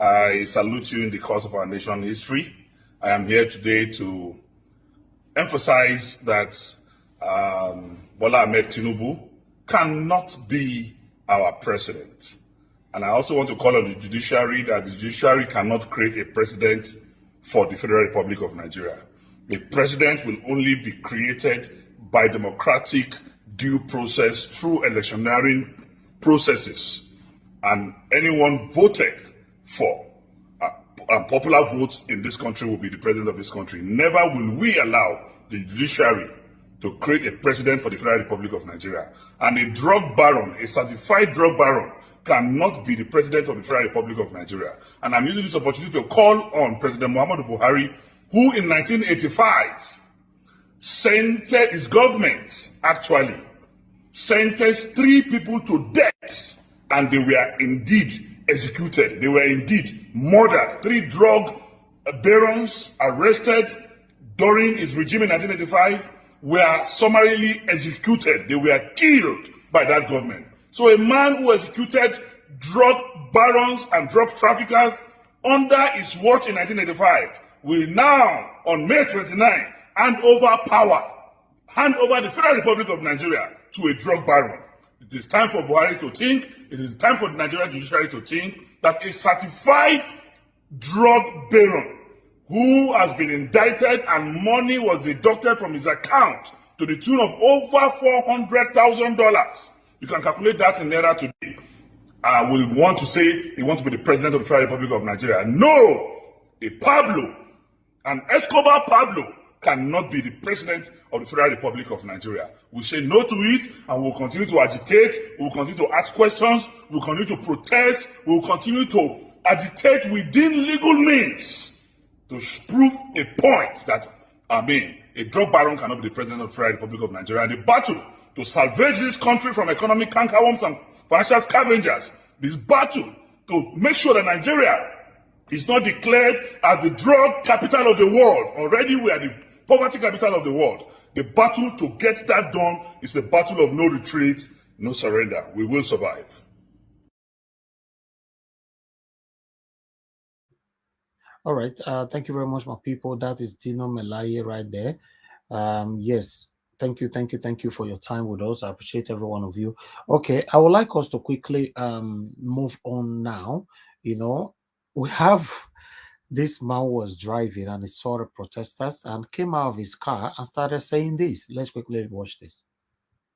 I salute you in the course of our nation history. I am here today to emphasize that Bola Ahmed Tinubu cannot be our president. And I also want to call on the judiciary that the judiciary cannot create a president for the Federal Republic of Nigeria. A president will only be created by democratic due process through electioneering processes. And anyone voted for popular votes in this country will be the president of this country. Never will we allow the judiciary to create a president for the Federal Republic of Nigeria. And a drug baron, a certified drug baron, cannot be the president of the Federal Republic of Nigeria. And I'm using this opportunity to call on President Muhammadu Buhari, who in 1985 sentenced his government, actually, sentenced 3 people to death, and they were indeed executed. They were indeed murdered. 3 drug barons arrested during his regime in 1985 were summarily executed. They were killed by that government. So a man who executed drug barons and drug traffickers under his watch in 1985 will now, on May 29, hand over the Federal Republic of Nigeria to a drug baron. It is time for Buhari to think, it is time for the Nigerian judiciary to think that a certified drug baron who has been indicted and money was deducted from his account to the tune of over $400,000. You can calculate that in Naira today. Will want to say he wants to be the president of the Federal Republic of Nigeria. No! An Escobar Pablo cannot be the president of the Federal Republic of Nigeria. We say no to it, and we'll continue to agitate, we'll continue to ask questions, we'll continue to protest, we'll continue to agitate within legal means to prove a point that, a drug baron cannot be the president of the Federal Republic of Nigeria. And the battle to salvage this country from economic cankerworms and financial scavengers, this battle to make sure that Nigeria is not declared as the drug capital of the world. Already we are the poverty capital of the world. The battle to get that done is a battle of no retreat, no surrender. We will survive. All right. Thank you very much, my people. That is Dino Melaye right there. Yes. Thank you for your time with us. I appreciate every one of you. Okay, I would like us to quickly move on now. You know, we have this man was driving and he saw the protesters and came out of his car and started saying this. Let's quickly watch this.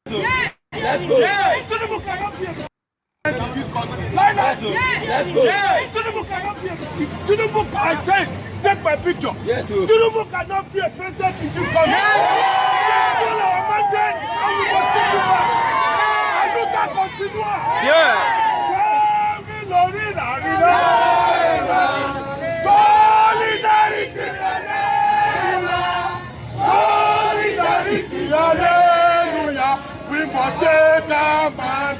Yeah. Let's go. Yeah. Tinubu cannot be Let's go. Yeah. Tinubu cannot be Tinubu, I said, take my picture. Yes, sir. Tinubu cannot be a president in this country. Yeah. We must take our man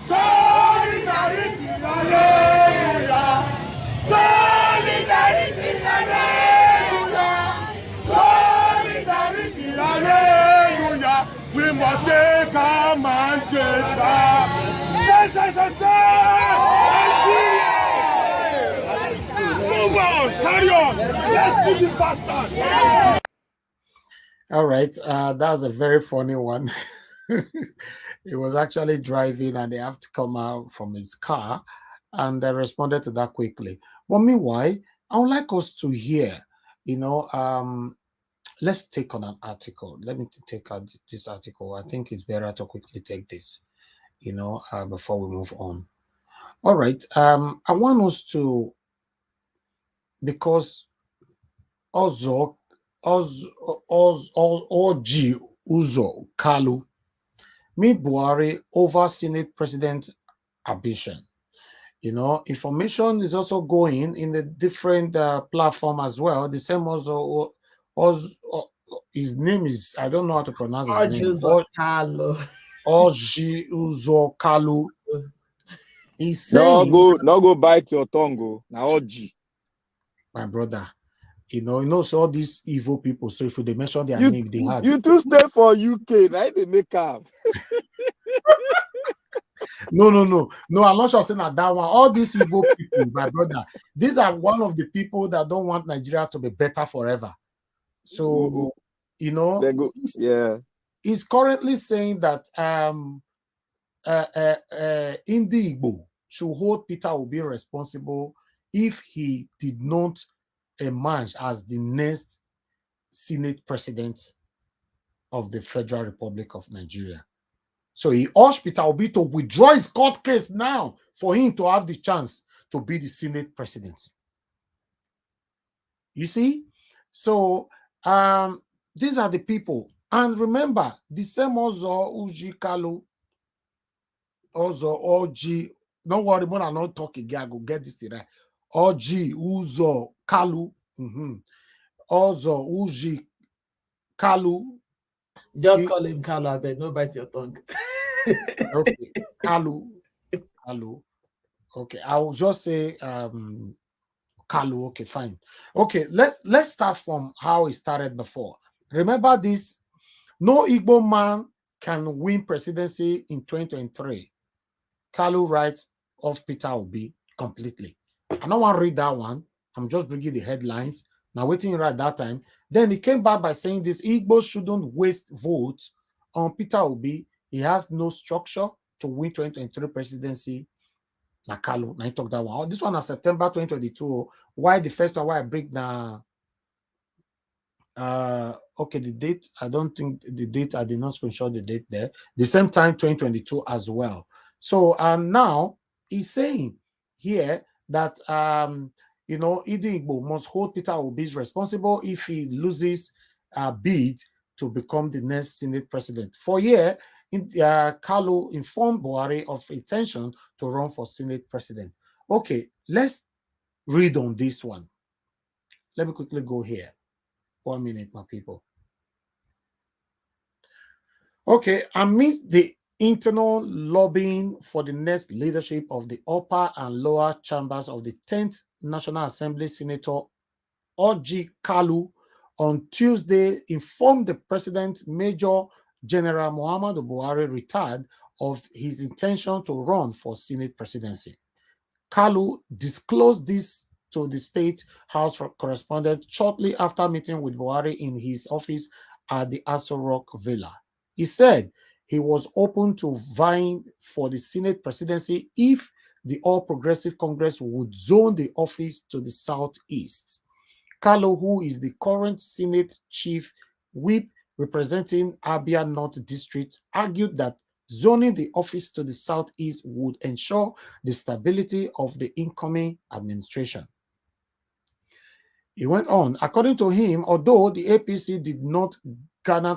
solidarity, hallelujah. Solidarity, hallelujah. Solidarity, hallelujah. We must take our man back. Move on, carry on. Let's do the bastard. All right, that's a very funny one. He was actually driving and they have to come out from his car, and they responded to that quickly. But meanwhile, I would like us to hear, let's take on an article. Let me take out this article. I think it's better to quickly take this, before we move on. All right, I want us to, because Uzor Kalu meet Buhari over Senate President ambition. Information is also going in the different platform as well. The same also, his name is, I don't know how to pronounce his name. Oluomo-Lagos Kalu. He's saying, no go bite your tongue. Now Oji. My brother. So all these evil people. So if they mention their name, they have. You too stay for UK, right? They make up. No. I'm not sure saying that one. All these evil people, my brother, these are one of the people that don't want Nigeria to be better forever. So, you know, They go, yeah. he's currently saying that Ndigbo should hold Peter Obi responsible if he did not emerge as the next Senate president of the Federal Republic of Nigeria. So he urged Peter Obi to withdraw his court case now for him to have the chance to be the Senate president. You see? So these are the people. And remember, the same Ozo Uji Kalu, Ozo Oji, don't worry, when I not talk again, I go get this right. Oji Uzo Kalu, Ozo Uji Kalu. Just call him Kalu, I beg, no bite your tongue. Okay, Kalu. Okay, I will just say Kalu. Okay, fine. Okay, let's start from how it started before. Remember this: no Igbo man can win presidency in 2023. Kalu writes off Peter Obi completely. I don't want to read that one. I'm just bringing the headlines. Now waiting right that time. Then he came back by saying this: Igbo shouldn't waste votes on Peter Obi. He has no structure to win 2023 presidency. Kalu, now I talk that one. This one is September 2022. Why the first one? Why I break the okay, the date. I don't think the date. I did not screenshot the date there. The same time, 2022 as well. So now he's saying here that you know, Igbo must hold Peter Obi responsible if he loses a bid to become the next Senate president. For year, Kalu informed Buhari of intention to run for Senate president. Okay, let's read on this one. Let me quickly go here. 1 minute, my people. Okay, amidst the internal lobbying for the next leadership of the upper and lower chambers of the 10th National Assembly, Senator Oji Kalu on Tuesday informed the President, Major General Muhammadu Buhari, retired, of his intention to run for Senate presidency. Kalu disclosed this to the State House correspondent shortly after meeting with Buhari in his office at the Aso Rock Villa. He said he was open to vying for the Senate presidency if the All Progressive Congress would zone the office to the southeast. Kalu, who is the current Senate Chief Whip representing Abia North District, argued that zoning the office to the southeast would ensure the stability of the incoming administration. He went on, according to him, although the APC did not garner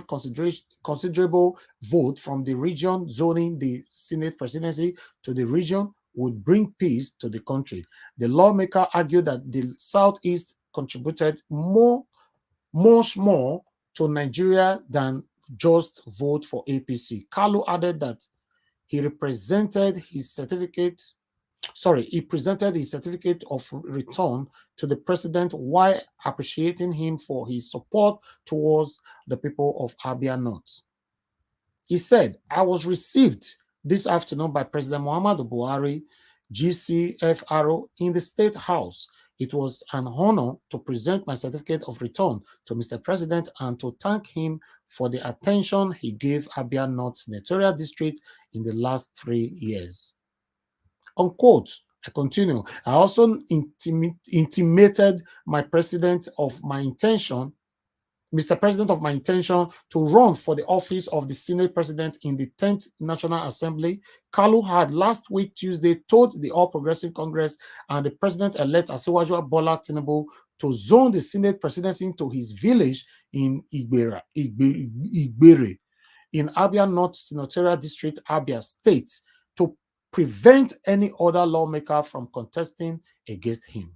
considerable vote from the region, zoning the Senate presidency to the region would bring peace to the country. The lawmaker argued that the Southeast contributed much more to Nigeria than just vote for APC. Kalu added that he presented his certificate of return to the president while appreciating him for his support towards the people of Abia North. He said, I was received this afternoon by President Muhammadu Buhari, GCFRO, in the State House. It was an honor to present my certificate of return to Mr. President and to thank him for the attention he gave Abia North Senatorial District in the last 3 years. Unquote. I continue. I also intimated my president of my intention, Mr. President, of my intention to run for the office of the Senate President in the 10th National Assembly. Kalu had last week, Tuesday, told the All Progressive Congress and the President-elect Asiwaju Bola Tinubu to zone the Senate presidency to his village in Igbere, in Abia North Senatorial District, Abia State, to prevent any other lawmaker from contesting against him.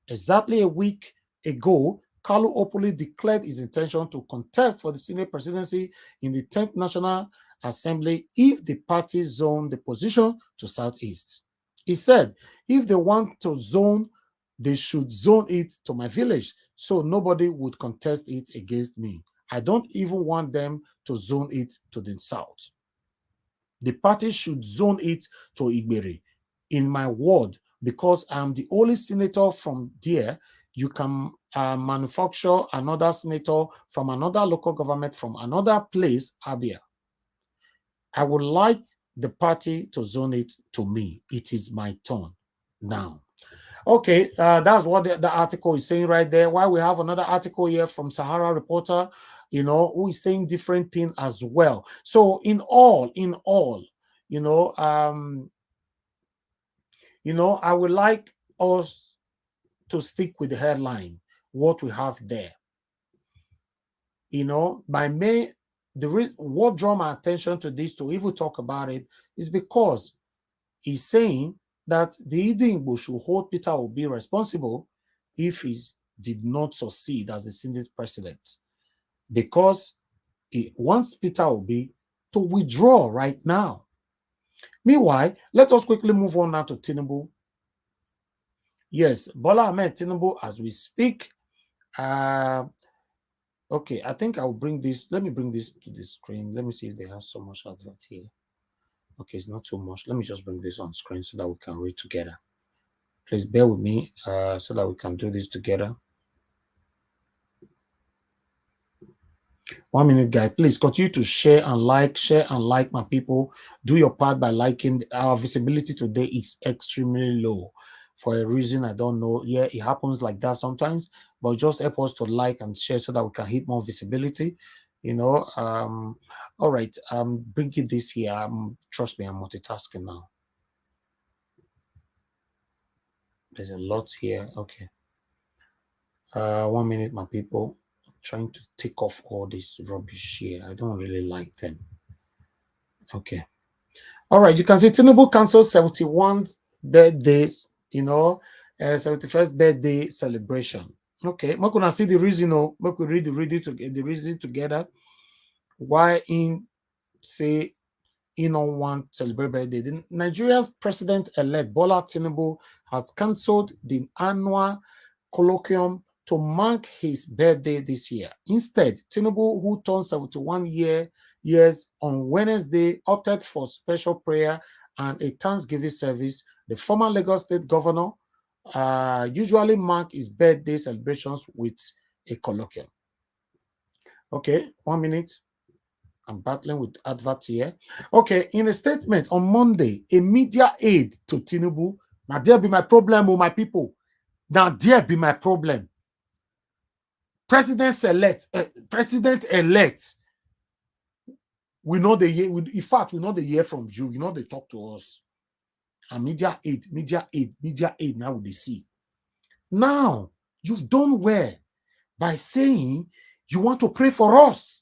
Exactly a week ago, Kalu openly declared his intention to contest for the Senate presidency in the 10th National Assembly if the party zoned the position to Southeast. He said, if they want to zone, they should zone it to my village so nobody would contest it against me. I don't even want them to zone it to the South. The party should zone it to Igbere in my ward because I'm the only senator from there. You can manufacture another senator from another local government from another place, Abia. I would like the party to zone it to me. It is my turn now. Okay, that's what the article is saying right there. Why we have another article here from Sahara Reporter, who is saying different thing as well. So in all, I would like us to stick with the headline, what we have there. What draw my attention to this to even talk about it is because he's saying that the Igbo should hold Peter Obi responsible if he did not succeed as the Senate president, because he wants Peter Obi to withdraw right now. Meanwhile, let us quickly move on now to Tinubu. Yes, Bola Ahmed Tinubu, as we speak. Okay, I think I'll bring this. Let me bring this to the screen. Let me see if they have so much of that here. Okay, it's not too much. Let me just bring this on screen so that we can read together. Please bear with me so that we can do this together. 1 minute, guys. Please continue to share and like, my people. Do your part by liking. Our visibility today is extremely low for a reason I don't know. Yeah, it happens like that sometimes, but just help us to like and share so that we can hit more visibility. All right. I'm bringing this here. Trust me, I'm multitasking now. There's a lot here. Okay. 1 minute, my people. I'm trying to take off all this rubbish here. I don't really like them. Okay. All right. You can see Tinubu cancels 71 birthdays, 71st birthday celebration. Okay. We're going to see the reason, we could read the reason together. Why say on one celebrate birthday. Nigeria's president-elect Bola Tinubu has cancelled the annual colloquium to mark his birthday this year. Instead, Tinubu, who turned 71 years on Wednesday, opted for special prayer and a Thanksgiving service. The former Lagos State governor usually mark his birthday celebrations with a colloquium. Okay, 1 minute. I'm battling with advert here. Okay, in a statement on Monday, a media aide to Tinubu, now there be my problem with my people. Now there be my problem. President-elect, we know the year. In fact, we know the year from you. They talk to us. And media aid. Now they see. Now you've done well by saying you want to pray for us.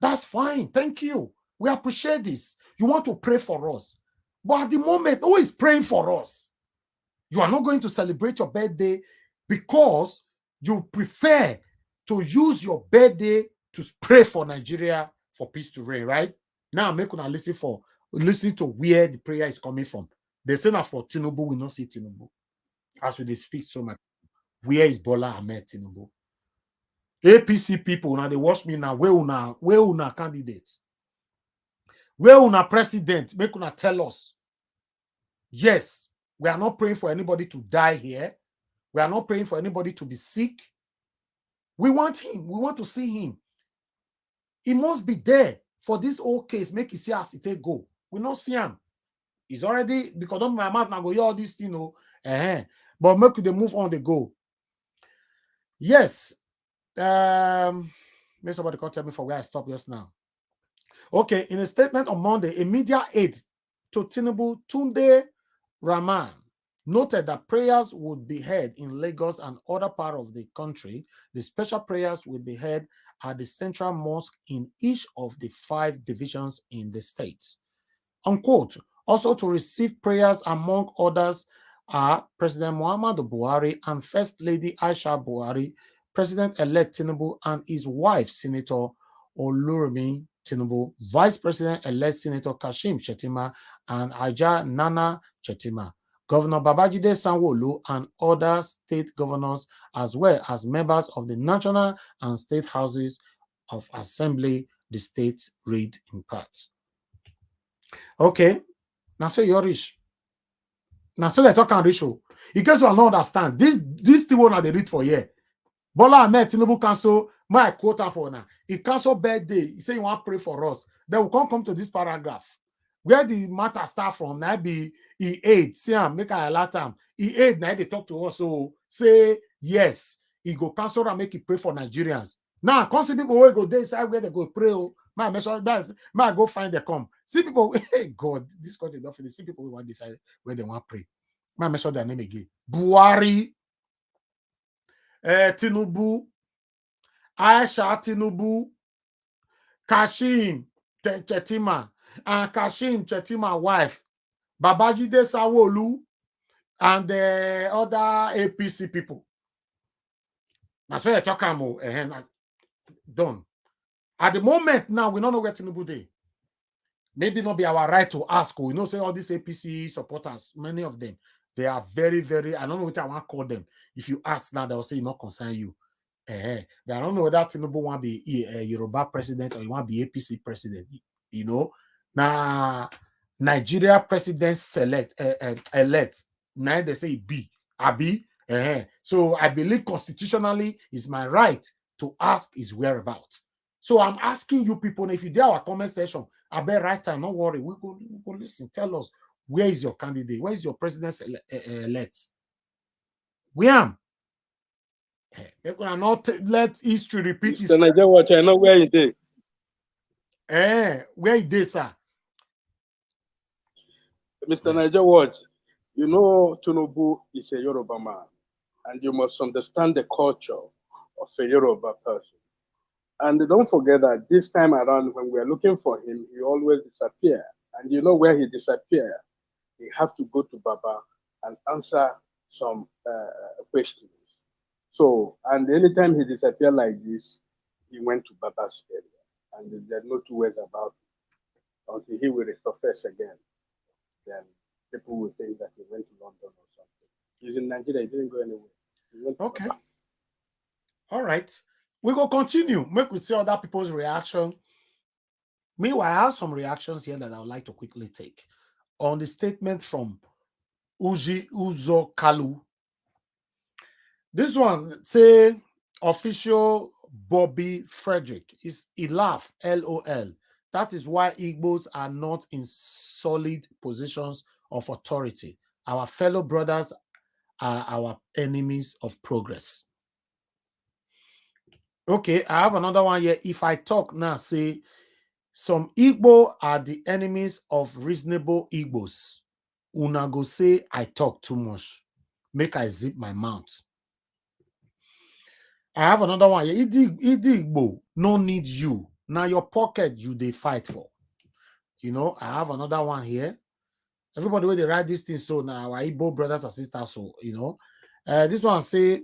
That's fine. Thank you. We appreciate this. You want to pray for us. But at the moment, who is praying for us? You are not going to celebrate your birthday because you prefer to use your birthday to pray for Nigeria for peace to reign, right? Now, make una listen to where the prayer is coming from. They say that for Tinubu, we not see Tinubu. As we speak so much, where is Bola Ahmed Tinubu? APC people, now they watch me now. Where una candidates? Where una president? Make una tell us. Yes, we are not praying for anybody to die here. We are not praying for anybody to be sick. We want him. We want to see him. He must be there for this whole case. Make it see as it take go. We not see him. He's already, because of my mouth now go, all this, But make they move on, they go. Yes. May somebody can tell me for where I stopped just now. Okay, in a statement on Monday, a media aide to Tinubu, Tunde Rahman, noted that prayers would be held in Lagos and other parts of the country. The special prayers would be held at the central mosque in each of the 5 divisions in the state. Unquote. Also to receive prayers among others are President Muhammadu Buhari and First Lady Aisha Buhari, President-elect Tinubu and his wife, Senator Oluomo Tinubu, Vice President-elect Senator Kashim Shettima and Aja Nana Shettima, Governor Babajide Sanwo-Olu and other state governors, as well as members of the national and state houses of assembly, the state read in part. Okay. Now say you're rich. Now so they talk and rich. In case you don't understand, this thing one they read for here. Bola Ahmed Tinubu cancel my quota for now. He cancel birthday. He say you want to pray for us. Then we come to this paragraph. Where the matter start from? Now be he aid. See him, make a alert him. He aid. Now they talk to us. So say yes. He go cancel and make it pray for Nigerians. Now, come see people who go there inside where they go pray. My mention that. My go find the come. See people. Hey God, this country don't finish. See people who want to decide where they want to pray. My mention their name again. Buhari. Tinubu, Aisha Tinubu, Kashim Chetima, and Kashim Chetima wife, Babajide Sawolu, and the other APC people. That's why I talk about done. At the moment now, we don't know where Tinubu dey. Maybe not be our right to ask. We know say all these APC supporters, many of them, they are very, very, I don't know what I want to call them. If you ask now, they'll say it not concern you. I don't know whether Tinubu want to be a Yoruba president or you want to be APC president. You know, now Nigeria president elect. Now they say B, Abi. So I believe constitutionally is my right to ask his whereabouts. So I'm asking you people, if you do our comment section, I bet right time, don't worry, we go listen. Tell us, where is your candidate? Where is your president elect? Where am? They could not let history repeat itself. Nigeria Watch, I know where you did. Where it is, sir? Mr. Nigeria Watch, you know Tinubu is a Yoruba man, and you must understand the culture of a Yoruba person. And don't forget that this time around, when we are looking for him, he always disappears. And you know where he disappears? He have to go to Baba and answer some questions. So, and anytime he disappeared like this, he went to Baba's area. And there's no two ways about it. Until he will resurface again, then people will think that he went to London or something. He's in Nigeria, he didn't go anywhere. He went to Okay. Baba. All right. We go continue. Make we see other people's reaction. Meanwhile, I have some reactions here that I would like to quickly take on the statement from Oluomo-Lagos Kalu. This one say official Bobby Frederick he laugh LOL. That is why Igbos are not in solid positions of authority. Our fellow brothers are our enemies of progress. Okay, I have another one here. If I talk now, say some Igbo are the enemies of reasonable Igbos. Una go say I talk too much. Make I zip my mouth. I have another one here. Igbo no need you. Now your pocket you they fight for. You know, I have another one here. Everybody where they write this thing, so now our Igbo brothers and sisters, so you know. This one say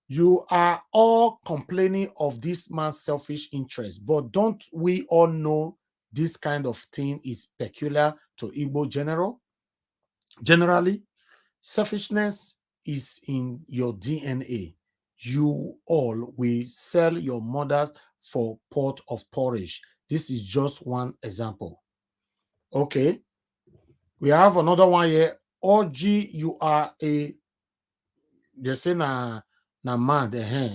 you are all complaining of this man's selfish interest, but don't we all know this kind of thing is peculiar to Igbo generally? Selfishness is in your DNA. You all will sell your mothers for pot of porridge. This is just one example. Okay. We have another one here. Oji, you are a, they say na man,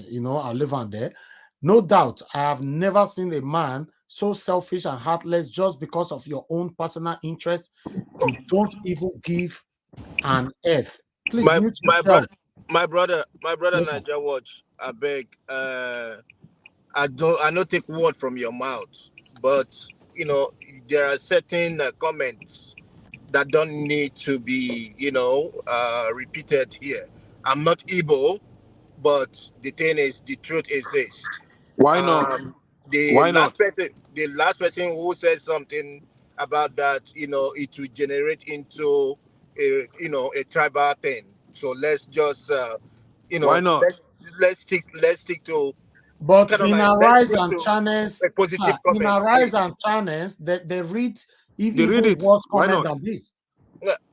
you know, I live on there. No doubt, I have never seen a man so selfish and heartless just because of your own personal interest. You don't even give an F. Please mute yourself. My brother, Yes, sir. Niger Watch, I beg. I don't take word from your mouth, but you know there are certain comments that don't need to be, repeated here. I'm not Igbo, but the thing is, the truth is this. Why not? The last person who said something about that, it will generate into a tribal thing. So let's just, Why not? let's stick to But kind of in like our let's rise stick and to channels, a positive sir, in comment, our rise please. and channels, they read They even read it. worse Why comment not? than this.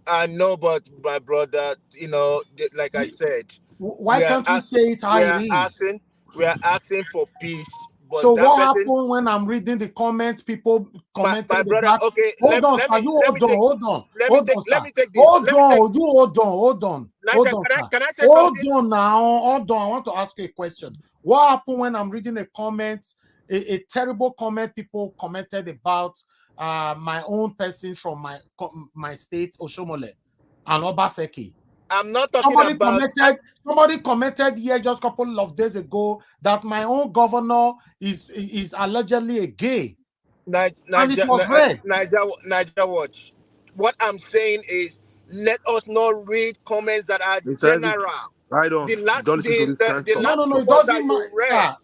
I know, but my brother, like I said, Why we are can't we say it how we it are is? asking we are asking for peace But So that what person, happened when I'm reading the comments? People commenting my brother. that. Okay, Hold on, let sir. me You let me hold on, take hold on, let me hold take on, let sir. me take this. Hold Let me take. on, you hold on, hold on, hold Nigel, on, sir. can I say Hold something? on now, hold on. I want to ask you a question. What happened when I'm reading a comment, a terrible comment people commented about my own person from my state, Oshomole, and Obaseki? I'm not talking about. Somebody commented here just a couple of days ago that my own governor is allegedly a gay. And it was read. Niger Watch. What I'm saying is, let us not read comments that are general. Right on. The last, Don't listen to this kind the stuff. last No, two it ones that doesn't you matter. read,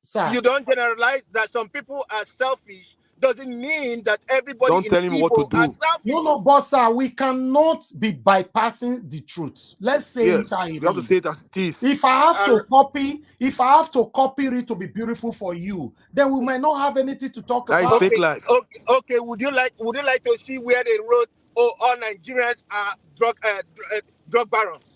Sir. you don't generalize that some people are selfish. Doesn't mean that everybody Don't in tell him what to Igbo are do. selfish. No, but sir, we cannot be bypassing the truth. Let's say Yes, it how it you have to is. say it as it is. If I have to copy it to be beautiful for you, then we might not have anything to talk That is about. fake life. Okay. Would you like to see where they wrote, "Oh, all Nigerians are drug barons"?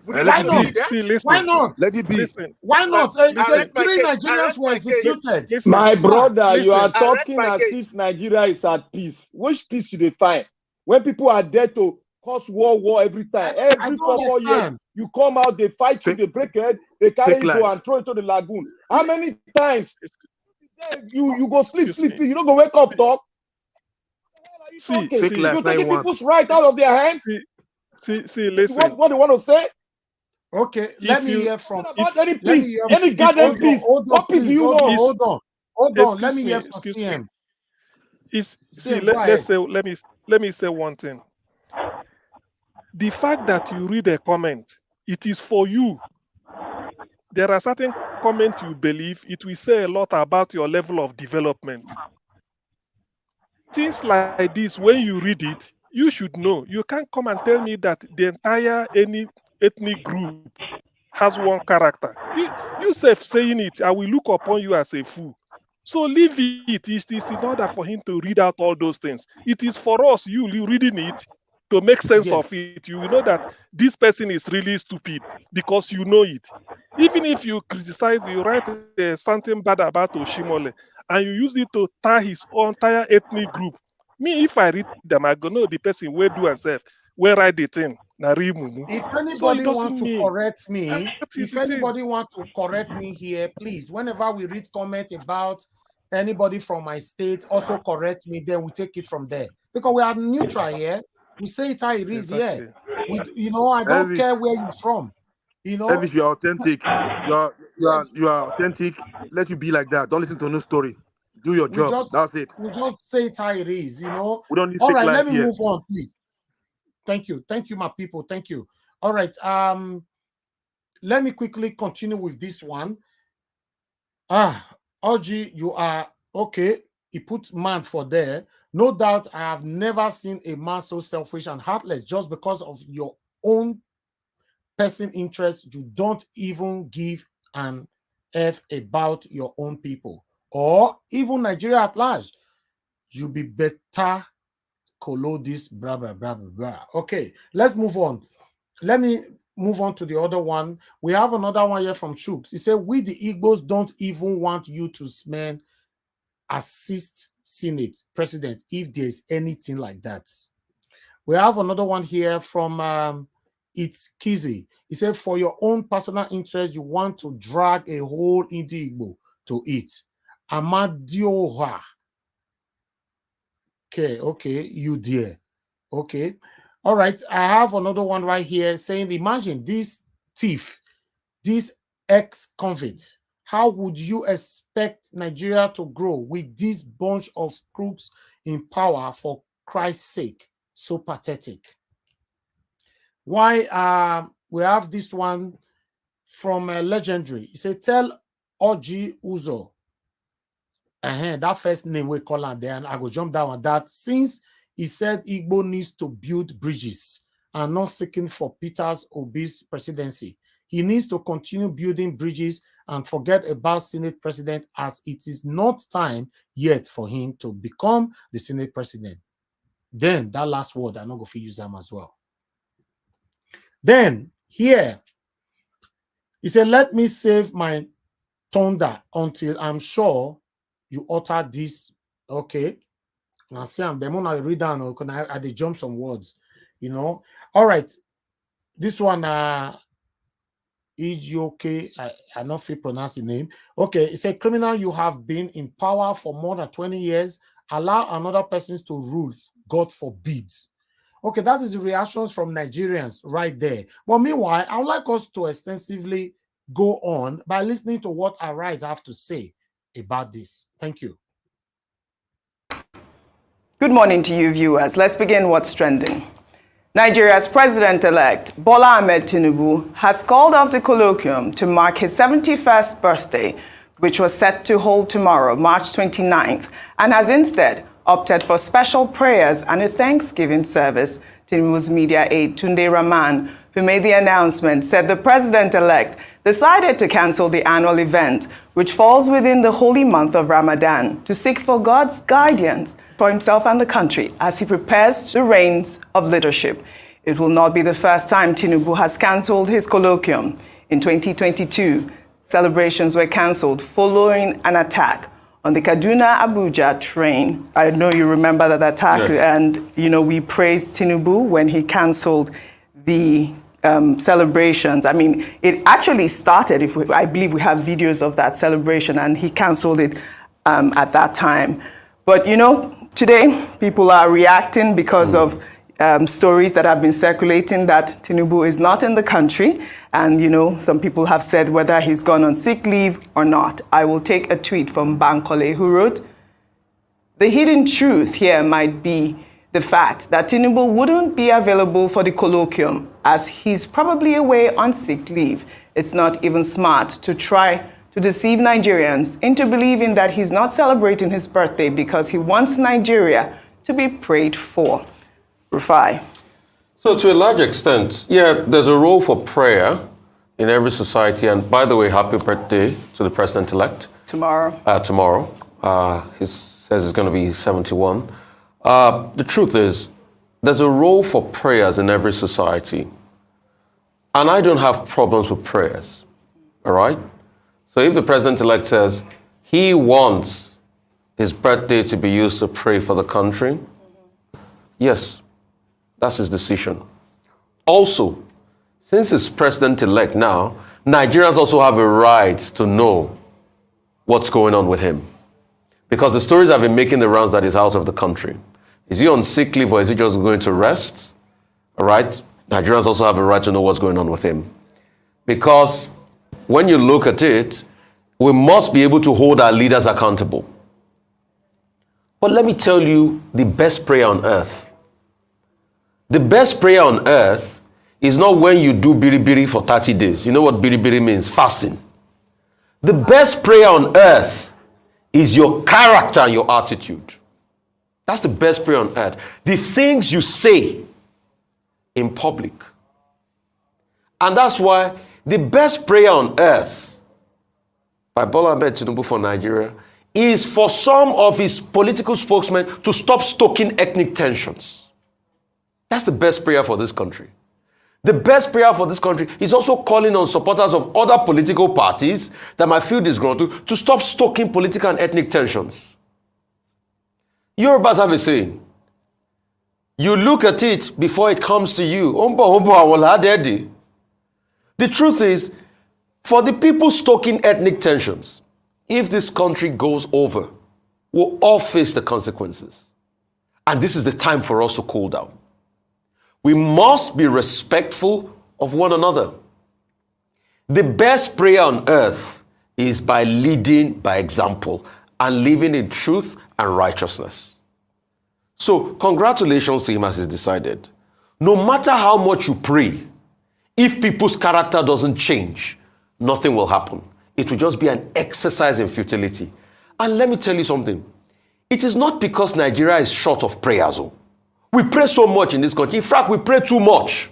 Would you Let like Why it to see not? be. that? Why not? Let it be. Listen, Why not? I listen, rest my 3 case. I Nigerians rest were my case. executed. listen, My brother, you are listen. I rest talking my as case. if Nigeria is at peace. Which peace should they find? When people are there to cause war every time. I Every don't 4 years, understand. you come out, they fight you, Fake, they break your head, they carry fake you go life. and throw it to the lagoon. How many times you go sleep, Excuse me. you don't go wake up, talk? What are you See, talking? Fake life. You Now you taking want. people's right out of their hands? listen. What they want to say? Okay, let If me you, hear from. Talking if, about any Let me peace, hear. if, any if, garden if, peace. Hold on, What peace do please. you want? Hold on. Let me excuse me, hear from excuse me. CM. See, CM, go ahead. let me say one thing. The fact that you read a comment, it is for you. There are certain comments you believe, it will say a lot about your level of development. Things like this, when you read it, you should know. You can't come and tell me that the entire any ethnic group has one character. You self saying it, I will look upon you as a fool. So leave it. It is in order for him to read out all those things. It is for us, you reading it, to make sense of Yes. it. You know that this person is really stupid because you know it. Even if you criticize, you write something bad about Oshimole and you use it to tie his entire ethnic group. Me, if I read them, I go know the person where do and self, where write the thing. Na real mumu. If So it anybody wants doesn't to mean correct me, that is the thing. here, please, whenever we read comment about anybody from my state, also correct me, then we take it from there. Because we are neutral here. We say it how it is here. Exactly. I don't Elvis, care where you're from. Elvis, you are authentic. You are authentic. Let you be like that. Don't listen to no story. Do your we job. just That's it. we just say it how it is. We don't need All fake right, let life me here. move on, please. Thank you, my people. Thank you. All right. Let me quickly continue with this one. Oji, you are okay. He put man for there. No doubt, I have never seen a man so selfish and heartless just because of your own person interest. You don't even give an F about your own people or even Nigeria at large. You be better color this blah blah blah blah blah. Okay, let's move on. Let me move on to the other one. We have another one here from Chooks. He said, we the Igbos don't even want you to assist Senate President if there's anything like that. We have another one here from It's Kizzy. He said, for your own personal interest, you want to drag a whole Ndigbo to it. Amadioha. Okay, you dear. Okay. All right. I have another one right here saying, imagine this thief, this ex-convict. How would you expect Nigeria to grow with this bunch of crooks in power, for Christ's sake? So pathetic. Why we have this one from Legendary. He said, tell Oluomo-Lagos, that first name we call her there, and I go jump down on that, since he said Igbo needs to build bridges and not seeking for Peter Obi's presidency. He needs to continue building bridges and forget about Senate president, as it is not time yet for him to become the Senate president. Then that last word, I'm not going to use them as well. Then here, he said, let me save my thunder until I'm sure you utter this. Okay. Now, see, I'm the moment I read down, or can I they jump some words, you know? All right. This one, okay, I not feel pronounce the name. Okay, it's a criminal. You have been in power for more than 20 years. Allow another person to rule. God forbid. Okay, that is the reactions from Nigerians right there. But meanwhile, I would like us to extensively go on by listening to what Arise have to say about this. Thank you. Good morning to you, viewers. Let's begin what's trending. Nigeria's president-elect, Bola Ahmed Tinubu, has called off the colloquium to mark his 71st birthday, which was set to hold tomorrow, March 29th, and has instead opted for special prayers and a Thanksgiving service. Tinubu's media aide, Tunde Rahman, who made the announcement, said the president-elect decided to cancel the annual event, which falls within the holy month of Ramadan, to seek for God's guidance for himself and the country as he prepares the reins of leadership. It will not be the first time Tinubu has cancelled his colloquium. In 2022, celebrations were cancelled following an attack on the Kaduna-Abuja train. I know you remember that attack, yes. And we praised Tinubu when he cancelled the celebrations. I mean, it actually started, I believe we have videos of that celebration, and he cancelled it at that time. But, today people are reacting because of stories that have been circulating that Tinubu is not in the country. And, some people have said whether he's gone on sick leave or not. I will take a tweet from Bankole, who wrote, "The hidden truth here might be the fact that Tinubu wouldn't be available for the colloquium as he's probably away on sick leave. It's not even smart to try to deceive Nigerians into believing that he's not celebrating his birthday because he wants Nigeria to be prayed for." Rufai. So to a large extent, yeah, there's a role for prayer in every society. And by the way, happy birthday to the president-elect. Tomorrow. He says he's going to be 71. The truth is, there's a role for prayers in every society. And I don't have problems with prayers, all right? So if the president-elect says he wants his birthday to be used to pray for the country, yes, that's his decision. Also, since he's president-elect now, Nigerians also have a right to know what's going on with him. Because the stories have been making the rounds that he's out of the country. Is he on sick leave or is he just going to rest? All right? Nigerians also have a right to know what's going on with him. Because when you look at it, we must be able to hold our leaders accountable. But let me tell you the best prayer on earth. The best prayer on earth is not when you do biri-biri for 30 days. You know what biri-biri means? Fasting. The best prayer on earth is your character and your attitude. That's the best prayer on earth. The things you say in public. And that's why the best prayer on earth by Bola Ahmed Tinubu for Nigeria is for some of his political spokesmen to stop stoking ethnic tensions. That's the best prayer for this country. The best prayer for this country is also calling on supporters of other political parties that might feel disgruntled to stop stoking political and ethnic tensions. Yorubas have a saying. You look at it before it comes to you. The truth is, for the people stoking ethnic tensions, if this country goes over, we'll all face the consequences. And this is the time for us to cool down. We must be respectful of one another. The best prayer on earth is by leading by example and living in truth and righteousness. So, congratulations to him as he's decided. No matter how much you pray, if people's character doesn't change, nothing will happen. It will just be an exercise in futility. And let me tell you something. It is not because Nigeria is short of prayers. We pray so much in this country. In fact, we pray too much.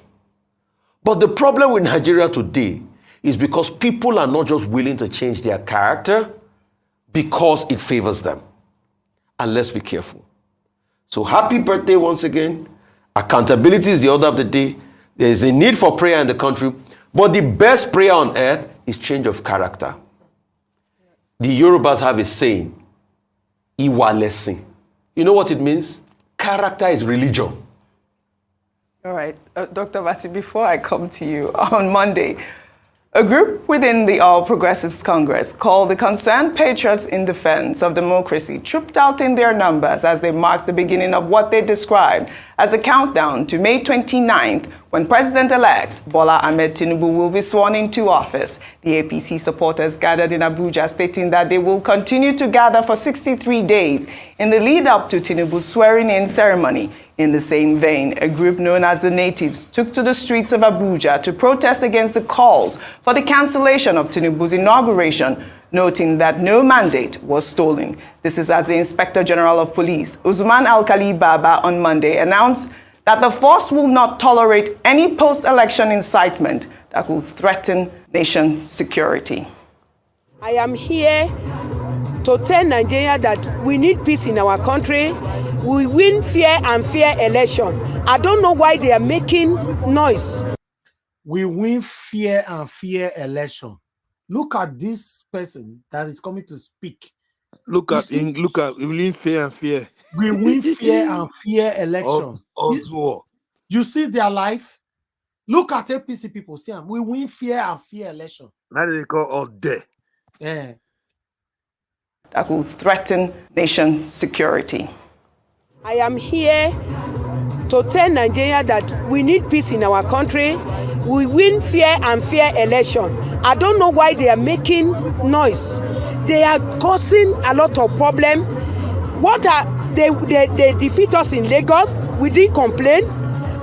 But the problem with Nigeria today is because people are not just willing to change their character because it favors them. And let's be careful. So happy birthday once again. Accountability is the order of the day. There is a need for prayer in the country. But the best prayer on earth is change of character. The Yorubas have a saying, Iwa lesin. You know what it means? Character is religion. All right, Dr. Vati, before I come to you, on Monday, a group within the All Progressives Congress called the Concerned Patriots in Defense of Democracy trooped out in their numbers as they marked the beginning of what they described as a countdown to May 29th, when President-elect Bola Ahmed Tinubu will be sworn into office. The APC supporters gathered in Abuja, stating that they will continue to gather for 63 days in the lead-up to Tinubu's swearing-in ceremony. In the same vein, a group known as the Natives took to the streets of Abuja to protest against the calls for the cancellation of Tinubu's inauguration, noting that no mandate was stolen. This is as the Inspector General of Police, Usman Alkali Baba, on Monday announced that the force will not tolerate any post-election incitement that will threaten nation security. I am here to tell Nigeria that we need peace in our country. We win fair and fair election. I don't know why they are making noise. We win fair and fair election. Look at this person that is coming to speak. Look at we win fair and fair. We win fair and fair election. You see their life? Look at APC people. See them. We win fair and fair election. Now they call all day. Yeah. That will threaten nation security. I am here to tell Nigeria that we need peace in our country. We win fair and fair election. I don't know why they are making noise. They are causing a lot of problem. They defeat us in Lagos. We didn't complain.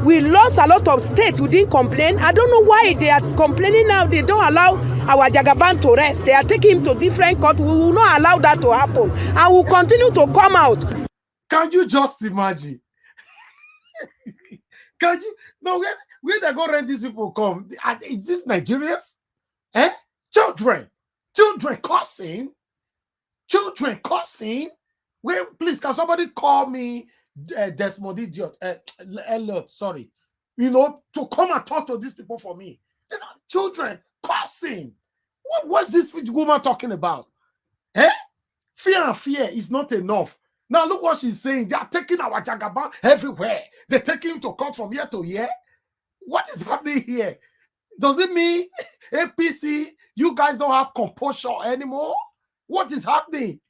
We lost a lot of states. We didn't complain. I don't know why they are complaining now. They don't allow our Jagaban to rest. They are taking him to different courts. We will not allow that to happen. And we will continue to come out. Can you just imagine? Can you? No, where they go rent these people come? Is this Nigerians? Eh? Children cursing. Where, please, can somebody call me Desmond Idiot? Elliot, sorry. You know, to come and talk to these people for me. These are children cursing. What's this woman talking about? Eh? Fear and fear is not enough. Now look what she's saying. They are taking our Jagaban everywhere. They're taking him to court from year to year. What is happening here? Does it mean APC, you guys don't have composure anymore? What is happening?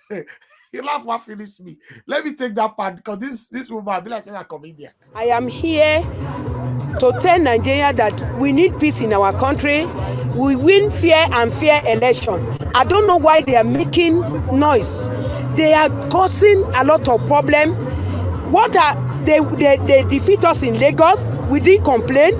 You laugh what finished me. Let me take that part because this woman I be like saying a comedian. I am here to tell Nigeria that we need peace in our country. We win fair and fair election. I don't know why they are making noise. They are causing a lot of problem. They defeat us in Lagos. We didn't complain.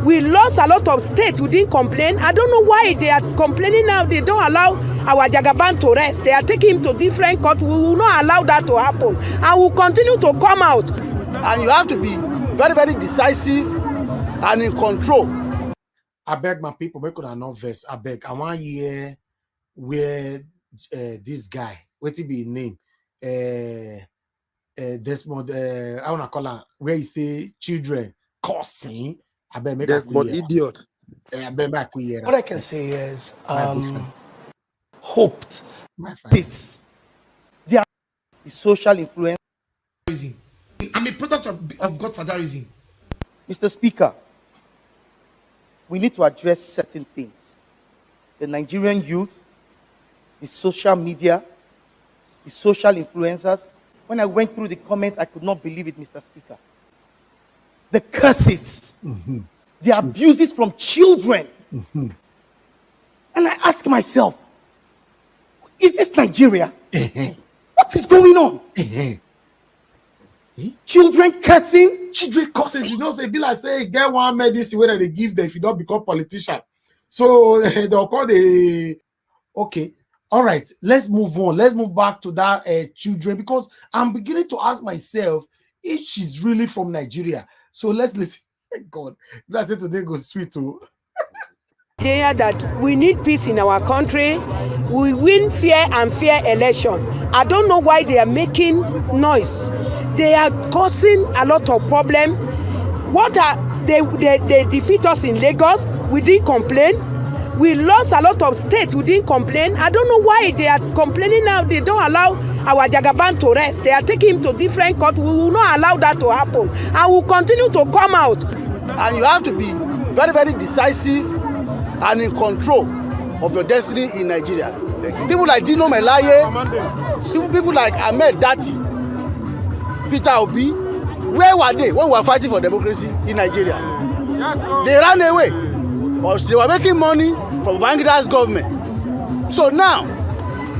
We lost a lot of states. We didn't complain. I don't know why they are complaining now. They don't allow our Jagaban to rest. They are taking him to different courts. We will not allow that to happen. And we will continue to come out. And you have to be very, very decisive and in control. I beg my people, make una no verse. I beg. I want to hear where this guy, what it be his name? Desmond, I want to call her, where he say children cursing. I beg make Desmond Idiot. I beg make we What I can say is, hoped this. They are the social influence. I'm a product of godfatherism. Mr. Speaker, we need to address certain things. The Nigerian youth, the social media, the social influencers. When I went through the comments, I could not believe it, Mr. Speaker. The curses, the abuses from children. And I ask myself, is this Nigeria? What is going on? Children cursing. You know, say be like say get one medicine where they give them if you don't become politician. So they'll call the okay. All right, let's move on. Let's move back to that children, because I'm beginning to ask myself if she's really from Nigeria. So let's listen. Thank God. Let's say today goes sweet too. That we need peace in our country. We win fair and fair election. I don't know why they are making noise. They are causing a lot of problem. They defeat us in Lagos. We didn't complain. We lost a lot of states who didn't complain. I don't know why they are complaining now. They don't allow our Jagaban to rest. They are taking him to different court. We will not allow that to happen. And will continue to come out. And you have to be very, very decisive and in control of your destiny in Nigeria. People like Dino Melaye, people like Ahmed Dati, Peter Obi, where were they when we were fighting for democracy in Nigeria? They ran away, or they were making money from Bangladesh government. So now,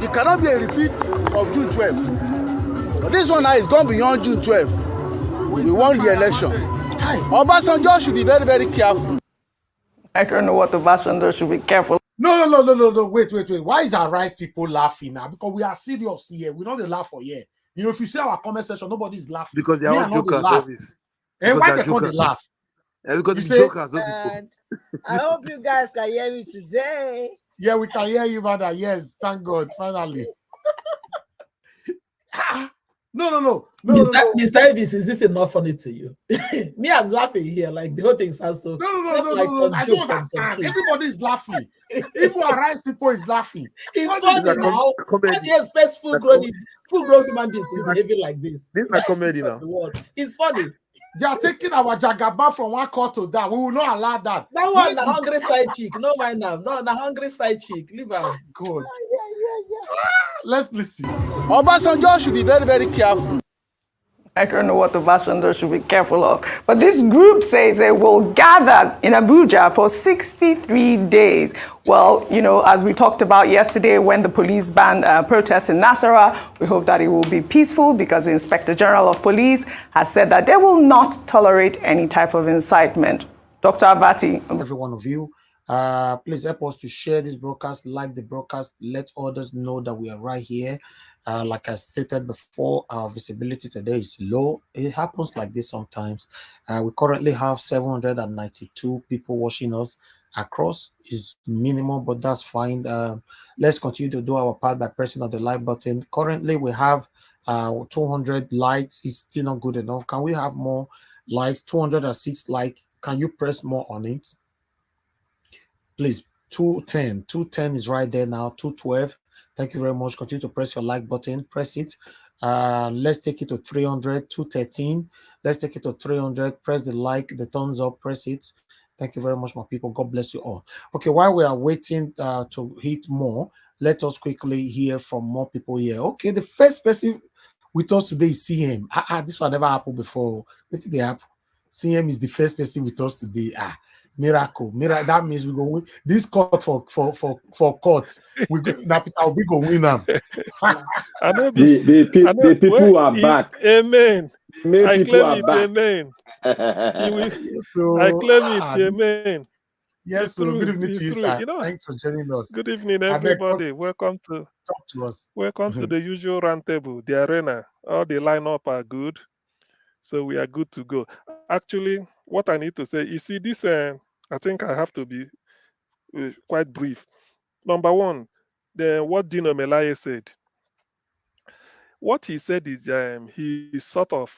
it cannot be a repeat of June 12. But this one now is gone beyond June 12. We won the election. Obasanjo should be very, very careful. I don't know what Obasanjo should be careful. No. Wait. Why is our rice people laughing now? Because we are serious here. We don't laugh for here. You know, if you see our comment section, nobody's laughing. Because they are all jokers, Elvis. And why they call they laugh? Yeah, because it's jokers, those people. I hope you guys can hear me today. Yeah, we can hear you, mother. Yes, thank God, finally. No. Mr. Elvis, is this enough funny to you? Me, I'm laughing here. Like the whole thing sounds so. No. Like I don't understand. Everybody's laughing. Even our rice people is laughing. It's funny now. How do you expect full-grown human beings to be behaving like this? This is a comedy now. It's funny. They are taking our Jagaba from one court to that. We will not allow that. That one, the hungry side chick. No mind now. No, the hungry side chick. Leave her. Good. Let's listen. Obasanjo should be very, very careful. I don't know what Obasanjo should be careful of. But this group says they will gather in Abuja for 63 days. Well, you know, as we talked about yesterday when the police banned protests in Nasarawa, we hope that it will be peaceful because the Inspector General of Police has said that they will not tolerate any type of incitement. Dr. Abati. Every one of you, please help us to share this broadcast, like the broadcast, let others know that we are right here. Like I stated before, our visibility today is low. It happens like this sometimes. We currently have 792 people watching us across. Is minimum, but that's fine. Let's continue to do our part by pressing on the like button. Currently, we have 200 likes. It's still not good enough. Can we have more likes? 206 likes. Can you press more on it? Please, 210 is right there now. 212. Thank you very much. Continue to press your like button. Press it. Let's take it to 300. 213. Let's take it to 300. Press the like, the thumbs up. Press it. Thank you very much, my people. God bless you all. Okay, while we are waiting to hit more, let us quickly hear from more people here. Okay, the first person with us today is CM. This one never happened before. What did they happen? CM is the first person with us today. Miracle. That means we go win this court for court. We go now. Peter Obi go win them. The people are back. Amen. I claim it. Back. Amen. So, I claim it. Amen. Yes, so good evening to you, sir. You know, thanks for joining us. Good evening, everybody. Welcome to talk to us. Welcome to the usual roundtable, the arena. All the lineup are good, so we are good to go. Actually, what I need to say, you see, this. I think I have to be quite brief. Number one, what Dino Melaye said. What he said is he sort of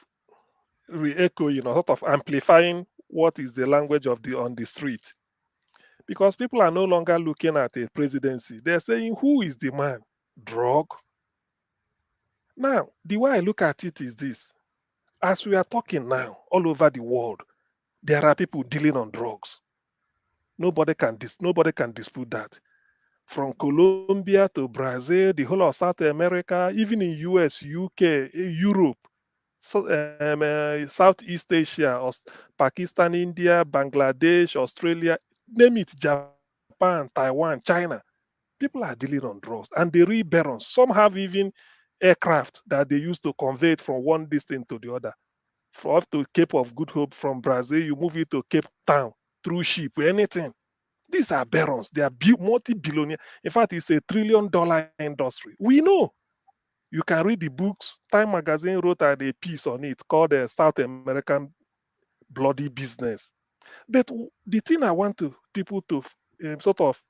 re-echoing or sort of amplifying what is the language of on the street. Because people are no longer looking at a presidency. They're saying, who is the man? Drug. Now, the way I look at it is this. As we are talking now, all over the world, there are people dealing on drugs. Nobody can dispute that. From Colombia to Brazil, the whole of South America, even in US, UK, Europe, Southeast Asia, Pakistan, India, Bangladesh, Australia, name it, Japan, Taiwan, China. People are dealing on drugs and they read barons. Some have even aircraft that they use to convey it from one distance to the other. For up to Cape of Good Hope from Brazil, you move it to Cape Town through ship, anything. These are barons. They are multi-billionaire. In fact, it's $1 trillion industry. We know. You can read the books. Time Magazine wrote a piece on it called South American Bloody Business. But the thing I want people to sort of,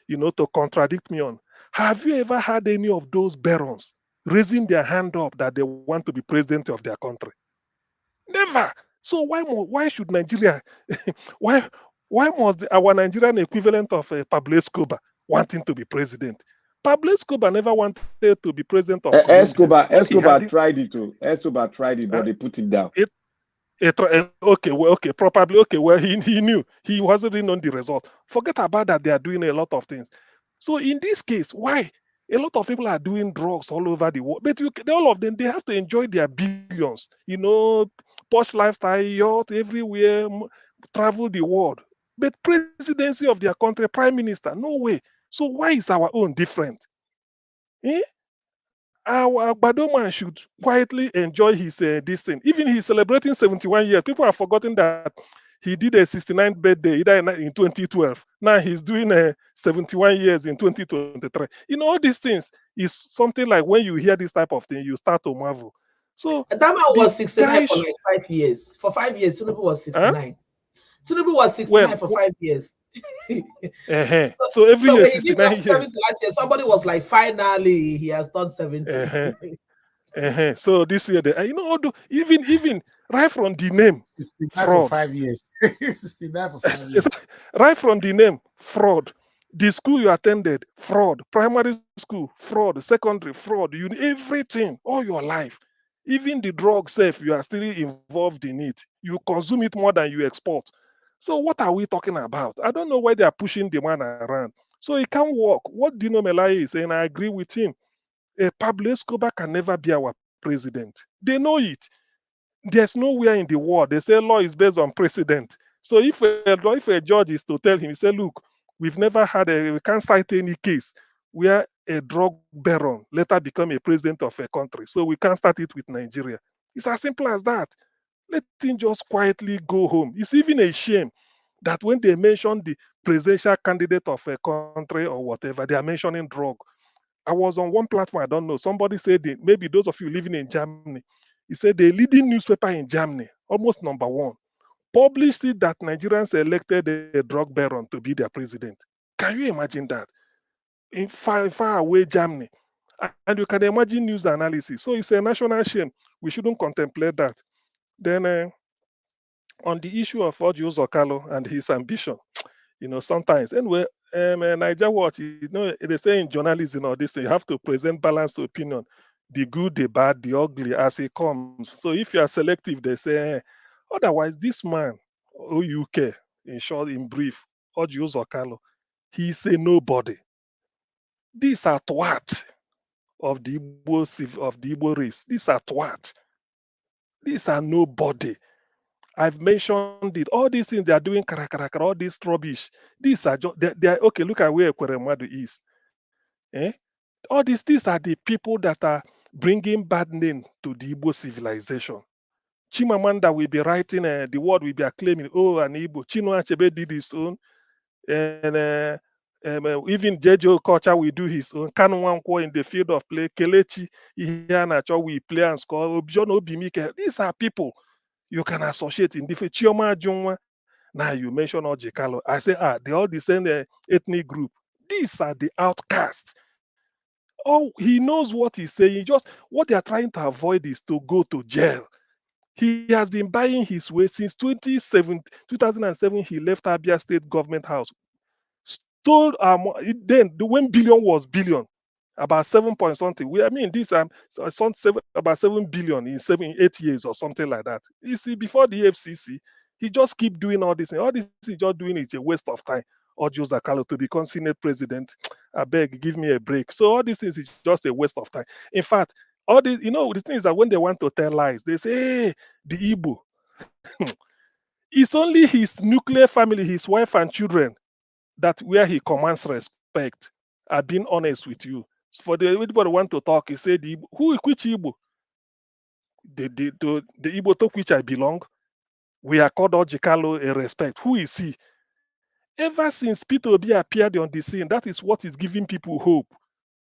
to contradict me on, have you ever had any of those barons raising their hand up that they want to be president of their country? Never. So why should Nigeria, why Why must our Nigerian equivalent of Pablo Escobar wanting to be president? Pablo Escobar never wanted to be president of Colombia. All he Escobar had tried it too. Escobar tried it, but they put it down. okay, well, okay, probably okay. Well, he knew he wasn't really known the result. Forget about that. They are doing a lot of things. So in this case, why a lot of people are doing drugs all over the world, but all of them they have to enjoy their billions. You know, posh lifestyle, yacht everywhere, travel the world. But presidency of their country, prime minister, no way. So why is our own different? Eh? Our Badoma should quietly enjoy his this thing. Even he's celebrating 71 years. People have forgotten that he did a 69th birthday either in 2012. Now he's doing a 71 years in 2023. You know, all these things is something like when you hear this type of thing, you start to marvel. So That man the was 69 guy, for like 5 years. For 5 years, Tinubu was huh? 69. Tinubu was 69 When, for 5 years. so, so every so year when he did 69 years. 70 last year, somebody was like, finally, he has done 70. So this year, you know, even right from the name 69 for fraud, 5 years. 69 for 5 years. right from the name fraud, the school you attended fraud, primary school fraud, secondary fraud, you everything all your life, even the drug safe, you are still involved in it. You consume it more than you export. So what are we talking about? I don't know why they are pushing the man around. So it can't work. What Dino Melai is saying, I agree with him. Pablo Escobar can never be our president. They know it. There's nowhere in the world they say law is based on precedent. So if a judge is to tell him, he say, look, we can't cite any case where a drug baron later become a president of a country. So we can't start it with Nigeria. It's as simple as that. Let him just quietly go home. It's even a shame that when they mention the presidential candidate of a country or whatever, they are mentioning drug. I was on one platform, I don't know. Somebody said maybe those of you living in Germany, he said the leading newspaper in Germany, almost number one, published it that Nigerians elected a drug baron to be their president. Can you imagine that? In far away Germany. And you can imagine news analysis. So it's a national shame. We shouldn't contemplate that. Then on the issue of Oluomo-Lagos Kalu and his ambition, you know, sometimes. Anyway, Niger Watch, you know, they say in journalism or this thing, you have to present balanced opinion, the good, the bad, the ugly as it comes. So if you are selective, they say, otherwise, this man, OUK, in short, in brief, Oluomo-Lagos Kalu, he's a nobody. These are twat of the Igbo race. These are twat. These are nobody. I've mentioned it. All these things they are doing, all this rubbish. These are just they are okay. Look at where Ekweremadu is. Eh? All these are the people that are bringing bad name to the Igbo civilization. Chimamanda will be writing, the word will be acclaiming, oh, an Igbo. Chinua Achebe did his own, and even Jejo Culture will do his own. Kanu Nwankwo in the field of play, Kelechi Iheanacho will play and score. Obion Obimike. These are people you can associate in different. Chioma Ajunwa. Now you mention Orji Kalu. I say, they all the same ethnic group. These are the outcasts. Oh, he knows what he's saying. Just what they are trying to avoid is to go to jail. He has been buying his way since 2007. He left Abia State Government House. Stole then the 1 billion was billion, about 7 point something. I mean, this about 7 billion in 8 years or something like that. You see, before the FCC, he just keep doing all this, and all this is just doing it a waste of time. Or Jose Carlo to become Senate president, I beg, give me a break. So all this is just a waste of time. In fact, all this, you know, the thing is that when they want to tell lies, they say, hey, the Igbo. It's only his nuclear family, his wife and children, that where he commands respect. I've been honest with you. For the everybody want to talk, he said, which Igbo? The Igbo to which I belong. We are called Ojikalo a respect. Who is he? Ever since Peter Obi appeared on the scene, that is what is giving people hope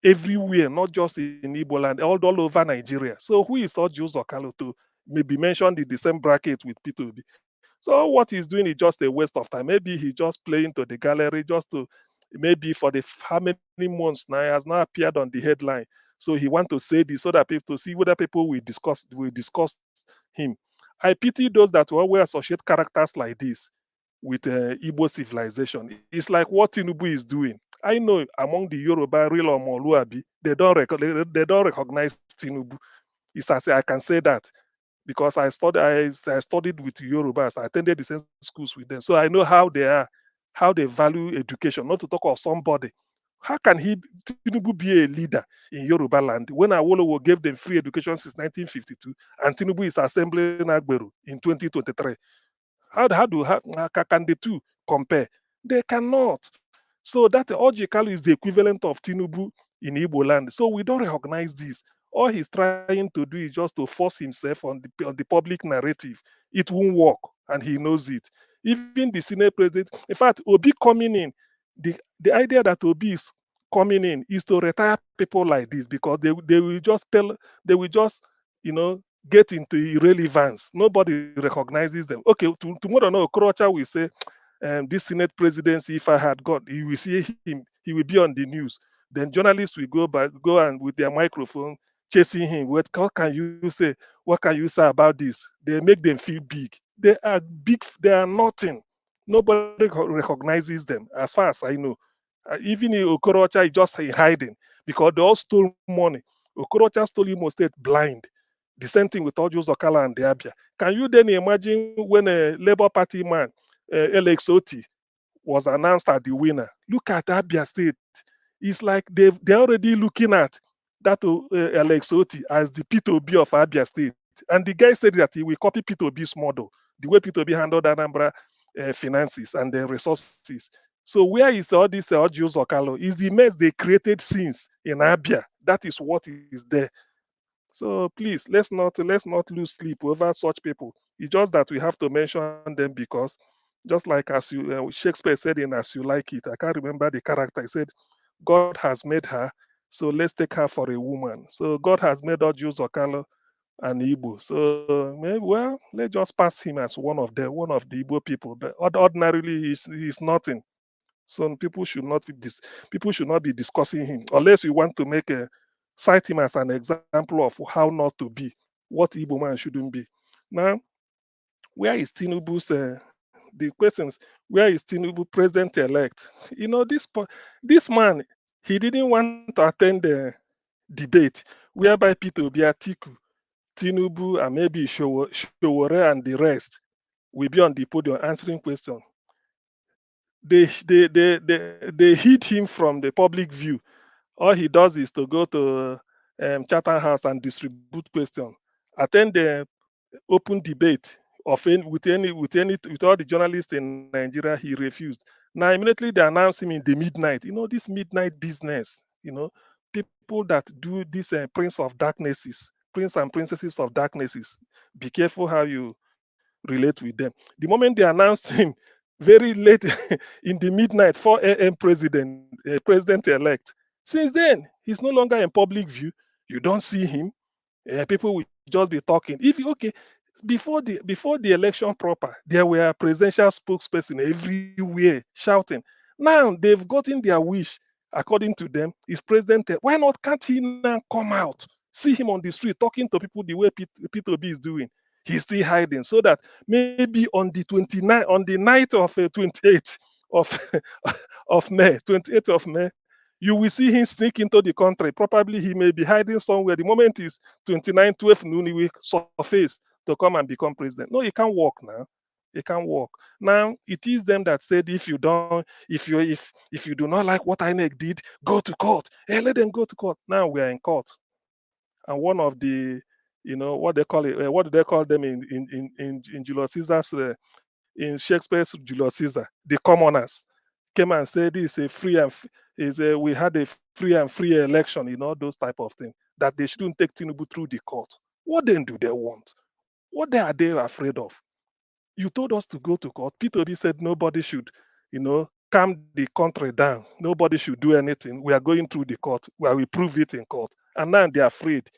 everywhere, not just in Igbo land, all over Nigeria. So who is Oluomo-Lagos Kalu to maybe mentioned in the same bracket with Peter Obi? So what he's doing is just a waste of time. Maybe he's just playing to the gallery just to maybe for the how many months now he has now appeared on the headline. So he want to say this so that people to see whether people will discuss him. I pity those that will always associate characters like this with Igbo civilization. It's like what Tinubu is doing. I know among the Yoruba, real or Moluabi, they don't recognize Tinubu. It's as I can say that because I studied with Yorubas. I attended the same schools with them, so I know how they are, how they value education. Not to talk of somebody. How can Tinubu be a leader in Yoruba land when Awolowo gave them free education since 1952 and Tinubu is assembling Agberu in 2023? How can the two compare? They cannot. So that Orji Kalu is the equivalent of Tinubu in Igbo land. So we don't recognize this. All he's trying to do is just to force himself on the public narrative. It won't work, and he knows it. Even the Senate president, in fact, Obi coming in, the idea that Obi is coming in is to retire people like this because they will just get into irrelevance. Nobody recognizes them. Okay, tomorrow, no, Okorocha will say, this Senate presidency, if I had got, you will see him, he will be on the news. Then journalists will go and with their microphone chasing him. What can you say? What can you say about this? They make them feel big. They are big, they are nothing. Nobody recognizes them, as far as I know. Even in Okorocha is just hiding because they all stole money. Okorocha stole Imo State blind. The same thing with Ojo Zokala and Diabia. Can you then imagine when a Labour Party man, Alex Oti, was announced as the winner? Look at Abia State. It's like they're already looking at that Alex Oti as the P2B of Abia State. And the guy said that he will copy P2B's model, the way P2B handled Anambra finances and the resources. So where is all this Ojo Zokalo? Is the mess they created since in Abia. That is what is there. So please, let's not lose sleep over such people. It's just that we have to mention them because, just like as you Shakespeare said in As You Like It, I can't remember the character. He said, "God has made her, so let's take her for a woman." So God has made Ojo Zokalo and Igbo. So well, let's just pass him as one of the Igbo people. But ordinarily, he's nothing. So people should not be discussing him unless you want to cite him as an example of how not to be, what Igbo man shouldn't be. Now, where is Tinubu's the questions? Where is Tinubu president-elect? You know, this man, he didn't want to attend the debate whereby Peter Obi, Atiku, Tinubu, and maybe Showore and the rest will be on the podium answering questions. They hid him from the public view. All he does is to go to Chatham House and distribute questions, attend the open debate with all the journalists in Nigeria. He refused. Now immediately they announced him in the midnight. You know, this midnight business. You know, people that do this prince and princesses of darknesses. Be careful how you relate with them. The moment they announced him very late in the midnight, 4 a.m. president-elect. Since then, he's no longer in public view. You don't see him. People will just be talking. Before the election proper, there were presidential spokesperson everywhere shouting. Now they've gotten their wish, according to them. Is president? Why not? Can't he now come out? See him on the street talking to people the way Peter B is doing. He's still hiding, so that maybe on the night of 28th of May, 28th of May, you will see him sneak into the country. Probably he may be hiding somewhere. The moment is 29, 12 noon, he will surface to come and become president. No, it can't work now. It can't work. Now it is them that said if you do not like what INEC did, go to court. Hey, let them go to court. Now we are in court. And one of the what they call it, what do they call them in Julius Caesar's in Shakespeare's Julius Caesar, the commoners came and said this is a free and we had a free election, those type of things, that they shouldn't take Tinubu through the court. What then do they want? What are they afraid of? You told us to go to court. Peter Obi said nobody should, calm the country down. Nobody should do anything. We are going through the court where we prove it in court. And now they're afraid.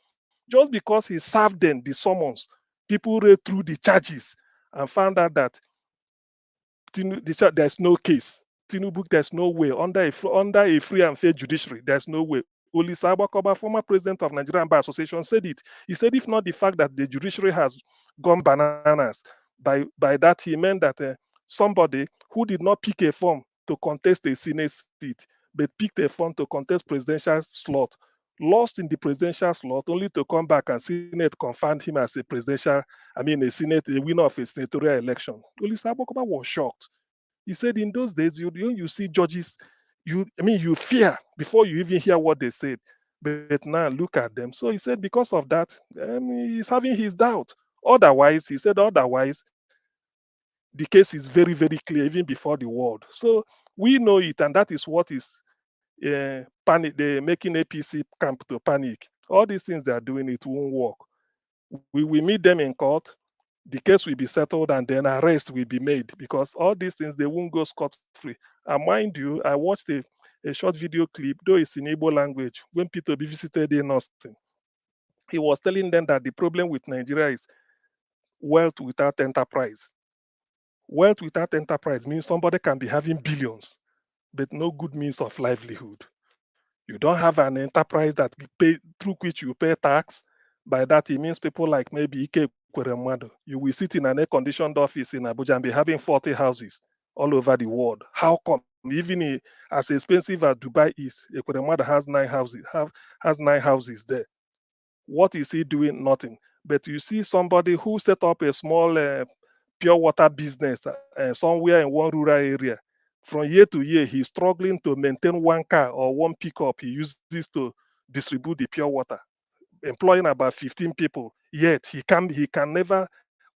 Just because he served them the summons, people read through the charges and found out that there's no case. Tinubu, there's no way. Under a free and fair judiciary, there's no way. Olisa Abakoba, former president of Nigerian Bar Association, said it. He said, if not the fact that the judiciary has gone bananas, by that he meant that somebody who did not pick a form to contest a Senate seat, but picked a form to contest presidential slot, lost in the presidential slot, only to come back and Senate confirmed him as a a winner of a senatorial election. Olisa Abokoba was shocked. He said, in those days, you see judges, you fear before you even hear what they said. But now look at them. So he said, because of that, he's having his doubt. Otherwise, he said, the case is very, very clear, even before the world. So we know it, and that is what is panic. They're making APC camp to panic. All these things they are doing, it won't work. We will meet them in court. The case will be settled, and then arrest will be made, because all these things, they won't go scot-free. And mind you, I watched a short video clip, though it's in Igbo language, when Peter B visited in Austin. He was telling them that the problem with Nigeria is wealth without enterprise. Wealth without enterprise means somebody can be having billions, but no good means of livelihood. You don't have an enterprise that through which you pay tax. By that, it means people like maybe Ike Kweremadu. You will sit in an air-conditioned office in Abuja and be having 40 houses all over the world. How come? Even as expensive as Dubai is, Kweremadu has 9 houses. Has 9 houses there. What is he doing? Nothing. But you see somebody who set up a small pure water business somewhere in one rural area. From year to year, he's struggling to maintain one car or one pickup he uses to distribute the pure water, employing about 15 people. Yet he can never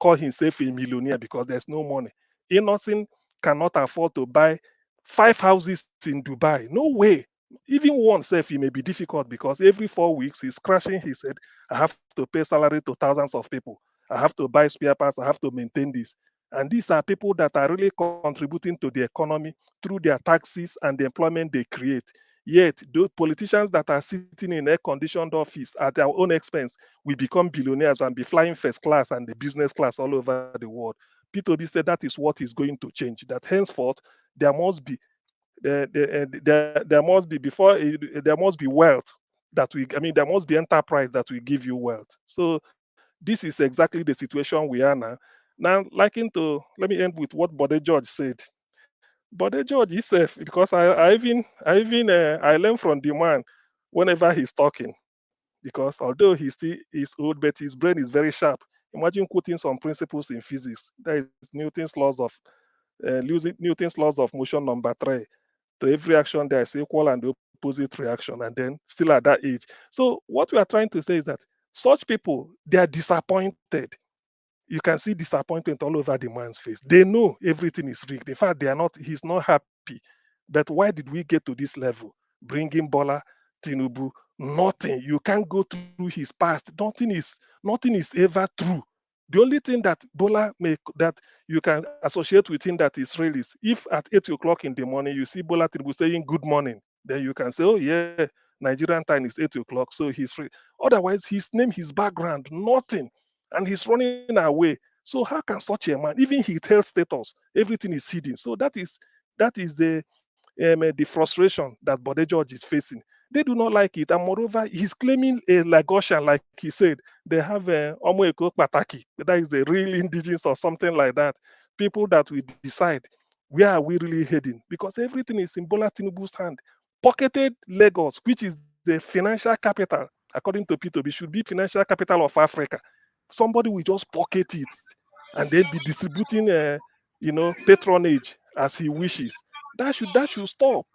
call himself a millionaire because there's no money. Innocent cannot afford to buy 5 houses in Dubai. No way. Even one self, it may be difficult because every 4 weeks he's crashing his head. I have to pay salary to thousands of people. I have to buy spare parts. I have to maintain this. And these are people that are really contributing to the economy through their taxes and the employment they create. Yet, those politicians that are sitting in air-conditioned office at their own expense will become billionaires and be flying first class and the business class all over the world. P2B said that is what is going to change. That henceforth there must be there must be wealth there must be enterprise that will give you wealth. So this is exactly the situation we are now. Now, let me end with what Bode George said. Bode George himself, because I learn from the man whenever he's talking, because although he still is old, but his brain is very sharp. Imagine quoting some principles in physics. That is Newton's laws of motion number 3. To every action, there is equal and opposite reaction, and then still at that age. So what we are trying to say is that such people, they are disappointed. You can see disappointment all over the man's face. They know everything is rigged. In fact, he's not happy. But why did we get to this level? Bringing Bola, Tinubu, nothing. You can't go through his past. Nothing is ever true. The only thing that that you can associate with him that is real is if at 8 o'clock in the morning you see Bola Tinubu saying good morning, then you can say, oh yeah, Nigerian time is 8 o'clock, so he's free. Otherwise, his name, his background, nothing. And he's running away. So how can such a man, even his health status, everything is hidden. So that is the frustration that Bode George is facing. They do not like it. And moreover, he's claiming a Lagosian, like he said. They have Omo Eko Pataki, that is the real indigenous or something like that. People that will decide where are we really heading, because everything is in Bola Tinubu's hand. Pocketed Lagos, which is the financial capital, according to P2B, should be financial capital of Africa. Somebody will just pocket it and then be distributing, patronage as he wishes. That should stop.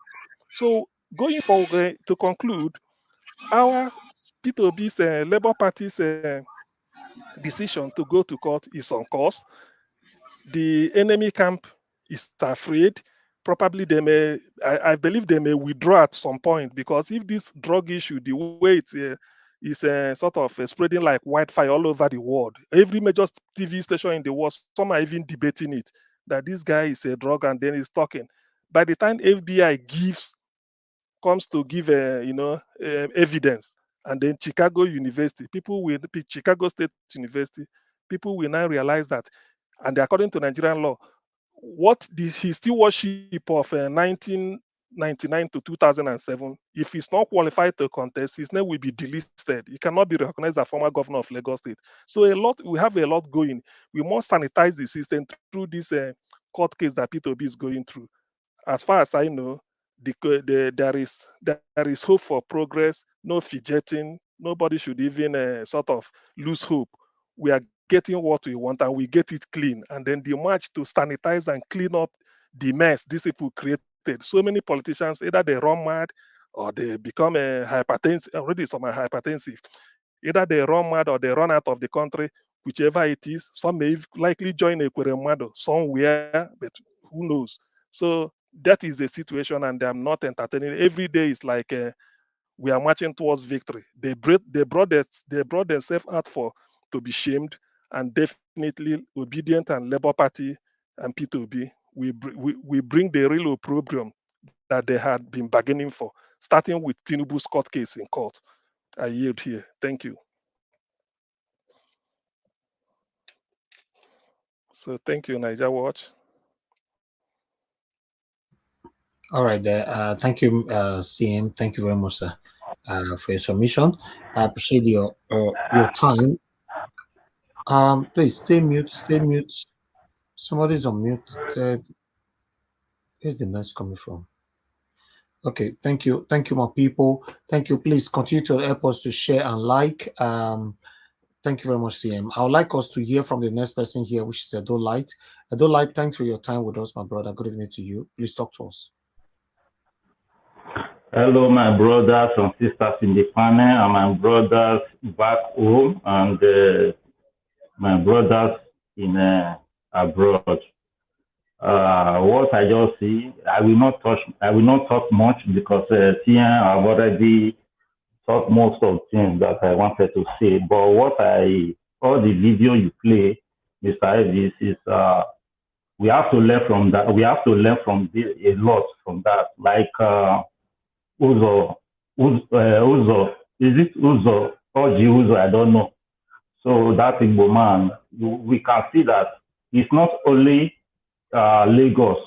So going forward, to conclude, our P2B's Labour Party's decision to go to court is on course. The enemy camp is afraid. Probably I believe they may withdraw at some point, because if this drug issue, the way it is sort of spreading like wildfire all over the world, every major TV station in the world, some are even debating it, that this guy is a drug, and then he's talking. By the time FBI comes to give evidence, and then Chicago State University, people will now realize that, and according to Nigerian law, what the stewardship of 1999 to 2007, if he's not qualified to contest, his name will be delisted. He cannot be recognized as former governor of Lagos State. So we have a lot going. We must sanitize the system through this court case that P2B is going through. As far as I know, there is hope for progress, no fidgeting. Nobody should even sort of lose hope. We are getting what we want and we get it clean. And then the march to sanitize and clean up the mess these people created. So many politicians, either they run mad or they become hypertensive, already some are hypertensive. Either they run mad or they run out of the country, whichever it is. Some may likely join a Kweremado somewhere, but who knows? So that is the situation, and I'm not entertaining. Every day is like we are marching towards victory. They brought themselves out to be shamed, and definitely Obedient and Labour Party and P2B, we bring the real opprobrium that they had been bargaining for, starting with Tinubu's court case in court. I yield here. Thank you. So thank you, Niger Watch. All right, there. Thank you, CM. Thank you very much, sir, for your submission. I appreciate your time. Please stay mute. Stay mute. Somebody's on mute. Where's the noise coming from? Okay, thank you, my people. Thank you. Please continue to help us to share and like. Thank you very much, CM. I would like us to hear from the next person here, which is Adolite. Adolite, thanks for your time with us, my brother. Good evening to you. Please talk to us. Hello, my brothers and sisters in the panel, and my brothers back home, and my brothers in abroad. What I just see, I will not talk much because CN have already talked most of things that I wanted to say. But all the video you play, Mr. Elvis, is we have to learn from that. We have to learn from a lot from that. Like Uzor, is it Uzor or Uzor? I don't know. So that Igbo man, we can see that it's not only Lagos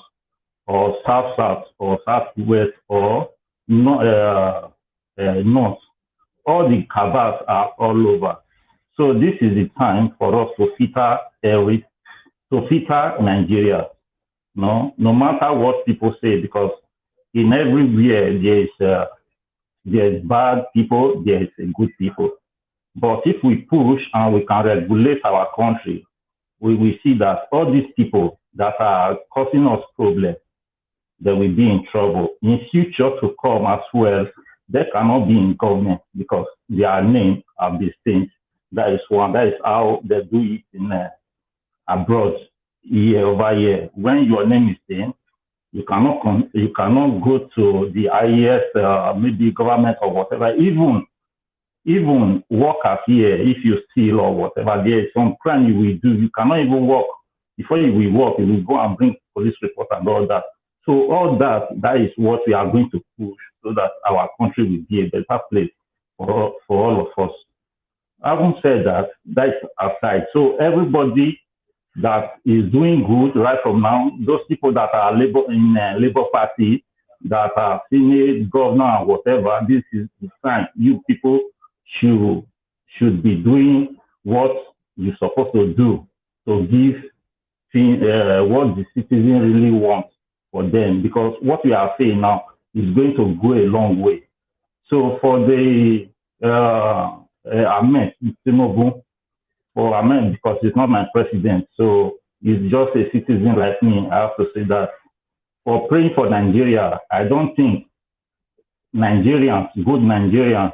or South or Southwest or North. All the cabals are all over. So this is the time for us to filter Nigeria. No matter what people say, because in everywhere there's bad people, there's good people. But if we push and we can regulate our country, we will see that all these people that are causing us problems, they will be in trouble. In future to come as well, they cannot be in government because their names are distinct. That is one. That is how they do it in abroad, year over year. When your name is there, you cannot go to the highest, maybe government or whatever. Even workers here, if you steal or whatever, there is some crime you will do. You cannot even work. Before you will work, you will go and bring police report and all that. So all that is what we are going to push so that our country will be a better place for all of us. Having said that, that is aside. So everybody that is doing good right from now, those people that are in Labour Party, that are Senate, governor, or whatever, this is the time. You people should be doing what you're supposed to do to give what the citizen really wants for them, because what we are saying now is going to go a long way. So for the Ahmed Tinubu, for Ahmed, because he's not my president, so he's just a citizen like me, I have to say that. For praying for Nigeria, I don't think good Nigerians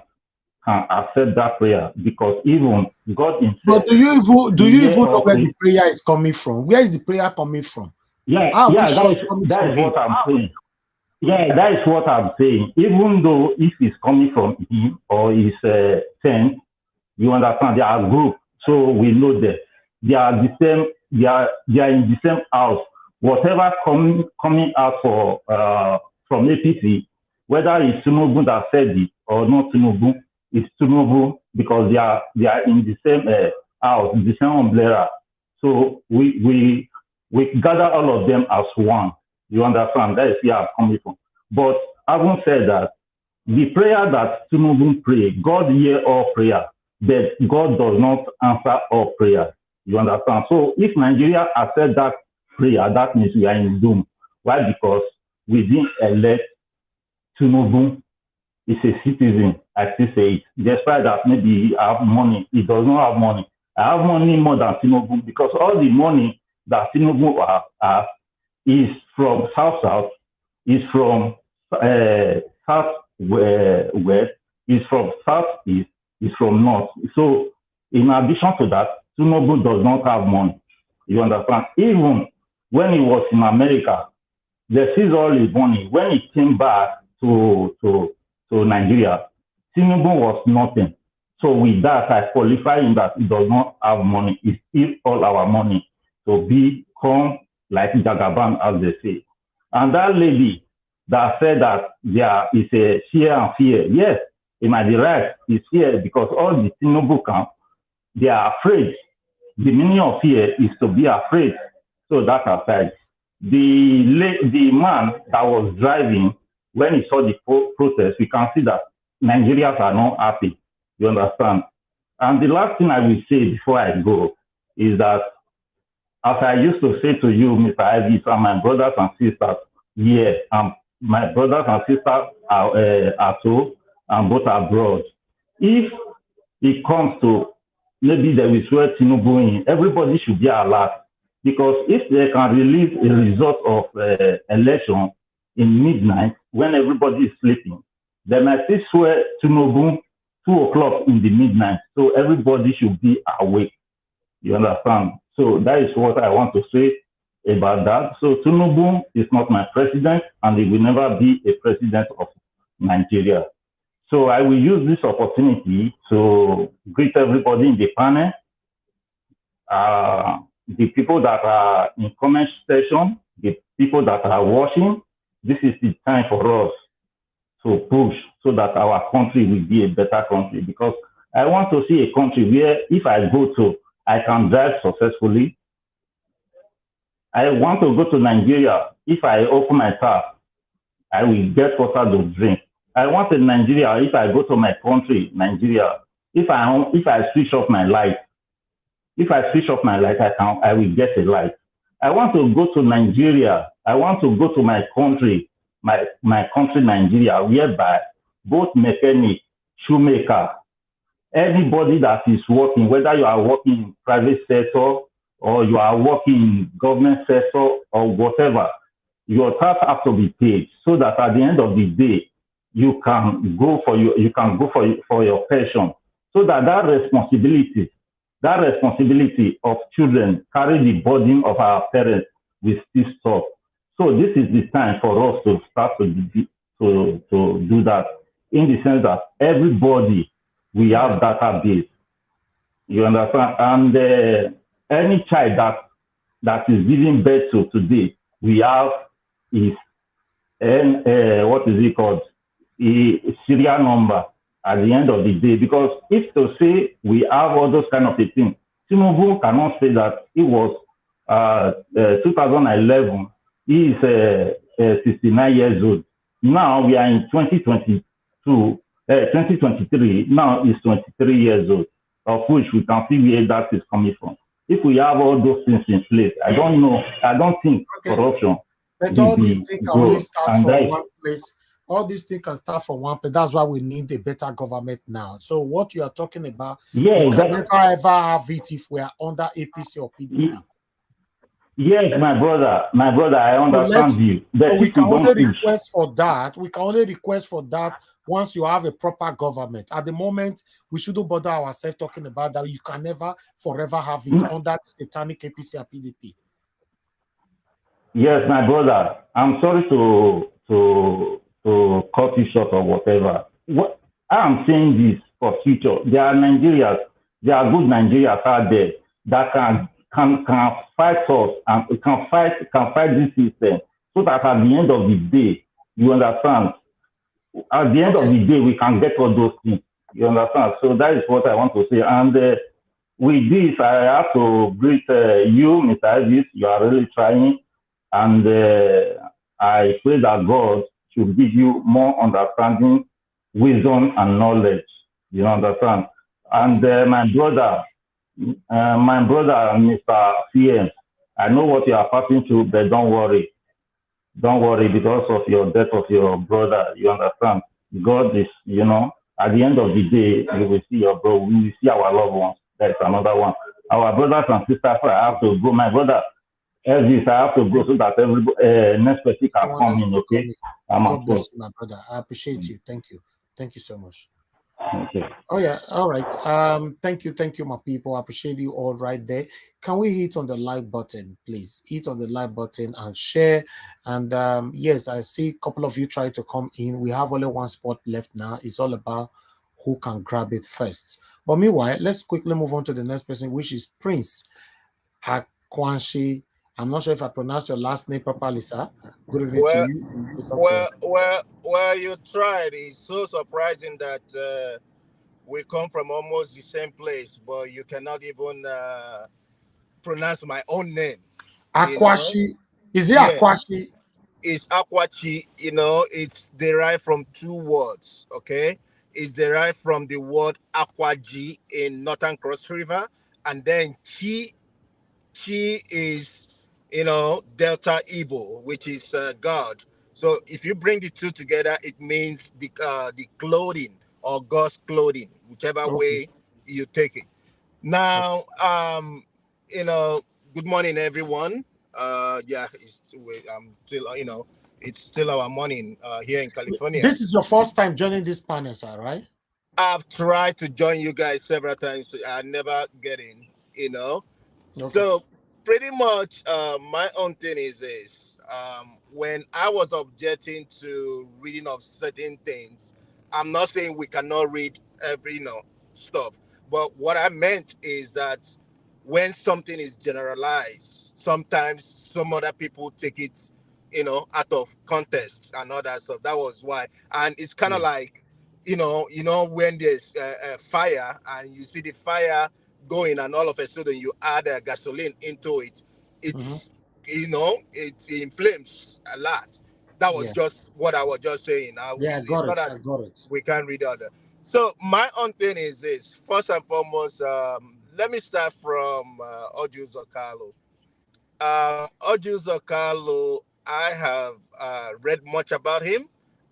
can accept that prayer, because even God himself. But do you even know where the prayer is coming from? Where is the prayer coming from? That is what I'm saying. Yeah, that is what I'm saying. Even though if it's coming from him or his sent, you understand, they are group, so we know that they are the same. They are in the same house. Whatever coming out from APC, whether it's Tinubu that said it or not Tinubu, it's Tinubu, because they are in the same house, the same umbrella. So we gather all of them as one. You understand? That is where I'm coming from. But having said that, the prayer that Tinubu pray, God hear all prayer, but God does not answer all prayer. You understand? So if Nigeria accept that prayer, that means we are in doom. Why? Because we didn't elect Tinubu. Is a citizen, I still say it. Despite that maybe he have money, he does not have money. I have money more than Tinubu because all the money that Tinubu has is from South, is from South-West, is from Southeast, is from North. So in addition to that, Tinubu does not have money. You understand? Even when he was in America, they seized all his money. When he came back to Nigeria, Tinubu was nothing. So with that, I qualify him that he does not have money. He steals all our money to become like Jagaban, as they say. And that lady that said that there is a fear and fear, yes, it might be right. It's fear because all the Tinubu camp, they are afraid. The meaning of fear is to be afraid. So that aside, the man that was driving, when he saw the protest, we can see that Nigerians are not happy. You understand? And the last thing I will say before I go is that, as I used to say to you, Mr. Ivis, and my brothers and sisters here, my brothers and sisters are at home and both abroad. If it comes to maybe there is where Tinubu in, everybody should be alert. Because if they can release a result of election in midnight, when everybody is sleeping, they might still swear Tinubu 2 o'clock in the midnight. So everybody should be awake. You understand? So that is what I want to say about that. So Tinubu is not my president, and he will never be a president of Nigeria. So I will use this opportunity to greet everybody in the panel, the people that are in comment section, the people that are watching. This is the time for us to push so that our country will be a better country, because I want to see a country where if I go to, I can drive successfully. I want to go to Nigeria. If I open my tap, I will get water to drink. I want in Nigeria, if I go to my country, Nigeria, if I switch off my light, I will get a light. I want to go to Nigeria. I want to go to my country, my country, Nigeria, whereby both mechanic, shoemaker, anybody that is working, whether you are working in private sector or you are working in government sector or whatever, your tax has to be paid so that at the end of the day, you can go for your pension, so that responsibility of children carry the burden of our parents will still stop. So this is the time for us to start to do that, in the sense that everybody we have database. You understand? And any child that is giving birth to today, we have is what is it called? A serial number at the end of the day. Because if to say we have all those kind of things, Tinubu cannot say that it was 2011. He is 69 years old. Now we are in 2023. Now he's 23 years old, of which we can see where that is coming from. If we have all those things in place, I don't know. I don't think corruption. But all these things can only start from one place. All these things can start from one place. That's why we need a better government now. So what you are talking about, we can never ever have it if we are under APC or PDP. Yes, my brother, I understand you. So we can only request for that. We can only request for that once you have a proper government. At the moment, we shouldn't bother ourselves talking about that. You can never forever have it under the satanic APC and PDP. Yes, my brother, I'm sorry to cut you short or whatever. What I'm saying this for future. There are Nigerians, there are good Nigerians out there that can fight us and can fight this system, so that at the end of the day, you understand. At the end of the day, we can get all those things. You understand? So that is what I want to say. And with this, I have to greet you, Mr. Ivis. You are really trying. And I pray that God should give you more understanding, wisdom, and knowledge. You understand? And my brother, Mr. CM, I know what you are passing through, but don't worry. Don't worry because of your death of your brother. You understand? God is, at the end of the day, you will see your bro. We will see our loved ones. That's another one. Our brothers and sisters, I have to go. My brother, Elvis, I have to go so that next person can come in, okay? God bless you, my brother. I appreciate you. Thank you. Thank you so much. Okay. Oh yeah, all right. Thank you, my people. I appreciate you all right there. Can we hit on the like button, please? Hit on the like button and share. And yes, I see a couple of you try to come in. We have only one spot left now. It's all about who can grab it first. But meanwhile, let's quickly move on to the next person, which is Prince Akwanshi. I'm not sure if I pronounced your last name properly, sir. Good evening to you. Well, you tried. It's so surprising that we come from almost the same place, but you cannot even pronounce my own name. Akwashi. Is it yes. Akwashi? It's Akwachi. It's derived from two words. Okay, it's derived from the word Akwaji in Northern Cross River, and then Chi is, Delta Igbo, which is God. So if you bring the two together, it means the clothing or God's clothing, whichever way you take it. Now, good morning, everyone. I'm still, it's still our morning here in California. This is your first time joining this panel, sir, right? I've tried to join you guys several times. I never get in, So pretty much my own thing is this. When I was objecting to reading of certain things, I'm not saying we cannot read every, stuff. But what I meant is that when something is generalized, sometimes some other people take it, out of context and all that stuff. That was why. And it's kind of like, when there's a fire and you see the fire going and all of a sudden you add gasoline into it, it's, it inflames a lot. That was just what I was just saying. I got it. We can't read all that. So my own thing is this. First and foremost, let me start from Oluomo-Lagos. Oluomo-Lagos, I have read much about him.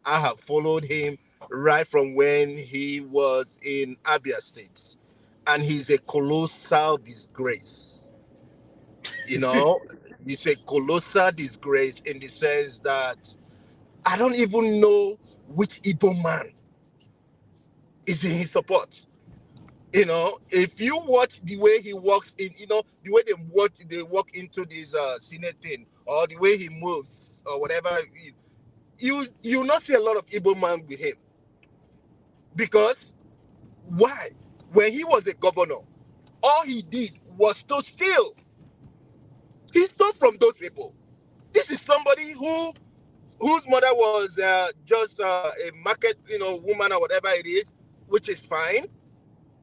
I have followed him right from when he was in Abia State. And he's a colossal disgrace. He's a colossal disgrace in the sense that I don't even know which Igbo man is in his support. If you watch the way he walks in, the way they walk into this Senate thing, or the way he moves, or whatever, you not see a lot of Igbo man with him. Because why? When he was a governor, all he did was to steal. He stole from those people. This is somebody whose mother was just a market, woman or whatever it is, which is fine.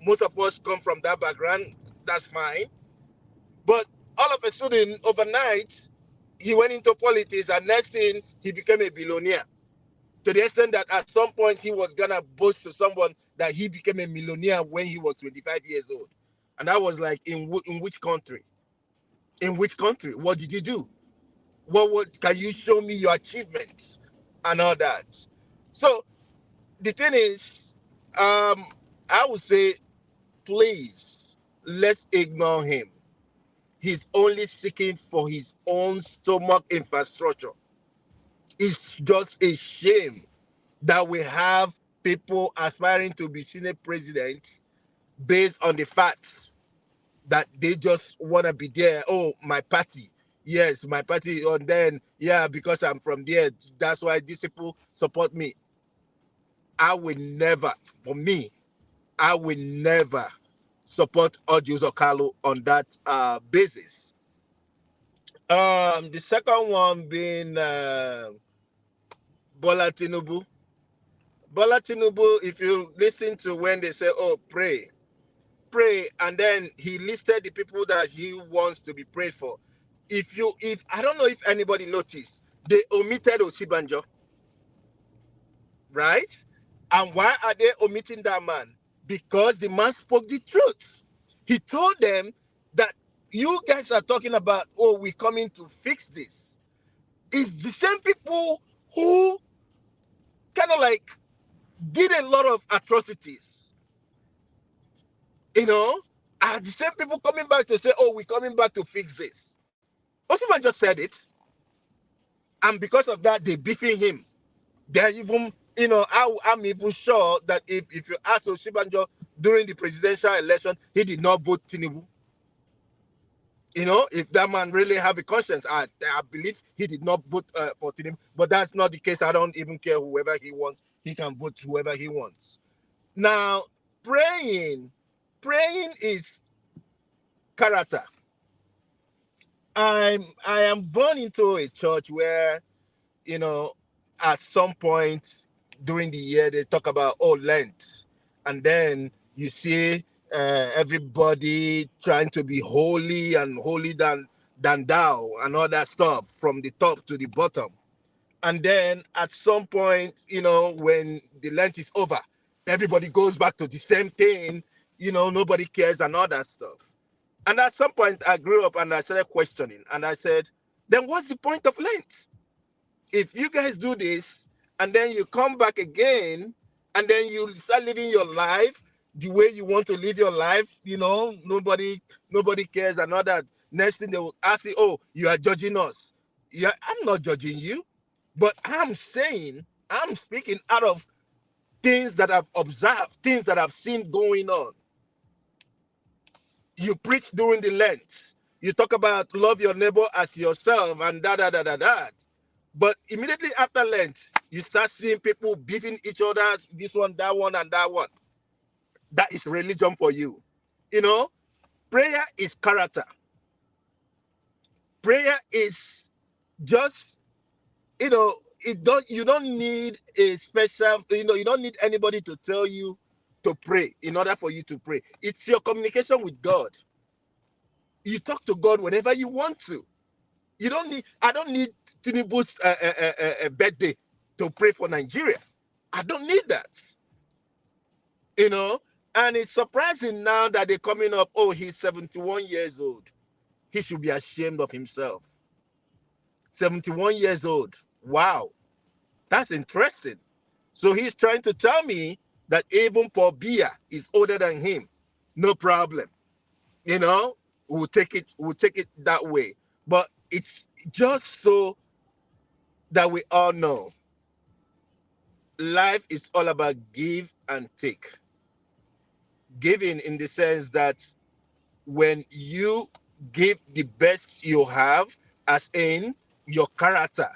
Most of us come from that background. That's fine. But all of a sudden, overnight, he went into politics, and next thing, he became a billionaire. To the extent that at some point, he was going to boast to someone that he became a millionaire when he was 25 years old. And I was like, in which country? In which country? What did you do? What can you show me your achievements and all that? So the thing is, I would say, please, let's ignore him. He's only seeking for his own stomach infrastructure. It's just a shame that we have people aspiring to be Senate presidents based on the fact that they just want to be there. Oh, my party. Yes, my party. And then, because I'm from there, that's why these people support me. I will never, for me, I will never support Oluomo-Lagos Kalu on that basis. The second one being Bola Tinubu. Bola Tinubu, if you listen to when they say, oh, pray, and then he listed the people that he wants to be prayed for. If I don't know if anybody noticed, they omitted Osibanjo, right? And why are they omitting that man? Because the man spoke the truth. He told them that you guys are talking about, oh, we're coming to fix this. It's the same people who kind of like did a lot of atrocities, are the same people coming back to say, oh, we're coming back to fix this. Osman just said it. And because of that, they're beefing him. They're even, I'm even sure that if you ask Oshibanjo during the presidential election, he did not vote Tinubu. If that man really have a conscience, I believe he did not vote for Tinubu. But that's not the case. I don't even care whoever he wants. He can vote whoever he wants. Now, praying is character. I am born into a church where, at some point during the year they talk about Lent, and then you see everybody trying to be holy and holy than thou and all that stuff from the top to the bottom. And then at some point, when the Lent is over, everybody goes back to the same thing, nobody cares and all that stuff. And at some point I grew up and I started questioning, and I said, then what's the point of Lent? If you guys do this and then you come back again and then you start living your life the way you want to live your life, nobody cares and all that. Next thing they will ask you, oh, you are judging us. Yeah, I'm not judging you, but I'm speaking out of things that I've observed, things that I've seen going on. You preach during the Lent. You talk about love your neighbor as yourself and that. But immediately after Lent, you start seeing people beefing each other, this one, and that one. That is religion for you. Prayer is character. Prayer is just, you don't need a special, you don't need anybody to tell you to pray in order for you to pray. It's your communication with God. You talk to God whenever you want to. I don't need Tinubu's birthday to pray for Nigeria. I don't need that. And it's surprising now that they're coming up, oh, he's 71 years old. He should be ashamed of himself. 71 years old. Wow. That's interesting. So he's trying to tell me that even Paul Biya is older than him. No problem. We'll take it that way. But it's just so that we all know life is all about give and take. Giving in the sense that when you give the best you have, as in your character,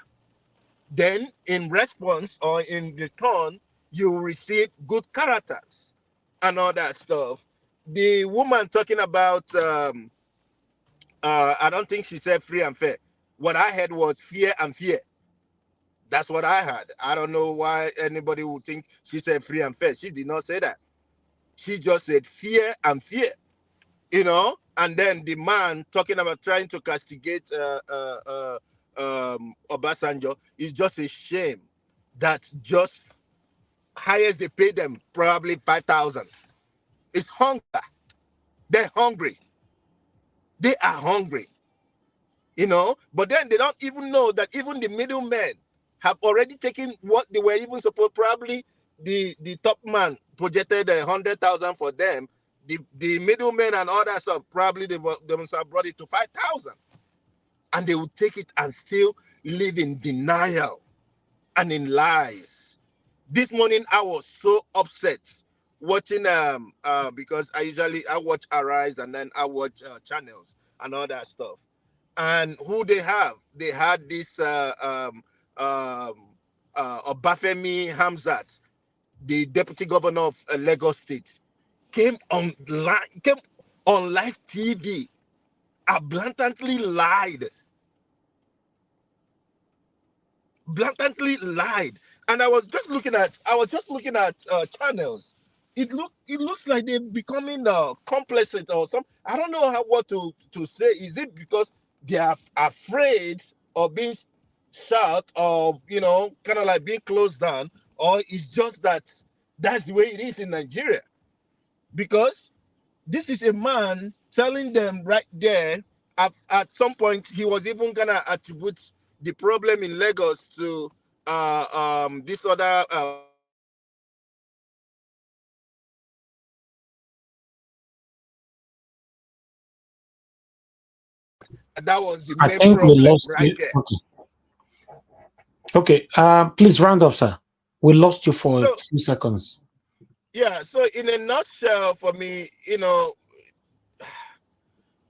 then in response or in return, you receive good characters and all that stuff. The woman talking about, I don't think she said free and fair. What I heard was fear and fear. That's what I heard. I don't know why anybody would think she said free and fair. She did not say that. She just said fear and fear, and then the man talking about trying to castigate Obasanjo is just a shame that just highest they pay them probably 5,000. It's hunger. They're hungry. They are hungry, but then they don't even know that even the middlemen have already taken what they were even supposed, probably the top man projected 100,000 for them. The middlemen and all that stuff, probably they must have brought it to 5,000. And they will take it and still live in denial and in lies. This morning I was so upset watching because I watch Arise and then I watch channels and all that stuff. And who they have? They had this Obafemi Hamzat, the deputy governor of Lagos State, came on live TV, blatantly lied. And I was just looking at channels. It looks like they're becoming complacent or something. I don't know what to say. Is it because they are afraid of being shot or kind of like being closed down, or it's just that's the way it is in Nigeria? Because this is a man telling them right there, at some point, he was even going to attribute the problem in Lagos to this other that was the I main think we problem lost right you. there. Okay. Please round up, sir. We lost you for a few seconds. Yeah. So in a nutshell, for me,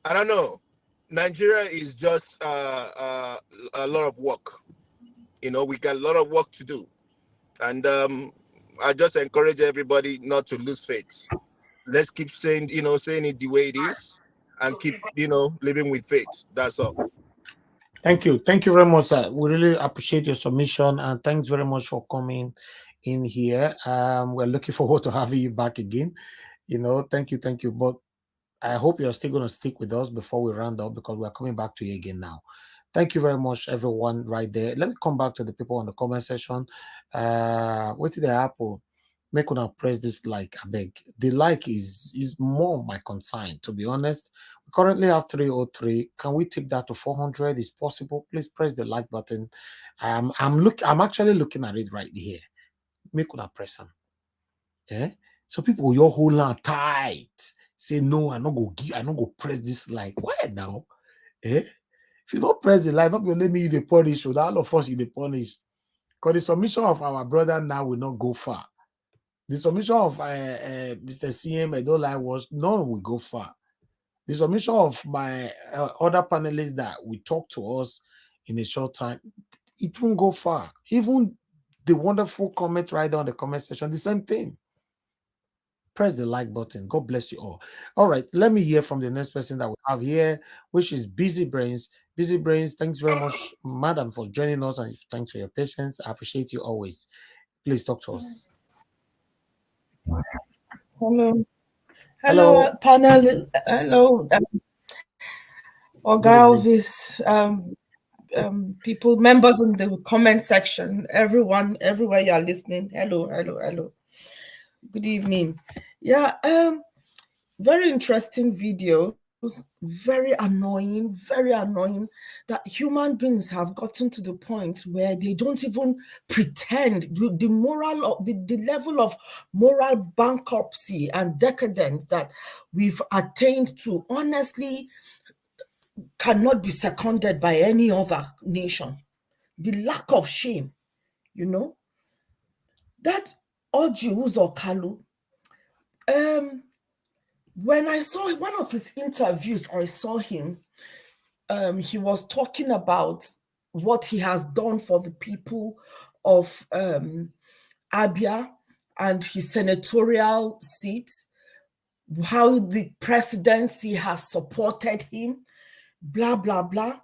I don't know. Nigeria is just a lot of work. We got a lot of work to do, and I just encourage everybody not to lose faith. Let's keep saying it the way it is, and keep living with faith. That's all. Thank you. Thank you very much, sir. We really appreciate your submission, and thanks very much for coming in here. We're looking forward to having you back again. Thank you. But I hope you're still going to stick with us before we round up, because we're coming back to you again now. Thank you very much, everyone, right there. Let me come back to the people on the comment section. What did the Apple make una press this like? I beg. The like is more my concern, to be honest. We currently have 303. Can we take that to 400? Is possible? Please press the like button. I'm actually looking at it right here. Make una press them. Yeah. So people, your whole on tight. Say no, I not go press this like. Why now? Eh? If you don't press the like, not gonna let me the punish, so that all of us in the punish. Because the submission of our brother now will not go far. The submission of Mr. CM, I don't like was none will go far. The submission of my other panelists that will talk to us in a short time, it won't go far. Even the wonderful comment right there on the comment section, the same thing. Press the like button. God bless you all. All right, let me hear from the next person that we have here, which is Busy Brains. Busy Brains, thanks very much, madam, for joining us, and thanks for your patience. I appreciate you always. Please talk to us. Hello, panel. Hello, Oga Elvis, people, members in the comment section, everyone, everywhere you are listening. Hello. Good evening. Yeah, very interesting video. Very annoying that human beings have gotten to the point where they don't even pretend. The moral, the level of moral bankruptcy and decadence that we've attained to, honestly, cannot be seconded by any other nation. The lack of shame, that Oluomo-Lagos Kalu, when I saw one of his interviews, I saw him, he was talking about what he has done for the people of Abia and his senatorial seat, how the presidency has supported him, blah, blah, blah.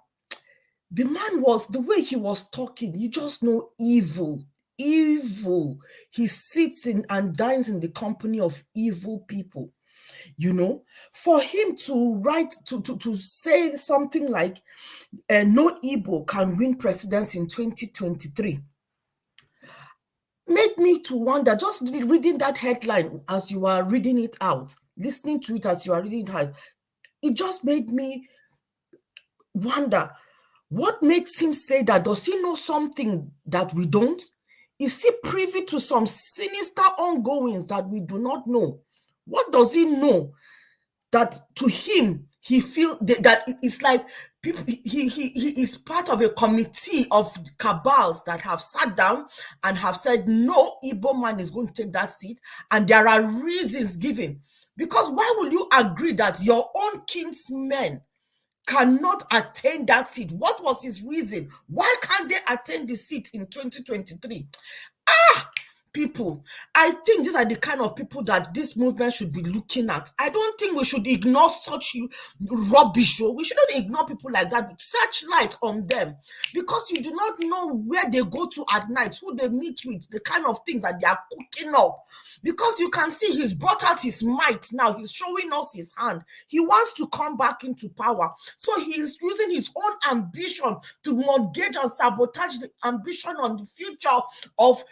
The man the way he was talking, you just know evil. He sits in and dines in the company of evil people. For him to write, to say something like, no Igbo can win presidency in 2023, made me to wonder, just reading that headline as you are reading it out, listening to it as you are reading it out, it just made me wonder, what makes him say that? Does he know something that we don't? Is he privy to some sinister ongoings that we do not know? What does he know that to him, he feels that it's like people, he is part of a committee of cabals that have sat down and have said, no Igbo man is going to take that seat, and there are reasons given. Because why will you agree that your own kinsmen cannot attain that seat? What was his reason? Why can't they attain the seat in 2023? People, I think these are the kind of people that this movement should be looking at. I don't think we should ignore such rubbish. We shouldn't ignore people like that. Searchlight on them, because you do not know where they go to at night, who they meet with, the kind of things that they are cooking up. Because you can see he's brought out his might now. He's showing us his hand. He wants to come back into power. So he's using his own ambition to mortgage and sabotage the ambition on the future of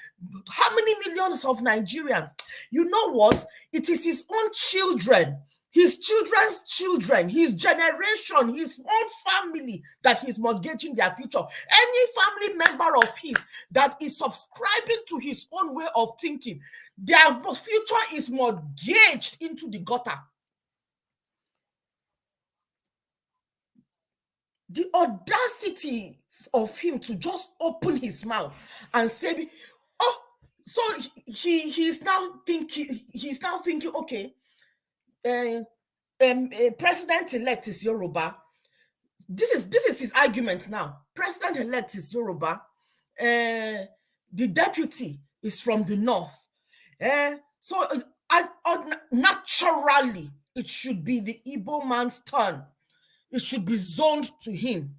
how many millions of Nigerians. You know what? It is his own children his children's children, his generation, his own family, that he's mortgaging their future. Any family member of his that is subscribing to his own way of thinking, their future is mortgaged into the gutter. The audacity of him to just open his mouth and say, oh, so he's now thinking, okay, President-elect is Yoruba. This is his argument now. President-elect is Yoruba. The deputy is from the north. So naturally, it should be the Igbo man's turn. It should be zoned to him.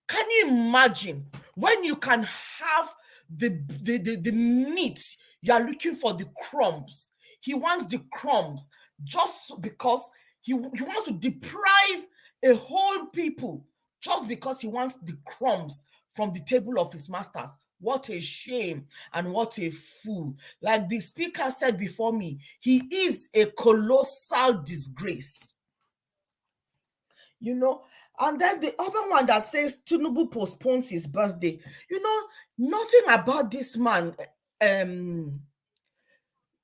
Can you imagine when you can have the meat, you are looking for the crumbs. He wants the crumbs just because he wants to deprive a whole people just because he wants the crumbs from the table of his masters. What a shame and what a fool. Like the speaker said before me, he is a colossal disgrace. You know, and then the other one that says Tinubu postpones his birthday. You know, nothing about this man,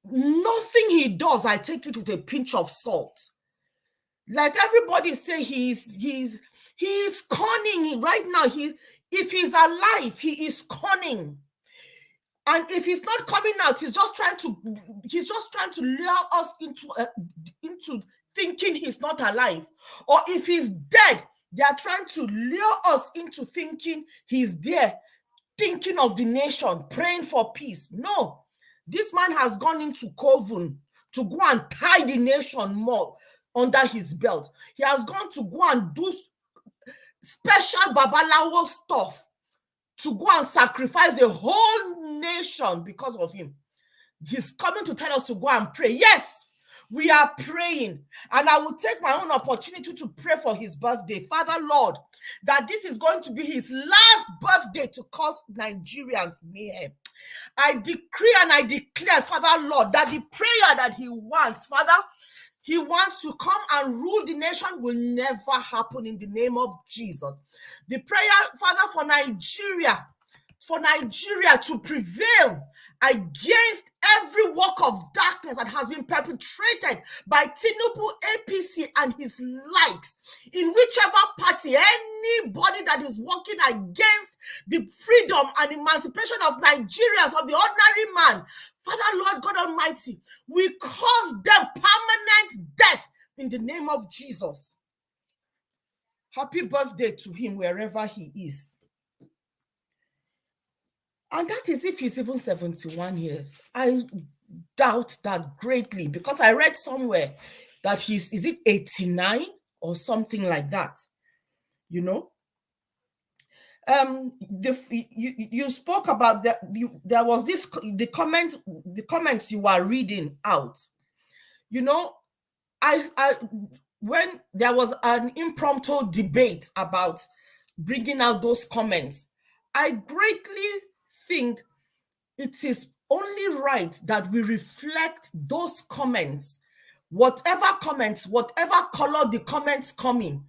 nothing he does, I take it with a pinch of salt. Like everybody say, he's cunning right now. If he's alive, he is cunning. And if he's not coming out, he's just trying to lure us into thinking he's not alive. Or if he's dead, they are trying to lure us into thinking he's there, thinking of the nation, praying for peace. No, this man has gone into coven to go and tie the nation more under his belt. He has gone to go and do special Babalawo stuff to go and sacrifice a whole nation because of him. He's coming to tell us to go and pray. Yes, we are praying. And I will take my own opportunity to pray for his birthday. Father, Lord, that this is going to be his last birthday to cause Nigerians mayhem. I decree and I declare, Father, Lord, that the prayer that he wants, Father, he wants to come and rule the nation will never happen in the name of Jesus. The prayer, Father, for Nigeria to prevail against every work of darkness that has been perpetrated by Tinubu, APC, and his likes, in whichever party, anybody that is working against the freedom and emancipation of Nigerians, of the ordinary man, Father, Lord God Almighty, we cause them permanent death in the name of Jesus. Happy birthday to him wherever he is. And that is if he's even 71 years. I doubt that greatly because I read somewhere that is it 89 or something like that? You know? You spoke about that. There was the comments you were reading out. You know, when there was an impromptu debate about bringing out those comments, I greatly think it is only right that we reflect those comments, whatever color the comments come in.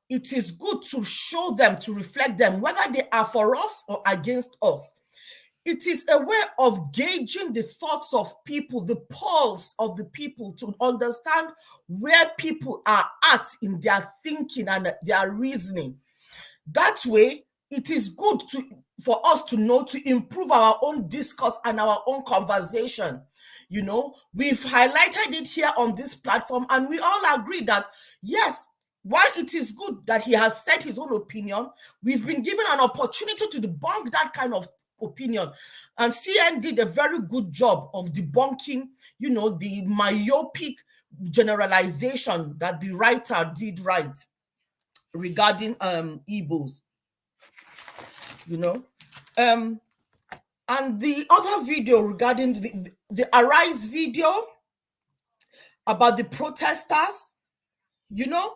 It is good to show them, to reflect them, whether they are for us or against us. It is a way of gauging the thoughts of people, the pulse of the people, to understand where people are at in their thinking and their reasoning. That way, it is good for us to know, to improve our own discourse and our own conversation. You know, we've highlighted it here on this platform, and we all agree that, yes, while it is good that he has said his own opinion, we've been given an opportunity to debunk that kind of opinion. And CN did a very good job of debunking, you know, the myopic generalization that the writer did write regarding Igbos, you know. And the other video regarding the Arise video about the protesters, you know,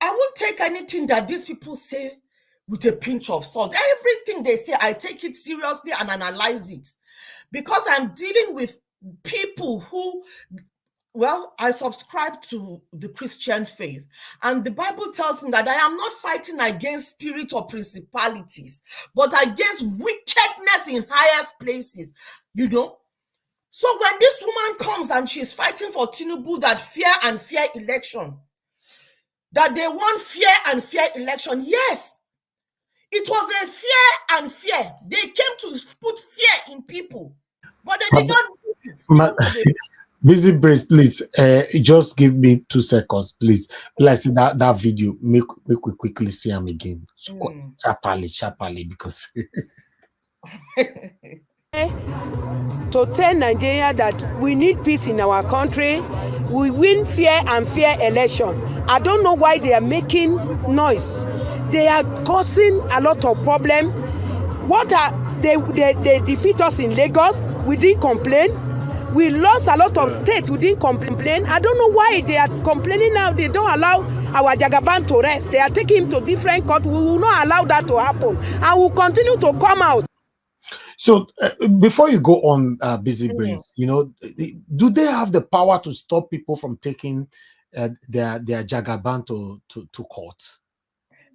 I won't take anything that these people say with a pinch of salt. Everything they say, I take it seriously and analyze it, because I'm dealing with people who well, I subscribe to the Christian faith, and the Bible tells me that I am not fighting against spirits or principalities, but against wickedness in highest places, you know. So when this woman comes and she's fighting for Tinubu, that fair election, that they want fair election, yes, it was a fair. They came to put fear in people, but they did not do it. Busy Brace, please, just give me 2 seconds, please. Let's see that video. Make we quickly see him again. Sharply, because to tell Nigeria that we need peace in our country, we win fair election. I don't know why they are making noise. They are causing a lot of problem. They defeat us in Lagos. We didn't complain. We lost a lot of states. We didn't complain. I don't know why they are complaining now. They don't allow our Jagaban to rest. They are taking him to different court. We will not allow that to happen. And will continue to come out. So before you go on, Busy Brains, you know, do they have the power to stop people from taking their Jagaban to court?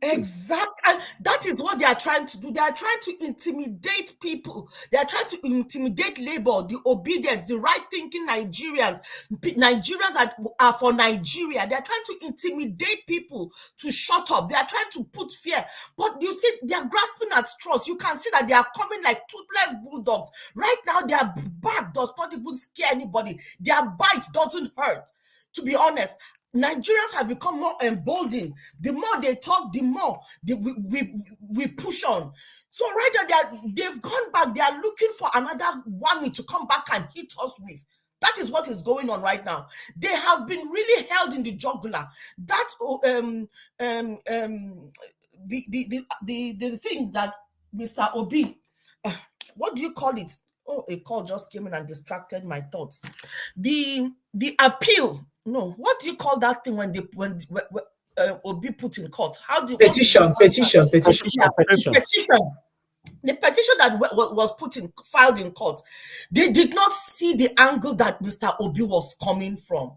Exactly. And that is what they are trying to do. They are trying to intimidate people. They are trying to intimidate labor, the obedience, the right-thinking Nigerians. Nigerians are for Nigeria. They are trying to intimidate people to shut up. They are trying to put fear. But you see, they are grasping at straws. You can see that they are coming like toothless bulldogs. Right now, their back does not even scare anybody. Their bite doesn't hurt, to be honest. Nigerians have become more emboldened. The more they talk, the more we push on. So right now, they've gone back. They are looking for another one to come back and hit us with. That is what is going on right now. They have been really held in the jugular. That the thing that Mr. Obi, what do you call it? Oh, a call just came in and distracted my thoughts. The appeal. No, what do you call that thing when Obi put in court? How do you petition? The petition that was filed in court. They did not see the angle that Mr. Obi was coming from.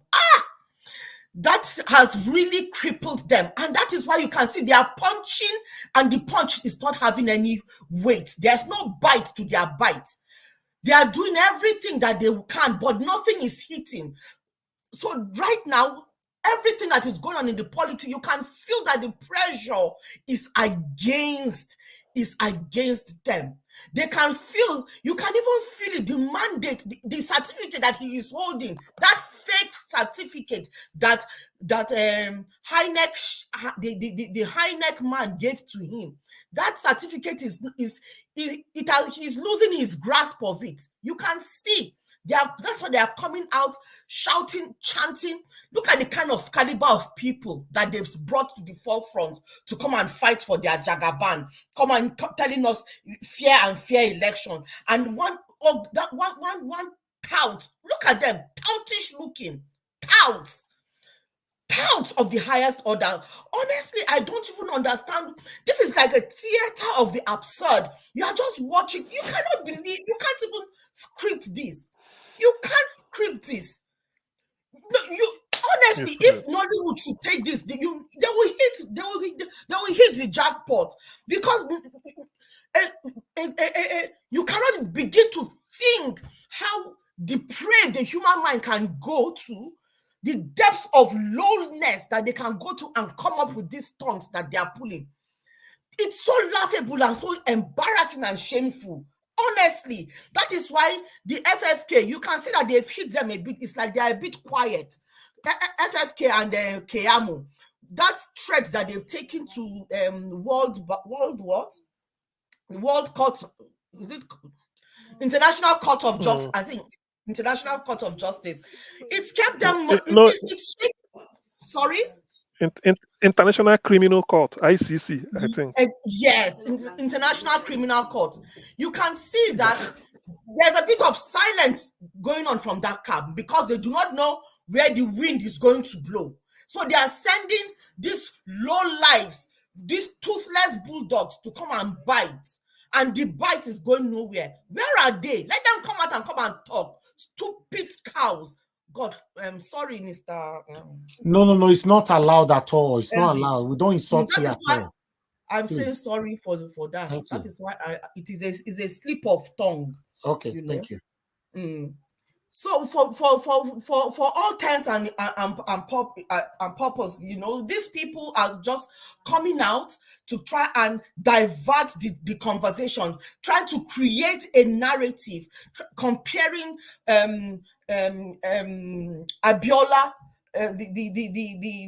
That has really crippled them, and that is why you can see they are punching, and the punch is not having any weight. There's no bite to their bite. They are doing everything that they can, but nothing is hitting. So right now, everything that is going on in the politics, you can feel that the pressure is against them. They can feel, you can even feel it, the mandate, the certificate that he is holding, that fake certificate that Heineck, the Heineck man gave to him. That certificate he's losing his grasp of it. You can see. That's why they are coming out, shouting, chanting. Look at the kind of caliber of people that they've brought to the forefront to come and fight for their Jagaban, come and telling us fair election. And one tout, look at them, toutish looking, touts of the highest order. Honestly, I don't even understand. This is like a theater of the absurd. You are just watching. You cannot believe, you can't even script this. You can't script this. No, honestly, if Nollywood should take this, they will hit the jackpot, because you cannot begin to think how depraved the human mind can go to, the depths of lowness that they can go to and come up with these stunts that they are pulling. It's so laughable and so embarrassing and shameful. Honestly, that is why the FFK, you can see that they've hit them a bit. It's like they're a bit quiet. FFK and Keyamo, that's threats that they've taken to World Court, is it International Court of Justice? I think International Court of Justice. It's kept them. Sorry. International Criminal Court, ICC, I think. Yes, International Criminal Court. You can see that there's a bit of silence going on from that camp, because they do not know where the wind is going to blow. So they are sending these low lives, these toothless bulldogs, to come and bite. And the bite is going nowhere. Where are they? Let them come out and talk. Stupid cows. God, sorry, Mr. No, it's not allowed at all. It's not Elvis. allowed. We don't insult That you is at why all. I'm Please. saying sorry for that. Thank That you. is why it is a slip of tongue. Okay, you know? thank you. So for all intents and purpose, you know, these people are just coming out to try and divert the conversation, trying to create a narrative, comparing Abiola,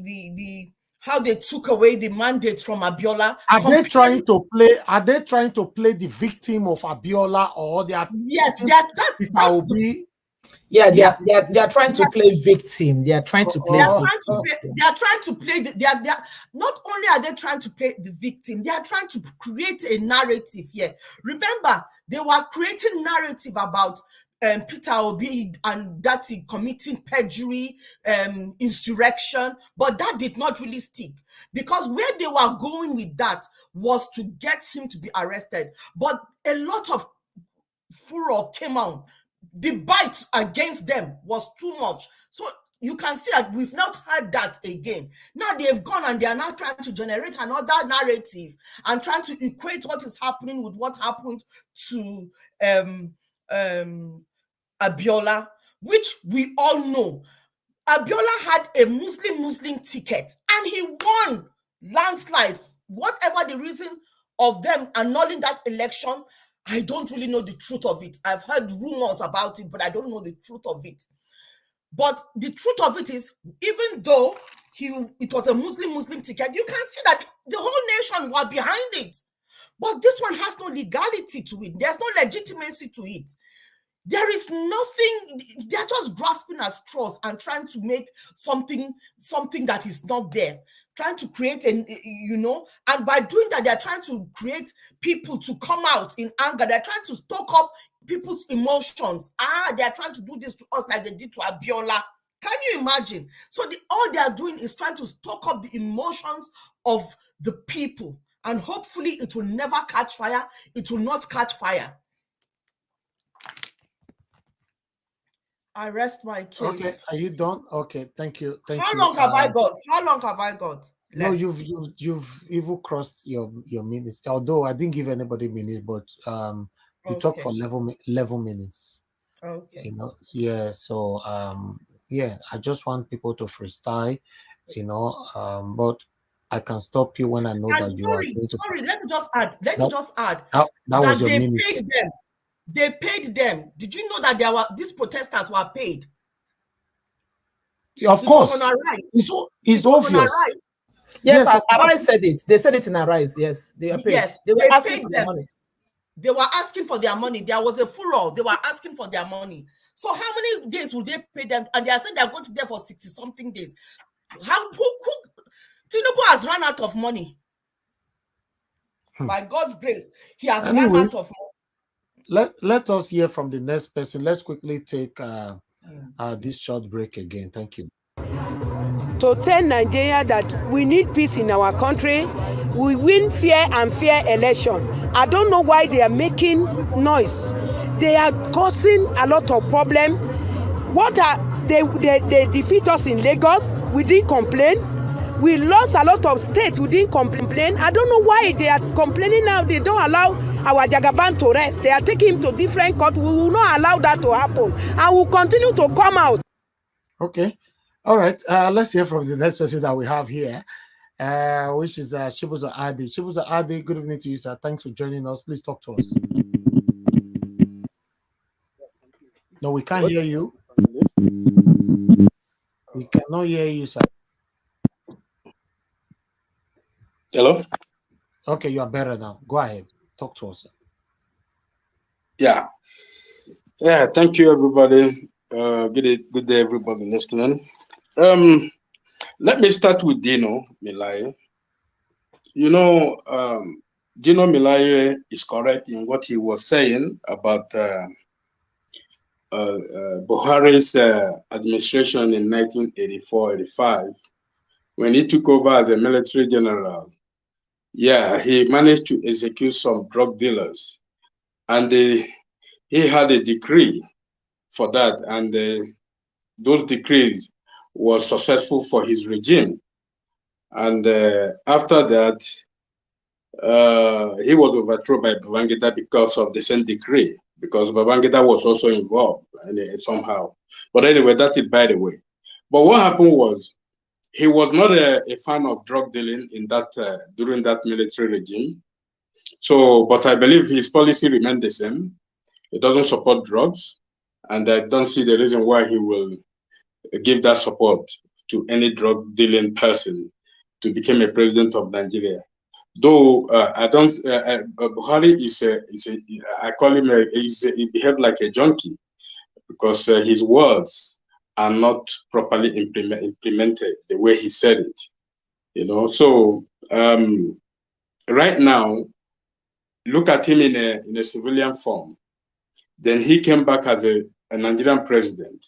the how they took away the mandate from Abiola. Are they trying to play the victim of Abiola, or they are? Yes, that's Obi? Yeah, they are trying to play victim. They are trying to play victim. They are trying to play. They are not only are they trying to play the victim, they are trying to create a narrative here. Remember, they were creating narrative about Peter Obi and that he committing perjury, insurrection, but that did not really stick, because where they were going with that was to get him to be arrested. But a lot of furor came out. The bite against them was too much. So you can see that we've not heard that again. Now they've gone and they are now trying to generate another narrative and trying to equate what is happening with what happened to Abiola, which we all know. Abiola had a Muslim ticket and he won landslide. Whatever the reason of them annulling that election, I don't really know the truth of it. I've heard rumors about it, but I don't know the truth of it. But the truth of it is, even though it was a Muslim ticket, you can see that the whole nation were behind it. But this one has no legality to it. There's no legitimacy to it. There is nothing. They're just grasping at straws and trying to make something that is not there. Trying to create and by doing that, they're trying to create people to come out in anger. They're trying to stoke up people's emotions. They're trying to do this to us like they did to Abiola. Can you imagine? So all they are doing is trying to stoke up the emotions of the people, and hopefully it will never catch fire. It will not catch fire. I rest my case. Okay, are you done? Okay, thank you. How long have I got? How long have I got? No, you've even crossed your minutes. Although I didn't give anybody minutes, but you talked for 11 minutes. Okay. Yeah. So yeah, I just want people to freestyle, but I can stop you when I know that you are going to. Sorry, let me just add. That was your they minute. paid them. They paid them. Did you know that these protesters were paid? Of course. It's obvious. Yes, Arise said it. They said it in Arise. Yes, they are paid. Yes, they were asking for their money. They were asking for their money. There was a furor. They were asking for their money. So how many days will they pay them? And they are saying they are going to be there for 60-something days. Tinubu has run out of money. By God's grace, he has run out of money. Let us hear from the next person. Let's quickly take this short break again. Thank you. To tell Nigeria that we need peace in our country, we win fair and fair election. I don't know why they are making noise. They are causing a lot of problem. They defeat us in Lagos. We didn't complain. We lost a lot of states. We didn't complain. I don't know why they are complaining now. They don't allow our Jagaban to rest. They are taking him to different courts. We will not allow that to happen. And we'll continue to come out. Okay. All right. Let's hear from the next person that we have here, which is Chibuzo Adi. Chibuzo Adi, good evening to you, sir. Thanks for joining us. Please talk to us. No, we can't hear you. We cannot hear you, sir. Hello? Okay, you are better now. Go ahead. Talk to us, sir. Yeah. Thank you, everybody. Good day, everybody listening. Let me start with Dino Melaye. Dino Melaye is correct in what he was saying about Buhari's administration in 1984-85. When he took over as a military general, he managed to execute some drug dealers. And he had a decree for that. And those decrees was successful for his regime. And after that, he was overthrown by Babangida because of the same decree, because Babangida was also involved somehow. But anyway, that's it by the way. But what happened was, he was not a fan of drug dealing in that during that military regime. So, but I believe his policy remained the same. He doesn't support drugs, and I don't see the reason why he will give that support to any drug dealing person to become a president of Nigeria. Though I don't, Buhari I call him he behaved like a junkie, because his words are not properly implemented the way he said it. You know, so right now, look at him in a civilian form. Then he came back as a Nigerian president.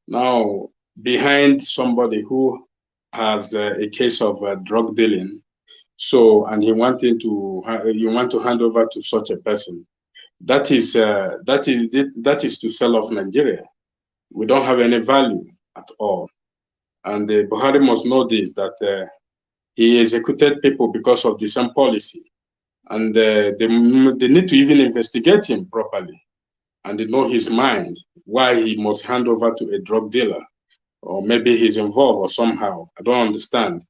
Now, behind somebody who has a case of drug dealing, so, and you want to hand over to such a person. That is to sell off Nigeria. We don't have any value at all. And Buhari must know this, that he executed people because of the same policy. And they need to even investigate him properly. And they know his mind, why he must hand over to a drug dealer. Or maybe he's involved or somehow. I don't understand.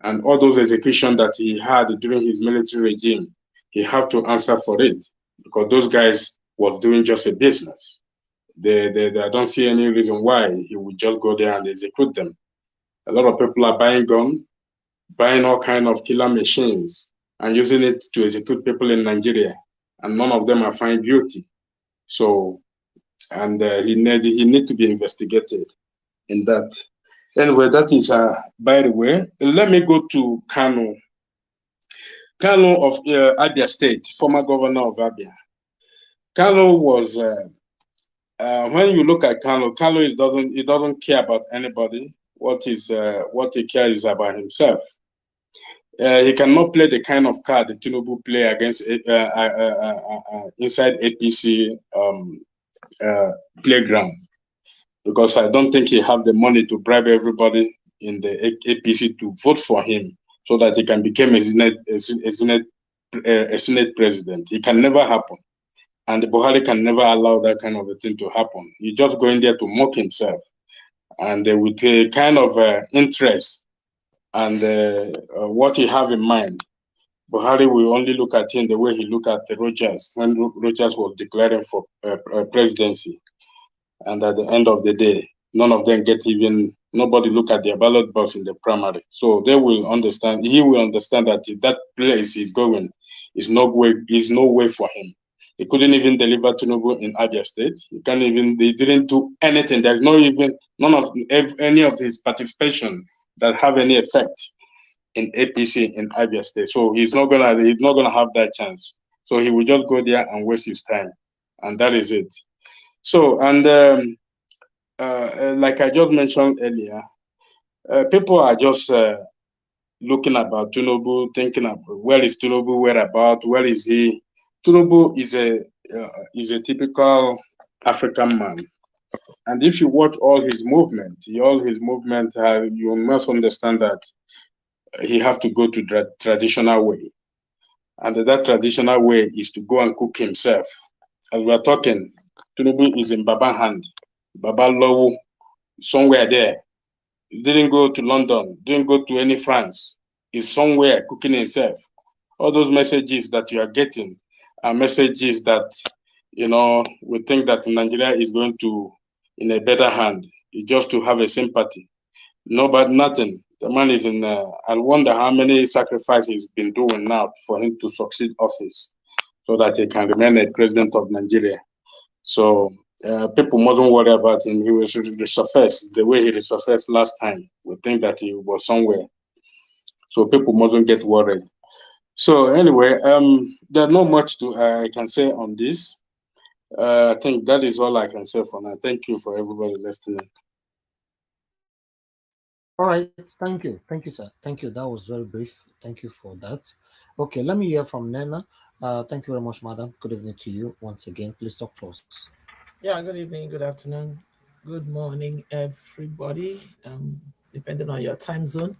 And all those executions that he had during his military regime, he have to answer for it, because those guys were doing just a business. I don't see any reason why he would just go there and execute them. A lot of people are buying guns, buying all kinds of killer machines, and using it to execute people in Nigeria, and none of them are found guilty. So, and he need to be investigated in that. Anyway, that is by the way. Let me go to Kanu. Kanu of Abia State, former governor of Abia. Kanu was when you look at Kanu, he doesn't care about anybody. What he cares is about himself. He cannot play the kind of card that Tinubu play against inside APC playground, because I don't think he have the money to bribe everybody in the APC to vote for him so that he can become a Senate president. It can never happen. And Buhari can never allow that kind of a thing to happen. He's just going there to mock himself. And with a kind of interest and what he have in mind, Buhari will only look at him the way he looked at Rogers when Rogers was declaring for presidency. And at the end of the day, none of them nobody look at their ballot box in the primary. So they will understand, he will understand that that place he's going is no way for him. He couldn't even deliver Tinubu in Abia State. He didn't do anything. There's none of any of his participation that have any effect in APC in Abia State. So he's not gonna have that chance. So he will just go there and waste his time. And that is it. So, and like I just mentioned earlier, people are just looking about Tinubu, thinking about where is Tinubu, where is he? Tinubu is a typical African man, and if you watch all his movement, you must understand that he have to go to the traditional way, and that traditional way is to go and cook himself. As we are talking, Tinubu is in Baba hand, Baba Lowu, somewhere there. He didn't go to London, didn't go to any France. He's somewhere cooking himself. All those messages that you are getting are messages that, we think that Nigeria is going to in a better hand. It's just to have a sympathy. No, but nothing. The man is in. I wonder how many sacrifices he's been doing now for him to succeed office, so that he can remain a president of Nigeria. So people mustn't worry about him. He will resurface the way he resurfaced last time. We think that he was somewhere. So people mustn't get worried. So anyway, there's not much I can say on this. I think that is all I can say for now. Thank you for everybody listening. All right, thank you, sir. Thank you. That was very brief. Thank you for that. Okay, let me hear from Nena. Thank you very much, madam. Good evening to you once again. Please talk to us. Yeah, good evening, good afternoon. Good morning, everybody. Depending on your time zone.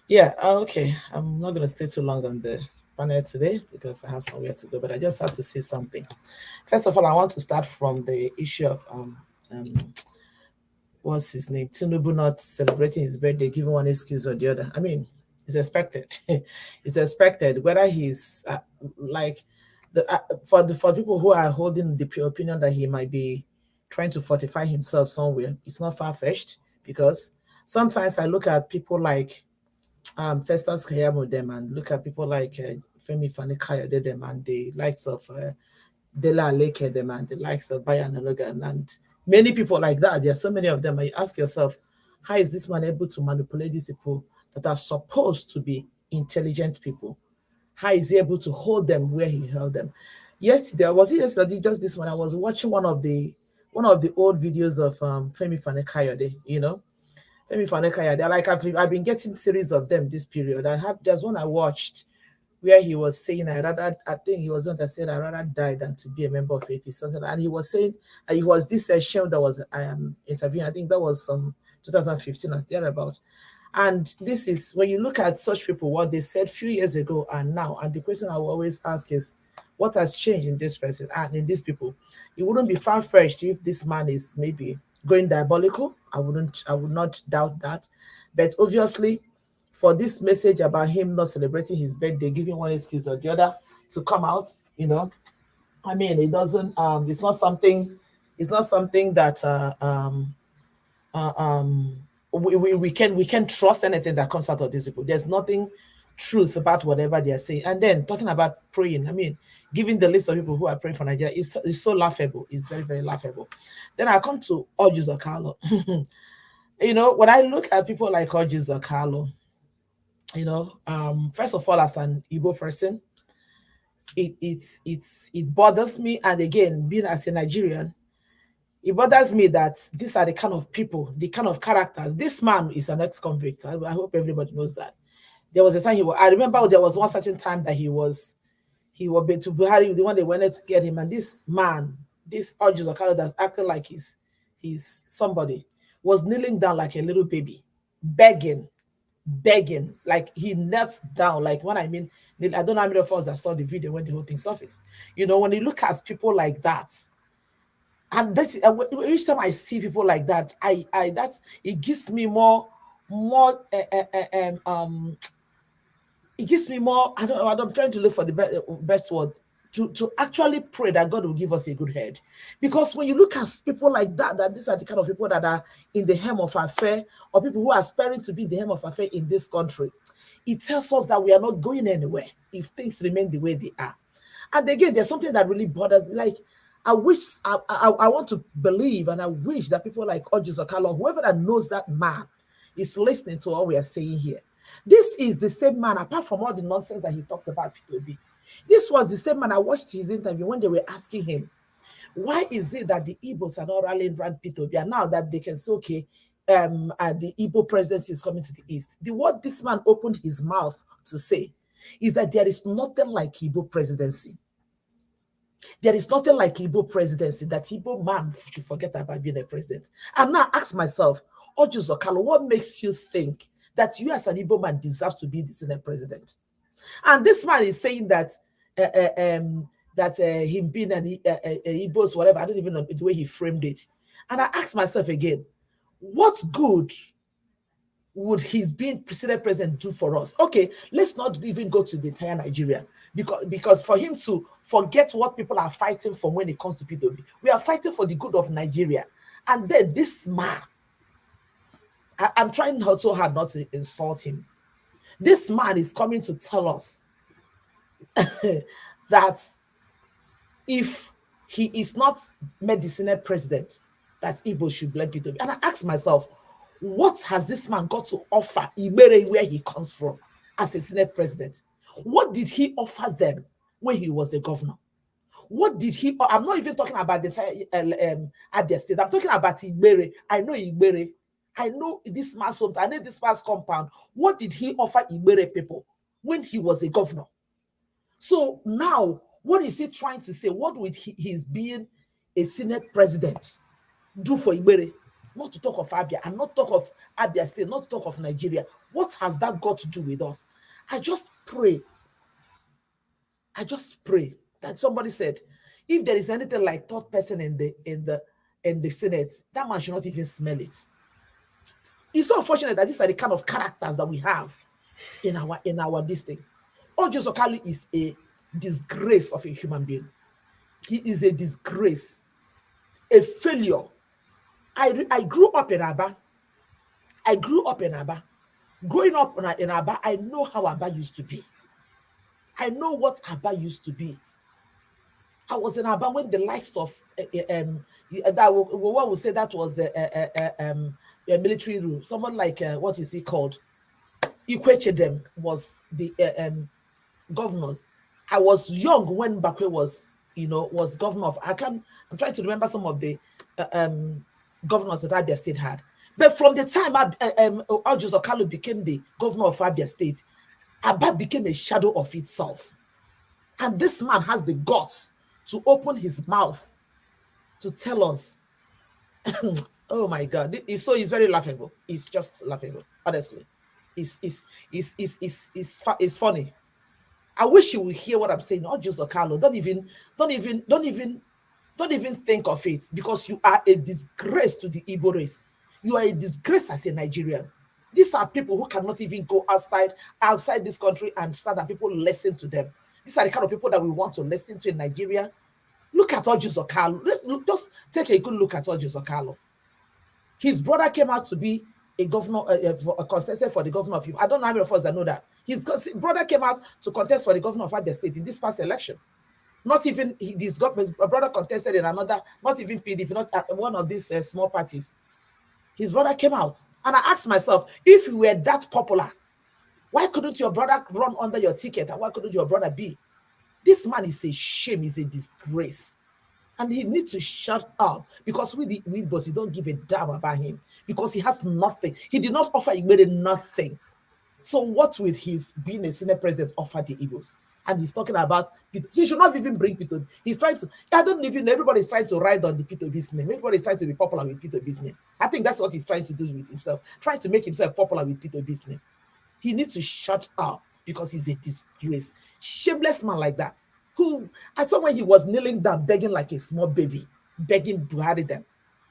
Yeah, okay. I'm not going to stay too long on the panel today because I have somewhere to go, but I just have to say something. First of all, I want to start from the issue of what's his name? Tinubu not celebrating his birthday, giving one excuse or the other. I mean, it's expected. It's expected. Whether he's like for people who are holding the opinion that he might be trying to fortify himself somewhere, it's not far fetched because sometimes I look at people like Festus Keyamo them and look at people like Femi Fani-Kayode them and the likes of Dela Aleke them and the likes of Bayan Logan and many people like that. There are so many of them. And you ask yourself, how is this man able to manipulate these people that are supposed to be intelligent people? How is he able to hold them where he held them? Yesterday, was it yesterday? Just this one, I was watching one of the old videos of Femi Fani-Kayode, you know. Femi Fani-Kayode, like I've been getting series of them this period. There's one I watched where he was saying, I think he was one that said, I rather die than to be a member of AP, something. And he was saying, he was this show that was interviewing, I think that was 2015 or thereabout. And this is, when you look at such people, what they said a few years ago and now, and the question I will always ask is, what has changed in this person and in these people? It wouldn't be far-fetched if this man is maybe going diabolical. I would not doubt that. But obviously, for this message about him not celebrating his birthday, giving one excuse or the other to come out, you know, I mean, it doesn't, it's not something that we can trust anything that comes out of these people. There's nothing truth about whatever they are saying. And then talking about praying, I mean, giving the list of people who are praying for Nigeria is so laughable. It's very, very laughable. Then I come to Oluomo-Lagos Kalu. You know, when I look at people like Oluomo-Lagos Kalu, you know, first of all, as an Igbo person, it bothers me. And again, being as a Nigerian, it bothers me that these are the kind of people, the kind of characters. This man is an ex-convict. I hope everybody knows that. There was a time I remember there was one certain time that he was to Buhari, the one they wanted to get him, and this man, this Oluomo-Lagos Kalu that's acting like he's somebody, was kneeling down like a little baby, begging, like he knelt down. Like when I mean, I don't know how many of us that saw the video when the whole thing surfaced. You know, when you look at people like that, and this each time I see people like that, it gives me more it gives me more, I don't know, I'm trying to look for the best word, to actually pray that God will give us a good head. Because when you look at people like that these are the kind of people that are in the helm of affair, or people who are aspiring to be the helm of affair in this country, it tells us that we are not going anywhere if things remain the way they are. And again, there's something that really bothers me. Like, I wish, I want to believe, and I wish that people like Oluomo-Lagos Kalu, whoever that knows that man, is listening to what we are saying here. This is the same man, apart from all the nonsense that he talked about P2B. This was the same man. I watched his interview when they were asking him, why is it that the Igbos are not rallying around P2B, and now that they can say, okay, the Igbo presidency is coming to the east? What this man opened his mouth to say is that there is nothing like Igbo presidency. There is nothing like Igbo presidency, that Igbo man should forget about being a president. And now ask myself, Oluomo-Lagos Kalu, what makes you think that you as an Igbo man deserves to be the Senate president? And this man is saying that him being an Igbo's whatever, I don't even know the way he framed it. And I ask myself again, what good would his being Senate president do for us? Okay, let's not even go to the entire Nigeria, because for him to forget what people are fighting for when it comes to P2B, we are fighting for the good of Nigeria. And then this man, I'm trying not so hard not to insult him. This man is coming to tell us that if he is not made the Senate president, that Igbo should blame P2B. And I ask myself, what has this man got to offer Ibere where he comes from as a Senate president? What did he offer them when he was the governor? What did he? I'm not even talking about the entire Abia State. I'm talking about Ibere. I know Ibere. I know this man's home. I know this man's compound. What did he offer Ibere people when he was a governor? So now, what is he trying to say? What would his being a Senate president do for Ibere? not to talk of Abia, and not talk of Abia State, not to talk of Nigeria. What has that got to do with us? I just pray that somebody said, if there is anything like third person in the Senate, that man should not even smell it. It's so unfortunate that these are the kind of characters that we have in our this thing. Oluomo Kalu is a disgrace of a human being. He is a disgrace, a failure. I grew up in Aba. Growing up in Aba, I know how Aba used to be. I know what Aba used to be. I was in Aba when the likes of what would say that was a military rule. Someone like what is he called? Ikwechedem was the governors. I was young when Bakwe was governor of. I'm trying to remember some of the governors that Abia State had. But from the time Oluomo Kalu became the governor of Abia State, Aba became a shadow of itself. And this man has the guts to open his mouth to tell us, oh my God, it's very laughable. It's just laughable, honestly. It's funny. I wish you would hear what I'm saying. Oluomo Kalu, don't even think of it, because you are a disgrace to the Igbo race. You are a disgrace as a Nigerian. These are people who cannot even go outside this country and stand and people listen to them. These are the kind of people that we want to listen to in Nigeria. Look at Oluomo Kalu. Just take a good look at Oluomo Kalu. His brother came out to be a governor, a contestant for the governor of Imo. I don't know how many of us that know that. His brother came out to contest for the governor of Abia State in this past election. Not even his brother contested in another, not even PDP, not one of these small parties. His brother came out. And I asked myself, if you were that popular, why couldn't your brother run under your ticket? And why couldn't your brother be? This man is a shame, he's a disgrace. And he needs to shut up, because we boss, you don't give a damn about him, because he has nothing. He did not offer Igbo nothing. So what would his being a Senate president offer the Igbos? And he's talking about, he should not even bring P2B. He's trying to, I don't even know, everybody's trying to ride on the P2B's name. Everybody's trying to be popular with P2B's name. I think that's what he's trying to do with himself, trying to make himself popular with P2B's name. He needs to shut up, because he's a disgrace. Shameless man like that, who, I saw when he was kneeling down, begging like a small baby, begging Buhari them,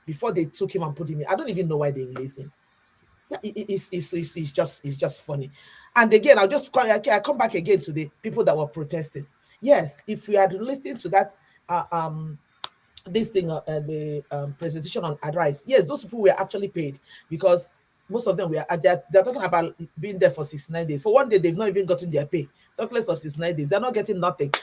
before they took him and put him in. I don't even know why they released him. It's just funny. And again, I come back again to the people that were protesting. Yes, if we had listened to that this thing, the presentation on advice, yes, those people were actually paid, because most of them they're talking about being there for 69 days. For one day, they've not even gotten their pay. Talk less of 69 days, they're not getting nothing.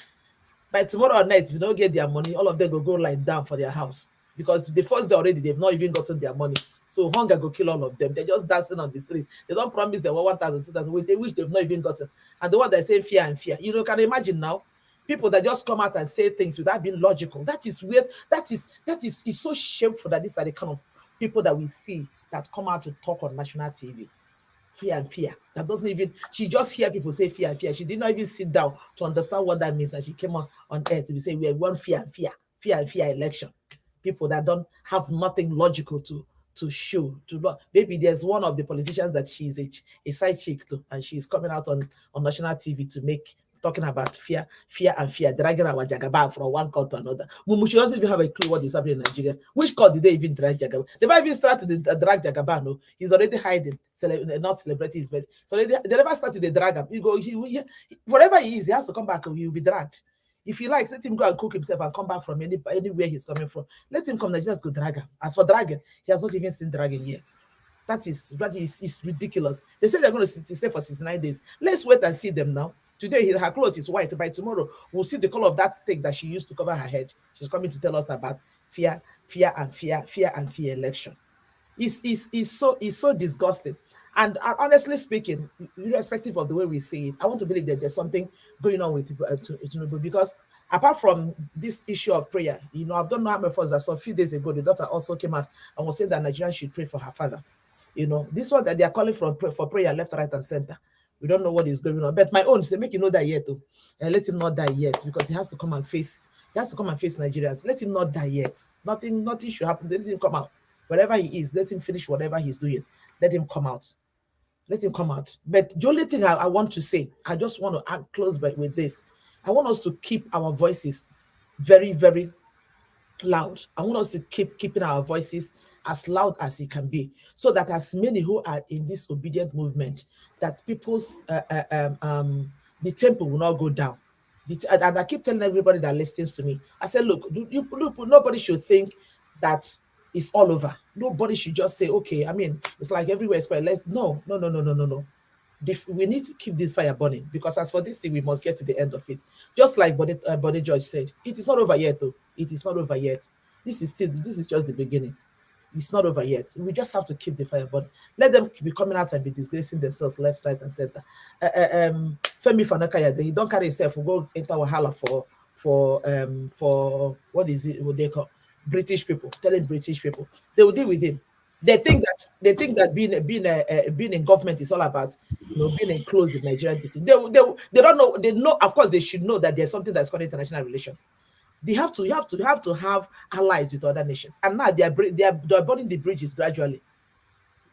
By tomorrow or night, if you don't get their money, all of them will go lie down for their house, because the first day already they've not even gotten their money. So hunger go kill all of them. They're just dancing on the street. They don't promise them 1,000, 2,000, they wish they've not even gotten. And the one that say fear and fear, can you imagine now? People that just come out and say things without being logical. That is weird. It's so shameful that these are the kind of people that we see that come out to talk on national TV. Fear and fear. That doesn't even, she just hear people say fear and fear. She did not even sit down to understand what that means. And she came on air to be saying we want fear and fear election. People that don't have nothing logical to show. Maybe there's one of the politicians that she's a side chick to, and she's coming out on national TV to talking about fear and fear, dragging our Jagaban from one court to another. She doesn't even have a clue what is happening in Nigeria. Which court did they even drag Jagaban? They've not even started the drag Jagaban. No, he's already hiding, not celebrating his birth. So they never started the drag him. Wherever he is, he has to come back. He will be dragged. If he likes, let him go and cook himself and come back from anywhere he's coming from. Let him come. Nigerians go drag him. As for dragon, he has not even seen dragon yet. That is ridiculous. They say they're going to stay for 69 days. Let's wait and see them now. Today, her clothes is white. By tomorrow, we'll see the color of that stick that she used to cover her head. She's coming to tell us about fear and fear election. It's so disgusting. And honestly speaking, irrespective of the way we see it, I want to believe that there's something going on with Tinubu, because apart from this issue of prayer, I don't know how many of us I saw a few days ago, the daughter also came out and was saying that Nigerians should pray for her father. This one that they are calling for prayer left, right, and center. We don't know what is going on. But my own say, make you know that yet, though. And let him not die yet, because he has to come and face Nigerians. Let him not die yet. Nothing should happen. Let him come out. Wherever he is, let him finish whatever he's doing. Let him come out. Let him come out. But the only thing I want to say, I just want to close with this. I want us to keep our voices very, very loud. I want us to keeping our voices as loud as it can be, so that as many who are in this obedient movement, that people's the tempo will not go down. And I keep telling everybody that listens to me, I said, look, nobody should think that it's all over. Nobody should just say, okay, I mean, it's like everywhere is let's no. We need to keep this fire burning, because as for this thing, we must get to the end of it. Just like Body George said, it is not over yet, though. It is not over yet. This is just the beginning. It's not over yet. We just have to keep the fire burning. Let them be coming out and be disgracing themselves left, right, and center. Femi Fanakaya, he don't carry himself. We'll go enter Wahala for what is it? What they call British people? Telling British people they will deal with him. They think that being in government is all about being enclosed in Nigeria. They don't know. They know, of course, they should know that there's something that's called international relations. You have to have allies with other nations, and now they are burning the bridges gradually.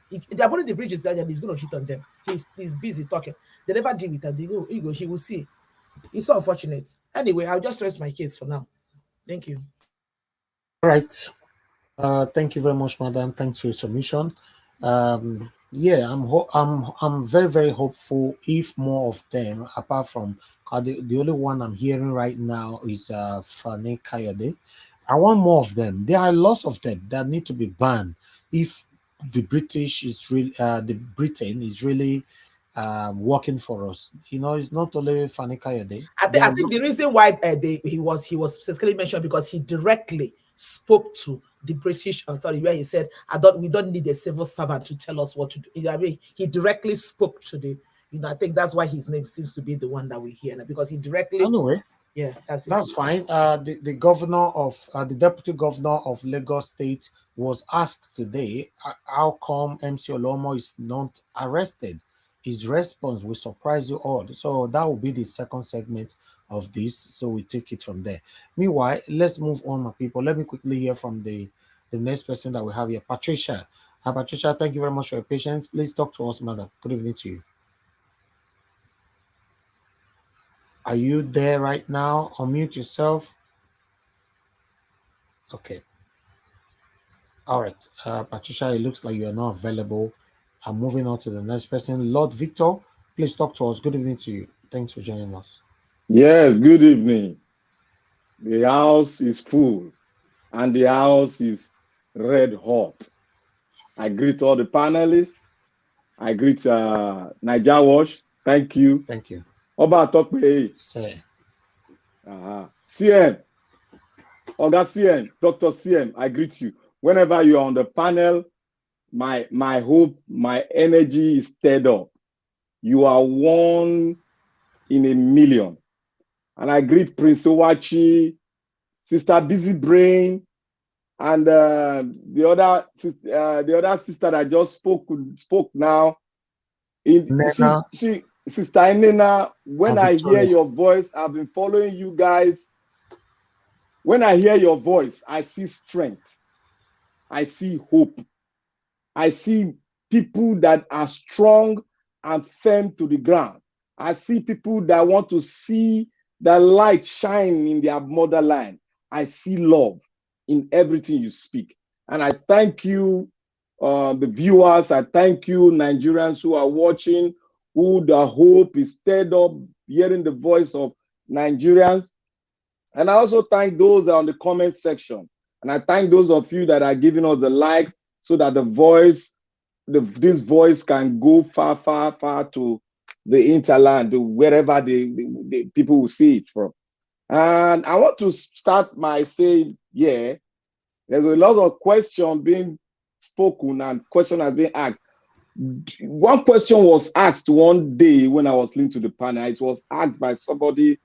They are burning the bridges gradually. He's going to hit on them. He's busy talking. They never deal with them. He will see. It's so unfortunate. Anyway, I'll just rest my case for now. Thank you. All right. Thank you very much, madam. Thanks for your submission. Yeah, I'm very, very hopeful. If more of them, apart from the only one I'm hearing right now is Fani Kayode. I want more of them. There are lots of them that need to be banned. If the British is really, the Britain is really working for us. It's not only Fani Kayode. I think the reason why he was specifically mentioned because he directly spoke to the British authority, where he said, we don't need a civil servant to tell us what to do. I mean, he directly spoke to the, I think that's why his name seems to be the one that we hear now, because he directly. Anyway, yeah, that's fine. The governor of the deputy governor of Lagos State was asked today, how come MC Oluomo is not arrested? His response will surprise you all. So that will be the second segment of this. So we take it from there. Meanwhile, let's move on, my people. Let me quickly hear from the next person that we have here, Patricia. Patricia, thank you very much for your patience. Please talk to us, madam. Good evening to you. Are you there right now? Unmute yourself. Okay. All right. Patricia, it looks like you're not available. I'm moving on to the next person. Lord Victor, please talk to us. Good evening to you. Thanks for joining us. Yes, good evening. The house is full and the house is red hot. I greet all the panelists. I greet Naija Wash. Thank you. Thank you. Oba Tokpe. Say. CM. Oga CM, Dr. CM, I greet you. Whenever you're on the panel, my hope, my energy is stirred up. You are one in a million. And I greet Prince Owachi, Sister Busy Brain, and the other sister that just spoke now. Sister Inena, when I hear your voice, I've been following you guys. When I hear your voice, I see strength. I see hope. I see people that are strong and firm to the ground. I see people that want to see the light shine in their motherland. I see love in everything you speak. And I thank you, the viewers. I thank you, Nigerians who are watching, who the hope is stirred up, hearing the voice of Nigerians. And I also thank those on the comment section. And I thank those of you that are giving us the likes so that the voice, this voice can go far, far, far to the interland, to wherever the people will see it from. And I want to start by saying, yeah, there's a lot of questions being spoken and question has been asked. One question was asked one day when I was linked to the panel. It was asked by somebody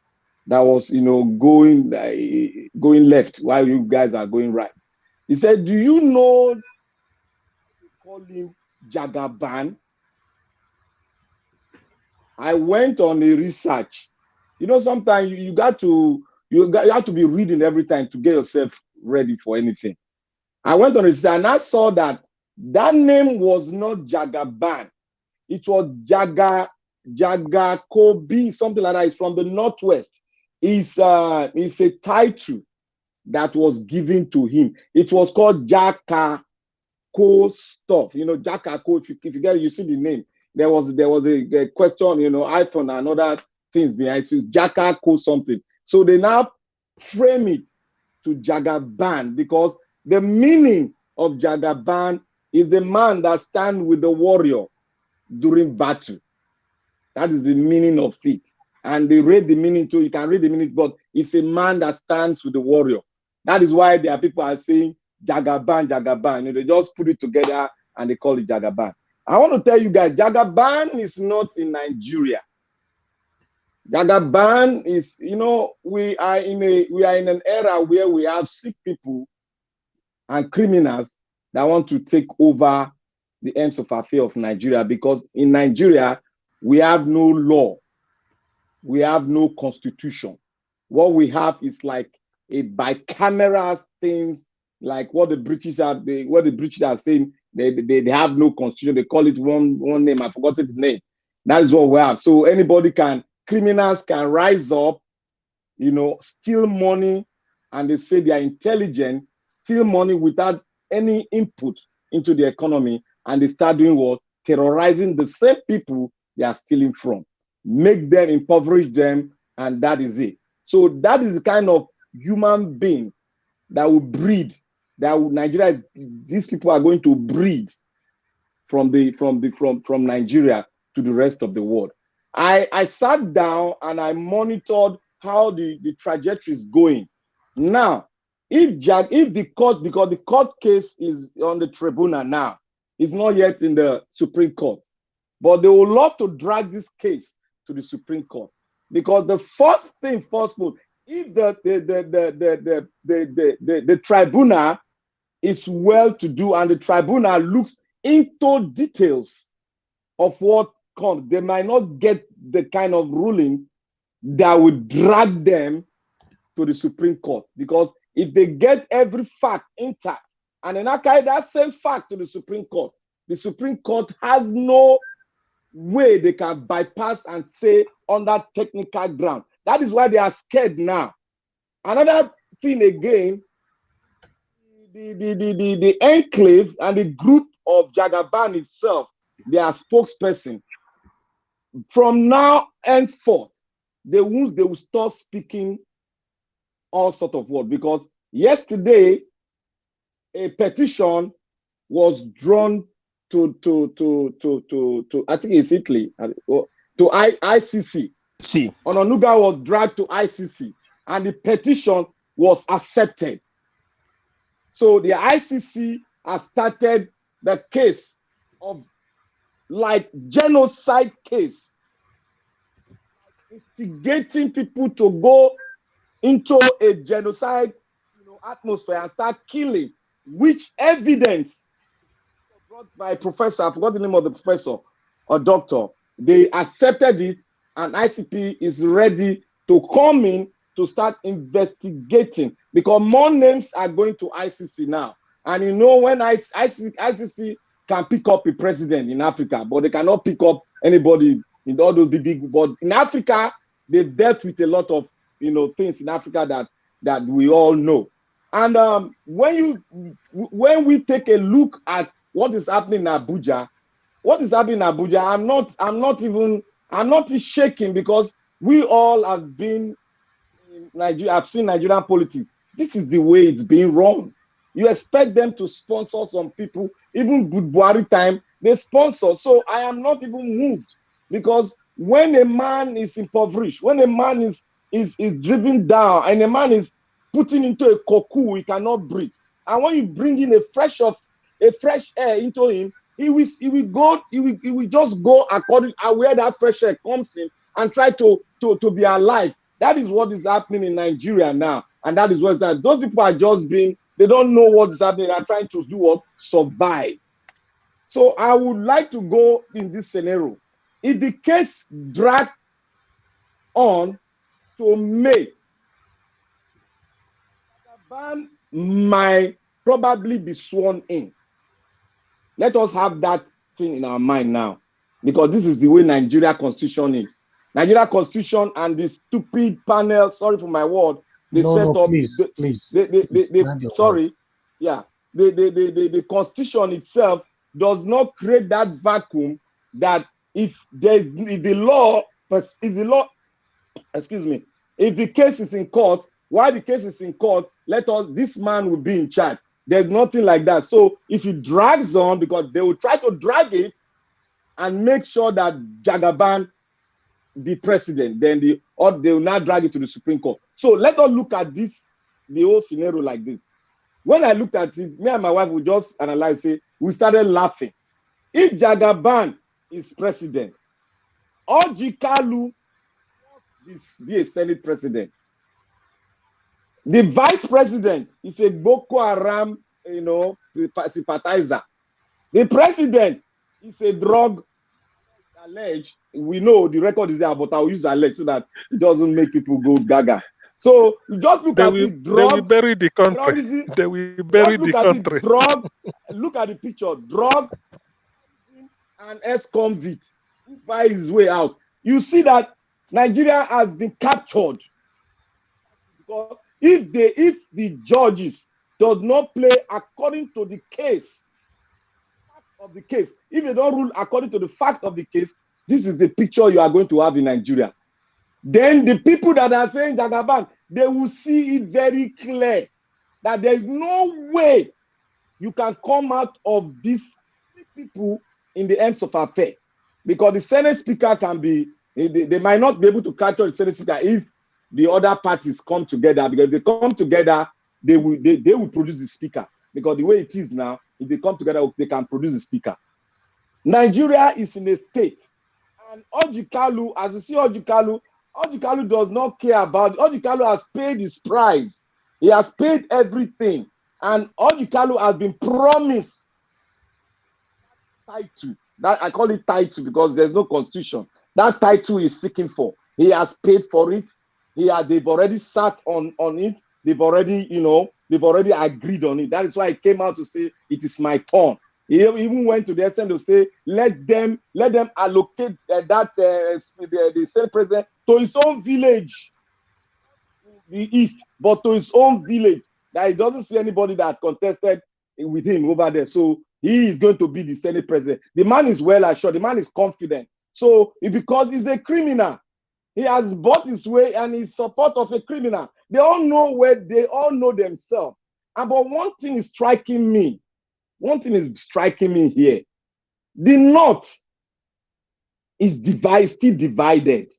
that was, going left while you guys are going right. He said, do you know call him Jagaban? I went on a research. Sometimes you have to be reading every time to get yourself ready for anything. I went on the site and I saw that that name was not Jagaban. It was Jagakobi, something like that. It's from the Northwest. It's a title that was given to him. It was called Jakako stuff. You know, Jakako, if you get it, you see the name. There was a question, you know, iPhone and other things behind it. So it's Jakako something. So they now frame it to Jagaban because the meaning of Jagaban is the man that stands with the warrior during battle. That is the meaning of it. And they read the meaning too. You can read the meaning, but it's a man that stands with the warrior. That is why there are people are saying Jagaban, Jagaban. You know, they just put it together and they call it Jagaban. I want to tell you guys, Jagaban is not in Nigeria. Jagaban is, you know, we are in an era where we have sick people and criminals that want to take over the ends of affair of Nigeria, because in Nigeria we have no law, we have no constitution. What we have is like a bicameral things, like what the British are saying. They have no constitution. They call it one name. I forgot the name. That is what we have. So criminals can rise up, you know, steal money, and they say they are intelligent, steal money without any input into the economy, and they start doing what? Terrorizing the same people they are stealing from, make them, impoverish them, and that is it. So that is the kind of human being that will breed, Nigeria, these people are going to breed from Nigeria to the rest of the world. I sat down and I monitored how the trajectory is going. Now, if the court, because the court case is on the tribunal now, it's not yet in the Supreme Court, but they would love to drag this case to the Supreme Court, because the first thing, if the tribunal is well to do and the tribunal looks into details of what comes, they might not get the kind of ruling that would drag them to the Supreme Court. Because if they get every fact intact and then carry that same fact to the Supreme Court has no way they can bypass and say on that technical ground. That is why they are scared now. Another thing again, the enclave and the group of Jagaban itself, their spokesperson, from now henceforth, they will stop speaking all sort of words, because yesterday a petition was drawn to I think it's Italy, to ICC. Onanuga was dragged to ICC and the petition was accepted. So the ICC has started the case of like genocide case, instigating people to go into a genocide, atmosphere and start killing, which evidence brought by a professor, I forgot the name of the professor or doctor, they accepted it, and ICP is ready to come in to start investigating, because more names are going to ICC now. And you know, when ICC can pick up a president in Africa, but they cannot pick up anybody in all those big, but in Africa, they've dealt with a lot of, things in Africa that we all know. And when we take a look at what is happening in Abuja, I'm not shaking, because we all have been in Nigeria. I've seen Nigerian politics. This is the way it's being run. You expect them to sponsor some people, even Buhari time, they sponsor. So I am not even moved, because when a man is impoverished, when a man is driven down, and a man is putting into a cocoon, he cannot breathe. And when you bring in a fresh air into him, he will just go according to where that fresh air comes in and try to be alive. That is what is happening in Nigeria now. And that is what's that. Those people are just they don't know what is happening. They are trying to do what? Survive. So I would like to go in this scenario. If the case drags on to May, ban might probably be sworn in. Let us have that thing in our mind now, because this is the way Nigeria constitution is. Nigeria constitution and the stupid panel, sorry for my word, they set up. Please. Sorry, yeah. The constitution itself does not create that vacuum that if the law, excuse me, if the case is in court, while the case is in court, this man will be in charge. There's nothing like that. So if it drags on, because they will try to drag it and make sure that Jagaban the president, then they will not drag it to the Supreme Court. So let us look at the whole scenario like this. When I looked at it, me and my wife would just analyze it. We started laughing. If Jagaban is president, Orji Kalu must be a Senate president. The vice president is a Boko Haram, sympathizer. The president is a drug alleged. We know the record is there, but I'll use alleged so that it doesn't make people go gaga. So just look at the drug. They will bury the country. They will bury the country. Drug. Look at the picture. Drug and ex-convict who buys his way out. You see that Nigeria has been captured. Because if the judges does not play according to the case of the case, if they don't rule according to the fact of the case, this is the picture you are going to have in Nigeria. Then the people that are saying Jagaban, they will see it very clear that there is no way you can come out of these people in the ends of affair, because the Senate Speaker can be, they might not be able to capture the Senate Speaker if the other parties come together, because if they come together, they will produce the Speaker, because the way it is now, if they come together, they can produce the Speaker. Nigeria is in a state, and Orji Kalu, as you see Orji Kalu does not care about it. Orji Kalu has paid his price. He has paid everything. And Orji Kalu has been promised title. That I call it title because there's no constitution. That title is seeking for. He has paid for it. They've already sat on it. They've already, they've already agreed on it. That is why he came out to say it is my turn. He even went to the extent to say, let them allocate the Senate president to his own village, the east, but to his own village. That he doesn't see anybody that contested with him over there. So he is going to be the Senate president. The man is well assured. The man is confident. So because he's a criminal, he has bought his way and he's support of a criminal. They all know themselves. But one thing is striking me. Here. The North is still divided.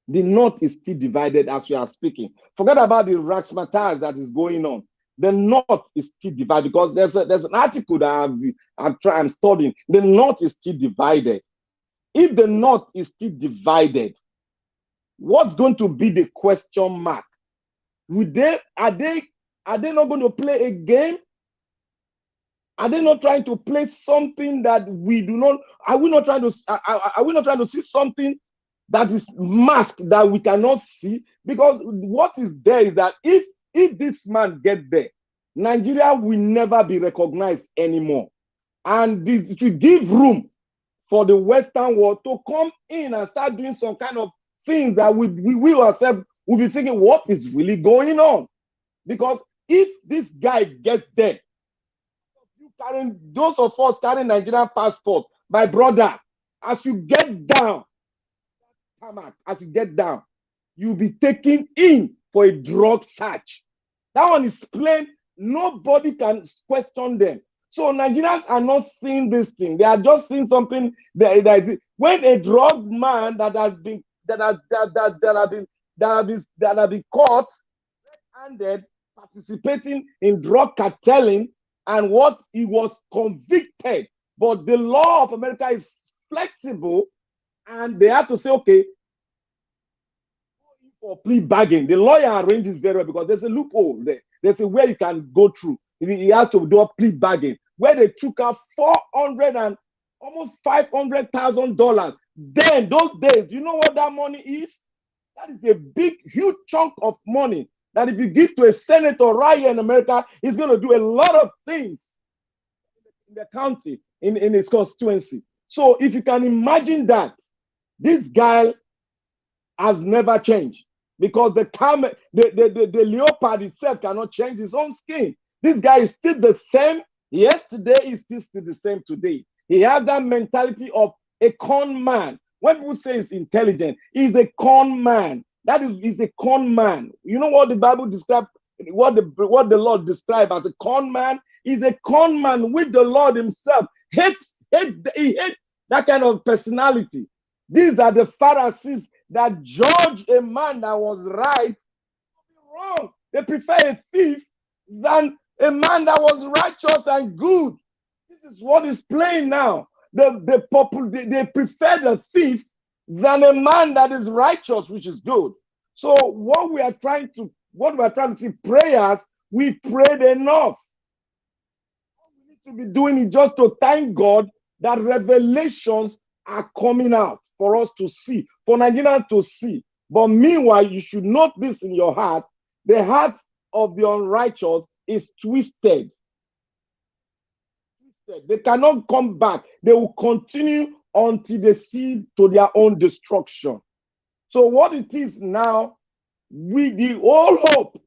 The North is still divided as we are speaking. Forget about the razzmatazz that is going on. The North is still divided because there's an article that I'm studying. The North is still divided. If the North is still divided, what's going to be the question mark? Are they not going to play a game? Are they not trying to play something that we do not? Are we not trying to see something that is masked that we cannot see? Because what is there is that if this man gets there, Nigeria will never be recognized anymore, and it will give room for the Western world to come in and start doing some kind of things that we ourselves will be thinking, what is really going on? Because if this guy gets there, those of us carrying Nigerian passport, my brother, as you get down, you'll be taken in for a drug search. That one is plain. Nobody can question them. So Nigerians are not seeing this thing. They are just seeing something that when a drug man that has been caught red-handed participating in drug cartelling, and what he was convicted, but the law of America is flexible, and they have to say, okay, for plea bargain. The lawyer arranges very well because there's a loophole there. There's a way you can go through. He has to do a plea bargain where they took out $400,000 and almost $500,000. Then those days, you know what that money is? That is a big, huge chunk of money. that if you give to a senator right here in America, he's going to do a lot of things in the county, in his constituency. So if you can imagine that, this guy has never changed, because the leopard itself cannot change his own skin. This guy is still the same. Yesterday is still the same today. He has that mentality of a con man. When people say he's intelligent, he's a con man. That is, he's a con man. You know what the Bible describes, what the Lord described as a con man? He's a con man with the Lord himself. He hates that kind of personality. These are the Pharisees that judge a man that was right wrong. They prefer a thief than a man that was righteous and good. This is what is playing now. They prefer the thief than a man that is righteous, which is good. So what we are trying to see, prayers, we prayed enough. What we need to be doing is just to thank God that revelations are coming out for us to see, for Nigerians to see. But meanwhile, you should note this in your heart: the heart of the unrighteous is twisted. They cannot come back. They will continue until they see to their own destruction. So what it is now, with the whole hope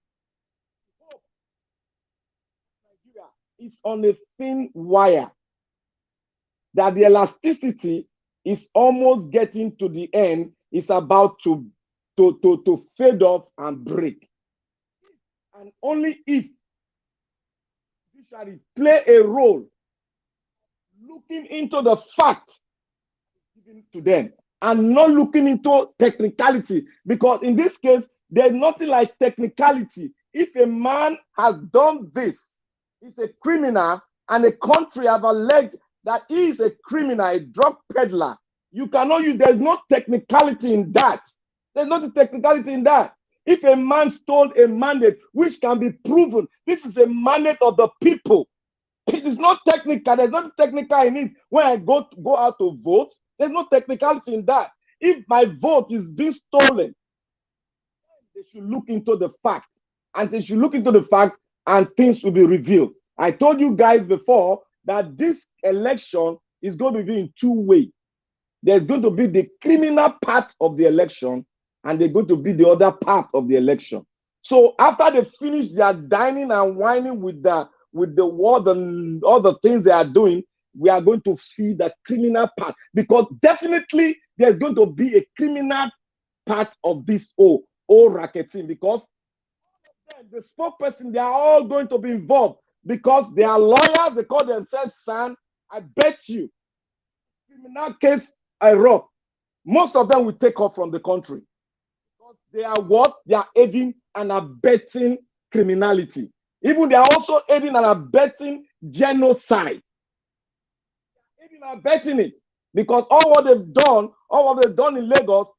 Nigeria is on a thin wire, that the elasticity is almost getting to the end, is about to fade off and break. And only if judiciary play a role looking into the fact given to them and not looking into technicality, because in this case there's nothing like technicality. If a man has done this, he's a criminal, and a country have alleged that he is a criminal, a drug peddler, you cannot use, there's no technicality in that. There's not a technicality in that. If a man stole a mandate which can be proven, this is a mandate of the people. It is not technical. There's not technical in it. When I go out to vote, there's no technicality in that. If my vote is being stolen, they should look into the fact. And they should look into the fact, and things will be revealed. I told you guys before that this election is going to be in two ways. There's going to be the criminal part of the election, and there's going to be the other part of the election. So after they finish their dining and whining with the war and all the things they are doing, we are going to see the criminal part, because definitely there's going to be a criminal part of this whole racketing, because the spokesperson, they are all going to be involved, because they are lawyers. They call themselves SAN. I bet you, criminal case erupt, most of them will take off from the country, because they are what? They are aiding and abetting criminality. Even they are also aiding and abetting genocide. Aiding and abetting it, because all what they've done in Lagos,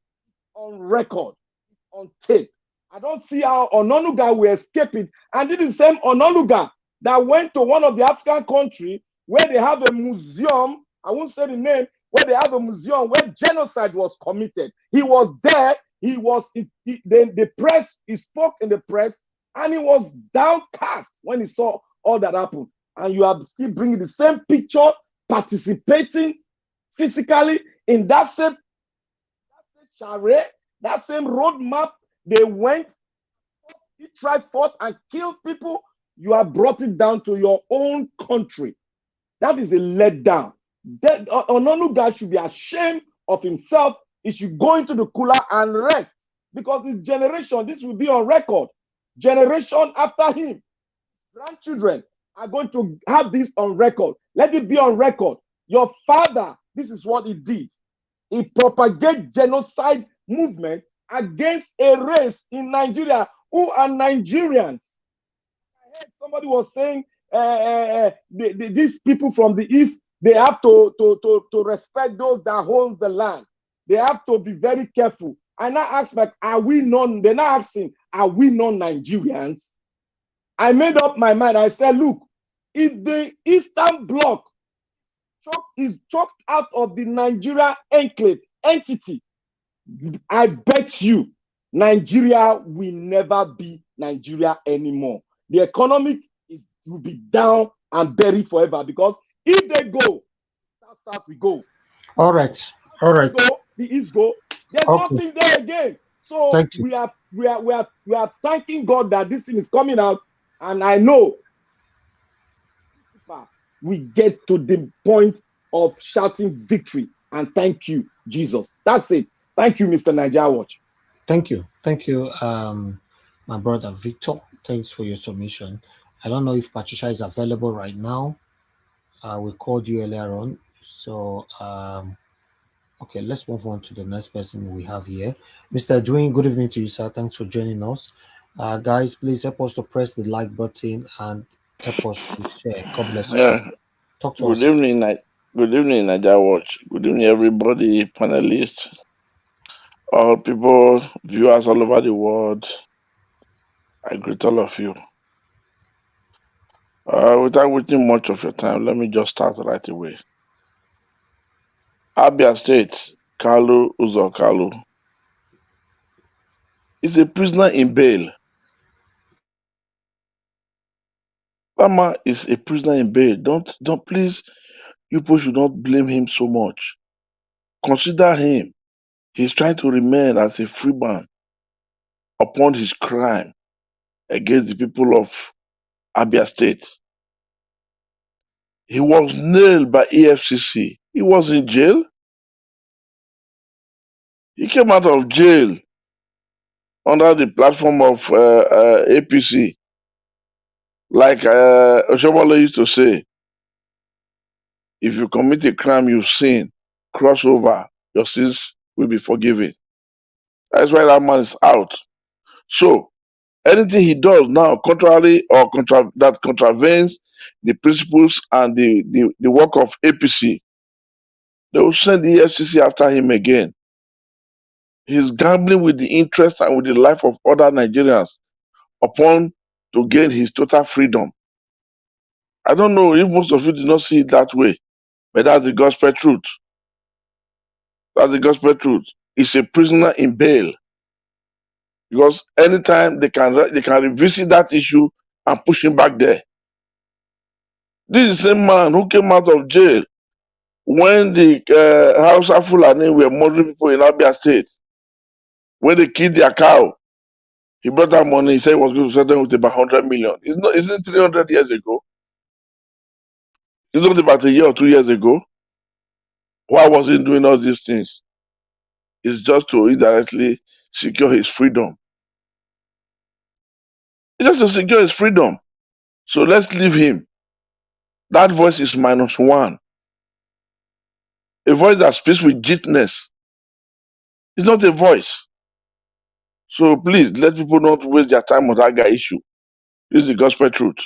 on record, on tape. I don't see how Ononuga will escape it. And this is the same Ononuga that went to one of the African countries where they have a museum, I won't say the name, where they have a museum where genocide was committed. He was there. The press, he spoke in the press, and he was downcast when he saw all that happen. And you are still bringing the same picture, participating physically in that same charade, that same roadmap. They went, he tried forth and killed people. You have brought it down to your own country. That is a letdown. Ononuga should be ashamed of himself. He should go into the cooler and rest, because his generation, this will be on record. Generation after him, grandchildren are going to have this on record. Let it be on record. Your father, this is what he did. He propagated genocide movement against a race in Nigeria who are Nigerians. I heard somebody was saying these people from the East, they have to respect those that hold the land. They have to be very careful. And I asked, like, are we non? They're not asking, are we non-Nigerians? I made up my mind. I said, look, if the Eastern Bloc is choked out of the Nigeria enclave entity, I bet you Nigeria will never be Nigeria anymore. The economic will be down and buried forever because if they go, south we go. All right. All right. Go, the east go. There's Okay. nothing there again. So Thank you. we are thanking God that this thing is coming out, and I know we get to the point of shouting victory and thank you, Jesus. That's it. Thank you, Mr. Nigeria Watch. Thank you. Thank you, my brother Victor. Thanks for your submission. I don't know if Patricia is available right now. We called you earlier on. So, okay, let's move on to the next person we have here. Mr. Dwayne, good evening to you, sir. Thanks for joining us. Guys, please help us to press the like button and help us to share. God bless you. Yeah. Talk to us. Good evening, Nigeria Watch. Good evening, everybody, panelists, all people, viewers all over the world. I greet all of you. Without wasting much of your time, let me just start right away. Abia State, Kalu Kalu is a prisoner in bail. Lama is a prisoner in bail. Don't please, you people should not blame him so much. Consider him. He's trying to remain as a free man upon his crime against the people of Abia State. He was nailed by EFCC. He was in jail. He came out of jail under the platform of APC. Like Oshobole used to say, if you commit a crime you've seen, cross over, your sins will be forgiven. That's why that man is out. So, anything he does now, contrary or that contravenes the principles and the work of APC, they will send the EFCC after him again. He's gambling with the interest and with the life of other Nigerians upon to gain his total freedom. I don't know if most of you do not see it that way, but that's the gospel truth. That's the gospel truth. He's a prisoner in bail because anytime they can revisit that issue and push him back there. This is the same man who came out of jail when the Hausa Fulani were murdering people in Abia State. When they killed their cow, he brought that money. He said he was going to settle them with about 100 million. Isn't it 300 years ago? It's not about a year or 2 years ago. Why was he doing all these things? It's just to indirectly secure his freedom. It's just to secure his freedom. So let's leave him. That voice is -1. A voice that speaks with gentleness. It's not a voice. So please, let people not waste their time on that guy issue. This is the gospel truth.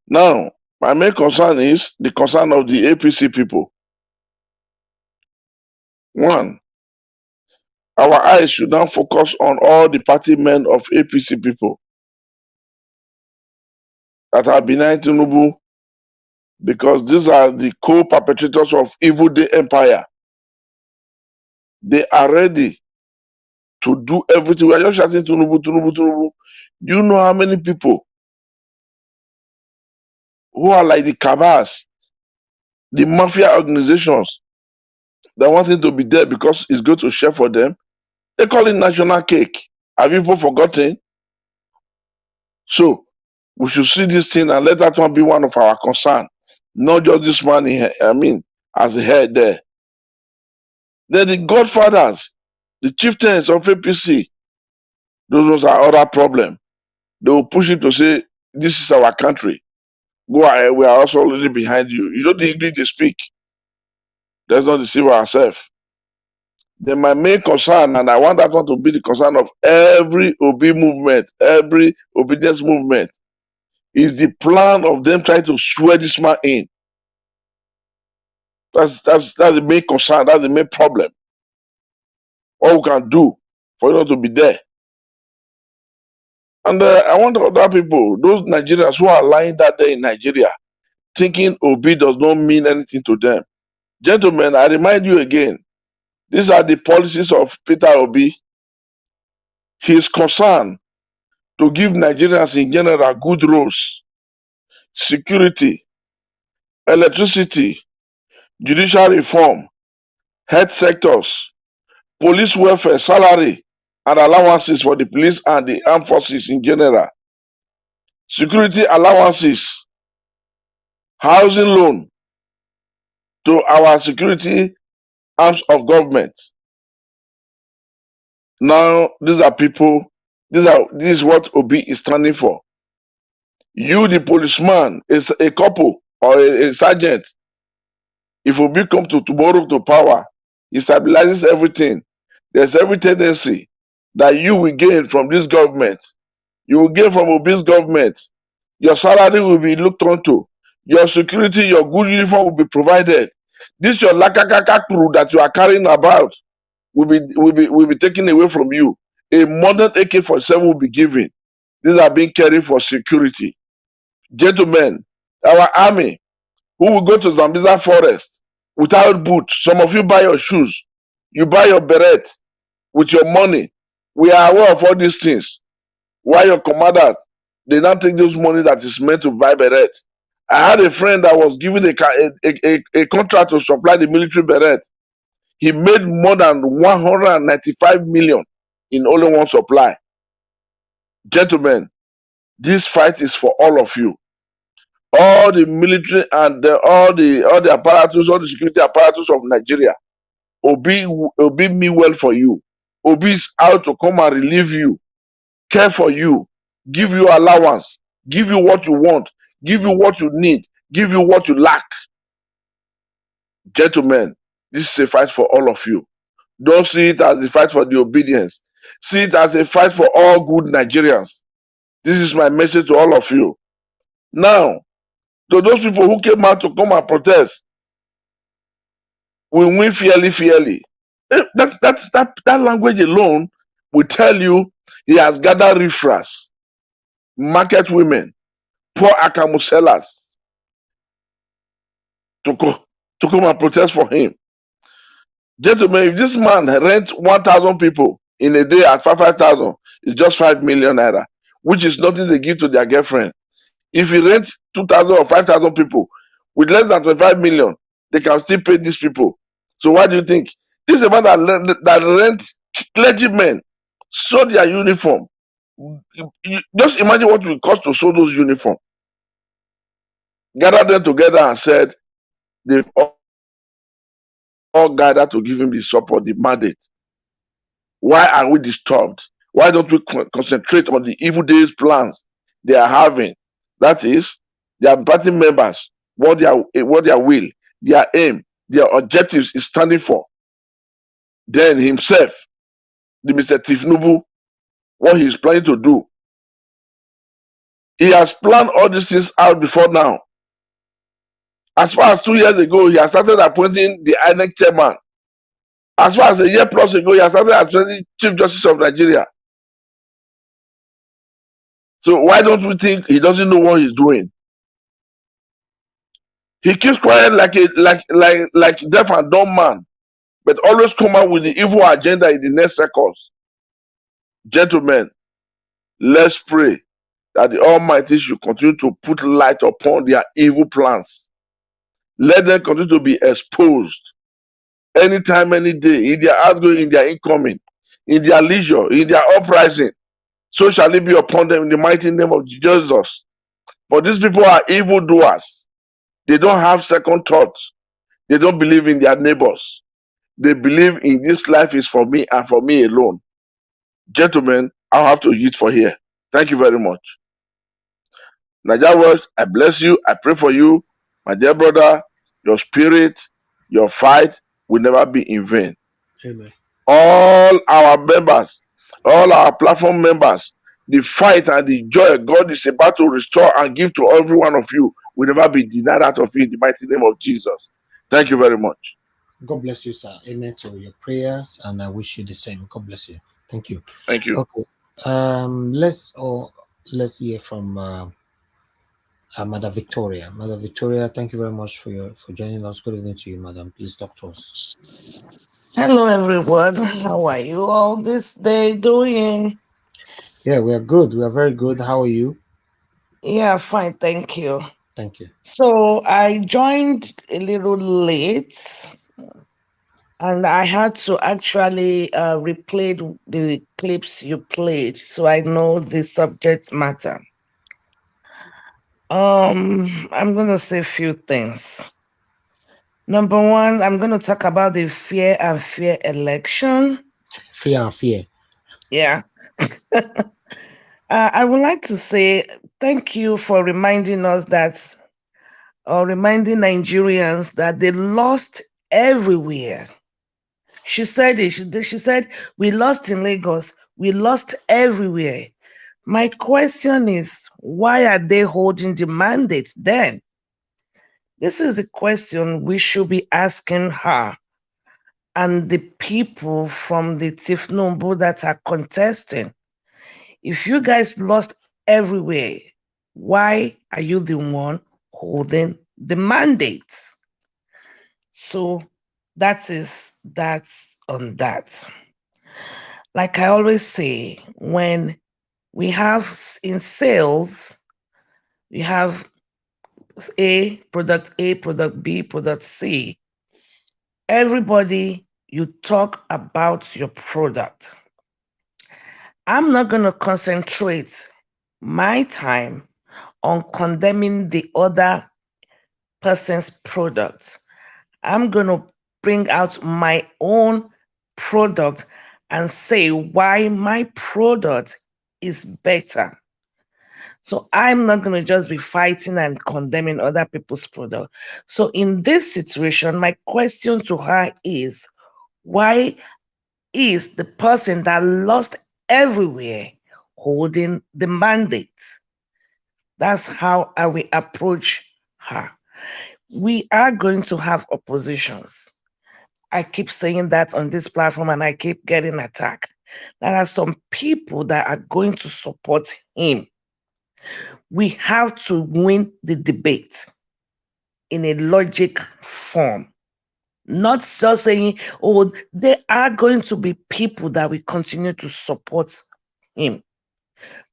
Now, my main concern is the concern of the APC people. One, our eyes should now focus on all the party men of APC people that are behind Tinubu, because these are the co-perpetrators of evil day empire. They are ready to do everything. We are just shouting Tinubu, Tinubu, Tinubu. Do you know how many people who are like the cabals, the mafia organizations that want him to be there because it's going to share for them? They call it national cake. Have people forgotten? So we should see this thing and let that one be one of our concern. Not just this man, as a head there. Then the godfathers, the chieftains of APC, those ones are other problem. They will push him to say, this is our country. Go ahead, we are also really behind you. You know the English they speak. Let's not deceive ourselves. Then my main concern, and I want that one to be the concern of every OB movement, every obedience movement, is the plan of them trying to swear this man in. That's the main concern. That's the main problem. What we can do for you not to be there. And I want other people, those Nigerians who are lying that day in Nigeria, thinking Obi does not mean anything to them. Gentlemen, I remind you again, these are the policies of Peter Obi. He is concerned to give Nigerians in general good roads, security, electricity, judicial reform, health sectors, police welfare, salary, and allowances for the police and the armed forces in general, security allowances, housing loan to our security arms of government. Now, these are people, this is what Obi is standing for. You, the policeman, is a couple or a sergeant. If Obi come to tomorrow to power, he stabilizes everything. There's every tendency that you will gain from this government. You will gain from Obi's government. Your salary will be looked onto. Your security, your good uniform will be provided. This your lakakaka crew that you are carrying about will be taken away from you. A modern AK-47 will be given. These are being carried for security. Gentlemen, our army, who will go to Zambiza forest without boots. Some of you buy your shoes. You buy your beret with your money. We are aware of all these things. Why your commanders, they don't take those money that is meant to buy beret. I had a friend that was given a contract to supply the military beret. He made more than 195 million in only one supply. Gentlemen, this fight is for all of you. All the military and all the apparatus, all the security apparatus of Nigeria, Obi me well for you. Obi is out to come and relieve you, care for you, give you allowance, give you what you want, give you what you need, give you what you lack. Gentlemen, this is a fight for all of you. Don't see it as a fight for the obedience. See it as a fight for all good Nigerians. This is my message to all of you. Now, to those people who came out to come and protest, we win fairly. That language alone will tell you he has gathered riffraffs, market women, poor akamu sellers to come and protest for him. Gentlemen, if this man rents 1,000 people in a day at 5,000, it's just 5 million naira, which is nothing they give to their girlfriend. If he rents 2,000 or 5,000 people with less than 25 million, they can still pay these people. So why do you think? This is a man that rents clergymen, sew their uniform. Just imagine what it will cost to sew those uniforms. Gathered them together and said, they've all gathered to give him the support, the mandate. Why are we disturbed? Why don't we concentrate on the evil days plans they are having? That is, their party members, what their will, their aim, their objectives is standing for. Then himself, the Mr. Tinubu, what he is planning to do. He has planned all these things out before now. As far as 2 years ago, he has started appointing the INEC chairman. As far as a year plus ago, he has started appointing Chief Justice of Nigeria. So why don't we think he doesn't know what he's doing? He keeps quiet like deaf and dumb man, but always come out with the evil agenda in the next seconds. Gentlemen, let's pray that the Almighty should continue to put light upon their evil plans. Let them continue to be exposed anytime, any day, in their outgoing, in their incoming, in their leisure, in their uprising. So shall it be upon them in the mighty name of Jesus. But these people are evildoers. They don't have second thoughts. They don't believe in their neighbors. They believe in this life is for me and for me alone. Gentlemen, I'll have to eat for here. Thank you very much. Naija World, I bless you. I pray for you. My dear brother, your spirit, your fight will never be in vain. Amen. All our members, all our platform members, the fight and the joy God is about to restore and give to every one of you will never be denied out of you in the mighty name of Jesus. Thank you very much. God bless you, sir. Amen to your prayers, and I wish you the same. God bless you. Thank you. Thank you. Okay. Let's hear from Mother Victoria. Mother Victoria, thank you very much for joining us. Good evening to you, madam. Please talk to us. Hello, everyone. How are you all this day doing? Yeah, we are good. We are very good. How are you? Yeah, fine, thank you. Thank you. So I joined a little late, and I had to actually replay the clips you played, so I know the subject matter. I'm gonna say a few things. Number one, I'm gonna talk about the fair and fair election. Fear and fear. Yeah. I would like to say thank you for reminding us that, or reminding Nigerians that they lost everywhere. She said it. She said, we lost in Lagos. We lost everywhere. My question is, why are they holding the mandate then? This is a question we should be asking her and the people from the Tifnumbu that are contesting. If you guys lost everywhere, why are you the one holding the mandate? So that's on that. Like I always say, when we have in sales, we have A, product B, product C. Everybody, you talk about your product. I'm not going to concentrate my time on condemning the other person's product. I'm going to bring out my own product and say why my product is better. So I'm not going to just be fighting and condemning other people's product. So in this situation, my question to her is, why is the person that lost everywhere holding the mandate? That's how I will approach her. We are going to have oppositions. I keep saying that on this platform and I keep getting attacked. There are some people that are going to support him. We have to win the debate in a logic form. Not just saying, oh, there are going to be people that will continue to support him.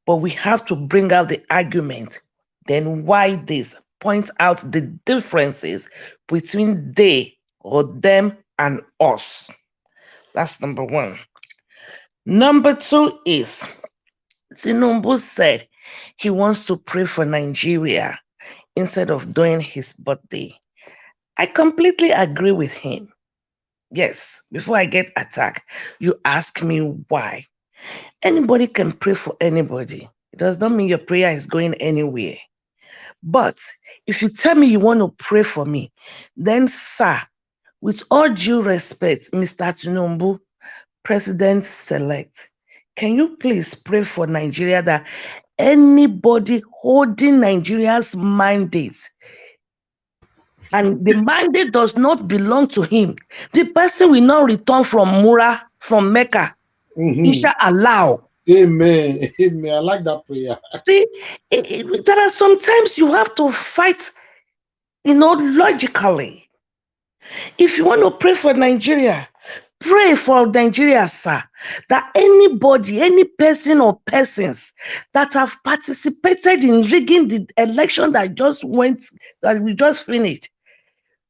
But we have to bring out the argument. Then why this? Point out the differences between they or them and us. That's number one. Number two is, Tinubu said he wants to pray for Nigeria instead of doing his birthday. I completely agree with him. Yes, before I get attacked, you ask me why. Anybody can pray for anybody. It does not mean your prayer is going anywhere. But if you tell me you want to pray for me, then, sir, with all due respect, Mr. Tinubu, President-elect, can you please pray for Nigeria that anybody holding Nigeria's mandate, and the mandate does not belong to him, the person will not return from Mura, from Mecca. Inshallah. Amen. Amen. I like that prayer. See, there are sometimes you have to fight, logically. If you want to pray for Nigeria, pray for Nigeria, sir, that anybody, any person or persons that have participated in rigging the election that we just finished,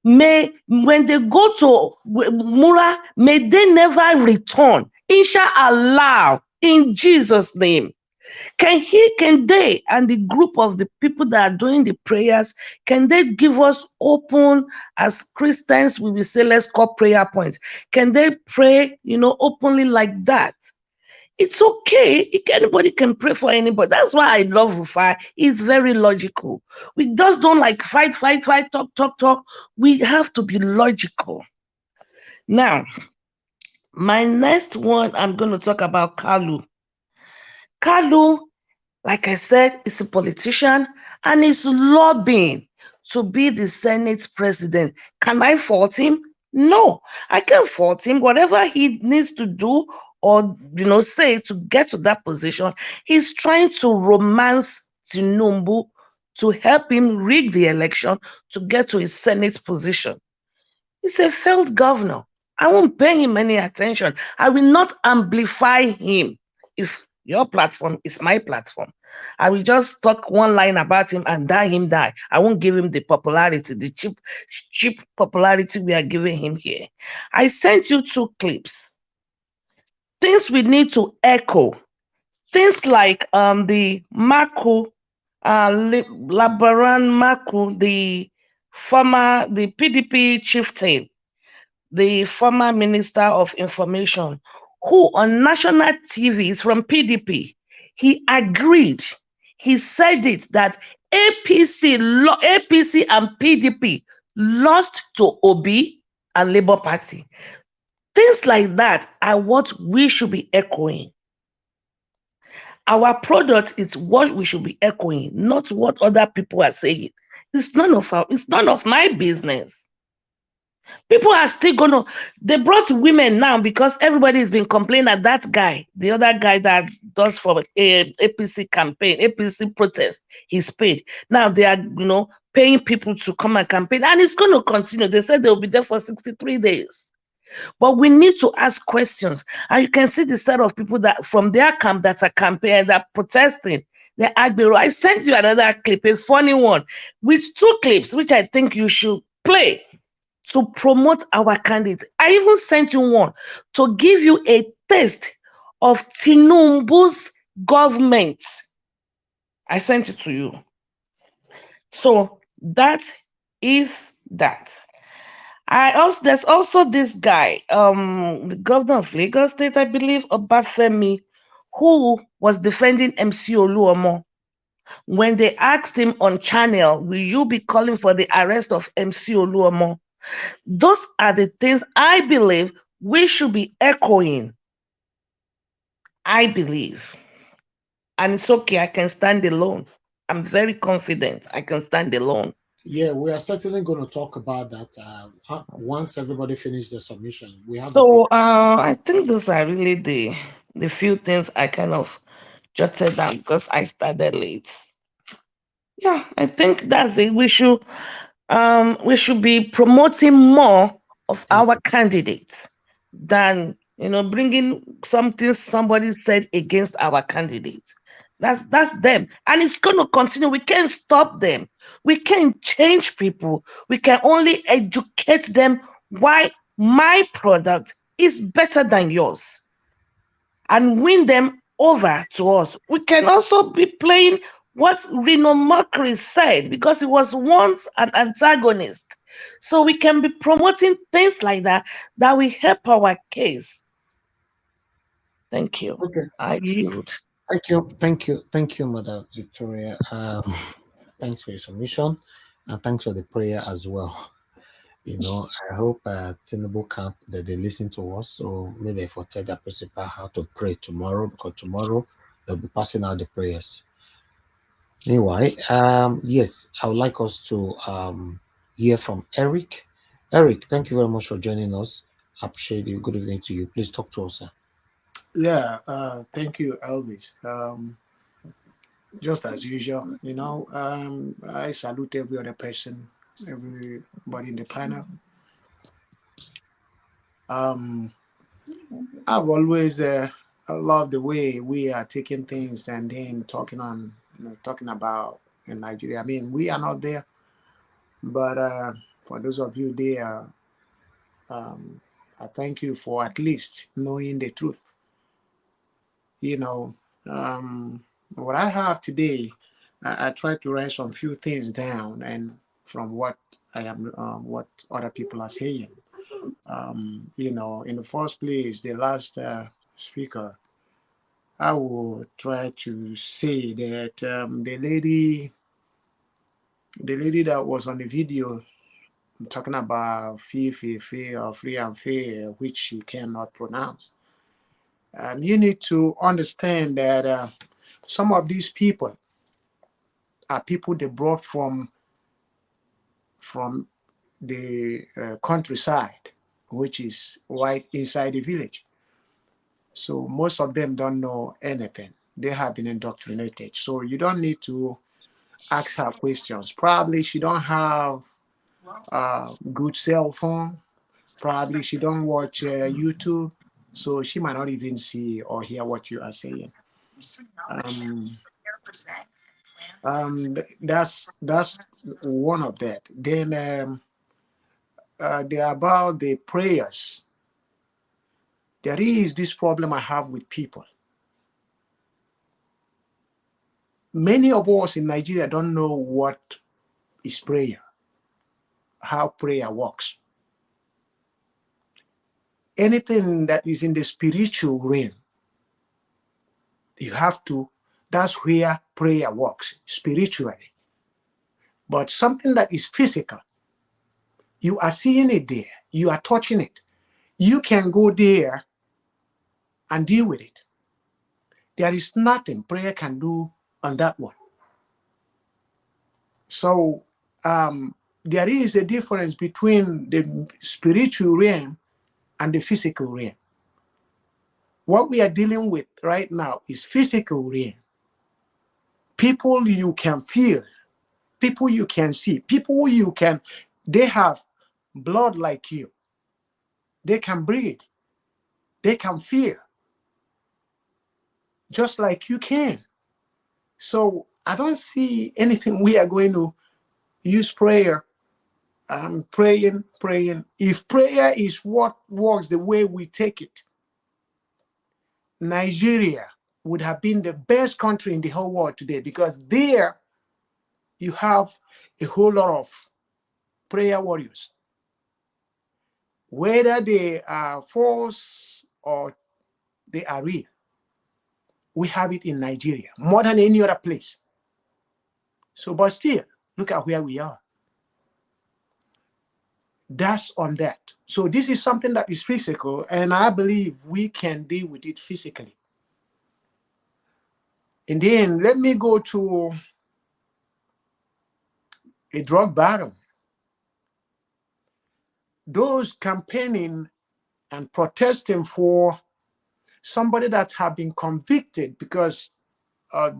may, when they go to Mura, may they never return. Inshallah, in Jesus' name. Can they and the group of the people that are doing the prayers, can they give us open, as Christians we will say, let's call prayer points? Can they pray, openly like that? It's okay. Anybody can pray for anybody. That's why I love Rufai. It's very logical. We just don't like fight, talk. We have to be logical. Now, my next one, I'm going to talk about Kalu. Kalu, like I said, is a politician and is lobbying to be the Senate president. Can I fault him? No, I can't fault him. Whatever he needs to do or say to get to that position, he's trying to romance Tinubu to help him rig the election to get to his Senate position. He's a failed governor. I won't pay him any attention. I will not amplify him if Your platform is my platform. I will just talk one line about him and die. I won't give him the popularity, the cheap popularity we are giving him here. I sent you 2 clips. Things we need to echo. Things like the Maku, Labaran Maku, the PDP chieftain, the former Minister of Information, who on national TV is from PDP. He agreed. He said it that APC and PDP lost to Obi and Labour Party. Things like that are what we should be echoing. Our product is what we should be echoing, not what other people are saying. It's none of my business. People are still they brought women now because everybody's been complaining that guy, the other guy that does for APC campaign, APC protest, he's paid. Now they are, paying people to come and campaign, and it's going to continue. They said they'll be there for 63 days. But we need to ask questions. And you can see the set of people that from their camp that are campaigning, that are protesting. The Agbero. I sent you another clip, a funny one, with 2 clips, which I think you should play to promote our candidates. I even sent you one to give you a taste of Tinubu's government. I sent it to you. So that is that. There's also this guy, the governor of Lagos State, I believe, Obafemi, who was defending MC Oluomo. When they asked him on channel, will you be calling for the arrest of MC Oluomo? Those are the things I believe we should be echoing. I believe. And it's okay, I can stand alone. I'm very confident I can stand alone. Yeah, we are certainly going to talk about that once everybody finishes the submission. We have I think those are really the few things I kind of jotted down because I started late. Yeah, I think that's it. We should be promoting more of our candidates than bringing something somebody said against our candidates. That's them, and it's going to continue. We can't stop them. We can't change people. We can only educate them why my product is better than yours and win them over to us. We can also be playing what Reno Mercury said, because he was once an antagonist. So we can be promoting things like that will help our case. Thank you. Okay. I yield. Thank you, Mother Victoria. Thanks for your submission, and thanks for the prayer as well. I hope Tinubu camp that they listen to us, so may they tell their principal how to pray tomorrow, because tomorrow they'll be passing out the prayers. Anyway, yes, I would like us to hear from Eric. Eric, thank you very much for joining us. I appreciate you. Good evening to you. Please talk to us, sir. Yeah, thank you, Elvis. Just as usual, I salute every other person, everybody in the panel. I've always loved the way we are taking things and then talking about in Nigeria. I mean, we are not there, but for those of you there, I thank you for at least knowing the truth. What I have today, I try to write some few things down, and from what what other people are saying. In the first place, the last speaker, I will try to say that the lady that was on the video talking about free and fair, which she cannot pronounce. You need to understand that some of these people are people they brought from the countryside, which is right inside the village. So most of them don't know anything. They have been indoctrinated. So you don't need to ask her questions. Probably she don't have a good cell phone. Probably she don't watch YouTube. So she might not even see or hear what you are saying. That's one of that. Then about the prayers. There is this problem I have with people. Many of us in Nigeria don't know what is prayer, how prayer works. Anything that is in the spiritual realm, you have to, that's where prayer works, spiritually. But something that is physical, you are seeing it there, you are touching it. You can go there and deal with it. There is nothing prayer can do on that one. So there is a difference between the spiritual realm and the physical realm. What we are dealing with right now is physical realm. People you can feel, people you can see, people you can, they have blood like you. They can breathe. They can feel just like you can. So I don't see anything we are going to use prayer. Praying. If prayer is what works the way we take it, Nigeria would have been the best country in the whole world today, because there you have a whole lot of prayer warriors. Whether they are false or they are real, we have it in Nigeria more than any other place. So, but still, look at where we are. That's on that. So this is something that is physical, and I believe we can deal with it physically. And then let me go to a drug battle. Those campaigning and protesting for somebody that have been convicted, because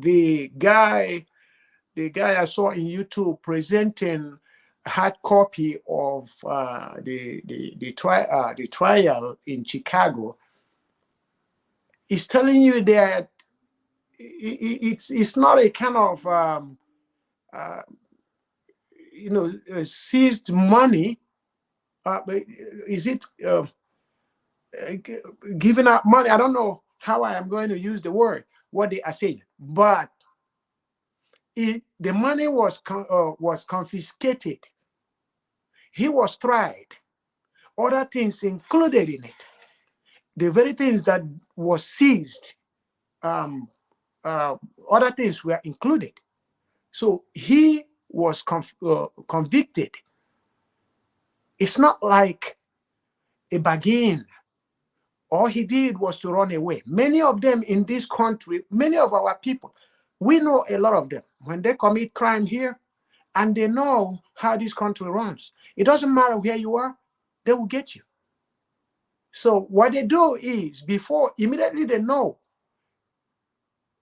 the guy I saw in YouTube presenting a hard copy of the trial in Chicago is telling you that it's not a kind of seized money. But is it giving out money? I don't know how I am going to use the word, what they are saying, but the money was confiscated. He was tried. Other things included in it. The very things that was seized, other things were included. So he was convicted. It's not like a bargain. All he did was to run away. Many of them in this country, many of our people, we know a lot of them. When they commit crime here, and they know how this country runs, it doesn't matter where you are, they will get you. So what they do is, before immediately they know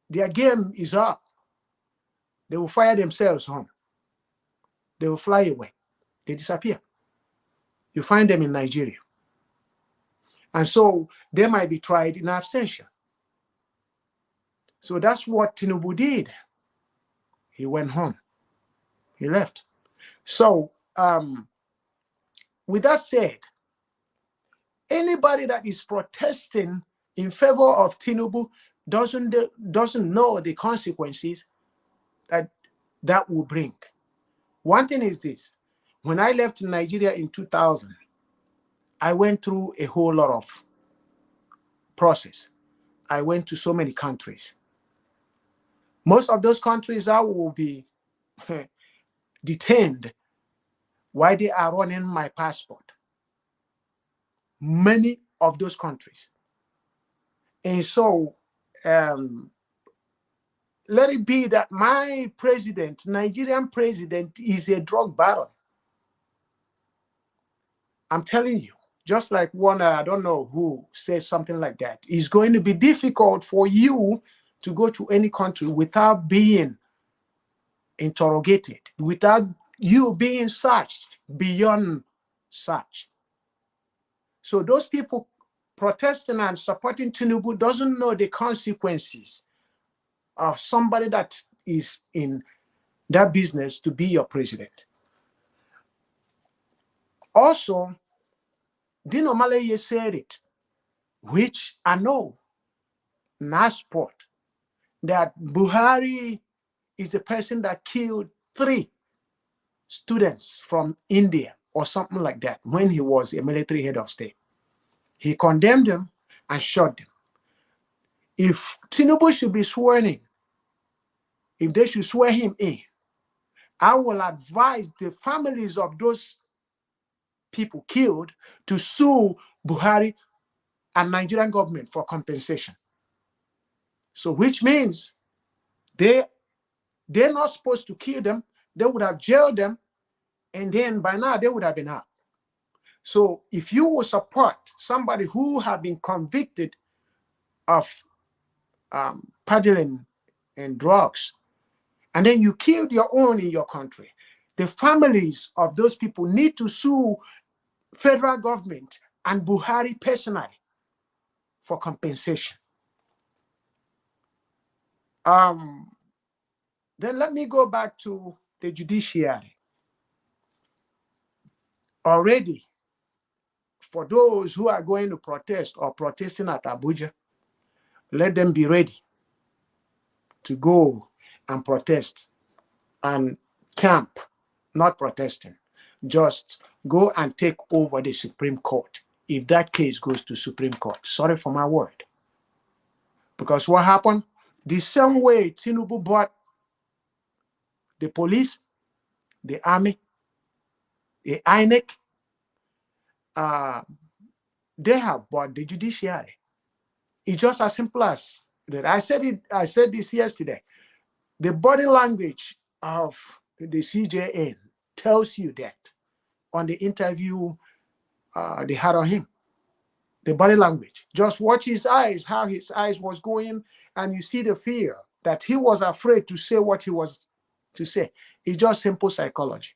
their game is up, they will fire themselves home. They will fly away. They disappear. You find them in Nigeria. And so they might be tried in absentia. So that's what Tinubu did. He went home. He left. So with that said, anybody that is protesting in favor of Tinubu doesn't know the consequences that will bring. One thing is this: when I left Nigeria in 2000, I went through a whole lot of process. I went to so many countries. Most of those countries I will be detained while they are running my passport. Many of those countries. And so let it be that my president, Nigerian president, is a drug baron. I'm telling you, just like one, I don't know who says something like that. It's going to be difficult for you to go to any country without being interrogated, without you being searched beyond search. So those people protesting and supporting Tinubu doesn't know the consequences of somebody that is in that business to be your president. Also, Dino Malaye said it, which I know, not sport, that Buhari is the person that killed 3 students from India or something like that when he was a military head of state. He condemned them and shot them. If Tinubu should be sworn in, if they should swear him in, I will advise the families of those people killed to sue Buhari and Nigerian government for compensation. So which means they're not supposed to kill them. They would have jailed them, and then by now they would have been out. So if you will support somebody who have been convicted of peddling and drugs, and then you killed your own in your country, the families of those people need to sue federal government and Buhari personally for compensation. Then let me go back to the judiciary. Already, for those who are going to protest or protesting at Abuja, let them be ready to go and protest and camp, not protesting. Just go and take over the Supreme Court if that case goes to Supreme Court. Sorry for my word. Because what happened? The same way Tinubu bought the police, the army, the INEC, they have bought the judiciary. It's just as simple as that. I said this yesterday. The body language of the CJN tells you that on the interview they had on him. The body language. Just watch his eyes, how his eyes was going, and you see the fear that he was afraid to say what he was to say. It's just simple psychology.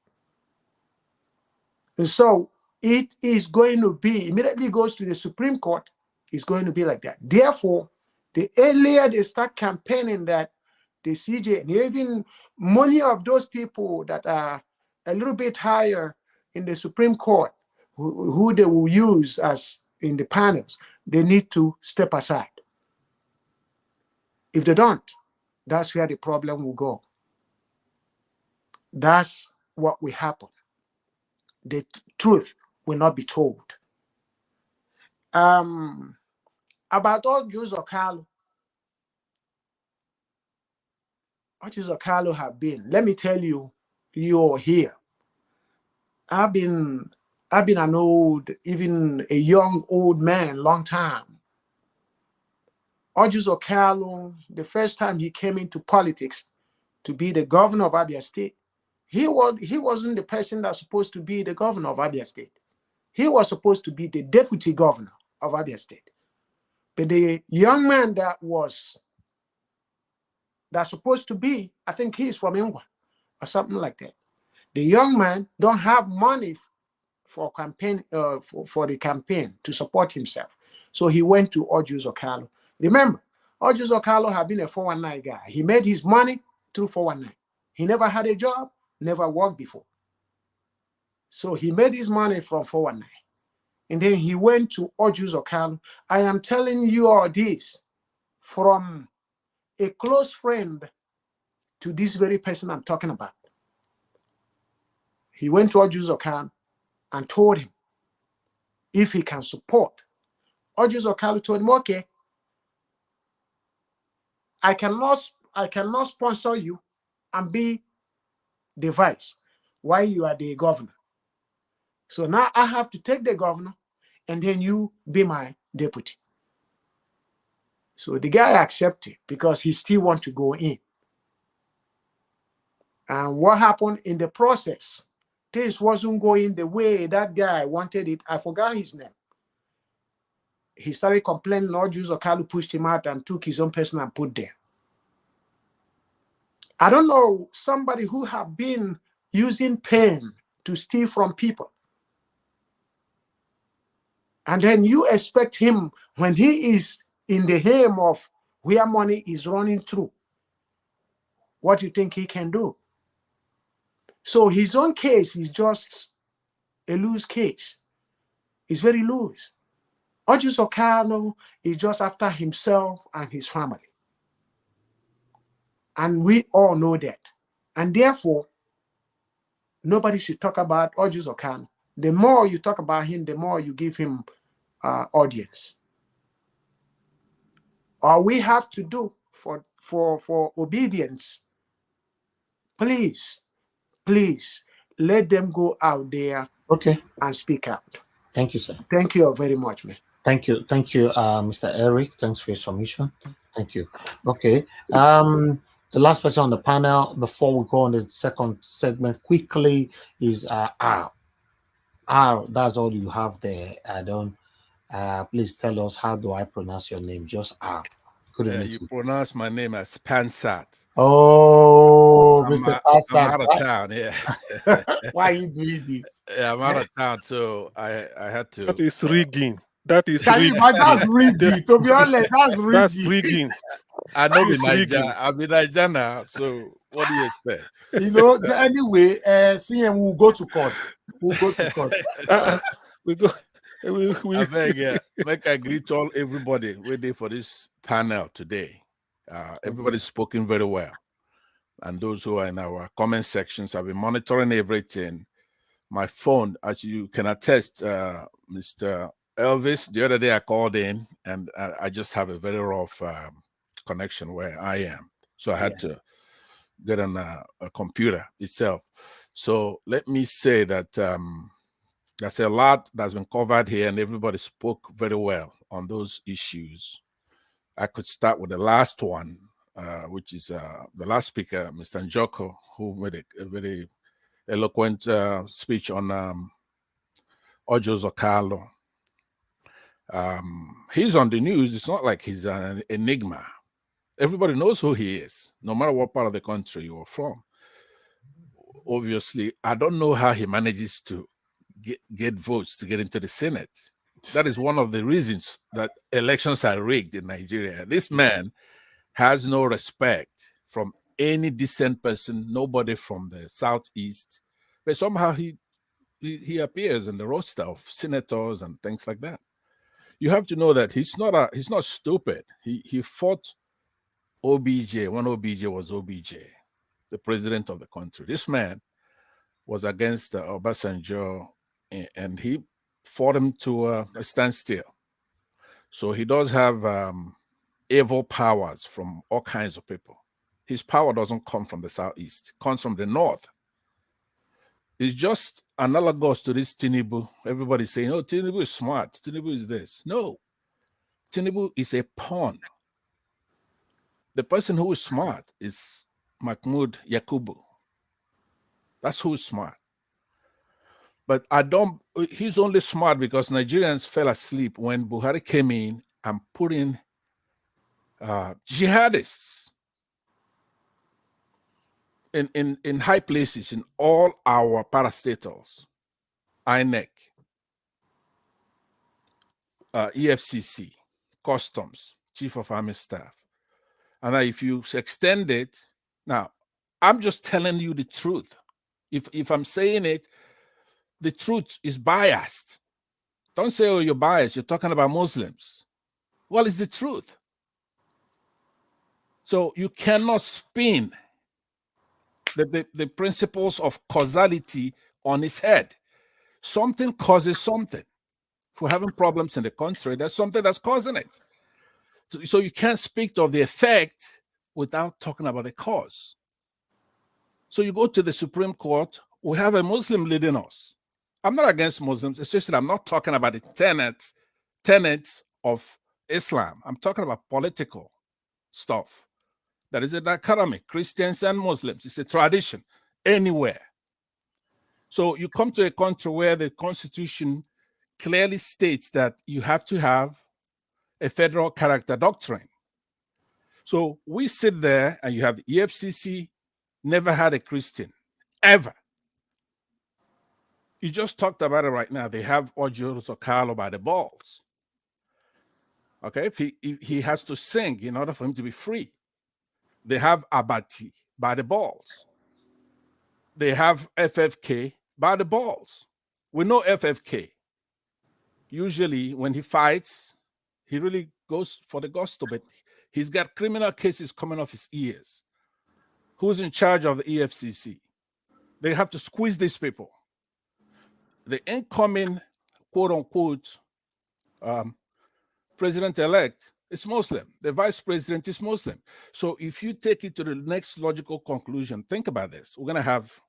And so it is going to be, immediately goes to the Supreme Court, it's going to be like that. Therefore, the earlier they start campaigning that the CJ, and even many of those people that are a little bit higher in the Supreme Court, who they will use as in the panels, they need to step aside. If they don't, that's where the problem will go. That's what will happen. The truth will not be told. About Oluomo-Lagos, Kalu have been. Let me tell you, you're here. I've been an old, even a young old man, long time. Oluomo Kalu, the first time he came into politics to be the governor of Abia State, he wasn't the person that's supposed to be the governor of Abia State. He was supposed to be the deputy governor of Abia State. But the young man that's supposed to be, I think he's from England or something like that. The young man don't have money for campaign for the campaign to support himself. So he went to Oluomo Kalu. Remember, Oluomo Kalu had been a 419 guy. He made his money through 419. He never had a job, never worked before. So he made his money from 419. And then he went to Oluomo Kalu. I am telling you all this from a close friend to this very person I'm talking about. He went to Oluomo Kalu and told him if he can support. Oluomo Kalu told him, okay, I cannot sponsor you and be the vice while you are the governor. So now I have to take the governor and then you be my deputy. So the guy accepted because he still wants to go in. And what happened in the process? Things wasn't going the way that guy wanted it. I forgot his name. He started complaining. Oluomo Kalu pushed him out and took his own person and put there. I don't know, somebody who have been using pen to steal from people. And then you expect him, when he is in the aim of where money is running through, what you think he can do? So his own case is just a loose case. It's very loose. Ojus Okano is just after himself and his family. And we all know that. And therefore, nobody should talk about Ojus Okano. The more you talk about him, the more you give him audience. All we have to do for obedience, please, let them go out there and speak out. Thank you, sir. Thank you very much, man. Thank you, Mr. Eric. Thanks for your submission. Thank you. Okay. The last person on the panel before we go on the second segment quickly is R. R. That's all you have there. I don't. Please tell us, how do I pronounce your name? Just R. You pronounce my name as Pansat. Oh, Mr. Pansat. I'm out of town. Yeah. Why are you doing this? Yeah, I'm out of town, so I had to. That is rigging. That is rigging. That's rigging. To be honest, that's rigging. That's rigging. I know I'm in Nigeria now, so what do you expect? You know, anyway, CM will go to court. We'll go to court. We go. I beg, make I greet all everybody waiting for this panel today. Everybody's spoken very well. And those who are in our comment sections, I've been monitoring everything. My phone, as you can attest, Mr. Elvis, the other day I called in and I just have a very rough connection where I am. So I had to get on a computer itself. So let me say that there's a lot that's been covered here and everybody spoke very well on those issues. I could start with the last one, which is the last speaker, Mr. Njoko, who made a very eloquent speech on Ojus Okalo. He's on the news. It's not like he's an enigma. Everybody knows who he is, no matter what part of the country you're from. Obviously, I don't know how he manages to get votes to get into the Senate. That is one of the reasons that elections are rigged in Nigeria. This man has no respect from any decent person, nobody from the Southeast, but somehow he appears in the roster of senators and things like that. You have to know that he's not stupid. He fought OBJ when OBJ was OBJ, the president of the country. This man was against Obasanjo, and he fought him to a standstill. So he does have evil powers from all kinds of people. His power doesn't come from the Southeast, it comes from the North. It's just analogous to this Tinubu. Everybody's saying, oh, Tinubu is smart. Tinubu is this. No, Tinubu is a pawn. The person who is smart is Mahmoud Yakubu. That's who is smart. But he's only smart because Nigerians fell asleep when Buhari came in and put in jihadists in high places in all our parastatals, INEC, EFCC, Customs, Chief of Army Staff. And if you extend it, now, I'm just telling you the truth. If I'm saying it, the truth is biased. Don't say, oh, you're biased. You're talking about Muslims. Well, it's the truth. So you cannot spin the principles of causality on its head. Something causes something. If we're having problems in the country, there's something that's causing it. So you can't speak of the effect without talking about the cause. So you go to the Supreme Court, we have a Muslim leading us. I'm not against Muslims, especially I'm not talking about the tenets of Islam. I'm talking about political stuff. That is a dichotomy, Christians and Muslims. It's a tradition anywhere. So you come to a country where the Constitution clearly states that you have to have a federal character doctrine. So we sit there and you have the EFCC never had a Christian, ever. You just talked about it right now. They have Ojus Okalo by the balls. Okay, if he has to sing in order for him to be free. They have Abati by the balls. They have FFK by the balls. We know FFK. Usually, when he fights, he really goes for the gusto, but he's got criminal cases coming off his ears. Who's in charge of the EFCC? They have to squeeze these people. The incoming, quote unquote, president-elect is Muslim. The vice president is Muslim. So if you take it to the next logical conclusion, think about this. We're going to have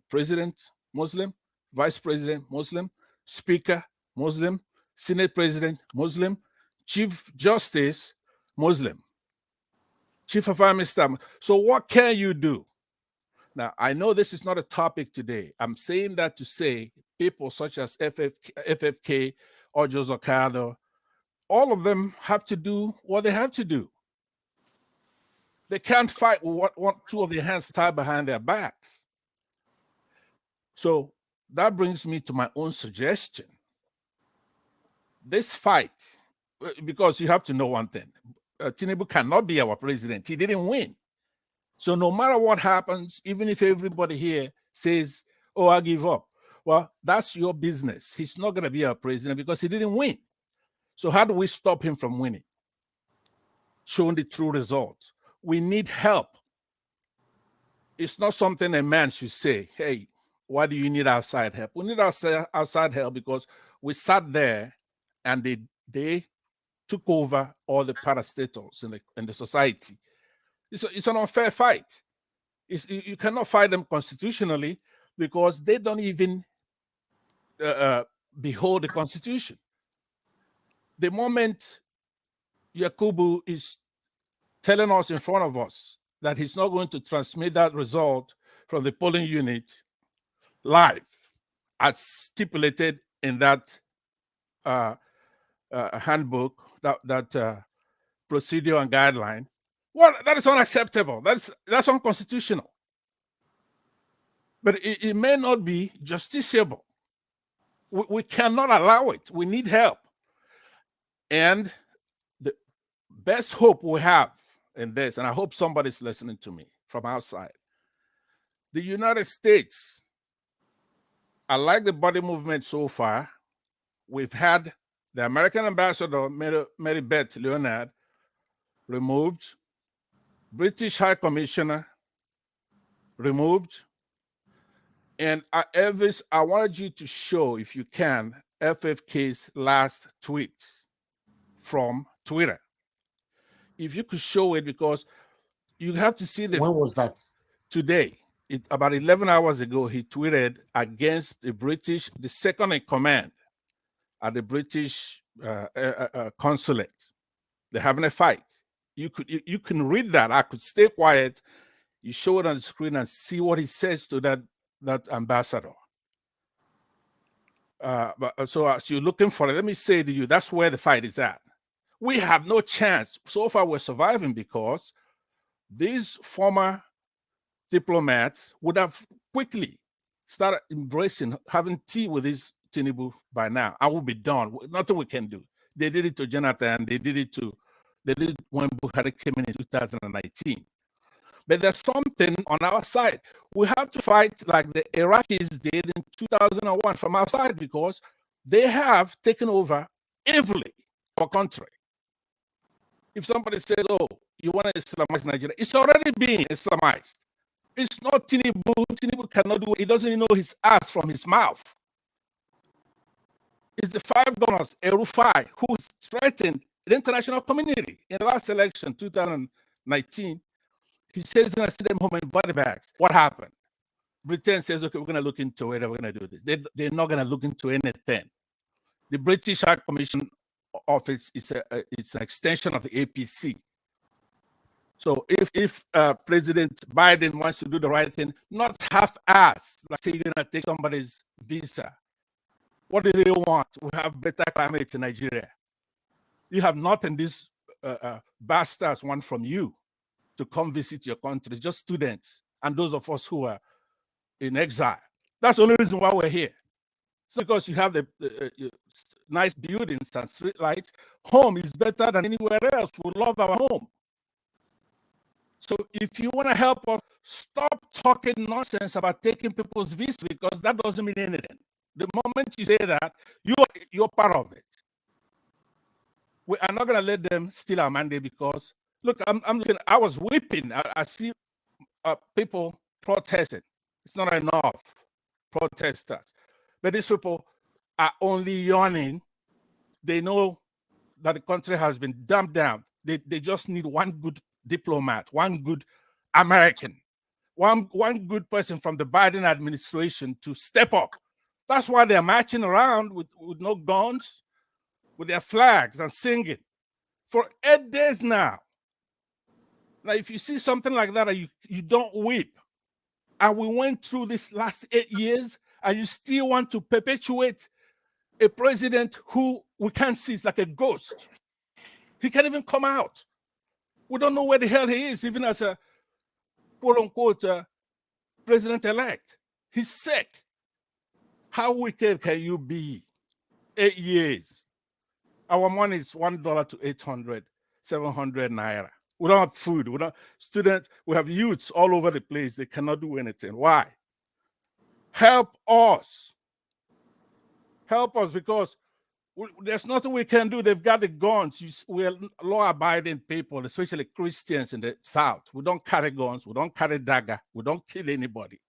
president Muslim, vice president Muslim, speaker Muslim, Senate president Muslim, chief justice Muslim, chief of army staff. So what can you do? Now, I know this is not a topic today. I'm saying that to say people such as FFK or Joseph Okado, all of them have to do what they have to do. They can't fight with two of their hands tied behind their backs. So that brings me to my own suggestion. This fight, because you have to know one thing, Tinubu cannot be our president. He didn't win. So no matter what happens, even if everybody here says, oh, I give up, well, that's your business. He's not going to be our president because he didn't win. So how do we stop him from winning? Showing the true results. We need help. It's not something a man should say, hey, why do you need outside help? We need outside help because we sat there and they took over all the parastatals in the society. It's an unfair fight. You cannot fight them constitutionally because they don't even behold the Constitution. The moment Yakubu is telling us in front of us that he's not going to transmit that result from the polling unit live, as stipulated in that handbook, that procedure and guideline, well, that is unacceptable. That's unconstitutional. But it may not be justiciable. We cannot allow it. We need help. And the best hope we have in this, and I hope somebody's listening to me from outside, the United States, I like the body movement so far. We've had the American ambassador, Mary Beth Leonard, removed, British High Commissioner removed, and Elvis, I wanted you to show, if you can, FFK's last tweet from Twitter. If you could show it, because you have to see the. When was that? Today. About 11 hours ago, he tweeted against the second in command at the British consulate. They're having a fight. You can read that. I could stay quiet. You show it on the screen and see what he says to that ambassador. So as you're looking for it, let me say to you, that's where the fight is at. We have no chance. So far, we're surviving because these former diplomats would have quickly started embracing, having tea with this Tinubu by now. I will be done. Nothing we can do. They did it to Jonathan. They did it when Buhari came in 2019. But there's something on our side. We have to fight like the Iraqis did in 2001 from outside because they have taken over evilly our country. If somebody says, oh, you want to Islamize Nigeria, it's already being Islamized. It's not Tinubu. Tinubu cannot do it. He doesn't even know his ass from his mouth. It's the 5 governors, Erufai, who threatened the international community in the last election, 2019. He says he's going to send them home in body bags. What happened? Britain says, okay, we're going to look into it. We're going to do this. They're not going to look into anything. The British High Commission office is it's an extension of the APC. So if President Biden wants to do the right thing, not half-assed, like say you're going to take somebody's visa. What do they want? We have better climate in Nigeria. You have nothing these bastards want from you to come visit your country, just students and those of us who are in exile. That's the only reason why we're here. It's because you have the nice buildings and street lights. Home is better than anywhere else. We love our home. So if you want to help us, stop talking nonsense about taking people's visa, because that doesn't mean anything. The moment you say that, you're part of it. We are not going to let them steal our mandate, because look, I'm looking. I was weeping. I see people protesting. It's not enough protesters, but these people are only yawning. They know that the country has been dumbed down. They just need one good diplomat, one good American, one good person from the Biden administration to step up. That's why they're marching around with no guns, with their flags and singing for 8 days now. Now, if you see something like that, you don't weep. And we went through this last 8 years, and you still want to perpetuate a president who we can't see. It's like a ghost. He can't even come out. We don't know where the hell he is, even as a quote-unquote president-elect. He's sick. How wicked can you be? 8 years. Our money is $1 to 800, 700 naira. We don't have food. We don't students. We have youths all over the place. They cannot do anything. Why? Help us. Help us, because there's nothing we can do. They've got the guns. We're law-abiding people, especially Christians in the South. We don't carry guns. We don't carry dagger. We don't kill anybody.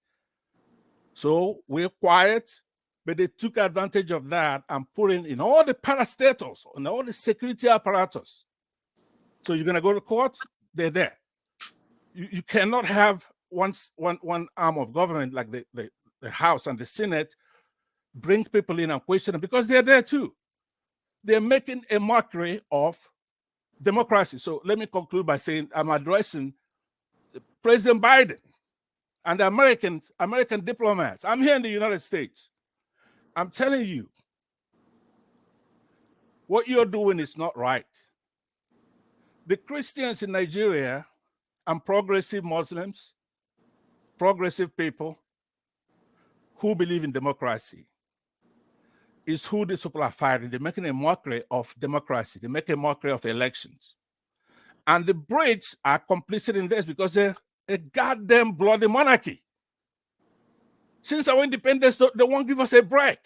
So we're quiet, but they took advantage of that and put in all the parastatals and all the security apparatus. So you're going to go to court, they're there. You cannot have one arm of government like the House and the Senate bring people in and question them, because they're there too. They're making a mockery of democracy. So let me conclude by saying I'm addressing President Biden and the American diplomats. I'm here in the United States. I'm telling you, what you're doing is not right. The Christians in Nigeria and progressive Muslims, progressive people who believe in democracy, is who these people are fighting. They're making a mockery of democracy. They make a mockery of elections. And the Brits are complicit in this, because they're a goddamn bloody monarchy. Since our independence, they won't give us a break.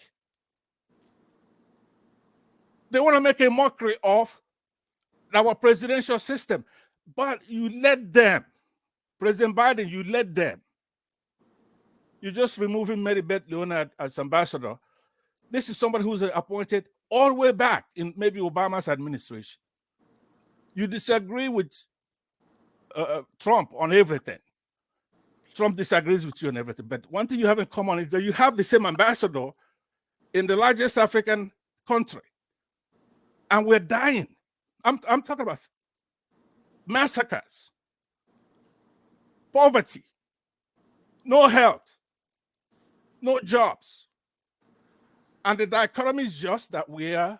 They want to make a mockery of our presidential system. But you let them. President Biden, you let them. You're just removing Mary Beth Leonard as ambassador. This is somebody who's appointed all the way back in maybe Obama's administration. You disagree with Trump on everything. Trump disagrees with you on everything. But one thing you have in common is that you have the same ambassador in the largest African country. And we're dying. I'm talking about massacres, poverty, no health, no jobs. And the dichotomy is just that we are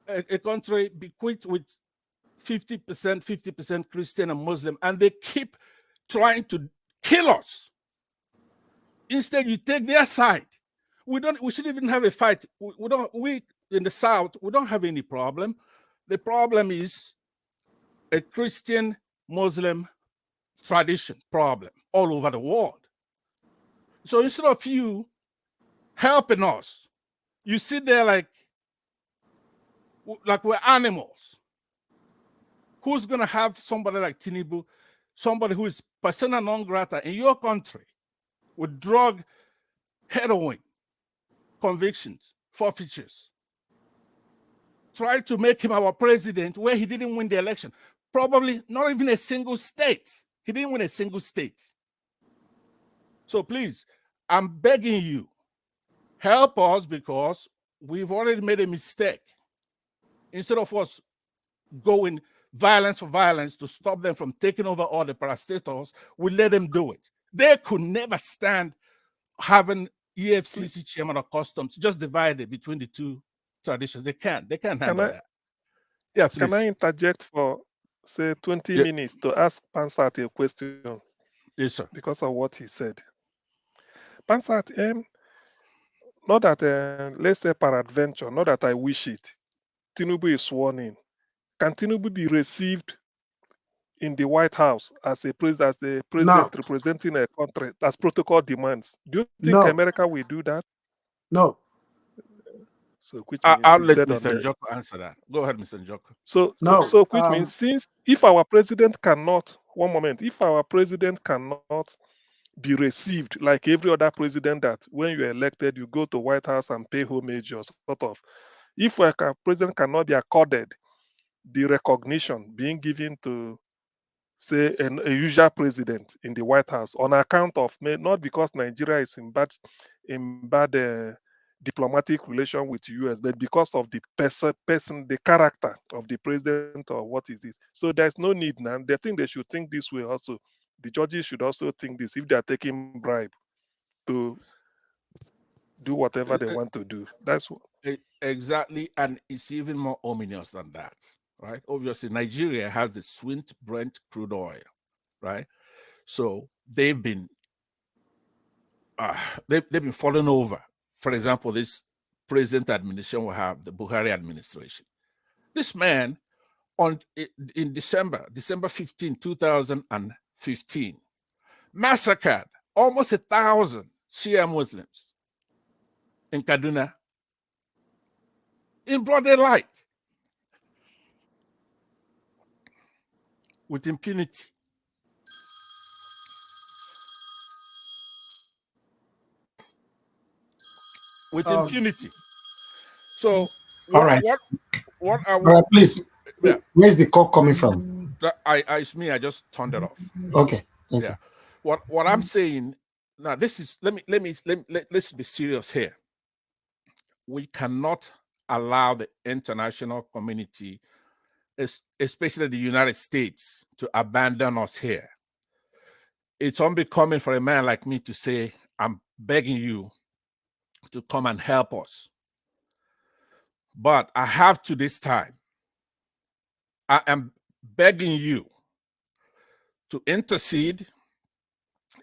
a country bequeathed with 50% Christian and Muslim, and they keep trying to kill us. Instead, you take their side. We shouldn't even have a fight. We in the South, we don't have any problem. The problem is a Christian Muslim tradition problem all over the world. So instead of you helping us, you sit there like we're animals. Who's going to have somebody like Tinubu, somebody who is persona non grata in your country with drug, heroin, convictions, forfeitures? Try to make him our president where he didn't win the election. Probably not even a single state. He didn't win a single state. So please, I'm begging you, help us, because we've already made a mistake. Instead of us going violence for violence to stop them from taking over all the parastatals, we let them do it. They could never stand having EFCC chairman of customs just divided between the two traditions. They can't handle that. Yeah, please. Can I interject for, say, 20 minutes to ask Pansat a question? Yes, sir. Because of what he said. Pansat, not that, let's say peradventure, not that I wish it, Tinubu is sworn in. Can Tinubu be received in the White House as a as the No, president representing a country as protocol demands. Do you think no, America will do that? no. So which means I'll it's let dead on Mr. the. Njoko answer that. Go ahead, Mr. Njoko. No. So which means since if our president cannot, one moment, if our president cannot be received like every other president that when you're elected you go to White House and pay homage or sort of, if a president cannot be accorded the recognition being given to say a usual president in the White House on account of not because Nigeria is in bad diplomatic relation with US, but because of the person, the character of the president or what is this. So there's no need now. They think they should think this way also. The judges should also think this if they are taking bribe to do whatever they want to do. That's what. Exactly, and it's even more ominous than that, right? Obviously, Nigeria has the Swint Brent crude oil, right? So they've been falling over. For example, this present administration will have the Buhari administration. This man in December 15, 2015, massacred almost 1,000 Shia Muslims in Kaduna in broad daylight with impunity. With impunity. So all right. what I would, All right, please. Yeah. Where's the call coming from? It's me. I just turned it off. Okay. Thank you. What I'm saying now, this is let's be serious here. We cannot allow the international community, especially the United States, to abandon us here. It's unbecoming for a man like me to say, I'm begging you to come and help us. But I have to this time. I am begging you to intercede.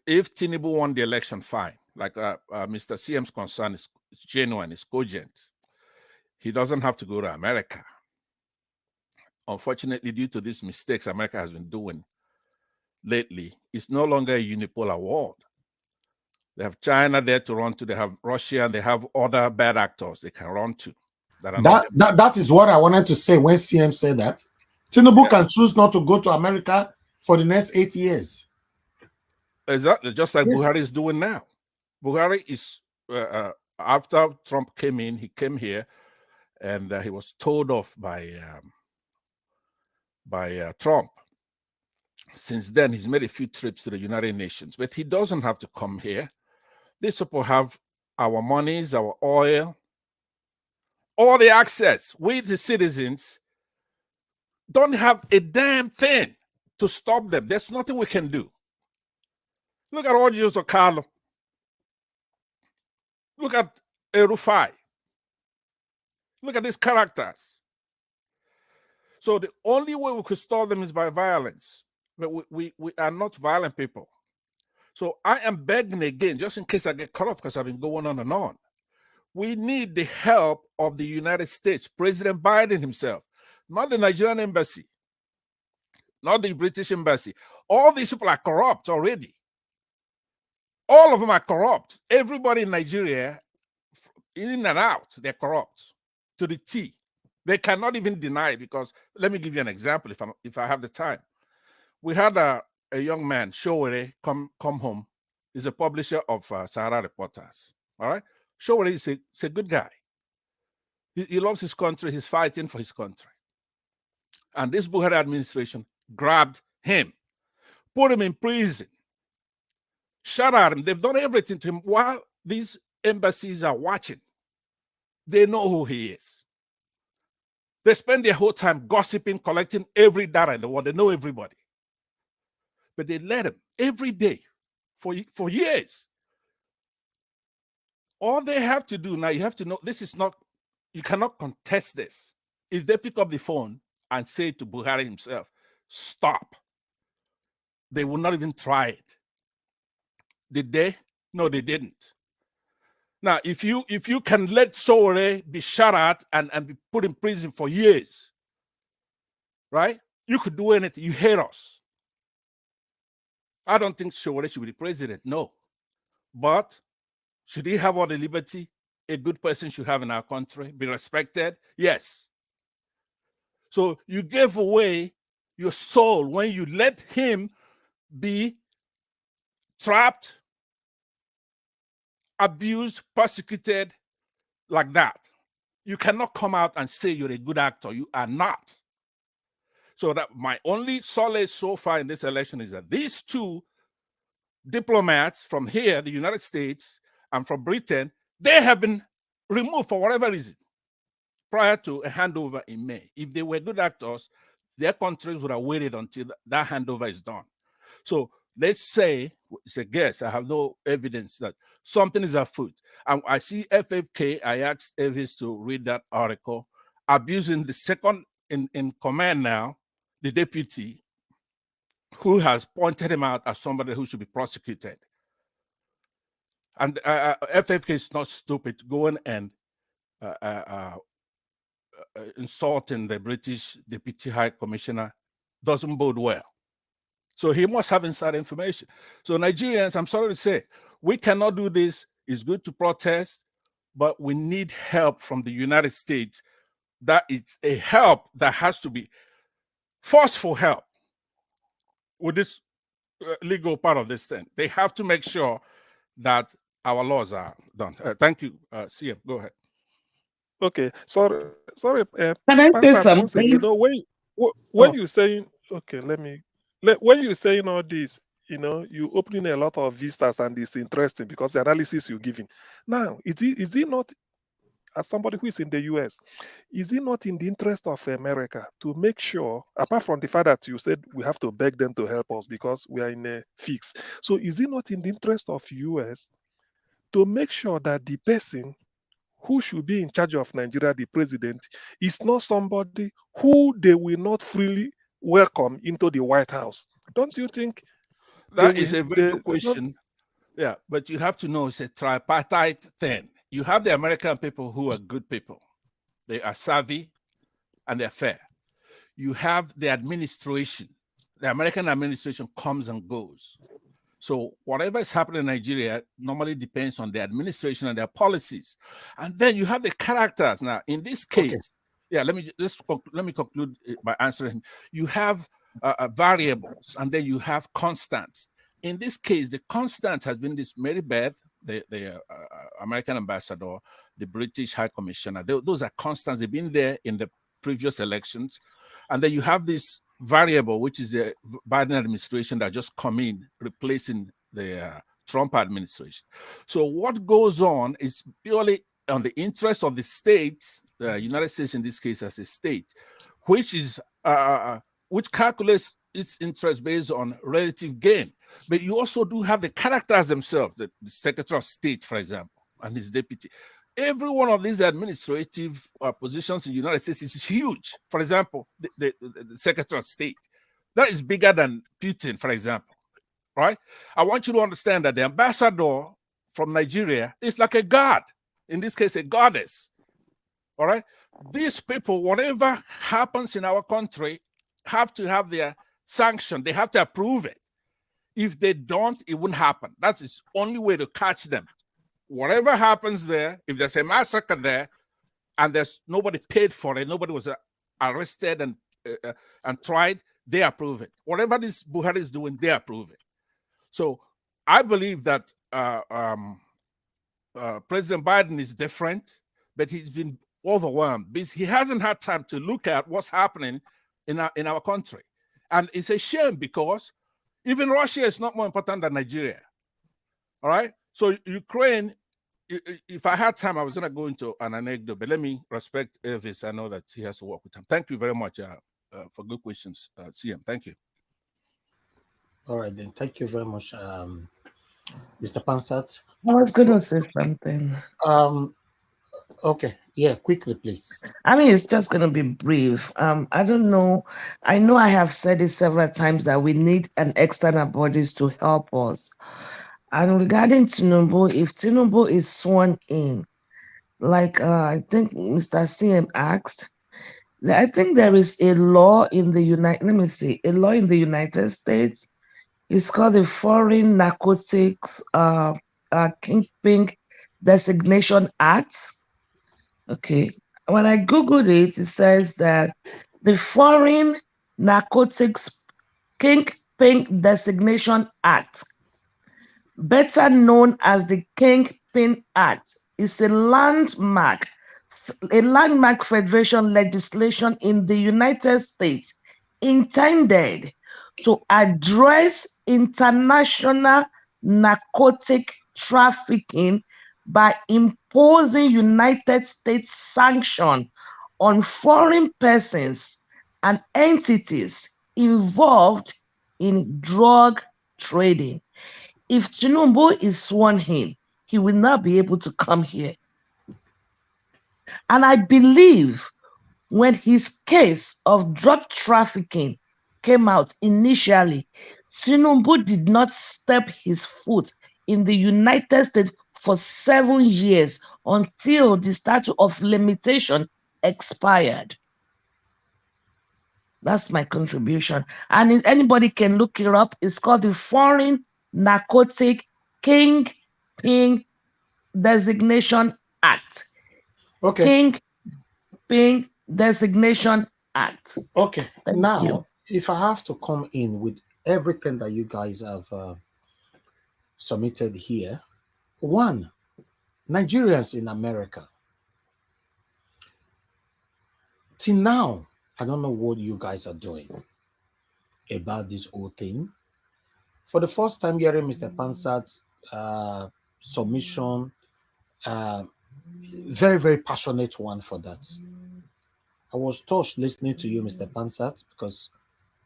If Tinubu won the election, fine. Like Mr. CM's concern is genuine, it's cogent. He doesn't have to go to America. Unfortunately, due to these mistakes America has been doing lately, it's no longer a unipolar world. They have China there to run to, they have Russia, and they have other bad actors they can run to. That is what I wanted to say when CM said that. Tinubu can choose not to go to America for the next 8 years. Exactly, just like Buhari is doing now. Buhari is, after Trump came in, he came here and he was told off by Trump. Since then, he's made a few trips to the United Nations, but he doesn't have to come here. These people have our monies, our oil, all the access. We, the citizens, don't have a damn thing to stop them. There's nothing we can do. Look at Oluomo-Lagos Kalu. Look at Erufai. Look at these characters. So the only way we could stop them is by violence. But we are not violent people. So I am begging again, just in case I get cut off because I've been going on and on. We need the help of the United States, President Biden himself, not the Nigerian embassy, not the British embassy. All these people are corrupt already. All of them are corrupt. Everybody in Nigeria, in and out, they're corrupt to the T. They cannot even deny it because, let me give you an example if I have the time. We had a young man, Showere, come home. He's a publisher of Sahara Reporters. All right? Showere is a good guy. He loves his country. He's fighting for his country. And this Buhari administration grabbed him, put him in prison, shut at him. They've done everything to him while these embassies are watching. They know who he is. They spend their whole time gossiping, collecting every data in the world. They know everybody. But they let him every day for years. All they have to do now, you have to know, this is not, you cannot contest this. If they pick up the phone and say to Buhari himself, stop, they will not even try it. Did they? No, they didn't. Now, if you can let Sowore be shot at and be put in prison for years, right? You could do anything. You hate us. I don't think Showore should be the president. No. But should he have all the liberty a good person should have in our country? Be respected? Yes. So you gave away your soul when you let him be trapped, abused, persecuted like that. You cannot come out and say you're a good actor. You are not. So that my only solace so far in this election is that these two diplomats from here, the United States, and from Britain, they have been removed for whatever reason prior to a handover in May. If they were good actors, their countries would have waited until that handover is done. So let's say, it's a guess, I have no evidence that something is afoot. And I see FFK, I asked Elvis to read that article, abusing the second in command now, the deputy, who has pointed him out as somebody who should be prosecuted. And FFK is not stupid going and insulting the British Deputy High Commissioner doesn't bode well. So he must have inside information. So Nigerians, I'm sorry to say, we cannot do this. It's good to protest, but we need help from the United States. That it's a help that has to be forceful help with this legal part of this thing. They have to make sure that our laws are done. Thank you, CM. Go ahead. Okay, sorry. Can I say something? You know, when you're saying, okay, when you're saying all this, you know, you opening a lot of vistas, and it's interesting because the analysis you're giving. Now, is it not, as somebody who is in the US, is it not in the interest of America to make sure, apart from the fact that you said we have to beg them to help us because we are in a fix, so is it not in the interest of US to make sure that the person who should be in charge of Nigeria, the president, is not somebody who they will not freely welcome into the White House? Don't you think? That is a very good question. Yeah, but you have to know it's a tripartite thing. You have the American people who are good people. They are savvy and they're fair. You have the administration. The American administration comes and goes. So whatever is happening in Nigeria normally depends on the administration and their policies. And then you have the characters. Now, in this case, yeah, let me conclude by answering. You have variables, and then you have constants. In this case, the constant has been this Mary Beth, the American ambassador, the British High Commissioner. Those are constants. They've been there in the previous elections. And then you have this variable, which is the Biden administration that just come in, replacing the Trump administration. So what goes on is purely on the interest of the state, the United States in this case as a state, which is which calculates its interest based on relative gain. But you also do have the characters themselves, the Secretary of State, for example, and his deputy. Every one of these administrative positions in the United States is huge. For example, the Secretary of State, that is bigger than Putin, for example, right? I want you to understand that the ambassador from Nigeria is like a god, in this case, a goddess, all right? These people, whatever happens in our country, have to have their sanction. They have to approve it. If they don't, it wouldn't happen. That's the only way to catch them. Whatever happens there, if there's a massacre there and there's nobody paid for it, nobody was arrested and tried, they approve it. Whatever this Buhari is doing, they approve it. So I believe that President Biden is different, but he's been overwhelmed because he hasn't had time to look at what's happening in our country. And it's a shame because even Russia is not more important than Nigeria. All right? So Ukraine, if I had time, I was going to go into an anecdote, but let me respect Elvis. I know that he has to work with him. Thank you very much for good questions, CM. Thank you. All right, then. Thank you very much, Mr. Pansat. I was going to say something. Okay. Yeah, quickly, please. I mean, it's just going to be brief. I don't know. I know I have said it several times that we need an external bodies to help us. And regarding Tinubu, if Tinubu is sworn in, like I think Mr. CM asked, I think there is a law in the United States It's called the Foreign Narcotics Kingpin Designation Act. Okay. When I Googled it, it says that the Foreign Narcotics Kingpin Designation Act, better known as the Kingpin Act, is a landmark federation legislation in the United States intended to address international narcotic trafficking by imposing United States sanction on foreign persons and entities involved in drug trading. If Tinubu is sworn in, he will not be able to come here. And I believe when his case of drug trafficking came out initially, Tinubu did not step his foot in the United States for 7 years until the statute of limitation expired. That's my contribution. And anybody can look it up. It's called the Foreign Narcotic Kingpin Designation Act. Okay. Kingpin Designation Act. Okay. Thank Now, you. if I have to come in with everything that you guys have submitted here, one, Nigerians in America. Till now, I don't know what you guys are doing about this whole thing. For the first time hearing Mr. Pansat's submission, very, very passionate one for that. I was touched listening to you, Mr. Pansat, because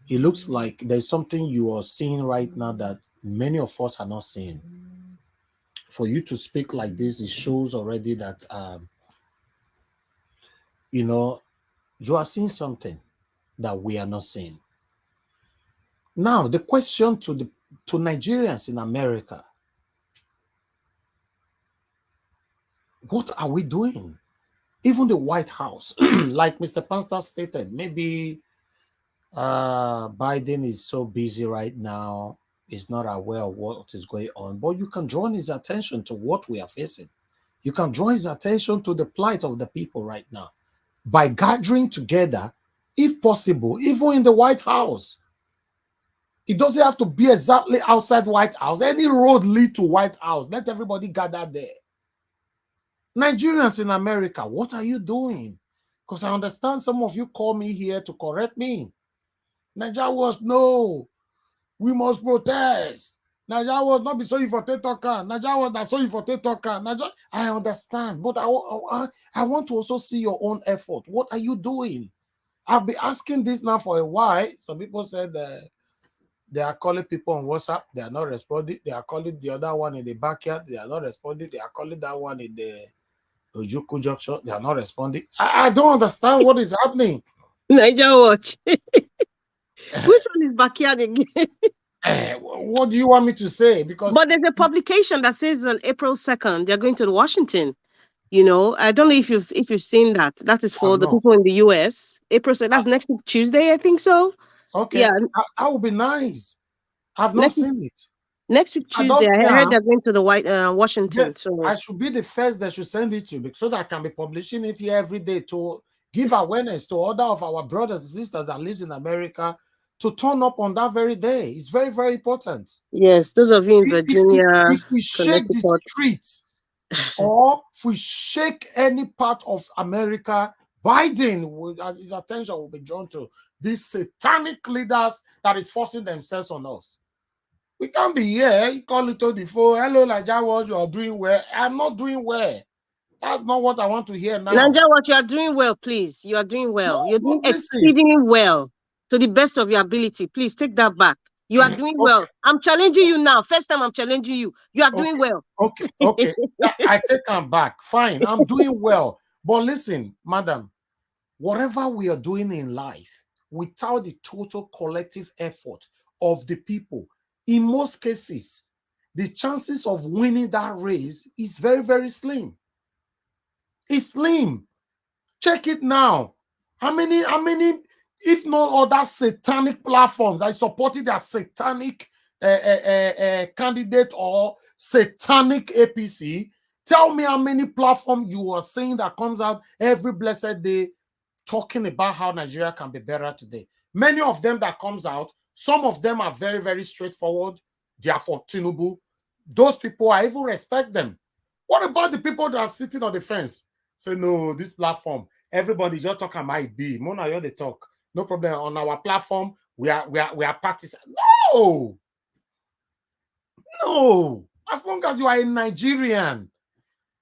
it looks like there's something you are seeing right now that many of us are not seeing. For you to speak like this, it shows already that, you know, you are seeing something that we are not seeing. Now, the question to Nigerians in America, what are we doing? Even the White House, like Mr. Pansat stated, maybe Biden is so busy right now, he's not aware of what is going on, but you can draw his attention to what we are facing. You can draw his attention to the plight of the people right now by gathering together, if possible, even in the White House. It doesn't have to be exactly outside White House. Any road lead to White House. Let everybody gather there. Nigerians in America, what are you doing? Because I understand some of you call me here to correct me. Nigeria was, no, we must protest. Nigeria was not be so for Tetoka. Nigeria was not so for Tetoka. I understand, but I want to also see your own effort. What are you doing? I've been asking this now for a while. Some people said they are calling people on WhatsApp. They are not responding. They are calling the other one in the backyard. They are not responding. They are calling that one in the Ojuku Junction. They are not responding. I don't understand what is happening. Niger Watch. Which one is backyard again? What do you want me to say? Because but there's a publication that says on April 2nd they're going to Washington. You know, I don't know if you've seen that. That is for the people in the US. April 2nd. That's next week Tuesday, I think so. Okay. Yeah, that would be nice. I've not seen it. Next week Tuesday, I heard they're going to the Washington. Yeah, so I should be the first that should send it to, so that I can be publishing it here every day to give awareness to other of our brothers and sisters that lives in America to turn up on that very day. It's very, very important. Yes, those of you in Virginia, if we shake the streets or if we shake any part of America, Biden, his attention will be drawn to these satanic leaders that is forcing themselves on us. We can't be here. You call it to the phone. Hello, Nigeria, what you are doing well. I'm not doing well. That's not what I want to hear now. Nigeria, what you are doing well, please. You are doing well. No, you're doing exceedingly well to the best of your ability. Please take that back. You are doing well. I'm challenging you now. First time I'm challenging you. You are doing well. Okay. I take them back. Fine. I'm doing well. But listen, madam, whatever we are doing in life, without the total collective effort of the people, in most cases, the chances of winning that race is very, very slim. It's slim. Check it now. How many, if not other satanic platforms, I supported their satanic candidate or satanic APC, tell me how many platforms you are seeing that comes out every blessed day talking about how Nigeria can be better today. Many of them that comes out, some of them are very, very straightforward. They are for Tinubu. Those people, I even respect them. What about the people that are sitting on the fence? Say, no, this platform, everybody just talk about be. Mona, you they talk. No problem. On our platform, we are parties. No! No! As long as you are a Nigerian,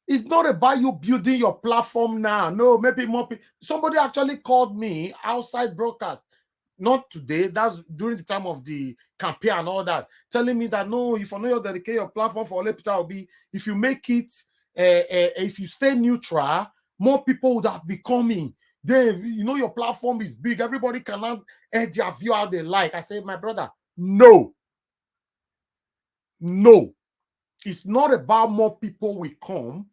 it's not about you building your platform now. No, maybe more people. Somebody actually called me outside broadcast. Not today, that's during the time of the campaign and all that, telling me that no, if you know you dedicate your platform for Ole Peter Obi, if you make it, if you stay neutral, more people would have been coming. Then you know your platform is big, everybody cannot edge their view how they like. I say, my brother, no, it's not about more people will come.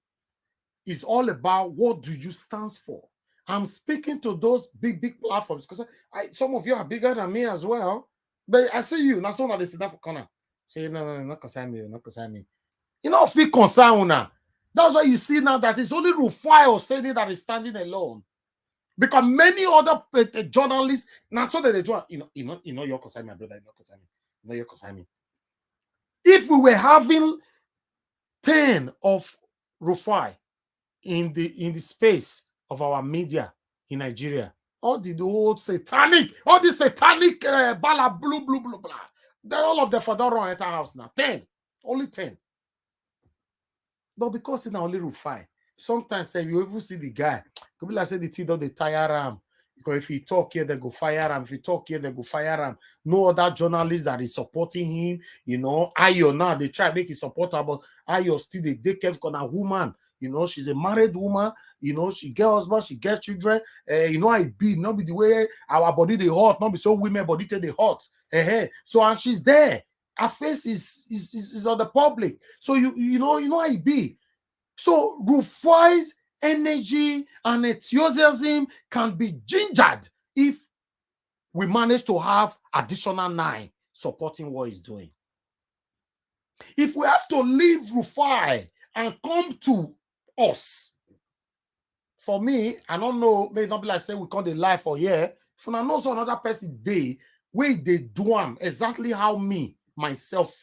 It's all about what do you stand for. I'm speaking to those big platforms because some of you are bigger than me as well. But I see you. Now, someone they sit down for corner. Say, no, not concern me, not concern me. You know, feel concerned now. That's why you see now that it's only Rufai or Sedi that is standing alone. Because many other journalists, now so that they do, you know, you're concerned, my brother, you're concerned me. You know, you're concerned me. If we were having 10 of Rufai in the space of our media in Nigeria, all the old satanic, all the satanic blah, blue, blah. All of the Fedora enter house now. 10. Only 10. But because it's now only Rufai, sometimes you even see the guy, could be like say the T don't they tire him. Because if he talk here, they go fire him. If he talk here, they go fire him. No other journalist that is supporting him. You know, Ayo now, they try to make it supporter, but Ayo still they care for a woman. You know, she's a married woman. You know, she get husband, she get children. You know, I be not be the way our body they hot, not be so women body they hot. So and she's there. Her face is on the public. So you know I be. So Rufai's energy and enthusiasm can be gingered if we manage to have additional 9 supporting what he's doing. If we have to leave Rufai and come to us, for me, I don't know, maybe not be like say we call the life for here. If I know so another person day, where they do exactly how me, myself,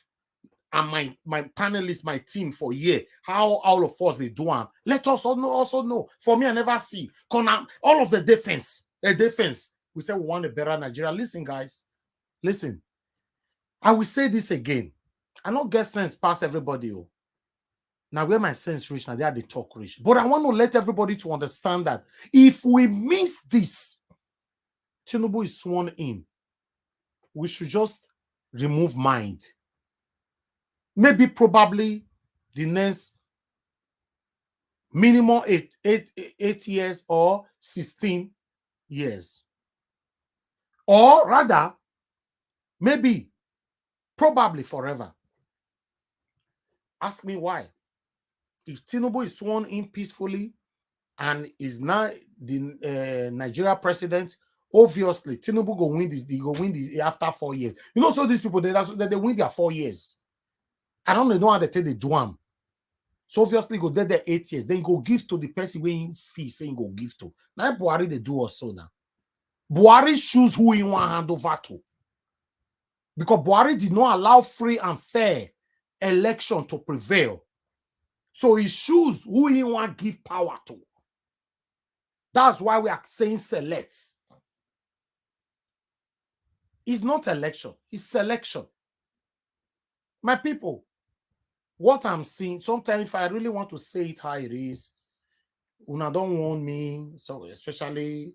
and my panelists, my team for a year, how all of us they do them. Let us also know. For me, I never see. All of the defense. We say we want a better Nigeria. Listen, guys. Listen. I will say this again. I don't get sense past everybody. Now, where my sense reach, now they are the talk reach. But I want to let everybody to understand that if we miss this, Tinubu is sworn in. We should just remove mind. Maybe probably the next minimum 8 years or 16 years. Or rather, maybe, probably forever. Ask me why. If Tinubu is sworn in peacefully and is now the Nigeria president, obviously Tinubu go win this. They go win the after 4 years. You know, so these people they win their 4 years. I don't know how they take the drum. So obviously go there 8 years. Then you go give to the person where you feel saying go give to. Now Buhari they do also now. Buhari choose who he want hand over to. Because Buhari did not allow free and fair election to prevail. So he choose who he want give power to. That's why we are saying select. It's not election, it's selection. My people, what I'm seeing, sometimes if I really want to say it how it is, una don't want me, so especially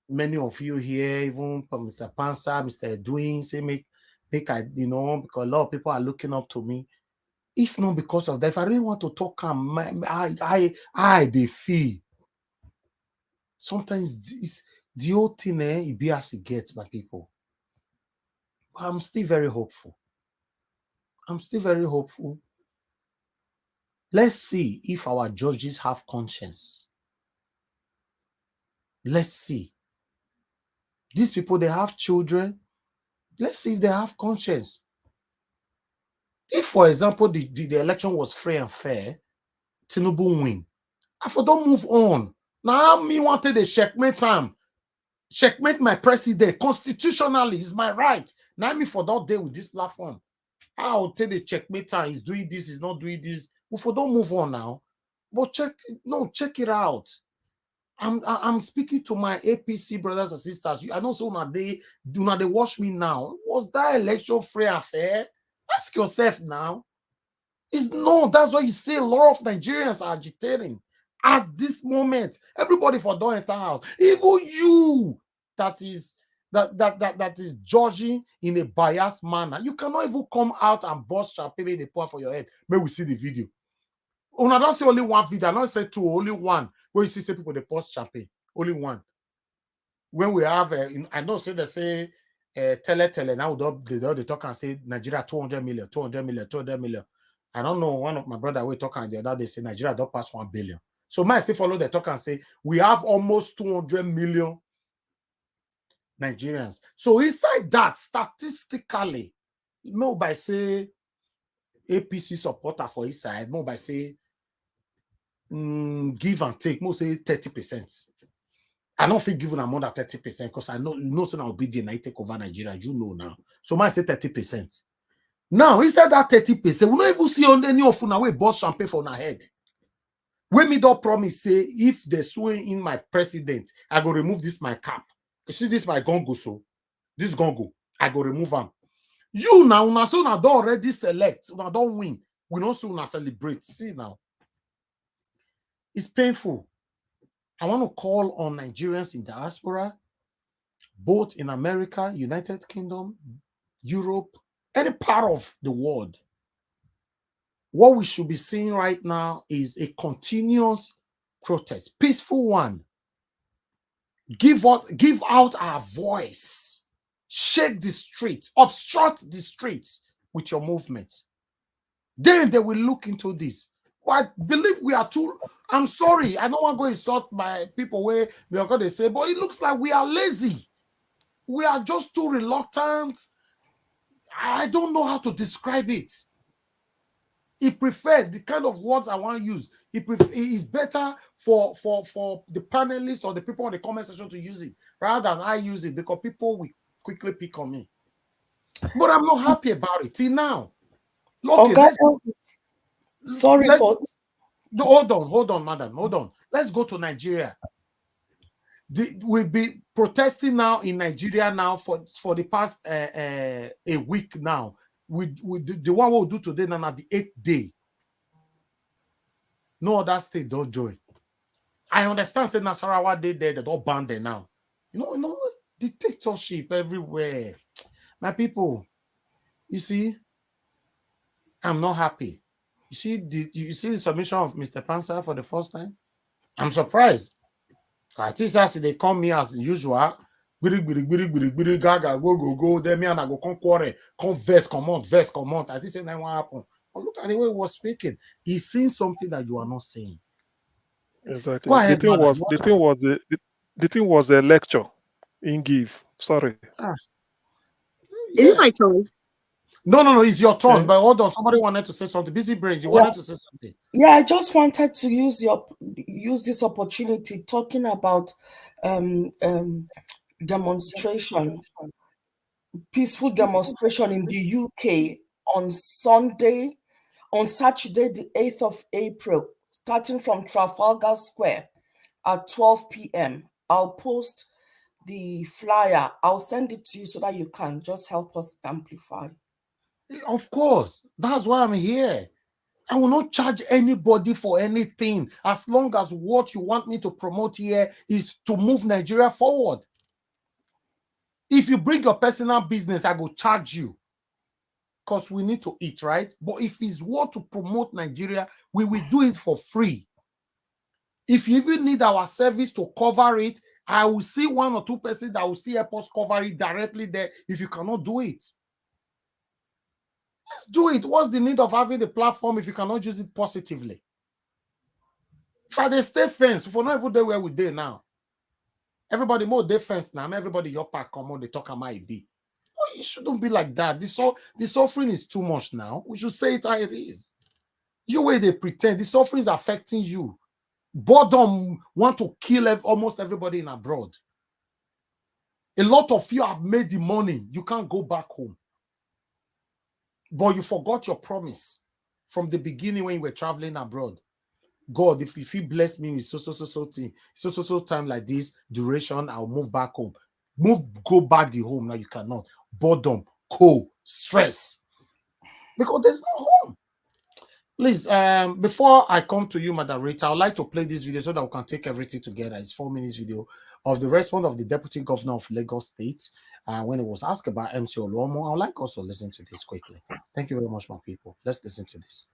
many of you here, even from Mr. Pansa, Mr. Edwin, say make I, you know, because a lot of people are looking up to me. If not because of that, if I really want to talk, I they feel. Sometimes it's the whole thing, it be as it gets, my people. But I'm still very hopeful. Let's see if our judges have conscience. Let's see. These people, they have children. Let's see if they have conscience. If, for example, the election was free and fair, Tinubu win. I for don't move on. Now me wanted a checkmate time. Checkmate my president constitutionally is my right. Now me for that day with this platform. I'll tell the checkmate time. He's doing this, he's not doing this. We for don't move on now. But check it out. I'm speaking to my APC brothers and sisters. I know some of they do not they watch me now. Was that election free and fair? Ask yourself now. It's no, that's why you see a lot of Nigerians are agitating at this moment. Everybody for don't enter house. Even you that is judging in a biased manner. You cannot even come out and bust champagne in the pour for your head. May we see the video. I don't say only one video. I don't say two, only one. Where you see people they post champagne. Only one. When we have, I know say they say tele now they talk and say Nigeria 200 million, 200 million, 200 million. I don't know. One of my brother we talk and the other they say Nigeria don't pass 1 billion. So might still follow the talk and say we have almost 200 million Nigerians. So inside that, statistically, no by say APC supporter for his side, no by say give and take, more say 30%. I don't think giving a more than 30% because I know so now be the night take over Nigeria. You know now. So might say 30%. Now inside that 30%, we don't even see on any of now we boss champagne for our head. When me don't promise say if they swing in my president, I go remove this my cap. You see this my gongo so this gongo, I go remove them. You now so now don't already select, now don't win. We don't so now celebrate. See now. It's painful. I want to call on Nigerians in diaspora, both in America, United Kingdom, Europe, any part of the world. What we should be seeing right now is a continuous protest, peaceful one. Give out our voice. Shake the streets, obstruct the streets with your movement. Then they will look into this. I believe we are too. I'm sorry, I don't want to go insult my people where they are going to say, but it looks like we are lazy. We are just too reluctant. I don't know how to describe it. He prefers the kind of words I want to use. It is better for the panelists or the people on the comment section to use it rather than I use it because people will quickly pick on me. But I'm not happy about it till now. Okay, hold on, madam. Hold on. Let's go to Nigeria. We've been protesting now in Nigeria now for the past a week now. The one we'll do today now at the 8th day. No other state don't join. I understand say Nasarawa they don't ban there now. You know, dictatorship everywhere. My people, you see, I'm not happy. You see the submission of Mr. Pansa for the first time? I'm surprised. I think as they come here as usual. Gaga, go. Then me and I go come quarrel, come verse, come out. I think say that what happened. But look at the way he was speaking. He's saying something that you are not saying. Exactly. Go ahead, the thing was a lecture in give. Sorry. Is it my turn? No, it's your turn. But hold on, somebody wanted to say something. Busy brains, you wanted to say something. Yeah, I just wanted to use this opportunity talking about demonstration, peaceful demonstration in the UK on Saturday, the 8th of April, starting from Trafalgar Square at 12 p.m. I'll post the flyer. I'll send it to you so that you can just help us amplify. Of course. That's why I'm here. I will not charge anybody for anything as long as what you want me to promote here is to move Nigeria forward. If you bring your personal business, I will charge you because we need to eat, right? But if it's what to promote Nigeria, we will do it for free. If you even need our service to cover it, I will see 1 or 2 persons that will still help us cover it directly there if you cannot do it. Let's do it. What's the need of having the platform if you cannot use it positively? If I stay fence, for not every day where we day now. Everybody more defense now. Everybody your part come on, they talk about it be. it shouldn't be like that. The suffering is too much now. We should say it how it is. You way they pretend the suffering is affecting you. Boredom want to kill almost everybody in abroad. A lot of you have made the money. You can't go back home. But you forgot your promise from the beginning when you were traveling abroad. God, if you bless me with so time like this, duration, I'll move back home. Go back the home. Now you cannot. Boredom, cold, stress. Because there's no home. Please, before I come to you, Madam Rita, I'd like to play this video so that we can take everything together. It's 4 minutes video of the response of the Deputy Governor of Lagos State when he was asked about MC Oluomo. I'd like us to listen to this quickly. Thank you very much, my people. Let's listen to this.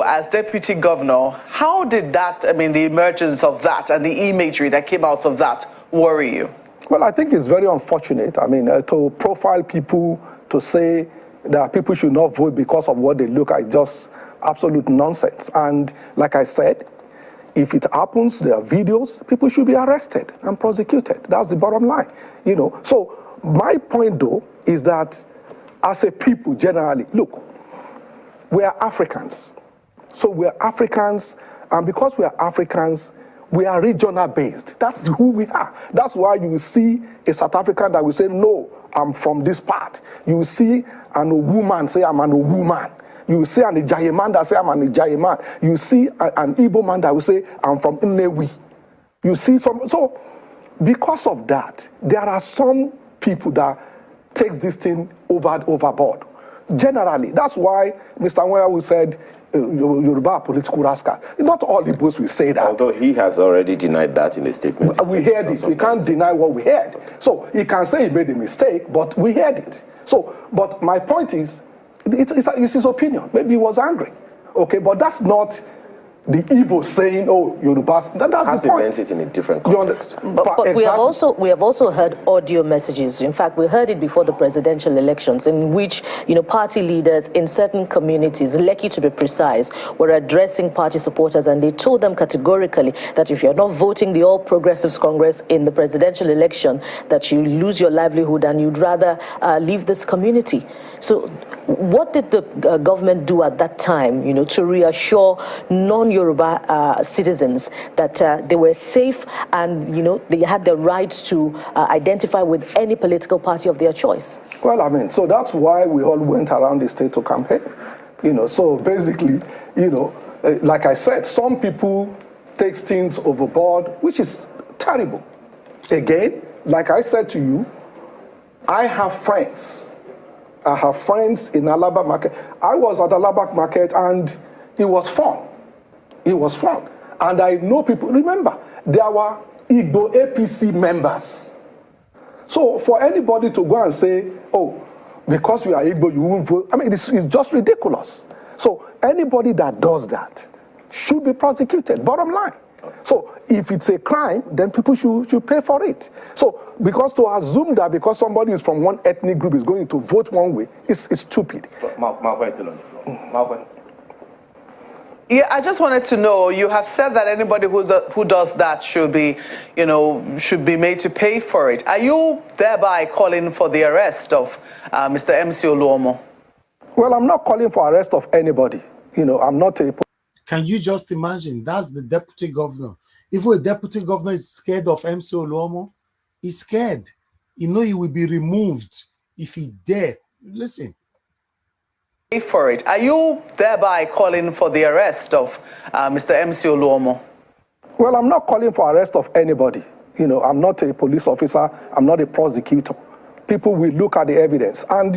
As Deputy Governor, how did that, the emergence of that and the imagery that came out of that worry you? Well, I think it's very unfortunate. To profile people, to say that people should not vote because of what they look like, just absolute nonsense. And like I said, if it happens, there are videos, people should be arrested and prosecuted. That's the bottom line. So my point, though, is that as a people generally, look, we are Africans. So we are Africans, and because we are Africans, we are regional based. That's who we are. That's why you will see a South African that will say, no, I'm from this part. You will see an Owu say, I'm an Owu man. You will see an Ijaye man that say, I'm an Ijaye man. You will see an Igbo man that will say, I'm from Nnewi. You see some. So because of that, there are some people that takes this thing overboard. Generally, that's why Mr. Nwoya said, Yoruba political rascal. Not all Igbos will say that. Although he has already denied that in a statement. We heard it. We can't deny what we heard. So he can say he made a mistake, but we heard it. So, but my point is, it's his opinion. Maybe he was angry. Okay, but that's not the Igbo saying, "Oh, Yorubas." That's the point. Meant it in a different context. But exactly. we have also heard audio messages. In fact, we heard it before the presidential elections, in which party leaders in certain communities, Lekki to be precise, were addressing party supporters, and they told them categorically that if you're not voting the All Progressives Congress in the presidential election, that you lose your livelihood and you'd rather leave this community. So, what did the government do at that time, to reassure non-Yoruba citizens that they were safe and, they had the right to identify with any political party of their choice? Well, so that's why we all went around the state to campaign. So basically, like I said, some people take things overboard, which is terrible. Again, like I said to you, I have friends. I have friends in Alaba Market. I was at Alaba Market and it was fun. It was fun. And I know people, remember, there were Igbo APC members. So for anybody to go and say, oh, because you are Igbo, you won't vote, it's just ridiculous. So anybody that does that should be prosecuted, bottom line. So if it's a crime, then people should pay for it. So because to assume that because somebody is from one ethnic group is going to vote one way is stupid. Malcolm is still on the floor. Malcolm. Yeah, I just wanted to know, you have said that anybody who does that should be made to pay for it. Are you thereby calling for the arrest of Mr. MC Oluomo? Well, I'm not calling for arrest of anybody. I'm not a... Can you just imagine? That's the deputy governor. If a deputy governor is scared of MC Oluomo, he's scared. He will be removed if he dare. Listen. For it. Are you thereby calling for the arrest of Mr. MC Oluomo? Well, I'm not calling for arrest of anybody. I'm not a police officer. I'm not a prosecutor. People will look at the evidence. And,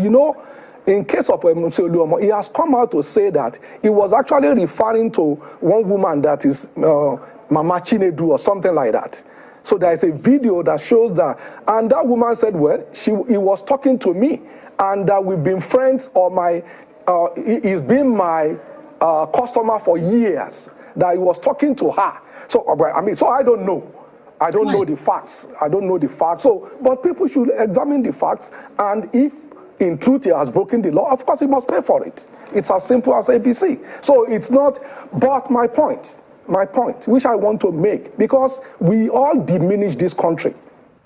in case of MC Oluomo, he has come out to say that he was actually referring to one woman that is Mama Chinedu or something like that. So there is a video that shows that. And that woman said, well, he was talking to me and that we've been friends or he's been my customer for years, that he was talking to her. So, so I don't know. I don't know the facts. I don't know the facts. So, but people should examine the facts. And if in truth he has broken the law, of course he must pay for it. It's as simple as ABC. So it's not, but my point, which I want to make, because we all diminish this country.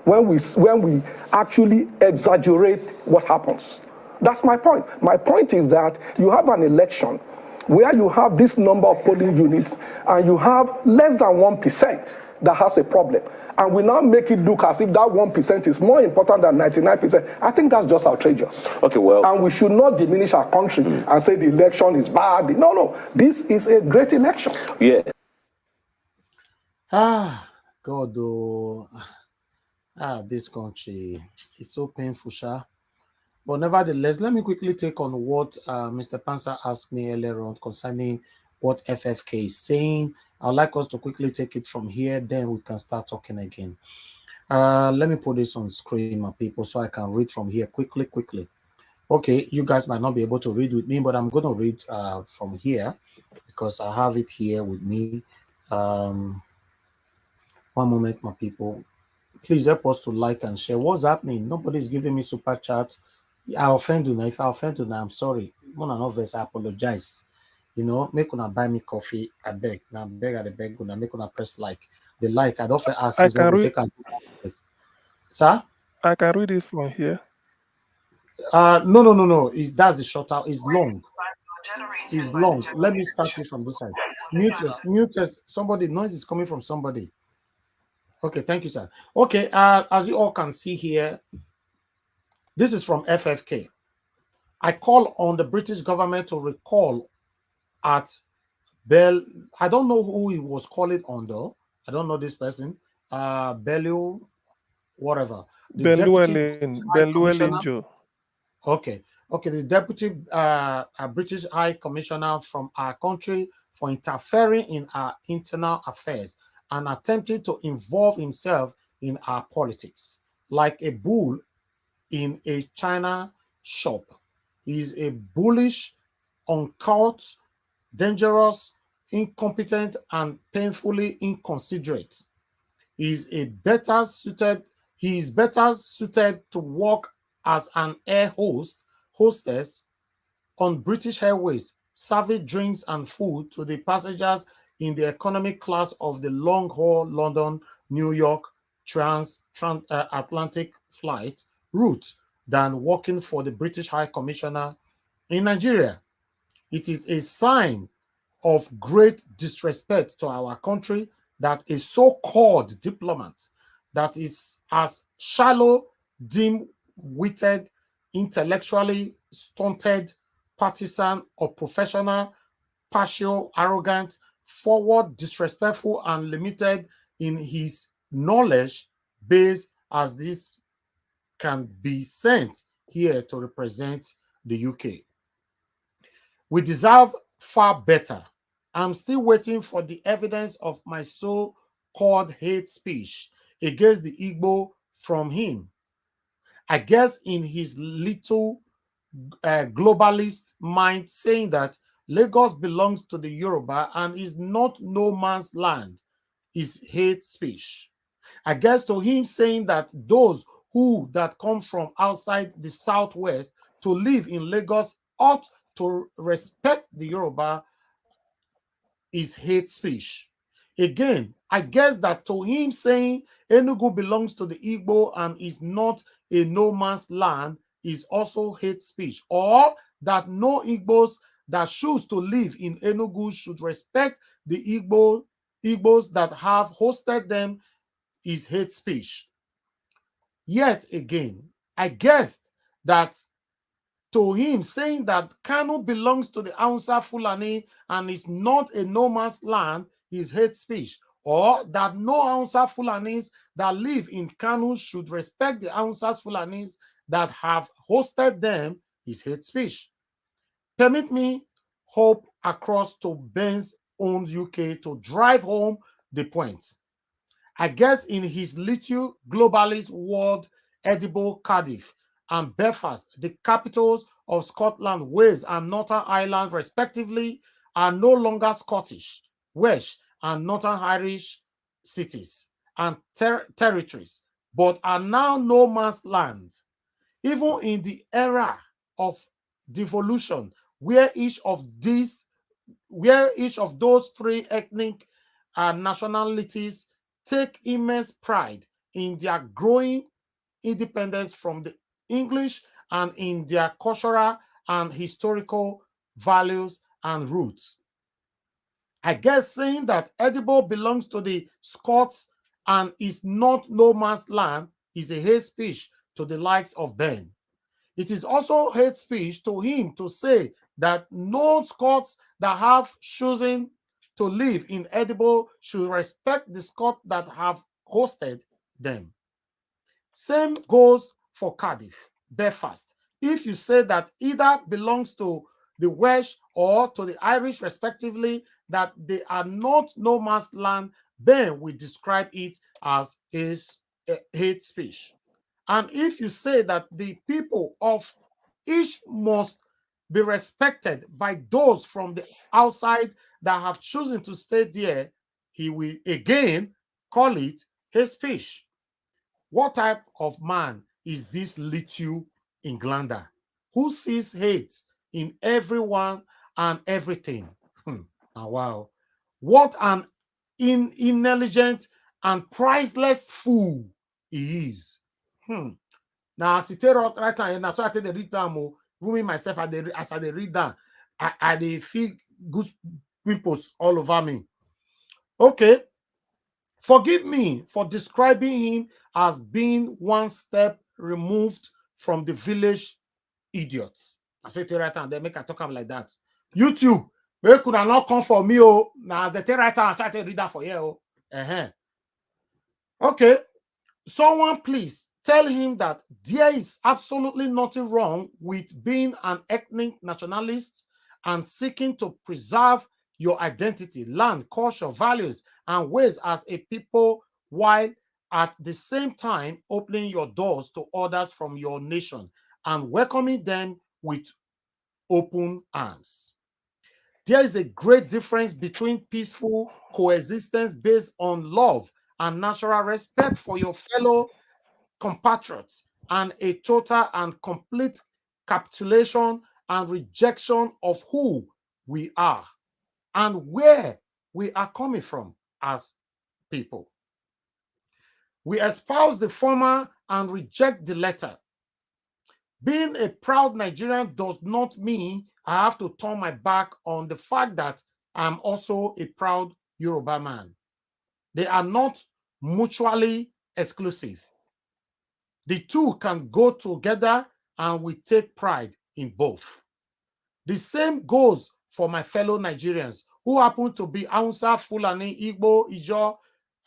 when we actually exaggerate what happens. That's my point. My point is that you have an election where you have this number of polling units and you have less than 1% that has a problem. And we now make it look as if that 1% is more important than 99%. I think that's just outrageous. Okay, well. And we should not diminish our country and say the election is bad. No, no. This is a great election. Yeah. God, oh. This country is so painful, Sha. But nevertheless, let me quickly take on what Mr. Pansa asked me earlier on concerning what FFK is saying. I'd like us to quickly take it from here, then we can start talking again. Let me put this on screen, my people, so I can read from here quickly. Okay, you guys might not be able to read with me, but I'm going to read from here because I have it here with me. One moment, my people. Please help us to like and share. What's happening? Nobody's giving me super chat. I offend you now. If I offend you now, I'm sorry. One another, I apologize. You know, make una buy me coffee. I beg. Now beg at the beg. Una make una press like. The like. I don't ask is what we take. Sir? I can read it from here. No. That's the short out. It's long. It's long. Let me start it from this side. Mute. Somebody. Noise is coming from somebody. Okay, thank you, sir. Okay, as you all can see here, this is from FFK. I call on the British government to recall at Bell. I don't know who he was calling on, though. I don't know this person. Bellew, whatever. Bellew. Okay. The deputy British High Commissioner from our country for interfering in our internal affairs and attempting to involve himself in our politics like a bull in a china shop. He is a bullish, uncouth, dangerous, incompetent, and painfully inconsiderate. He is better suited to work as an air hostess on British Airways, serving drinks and food to the passengers in the economy class of the long-haul London-New York transatlantic flight route than working for the British High Commissioner in Nigeria. It is a sign of great disrespect to our country that a so-called diplomat that is as shallow, dim-witted, intellectually stunted, partisan, or professional, partial, arrogant, forward, disrespectful, and limited in his knowledge base as this can be sent here to represent the UK. We deserve far better. I'm still waiting for the evidence of my so-called hate speech against the Igbo from him. I guess in his little globalist mind saying that Lagos belongs to the Yoruba and is not no man's land is hate speech. I guess to him saying that those that come from outside the Southwest to live in Lagos ought to respect the Yoruba is hate speech. Again, I guess that to him saying Enugu belongs to the Igbo and is not a no man's land is also hate speech, or that no Igbos that choose to live in Enugu should respect the Igbos that have hosted them is hate speech. Yet again, I guess that to him saying that Kanu belongs to the Hausa Fulani and is not a no man's land is hate speech, or that no Hausa Fulanis that live in Kanu should respect the Hausa Fulanis that have hosted them is hate speech. Permit me hope across to Ben's own UK to drive home the point. I guess in his little globalist world, Edinburgh, Cardiff, and Belfast, the capitals of Scotland, Wales, and Northern Ireland, respectively, are no longer Scottish, Welsh, and Northern Irish cities and territories, but are now no man's land. Even in the era of devolution, where each of those three ethnic nationalities take immense pride in their growing independence from the English and in their cultural and historical values and roots. I guess saying that Edible belongs to the Scots and is not no man's land is a hate speech to the likes of Ben. It is also hate speech to him to say that no Scots that have chosen to live in Edible should respect the Scots that have hosted them. Same goes for Cardiff, Belfast. If you say that either belongs to the Welsh or to the Irish respectively, that they are not no man's land, then we describe it as hate speech. And if you say that the people of each must be respected by those from the outside that have chosen to stay there, he will again call it hate speech. What type of man is this little Englander who sees hate in everyone and everything? Oh, wow. What an intelligent and priceless fool he is. Now, as I right now, and so I take the read down, rooming myself as I read down, I feel goose pimples all over me. Okay. Forgive me for describing him as being one step removed from the village idiots. I say it right now, they make I talk like that. YouTube, they could not come for me. Oh, now the right now I start to read that for you. Okay, someone please tell him that there is absolutely nothing wrong with being an ethnic nationalist and seeking to preserve your identity, land, culture, values, and ways as a people, while at the same time opening your doors to others from your nation and welcoming them with open arms. There is a great difference between peaceful coexistence based on love and natural respect for your fellow compatriots and a total and complete capitulation and rejection of who we are and where we are coming from as people. We espouse the former and reject the latter. Being a proud Nigerian does not mean I have to turn my back on the fact that I'm also a proud Yoruba man. They are not mutually exclusive. The two can go together and we take pride in both. The same goes for my fellow Nigerians who happen to be Hausa, Fulani, Igbo, Ijo,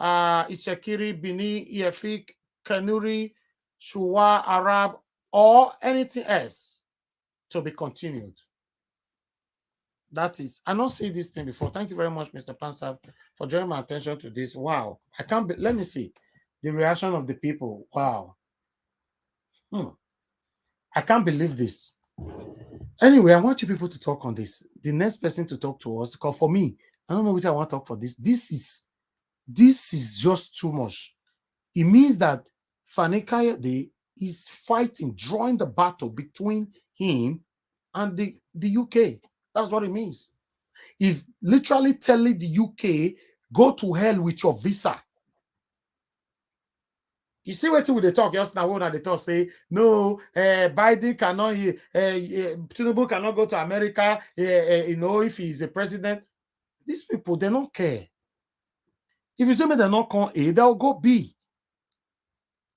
Ishekiri, Bini, Efik, Kanuri, Shuwa, Arab, or anything else to be continued. That is, I don't see this thing before. Thank you very much, Mr. Pansab, for drawing my attention to this. Wow. I can't be, let me see the reaction of the people. Wow. I can't believe this. Anyway, I want you people to talk on this. The next person to talk to us, because for me, I don't know which I want to talk for this. This is just too much. It means that Fani Kayode is fighting, drawing the battle between him and the UK. That's what it means. He's literally telling the UK, go to hell with your visa. You see what they talk just now when they talk say no, Biden cannot, Tinubu cannot go to America, if he's a president. These people, they don't care. If you say me they're not going A, they'll go B.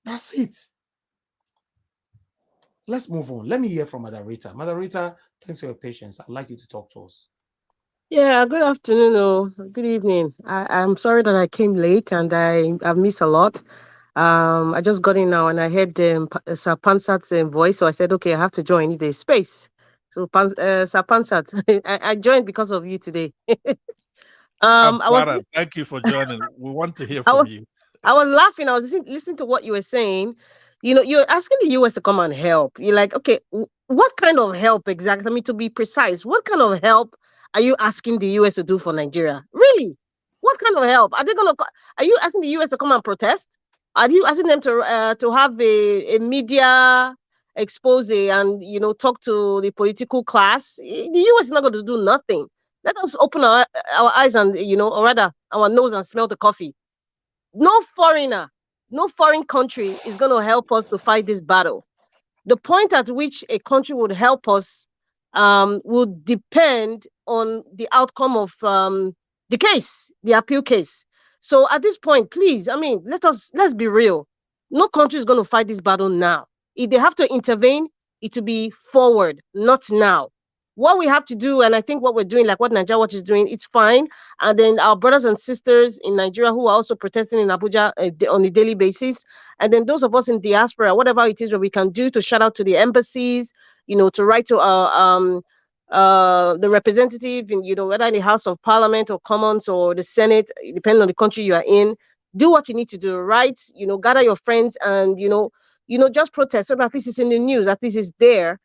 That's it. Let's move on. Let me hear from Mother Rita. Mother Rita, thanks for your patience. I'd like you to talk to us. Yeah, good afternoon or good evening. I'm sorry that I came late and I've missed a lot. I just got in now and I heard Sir Pansat's voice, so I said, okay, I have to join the space. So, Sir Pansat, I joined because of you today. Thank you for joining. We want to hear from you. I was laughing. I was listening to what you were saying. You know, you're asking the US to come and help. You're like, okay, what kind of help exactly? I mean, to be precise, what kind of help are you asking the US to do for Nigeria? Really? What kind of help? Are you asking the US to come and protest? Are you asking them to have a media expose and, talk to the political class? The US is not going to do nothing. Let us open our eyes and, or rather our nose and smell the coffee. No foreigner no foreign country is going to help us to fight this battle. The point at which a country would help us would depend on the outcome of the case, the appeal case. So at this point, please, I mean, let's be real. No country is going to fight this battle now. If they have to intervene, it will be forward, not now. What we have to do, and I think what we're doing, like what Nigeria Watch is doing, it's fine. And then our brothers and sisters in Nigeria who are also protesting in Abuja on a daily basis, and then those of us in diaspora, whatever it is that we can do to shout out to the embassies, to write to the representative in, whether in the House of Parliament or Commons or the Senate, depending on the country you are in. Do what you need to do, right? Gather your friends and just protest so that this is in the news, at least it's there.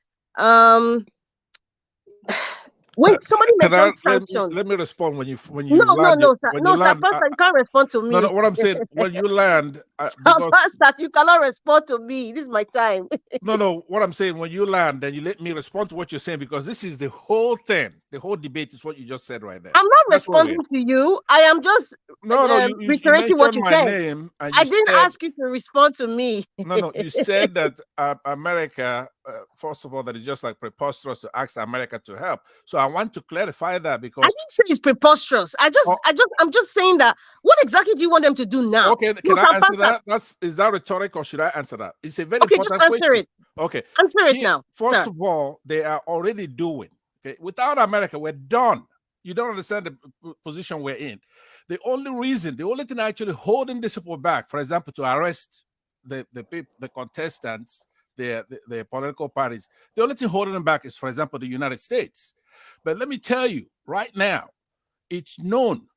When somebody mentioned sanctions, let me respond when you no, land. sir. When No, you sir, land, Pastor, you can't respond to me. no, what I'm saying, when you land, Pastor, you cannot respond to me. This is my time. no, what I'm saying, when you land, then you let me respond to what you're saying, because this is the whole thing. The whole debate is what you just said right there. I'm not responding to you. I am just you reiterating what you mentioned my said. name, and I didn't ask you to respond to me. No, you said that America, first of all, that is just like preposterous to ask America to help. So I want to clarify that, because I didn't say it's preposterous. I'm just saying that. What exactly do you want them to do now? Okay, can I answer that? Is that rhetoric, or should I answer that? It's a very important just answer question. it. Okay, answer it now. First of all, they are already doing. Okay, without America, we're done. You don't understand the position we're in. The only thing actually holding this people back, for example, to arrest the contestants, the political parties, the only thing holding them back is, for example, the United States. But let me tell you, right now, it's known,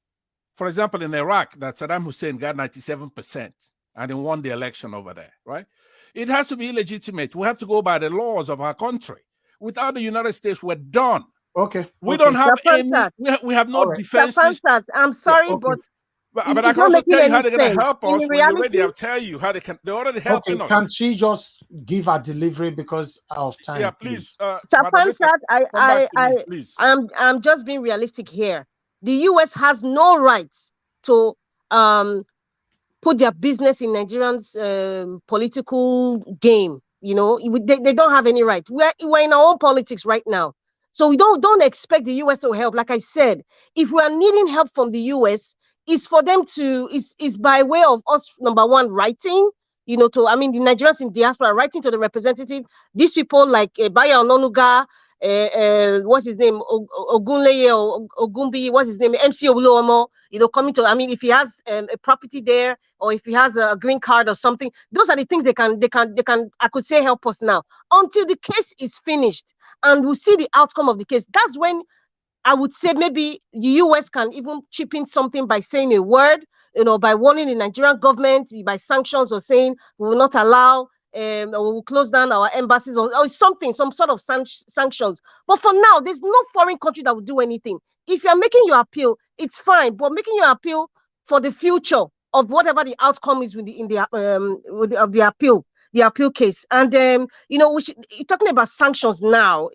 for example, in Iraq, that Saddam Hussein got 97% and he won the election over there, right? It has to be illegitimate. We have to go by the laws of our country. Without the United States, we're done. Okay. We don't have any. We have no defenses. I'm sorry, but I can also tell you how they're going to help us when you're ready. I'll tell you how they're already helping us. Can she just give her delivery because of time? Yeah, please. I'm just being realistic here. The US has no rights to put their business in Nigerians' political game. They don't have any right. We're in our own politics right now. So we don't expect the US to help. Like I said, if we are needing help from the US, it's for them to, is by way of us, number one, writing, the Nigerians in diaspora writing to the representative. These people like Baya Ononuga, what's his name, Ogunleye or Ogumbi, what's his name, MC Oluomo, coming to, if he has a property there, or if he has a green card or something, those are the things they can, I could say, help us now. Until the case is finished and we see the outcome of the case, that's when I would say maybe the US can even chip in something by saying a word, by warning the Nigerian government, by sanctions, or saying we will not allow, or we will close down our embassies, or something, some sort of sanctions. But for now, there's no foreign country that will do anything. If you're making your appeal, it's fine, but making your appeal for the future of whatever the outcome is of the appeal case. And you're talking about sanctions now.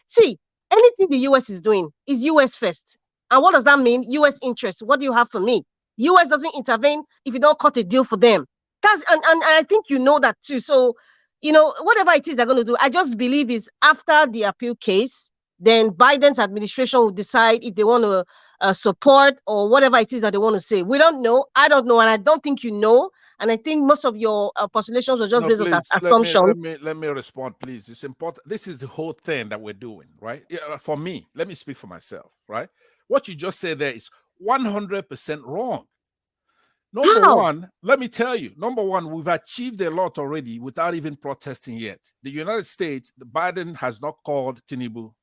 See, anything the US is doing is US first. And what does that mean? US interest. What do you have for me? US doesn't intervene if you don't cut a deal for them. And I think you know that too. So, whatever it is they're going to do, I just believe is after the appeal case, then Biden's administration will decide if they want to support or whatever it is that they want to say. We don't know. I don't know. And I don't think you know. And I think most of your postulations are just based on assumptions. Let me respond, please. It's important. This is the whole thing that we're doing, right? Yeah, for me, let me speak for myself, right? What you just said there is 100% wrong. Number one, let me tell you, we've achieved a lot already without even protesting yet. The United States, Biden has not called Tinubu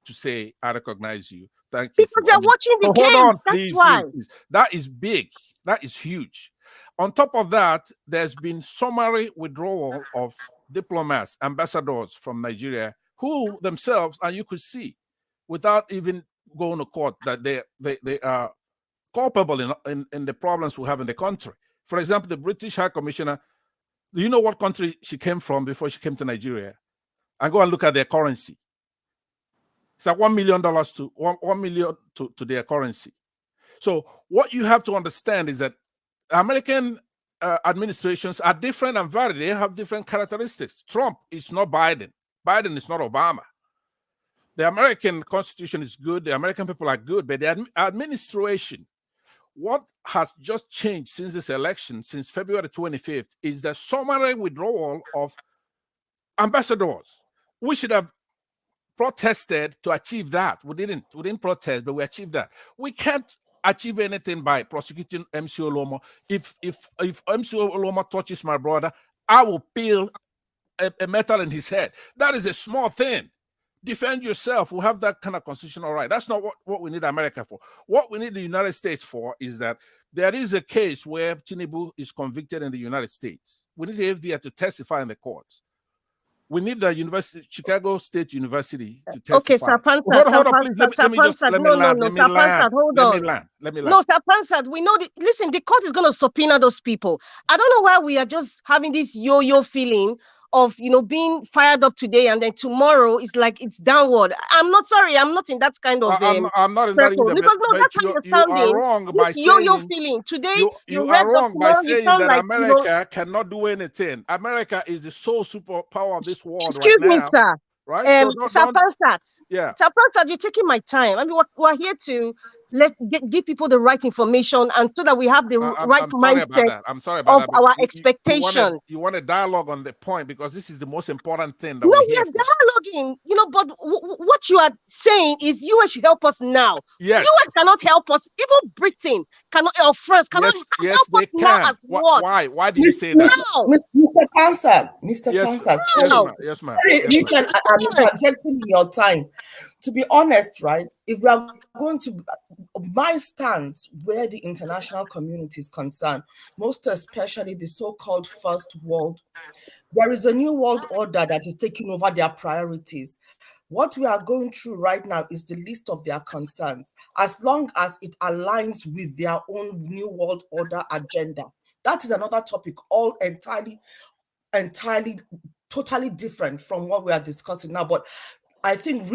to say, I recognize you. Thank you. Because they're watching the game. Hold on, please. That is big. That is huge. On top of that, there's been summary withdrawal of diplomats, ambassadors from Nigeria, who themselves, and you could see, without even going to court, that they are culpable in the problems we have in the country. For example, the British High Commissioner, do you know what country she came from before she came to Nigeria? And go and look at their currency. It's like $1 million to $1 million to their currency. So what you have to understand is that American administrations are different and varied. They have different characteristics. Trump is not Biden. Biden is not Obama. The American Constitution is good. The American people are good, but the administration, what has just changed since this election, since February 25th, is the summary withdrawal of ambassadors. We should have protested to achieve that. We didn't protest, but we achieved that. We can't achieve anything by prosecuting MC Oluomo. If MC Oluomo touches my brother, I will peel a metal in his head. That is a small thing. Defend yourself. We have that kind of constitutional right. That's not what we need America for. What we need the United States for is that there is a case where Tinubu is convicted in the United States. We need the FBI to testify in the courts. We need the University, Chicago State University to testify. Okay, Sir Pansat, Hold on, please. Let me land. Let me land. No, Sir Pansat, we know that, listen, the court is going to subpoena those people. I don't know why we are just having this yo-yo feeling of, being fired up today and then tomorrow is like it's downward. I'm not sorry. I'm not in that kind of I'm not in that either, because no, that's how you're sounding. You are wrong by yo-yo saying feeling. Today you are wrong by saying that America cannot do anything. America is the sole superpower of this world right now. Excuse me, sir. Right? Sir Pansat. Yeah. Sir Pansat, you're taking my time. I mean, we're here to give people the right information and so that we have the right mindset I'm sorry about that. Our expectation. You want a dialogue on the point because this is the most important thing that we hear. are dialoguing, but what you are saying is US should help us now. Yes. US cannot help us. Even Britain cannot, or France cannot help us now as what? Why do you say that? Mr. Pansat, Yes, ma'am. I'm projecting in your time. To be honest, right, if we are going to, my stance where the international community is concerned, most especially the so-called first world, there is a new world order that is taking over their priorities. What we are going through right now is the list of their concerns, as long as it aligns with their own new world order agenda. That is another topic, all entirely, totally different from what we are discussing now. But I think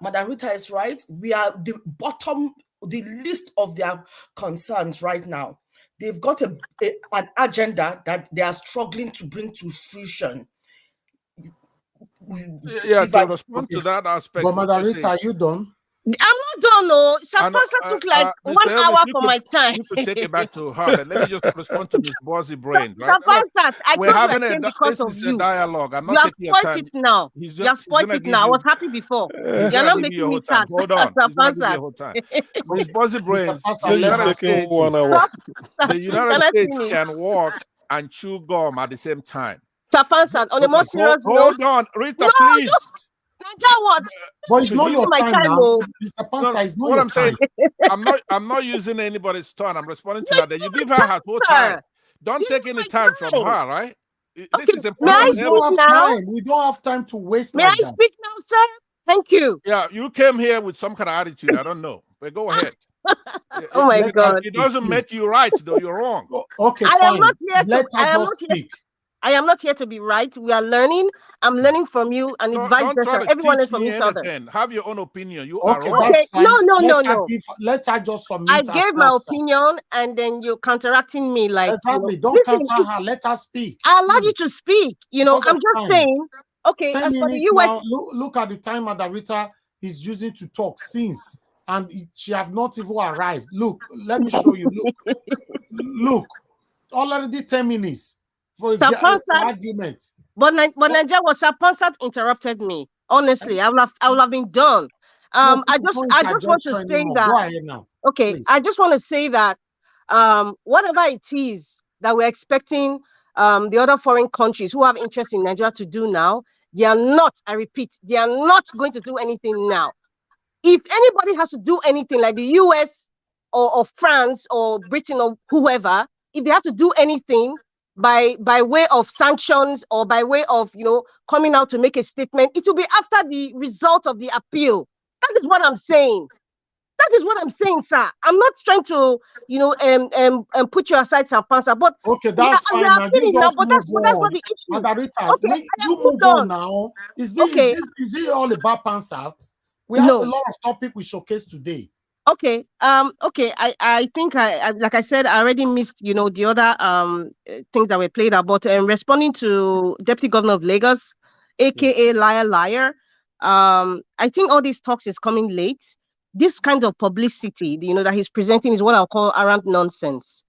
Madam Rita is right. We are the list of their concerns right now. They've got an agenda that they are struggling to bring to fruition. Yeah, to respond to that aspect. But Madam Rita, are you done? I'm not done, no. Sir Pansat took like 1 hour for my time. You could take it back to her. Let me just respond to Ms. Bozzy Brain. Right? Sir Pansat, we're having a dialogue. I'm not taking your time. Now. You have spoiled it now. I was happy before. You're not making me sad. Hold on. He's not giving you your whole time. Ms. Bozzy Brain, the United States can walk and chew gum at the same time. Sir Pansat, on a more serious note. Hold on, Rita, please. What? But it's not your time now. Mr. Pansat, it's not what I'm saying. I'm not using anybody's turn. I'm responding to her. You give her her whole time. Don't take any time from her, right? This is important. We don't have time to waste. May I speak now, sir? Thank you. Yeah, you came here with some kind of attitude. I don't know, but go ahead. Oh my God! It doesn't make you right, though. You're wrong. Okay, fine. I am not here speak. I am not here to be right. We are learning. I'm learning from you, and it's vice versa. Everyone is from each other. Have your own opinion. You are wrong. Okay, no. Let her just submit. I gave my opinion, and then you're counteracting me like. Exactly. Don't counter her. Let her speak. I allowed you to speak. I'm just saying. Okay, as for the US, now, look at the time Madam Rita is using to talk since, and she have not even arrived. Look, let me show you. Look, already 10 minutes. For argument. But Nigeria was Sir Pansat interrupted me. Honestly, I would have been done. I just want to say that. Go ahead now. Okay, please. I just want to say that whatever it is that we're expecting the other foreign countries who have interest in Nigeria to do now, they are not, I repeat, they are not going to do anything now. If anybody has to do anything like the US or France or Britain or whoever, if they have to do anything by way of sanctions or by way of coming out to make a statement, it will be after the result of the appeal. That is what I'm saying. That is what I'm saying, sir. I'm not trying to put you aside, Sir Pansat, but okay, that's fine. Now, but that's not the issue. Margarita, you move on now. Is it all about Pansat? We have a lot of topics we showcase today. Okay. Okay. I think like I said, I already missed, the other things that were played out. But responding to Deputy Governor of Lagos, aka Liar Liar, I think all these talks is coming late. This kind of publicity, that he's presenting is what I'll call around nonsense.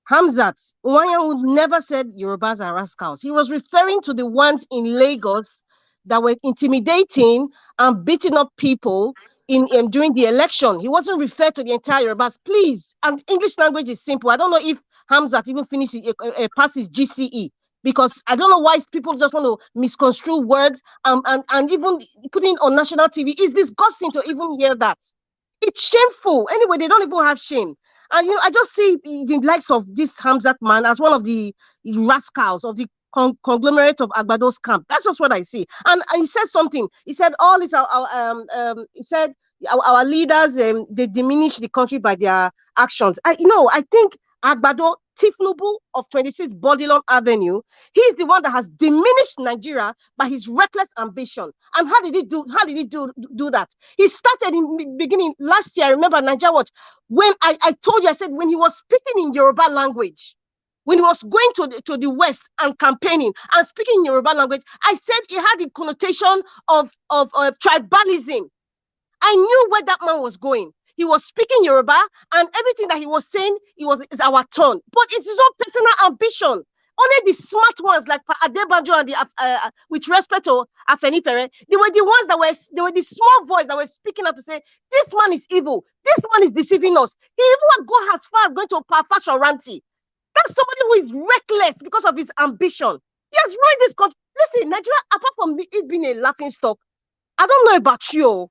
Hamzat, Wanyan never said Yorubas are rascals. He was referring to the ones in Lagos that were intimidating and beating up people during the election. He wasn't referred to the entire Yorubas. Please, and English language is simple. I don't know if Hamzat even finished passes GCE, because I don't know why people just want to misconstrue words and even putting on national TV. It's disgusting to even hear that. It's shameful. Anyway, they don't even have shame. And I just see the likes of this Hamzat man as one of the rascals of the conglomerate of Agbado's camp. That's just what I see. And he said something. He said all this. He said our leaders they diminish the country by their actions. I think Agbado Tinubu of 26 Bodilon Avenue, he's the one that has diminished Nigeria by his reckless ambition. And how did he do that? He started in the beginning last year. I remember Nigeria Watch, when I told you, I said when he was speaking in Yoruba language, when he was going to the West and campaigning and speaking in Yoruba language, I said he had the connotation of tribalism. I knew where that man was going. He was speaking Yoruba, and everything that he was saying, is our turn. But it's his own personal ambition. Only the smart ones like Adebanjo and with respect to Afenifere, they were the ones they were the small voice that were speaking up to say, this man is evil. This man is deceiving us. He even go as far as going to Fashoranti. That's somebody who is reckless because of his ambition. He has ruined this country. Listen, Nigeria, apart from it being a laughing stock, I don't know about you,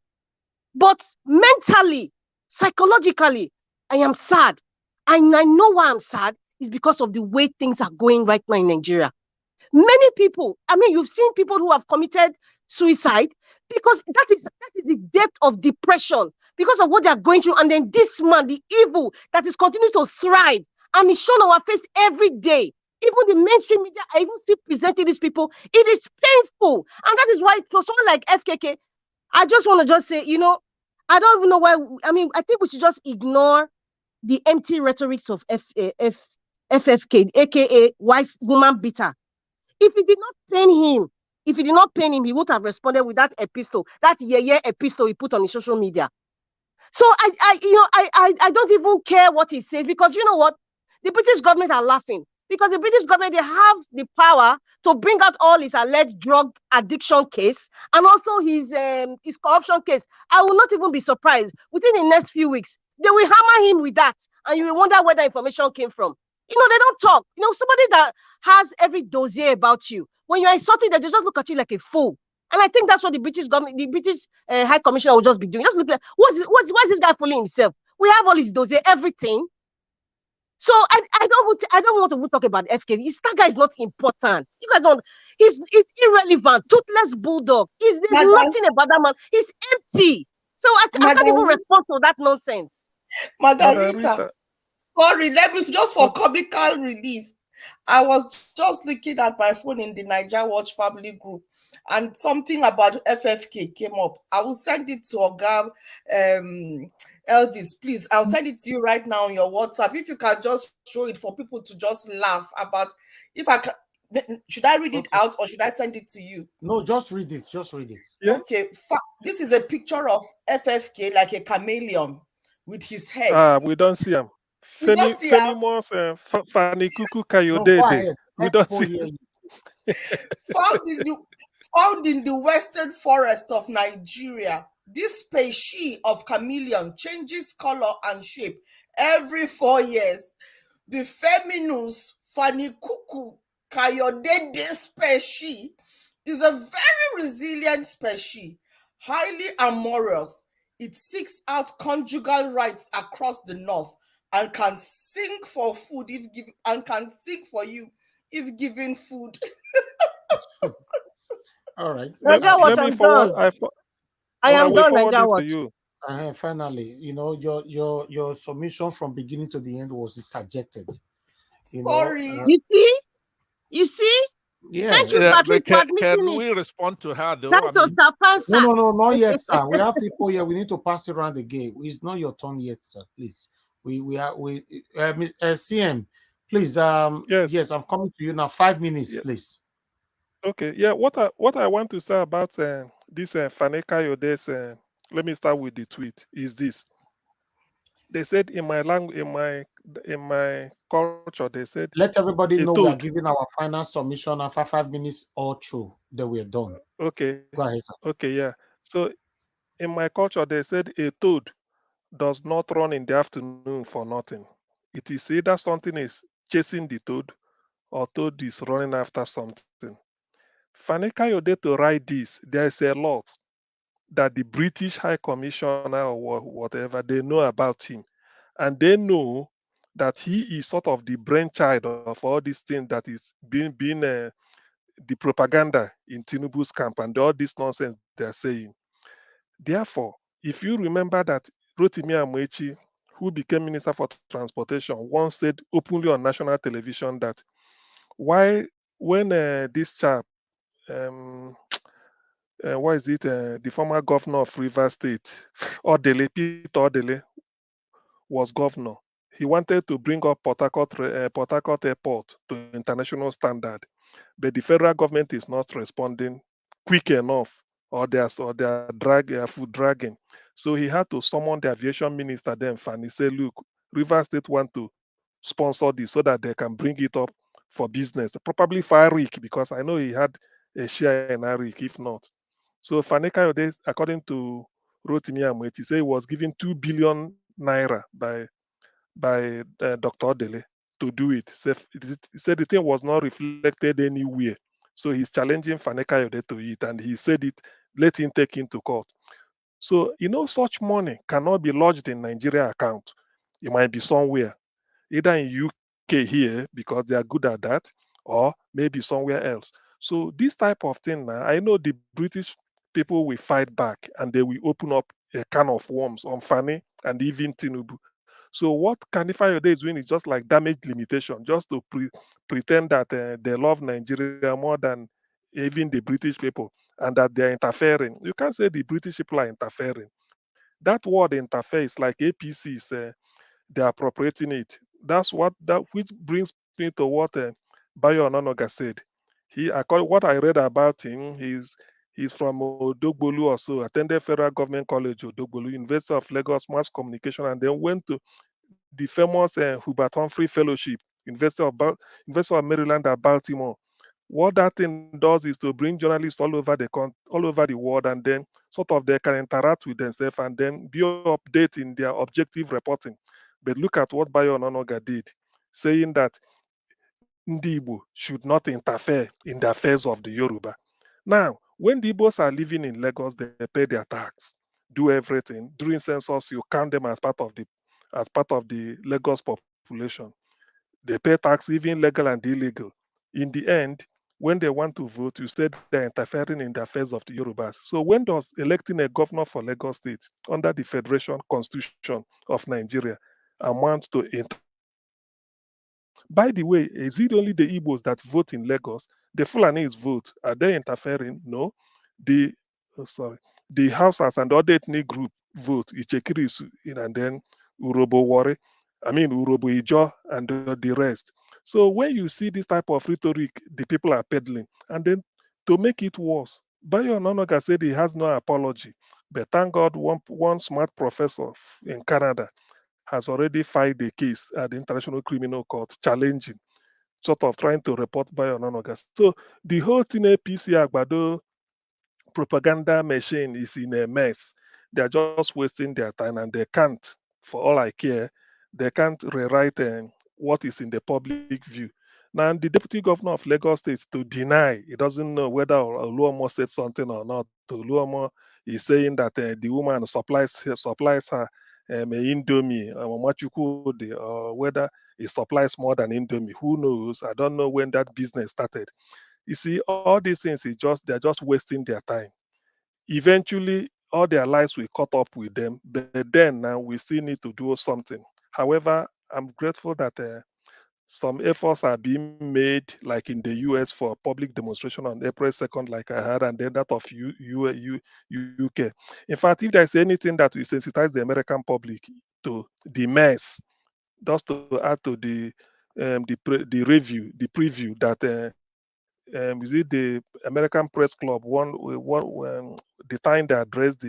but mentally, psychologically, I am sad. And I know why I'm sad is because of the way things are going right now in Nigeria. Many people, you've seen people who have committed suicide because that is the depth of depression because of what they are going through. And then this man, the evil that is continuing to thrive and is shown on our face every day. Even the mainstream media are even still presenting these people. It is painful. And that is why for someone like FKK, I just want to just say, I don't even know why. I think we should just ignore the empty rhetorics of FFK, aka wife, woman beater. If it did not pain him, he would have responded with that epistle, that epistle he put on his social media. So I don't even care what he says, because you know what? The British government are laughing. Because the British government, they have the power to bring out all his alleged drug addiction case and also his corruption case. I will not even be surprised. Within the next few weeks, they will hammer him with that. And you will wonder where the information came from. They don't talk. Somebody that has every dossier about you, when you're insulted, they just look at you like a fool. And I think that's what the British government, the British High Commissioner will just be doing. Just look like, why is this guy fooling himself? We have all his dossier, everything. So I don't want to talk about FK. That guy is not important. You guys don't. He's irrelevant. Toothless bulldog. There's nothing about that man. He's empty. So I can't even respond to that nonsense. Margarita. Sorry, let me just for comical relief. I was just looking at my phone in the Niger Watch family group, and something about FFK came up. I will send it to Oga Elvis, please. I'll send it to you right now on your WhatsApp. If you can just show it for people to just laugh about. If I can, should I read it out or should I send it to you? No, just read it. Just read it. Yeah. Okay. This is a picture of FFK like a chameleon with his head. We don't see him. Fenimos Fanikuku Kayodede. We don't see him. Found in the western forest of Nigeria, this species of chameleon changes color and shape every 4 years. The Feminus Fanikuku Kayodede species is a very resilient species, highly amorous. It seeks out conjugal rights across the north and can sing for food can sing for you if given food. All right. Let me forward. I am done. Forward to you. Finally, your submission from beginning to the end was interjected. Sorry. You see? Yeah. Thank you, Yeah, Patrick, but for can admitting we it. respond to her though? That's I mean, No, not yet, sir. We have people here. We need to pass it around the game. It's not your turn yet, sir. Please. CM, please. Yes, I'm coming to you now. 5 minutes, Yeah. please. Okay. Yeah. What I want to say about this Fane Kayode's, let me start with the tweet. Is this? They said in my language, in my culture, they said Let everybody a know we are toad. giving our final submission after 5 minutes or through. Then we're done. Okay. Go ahead, sir. Okay. Yeah. So in my culture, they said a toad does not run in the afternoon for nothing. It is either something is chasing the toad or toad is running after something. Fani Kayode to write this, there is a lot that the British High Commissioner or whatever, they know about him. And they know that he is sort of the brainchild of all these things that is being the propaganda in Tinubu's camp and all this nonsense they're saying. Therefore, if you remember that Rotimi Amechi, who became Minister for Transportation, once said openly on national television that why, when this chap, what is it, the former governor of Rivers State, Peter Odele, was governor, he wanted to bring up Port Harcourt Airport to international standard, but the federal government is not responding quick enough, or they are food dragging. So he had to summon the aviation minister then, and he said, look, Rivers State want to sponsor this so that they can bring it up for business, probably for Arik, because I know he had a share in Arik, if not. So Fani Kayode, according to Rotimi Amechi, he said he was given 2 billion naira by Dr. Odele to do it. He said the thing was not reflected anywhere. So he's challenging Fani Kayode to it, and he said it, let him take into court. So, such money cannot be lodged in Nigeria account. It might be somewhere, either in UK here, because they are good at that, or maybe somewhere else. So this type of thing now, I know the British people will fight back and they will open up a can of worms on Fani and even Tinubu. So what Kanifayode is doing is just like damage limitation, just to pretend that they love Nigeria more than even the British people, and that they're interfering. You can't say the British people are interfering. That word interfere is like APC is they're appropriating it. That which brings me to what Bayo Ononoga said. What I read about him, he's from Odogbolu also, attended Federal Government College, Odogbolu, University of Lagos, Mass Communication, and then went to the famous Hubert Humphrey Fellowship, University of Maryland at Baltimore. What that thing does is to bring journalists all over the world, and then sort of they can interact with themselves and then be update in their objective reporting. But look at what Bayo Ononoga did, saying that Ndigbo should not interfere in the affairs of the Yoruba. Now, when the Igbos are living in Lagos, they pay their tax, do everything. During census, you count them as part of the Lagos population. They pay tax, even legal and illegal. In the end, when they want to vote, you say they're interfering in the affairs of the Yorubas. So when does electing a governor for Lagos State under the Federation Constitution of Nigeria amount to By the way, is it only the Igbos that vote in Lagos? The Fulanis vote. Are they interfering? No. The the Hausas and the other ethnic group vote. Ichekiri, and then Urobo Wari, Urobo Ijo, and the rest. So when you see this type of rhetoric, the people are peddling, and then to make it worse, Bayo Ononoga said he has no apology. But thank God, one smart professor in Canada has already filed a case at the International Criminal Court challenging, sort of trying to report Bayo Ononoga. So the whole thing APC Agbado propaganda machine is in a mess. They are just wasting their time, and they can't, for all I care, they can't rewrite what is in the public view. Now, the deputy governor of Lagos State to deny, he doesn't know whether Oluomo said something or not. Oluomo is saying that the woman supplies her Indomie, or whether it supplies more than Indomie. Who knows? I don't know when that business started. You see, all these things they're just wasting their time. Eventually, all their lives will caught up with them. But then now we still need to do something. However, I'm grateful that some efforts are being made, like in the US for public demonstration on April 2nd, like I had, and then that of UK. In fact, if there's anything that will sensitize the American public to the mess, just to add to the review, the preview that is it the American Press Club the time they addressed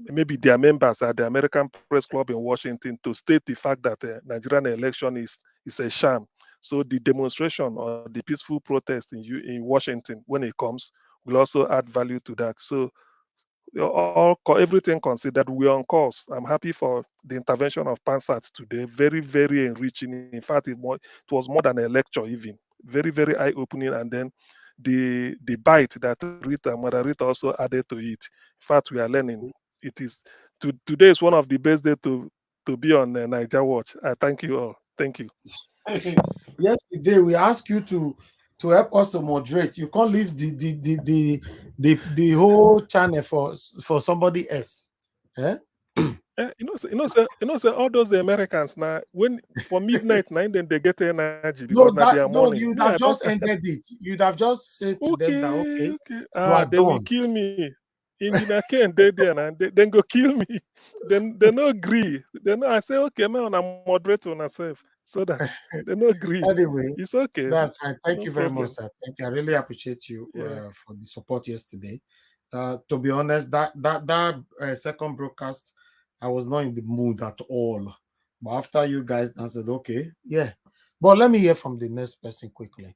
maybe their members at the American Press Club in Washington to state the fact that Nigerian election is a sham. So the demonstration or the peaceful protest in Washington, when it comes, will also add value to that. So everything considered, we're on course. I'm happy for the intervention of Pansat today. Very, very enriching. In fact, it was more than a lecture even. Very, very eye-opening. And then the bite that Mother Rita also added to it. In fact, we are learning. It is today is one of the best days to be on Niger Watch. I thank you all. Thank you. Yesterday we asked you to help us to moderate. You can't leave the whole channel for somebody else. Eh? All those Americans now, when for midnight night, then they get energy because now they are morning. You'd have just ended it. You'd have just said to them that okay, you are they done. will kill me. Engineer Ken they there and then go kill me. Then they no agree. Then I say okay, man, I'm moderate on myself so that they no agree. Anyway, it's okay. That's fine. Thank you very problem. much, sir. Thank you. I really appreciate you for the support yesterday. To be honest, that second broadcast, I was not in the mood at all. But after you guys answered, okay, yeah. But let me hear from the next person quickly.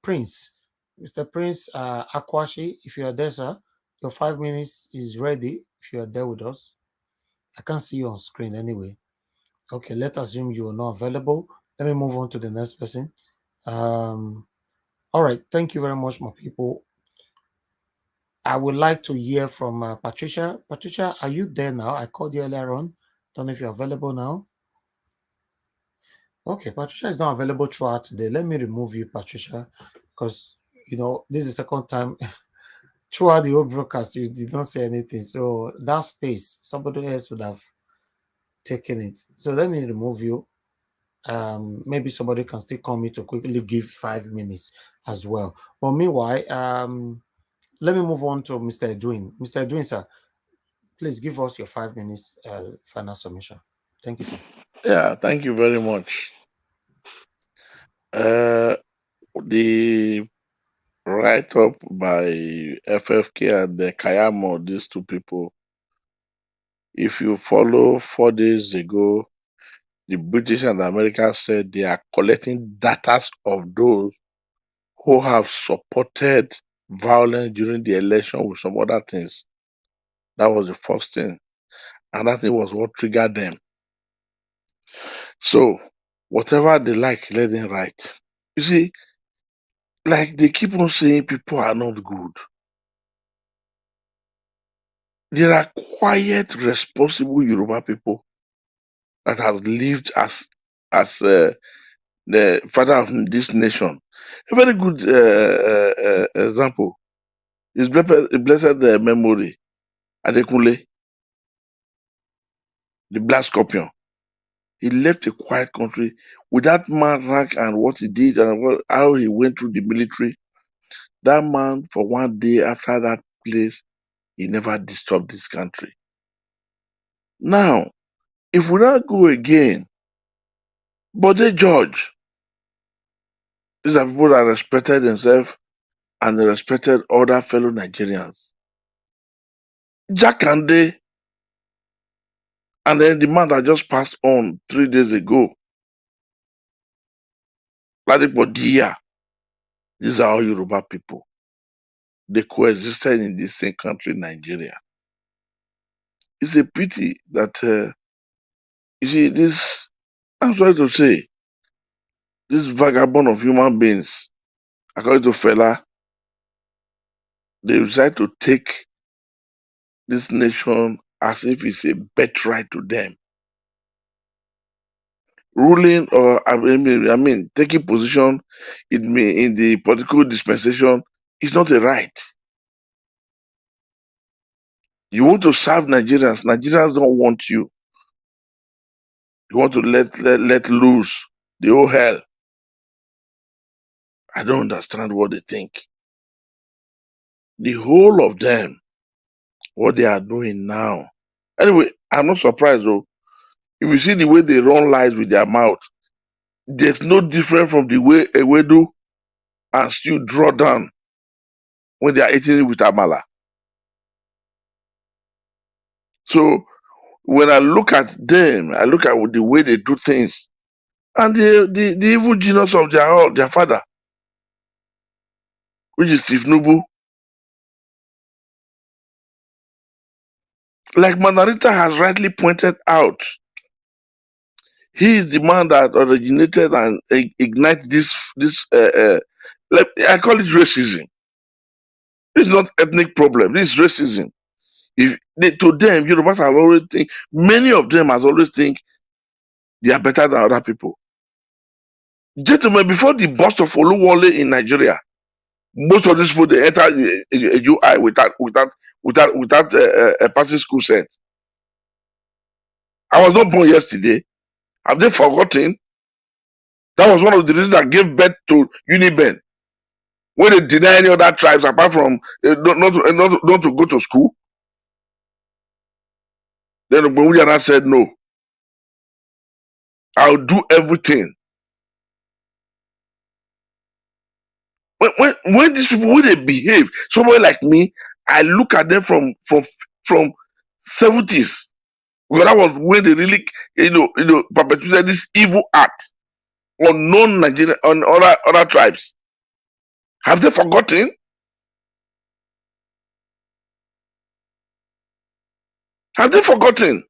Prince, Mr. Prince Akwashi, if you are there, sir, your 5 minutes is ready. If you are there with us, I can't see you on screen anyway. Okay, let's assume you are not available. Let me move on to the next person. All right, thank you very much, my people. I would like to hear from Patricia. Patricia, are you there now? I called you earlier on. Don't know if you're available now. Okay, Patricia is not available throughout today. Let me remove you, Patricia, because this is the second time throughout the whole broadcast you did not say anything. So that space, somebody else would have taken it. So let me remove you. Maybe somebody can still call me to quickly give 5 minutes as well. But meanwhile, let me move on to Mr. Edwin. Mr. Edwin, sir, please give us your 5 minutes final submission. Thank you, sir. Yeah, thank you very much. The write-up by FFK and the Kayamo, these two people, if you follow 4 days ago, the British and the Americans said they are collecting data of those who have supported violence during the election with some other things. That was the first thing. And that thing was what triggered them. So, whatever they like, let them write. You see, like they keep on saying people are not good. There are quiet, responsible Yoruba people that has lived as the father of this nation. A very good example is blessed memory, Adekunle, the Black Scorpion. He left a quiet country with that man rank and what he did and how he went through the military. That man, for one day after that place, he never disturbed this country. Now, if we not go again, but they judge. These are people that respected themselves and they respected other fellow Nigerians. Jack and they, and then the man that just passed on 3 days ago, Ladipo Dia, these are all Yoruba people. They coexisted in the same country, Nigeria. It's a pity that, you see, this, I'm sorry to say, this vagabond of human beings, according to Fela, they decide to take this nation as if it's a birthright to them. Ruling or taking position in the political dispensation is not a right. You want to serve Nigerians. Nigerians don't want you. You want to let loose the whole hell. I don't understand what they think. The whole of them, what they are doing now. Anyway, I'm not surprised though. If you see the way they run lies with their mouth, there's no different from the way Ewedu and stew draw down when they are eating it with amala. So when I look at them, I look at the way they do things, and the evil genius of their father, which is Tinubu. Like Manarita has rightly pointed out, he is the man that originated and ignited I call it racism. It's not ethnic problem. This is racism. To them, Yorubas have always think, many of them has always think they are better than other people. Gentlemen, before the bust of Oluwole in Nigeria, most of these people they enter a UI without a passing school set. I was not born yesterday. Have they forgotten? That was one of the reasons that gave birth to Uniben. When they deny any other tribes apart from not to go to school, then Ogbonwudiana said no. I'll do everything. When these people when they behave, somebody like me, I look at them from 70s. Because that was when they really perpetuated this evil act on non-Nigerian on other tribes. Have they forgotten? Have they forgotten?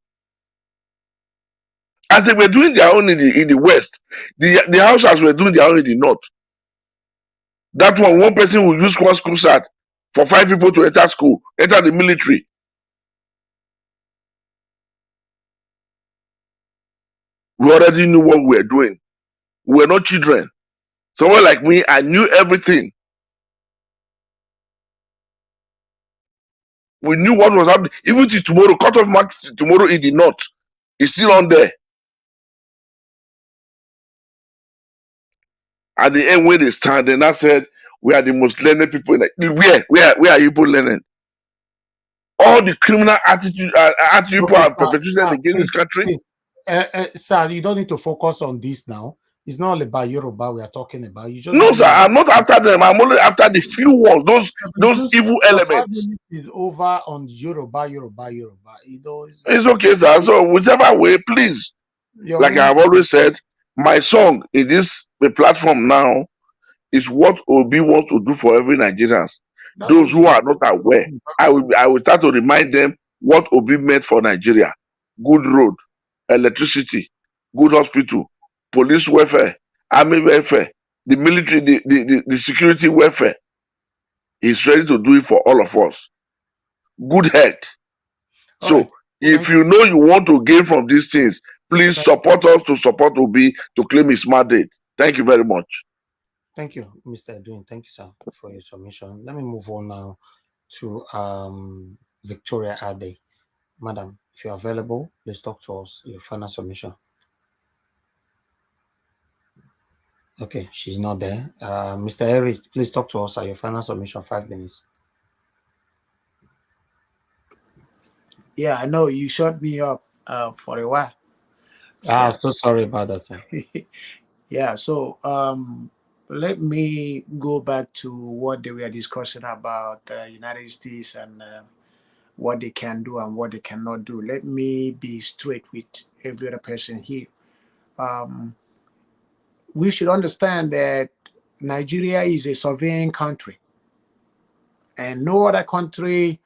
As they were doing their own in the west, the Hausas were doing their own in the north. That one person will use one school start for 5 people to enter school, enter the military. We already knew what we were doing. We were not children. Someone like me, I knew everything. We knew what was happening. Even till tomorrow, cut off marks tomorrow in the north is still on there. At the end, when they stand, then I said, we are the most learned people. Where are you people learning? All the criminal attitude people have perpetrated against this country. Please, sir, you don't need to focus on this now. It's not all about Yoruba we are talking about. You just No, sir, I'm not after them. I'm only after the few ones, those evil elements. Is over on Yoruba. It's okay, sir. So whichever way, please. Like I have always said, my song in this platform now is what Obi wants to do for every Nigerians. Those who are not aware, I will start to remind them what Obi meant for Nigeria: good road, electricity, good hospital, police welfare, army welfare, the military, the security welfare. He's ready to do it for all of us. Good health. So if you know you want to gain from these things, please support us to support Obi to claim his mandate. Thank you very much. Thank you, Mr. Edwin. Thank you, sir, for your submission. Let me move on now to Victoria Ade. Madam, if you're available, please talk to us, your final submission. Okay, she's not there. Mr. Eric, please talk to us at your final submission, 5 minutes. Yeah, I know you shut me up for a while. So sorry about that, sir. Yeah, so let me go back to what they were discussing about the United States and what they can do and what they cannot do. Let me be straight with every other person here. We should understand that Nigeria is a sovereign country, and no other country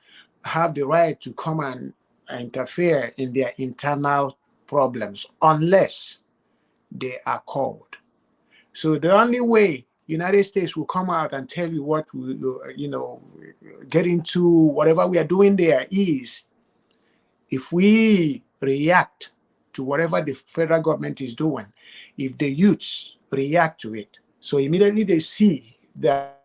have the right to come and interfere in their internal problems unless they are called. So the only way United States will come out and tell you what get into whatever we are doing there is if we react to whatever the federal government is doing, if the youths react to it. So immediately they see that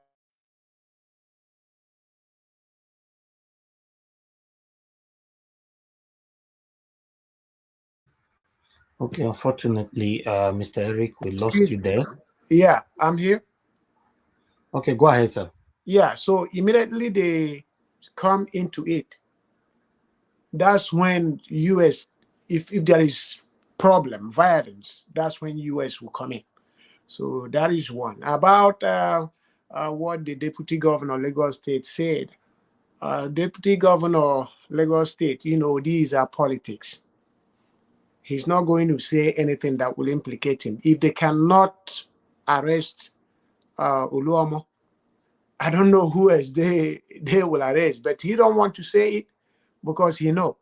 Okay, unfortunately, Mr. Eric, we lost Excuse you me. there. Yeah, I'm here. Okay, go ahead, sir. Yeah, so immediately they come into it. That's when US, if there is problem, violence, that's when US will come in. So that is one. About what the Deputy Governor of Lagos State said. Deputy Governor Lagos State, you know, these are politics. He's not going to say anything that will implicate him. If they cannot arrest Oluomo, I don't know who else they will arrest, but he don't want to say it because he know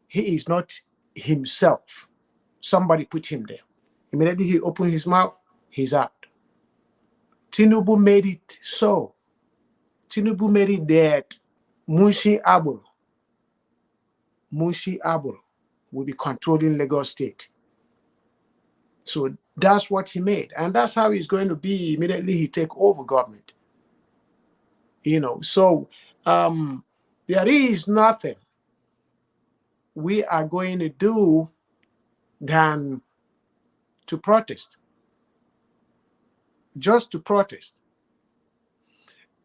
he is not himself. Somebody put him there. Immediately he opened his mouth, he's out. Tinubu made it so. Tinubu made it that Munshi Aburo will be controlling Lagos State. So that's what he made. And that's how he's going to be immediately he take over government. You know, so there is nothing we are going to do than to protest. Just to protest.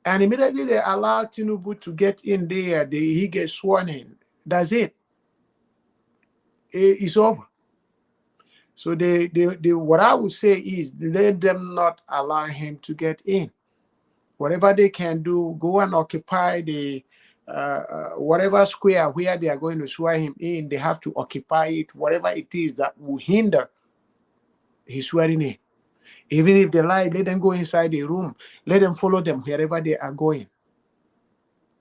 And immediately they allow Tinubu to get in there, he gets sworn in. That's it. It's over. So what I would say is let them not allow him to get in. Whatever they can do, go and occupy the whatever square where they are going to swear him in. They have to occupy it, whatever it is that will hinder his swearing in. Even if they lie, let them go inside the room. Let them follow them wherever they are going.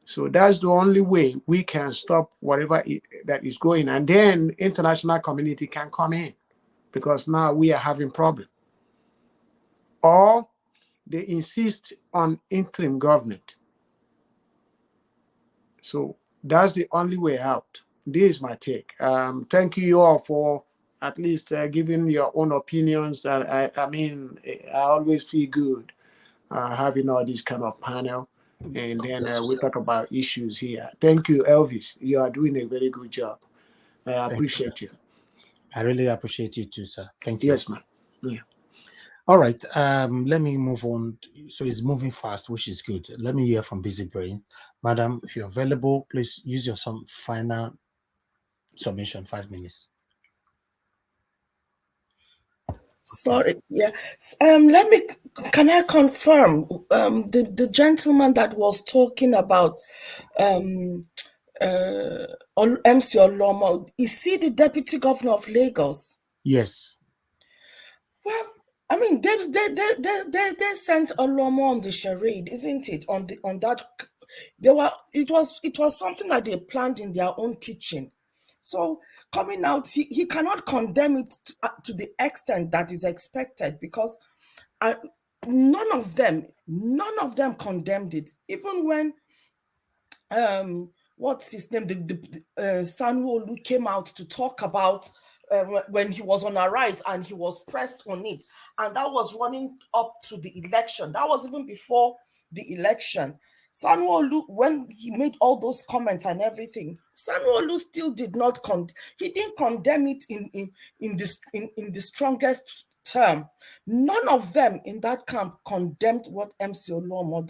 So that's the only way we can stop whatever that is going. And then international community can come in because now we are having problem. Or they insist on interim government. So that's the only way out. This is my take. Thank you all for at least giving your own opinions. I mean, I always feel good having all this kind of panel. And then we talk about issues here. Thank you, Elvis. You are doing a very good job. I appreciate you. I really appreciate you too, sir. Thank you. Yes, ma'am. Yeah. All right. Let me move on. So it's moving fast, which is good. Let me hear from Busy Brain. Madam, if you're available, please use your final submission, 5 minutes. Sorry, yeah. Can I confirm the gentleman that was talking about MC Oluomo, is he the Deputy Governor of Lagos? Yes. Well, I mean, they sent Oluomo on the charade, isn't it? On that, it was something that they planned in their own kitchen. So coming out, he cannot condemn it to the extent that is expected because none of them condemned it. Even when what's his name, Sanwo-Olu came out to talk about when he was on a rise and he was pressed on it, and that was running up to the election. That was even before the election. Sanwo-Olu, when he made all those comments and everything, Sanwo-Olu still did not he didn't condemn it in the strongest term. None of them in that camp condemned what MC Oluomo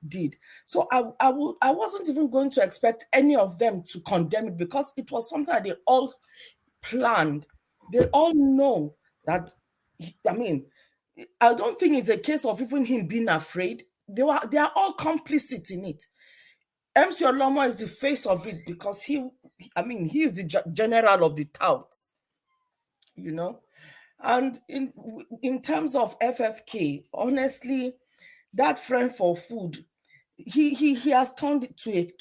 did. So I wasn't even going to expect any of them to condemn it because it was something that they all planned. They all know that. I mean, I don't think it's a case of even him being afraid. They are all complicit in it. MC Oluomo is the face of it because he is the general of the touts, you know. And in terms of FFK, honestly, that friend for food, he has turned he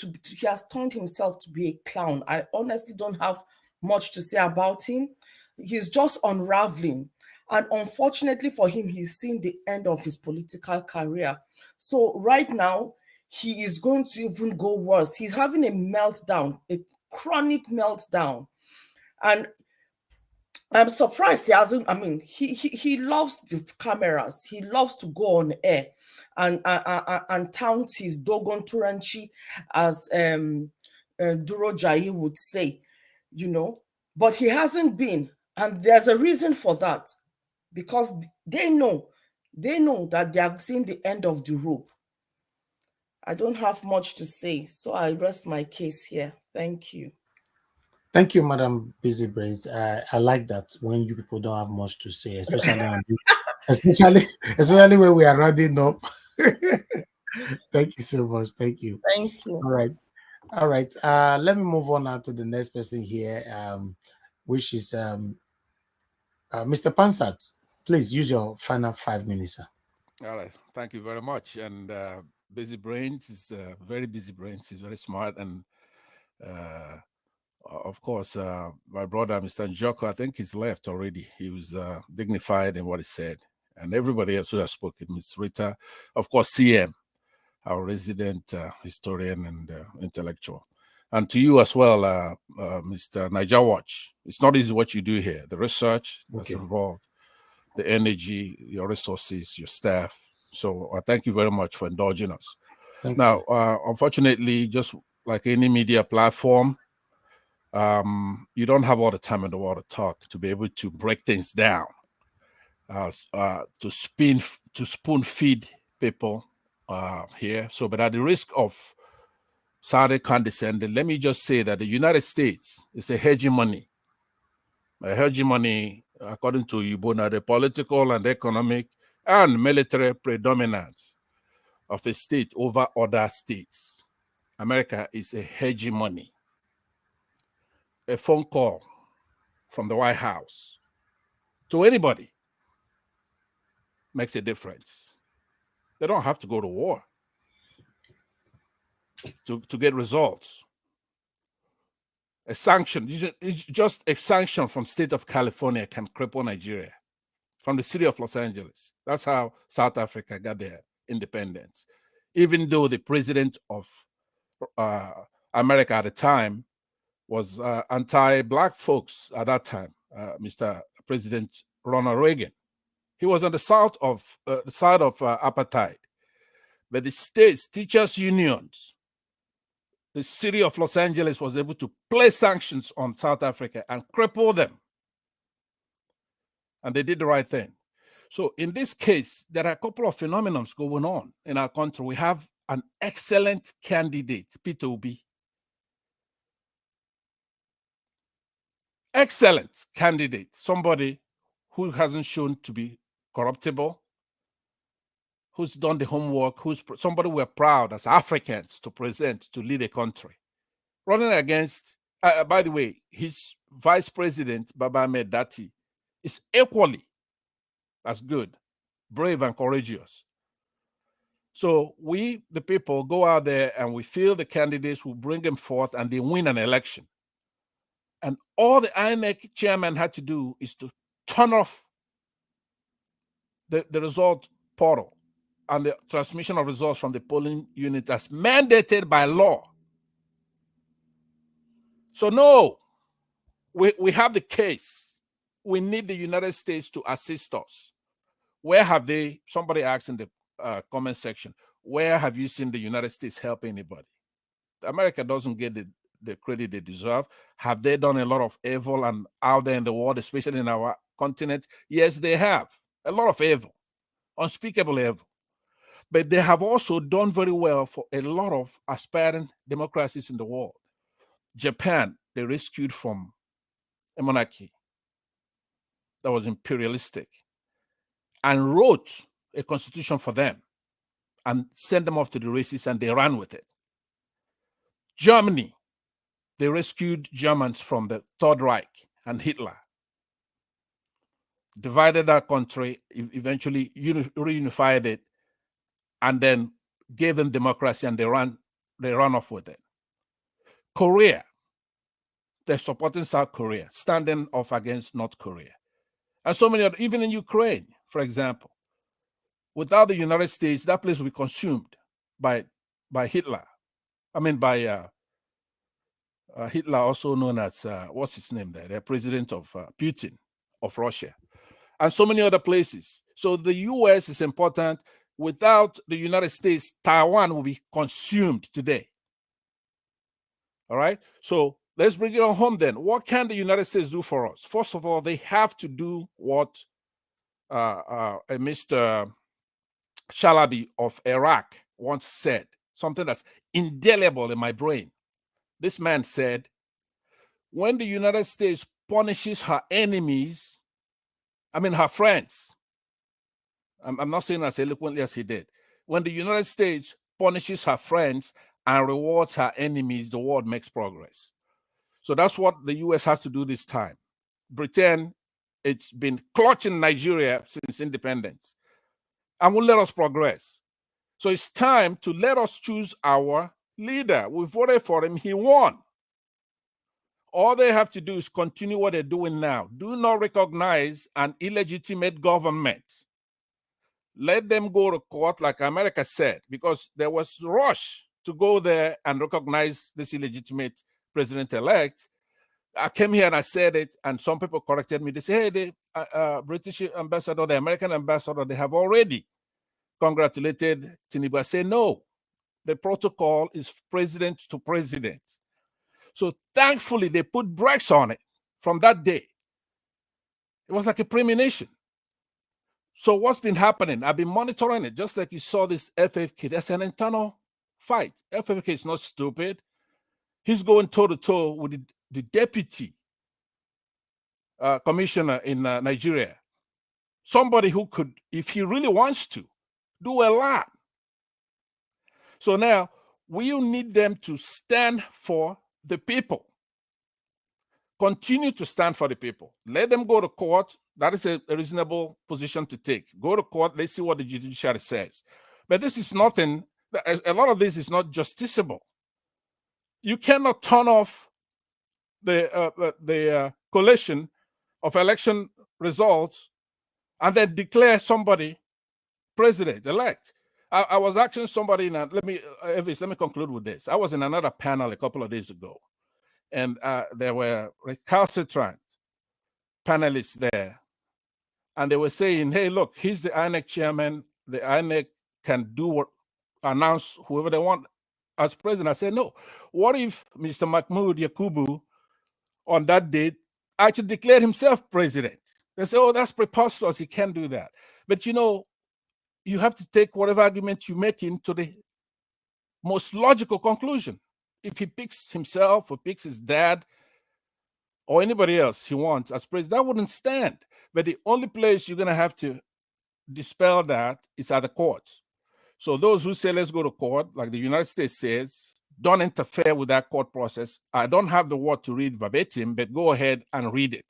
has turned himself to be a clown. I honestly don't have much to say about him. He's just unraveling. And unfortunately for him, he's seen the end of his political career. So right now, he is going to even go worse. He's having a meltdown, a chronic meltdown. And I'm surprised he hasn't. I mean, he loves the cameras. He loves to go on air and tout his Dogon Turanchi, as Duro Jai would say, you know. But he hasn't been And there's a reason for that, because they know that they are seeing the end of the rope. I don't have much to say, so I rest my case here. Thank you. Thank you, Madam Busy Brains. I like that when you people don't have much to say, especially when we are running up. Thank you so much. Thank you. Thank you. All right. All right. Let me move on now to the next person here, which is Mr. Pansat. Please use your final 5 minutes, sir. All right. Thank you very much. And Busy Brains is very busy brains. She's very smart. And of course, my brother, Mr. Njoko, I think he's left already. He was dignified in what he said. And everybody else who has spoken, Ms. Rita, of course, CM, our resident historian and intellectual. And to you as well, Mr. Niger Watch. It's not easy what you do here. The research that's involved, the energy, your resources, your staff. So I thank you very much for indulging us. Now, unfortunately, just like any media platform, you don't have all the time in the world to talk, to be able to break things down, to spoon feed people here. So, but at the risk of sounding condescending, let me just say that the United States is a hegemony. A hegemony, according to Igbo, now the political and economic and military predominance of a state over other states. America is a hegemony. A phone call from the White House to anybody makes a difference. They don't have to go to war to get results. A sanction, it's just a sanction from state of California can cripple Nigeria, from the city of Los Angeles. That's how South Africa got their independence. Even though the president of America at the time was anti-Black folks at that time, Mr. President Ronald Reagan. He was on the side of apartheid. But the states, teachers' unions, the city of Los Angeles was able to place sanctions on South Africa and cripple them. And they did the right thing. So in this case, there are a couple of phenomena going on in our country. We have an excellent candidate, Peter Obi. Excellent candidate, somebody who hasn't shown to be corruptible, who's done the homework, who's somebody we're proud as Africans to present to lead a country. Running against, by the way, his vice president, Baba Ahmed Dati, is equally as good, brave and courageous. So we, the people, go out there and we feel the candidates who bring them forth and they win an election. And all the INEC chairman had to do is to turn off the result portal and the transmission of results from the polling unit as mandated by law. So no, we have the case. We need the United States to assist us. Where have they, somebody asked in the comment section, where have you seen the United States help anybody? America doesn't get the credit they deserve. Have they done a lot of evil and out there in the world, especially in our continent? Yes, they have. A lot of evil, unspeakable evil. But they have also done very well for a lot of aspiring democracies in the world. Japan, they rescued from a monarchy that was imperialistic and wrote a constitution for them and sent them off to the races, and they ran with it. Germany, they rescued Germans from the Third Reich and Hitler, divided that country, eventually reunified it, and then gave them democracy, and they ran off with it. Korea, they're supporting South Korea, standing off against North Korea. And so many other, even in Ukraine, for example. Without the United States, that place will be consumed by Hitler. I mean, by Hitler, also known as, what's his name there? The president of Putin of Russia. And so many other places. So the US is important. Without the United States, Taiwan will be consumed today. All right? So let's bring it on home then. What can the United States do for us? First of all, they have to do what Mr. Shalabi of Iraq once said, something that's indelible in my brain. This man said, when the United States punishes her enemies, her friends, I'm not saying as eloquently as he did. When the United States punishes her friends and rewards her enemies, the world makes progress. So that's what the US has to do this time. Britain, it's been clutching Nigeria since independence and will let us progress. So it's time to let us choose our leader. We voted for him, he won. All they have to do is continue what they're doing now. Do not recognize an illegitimate government. Let them go to court, like America said, because there was rush to go there and recognize this illegitimate president-elect. I came here and I said it, and some people corrected me. They say, hey, the British ambassador, the American ambassador, they have already congratulated Tinubu. I say, no, the protocol is president to president. So thankfully, they put brakes on it from that day. It was like a premonition. So what's been happening? I've been monitoring it, just like you saw this FFK. That's an internal fight. FFK is not stupid. He's going toe-to-toe with the deputy commissioner in Nigeria. Somebody who could, if he really wants to, do a lot. So now, we need them to stand for the people. Continue to stand for the people. Let them go to court. That is a reasonable position to take. Go to court. Let's see what the judiciary says. But this is nothing. A lot of this is not justiciable. You cannot turn off the collation of election results and then declare somebody president-elect. I was asking somebody, let me conclude with this. I was in another panel a couple of days ago, and there were recalcitrant panelists there. And they were saying, hey, look, he's the INEC chairman. The INEC can announce whoever they want as president. I said, no. What if Mr. Mahmoud Yakubu on that date actually declared himself president? They say, oh, that's preposterous. He can't do that. But you have to take whatever argument you make into the most logical conclusion. If he picks himself or picks his dad or anybody else he wants as president, that wouldn't stand. But the only place you're going to have to dispel that is at the courts. So those who say, let's go to court, like the United States says, don't interfere with that court process. I don't have the word to read verbatim, but go ahead and read it,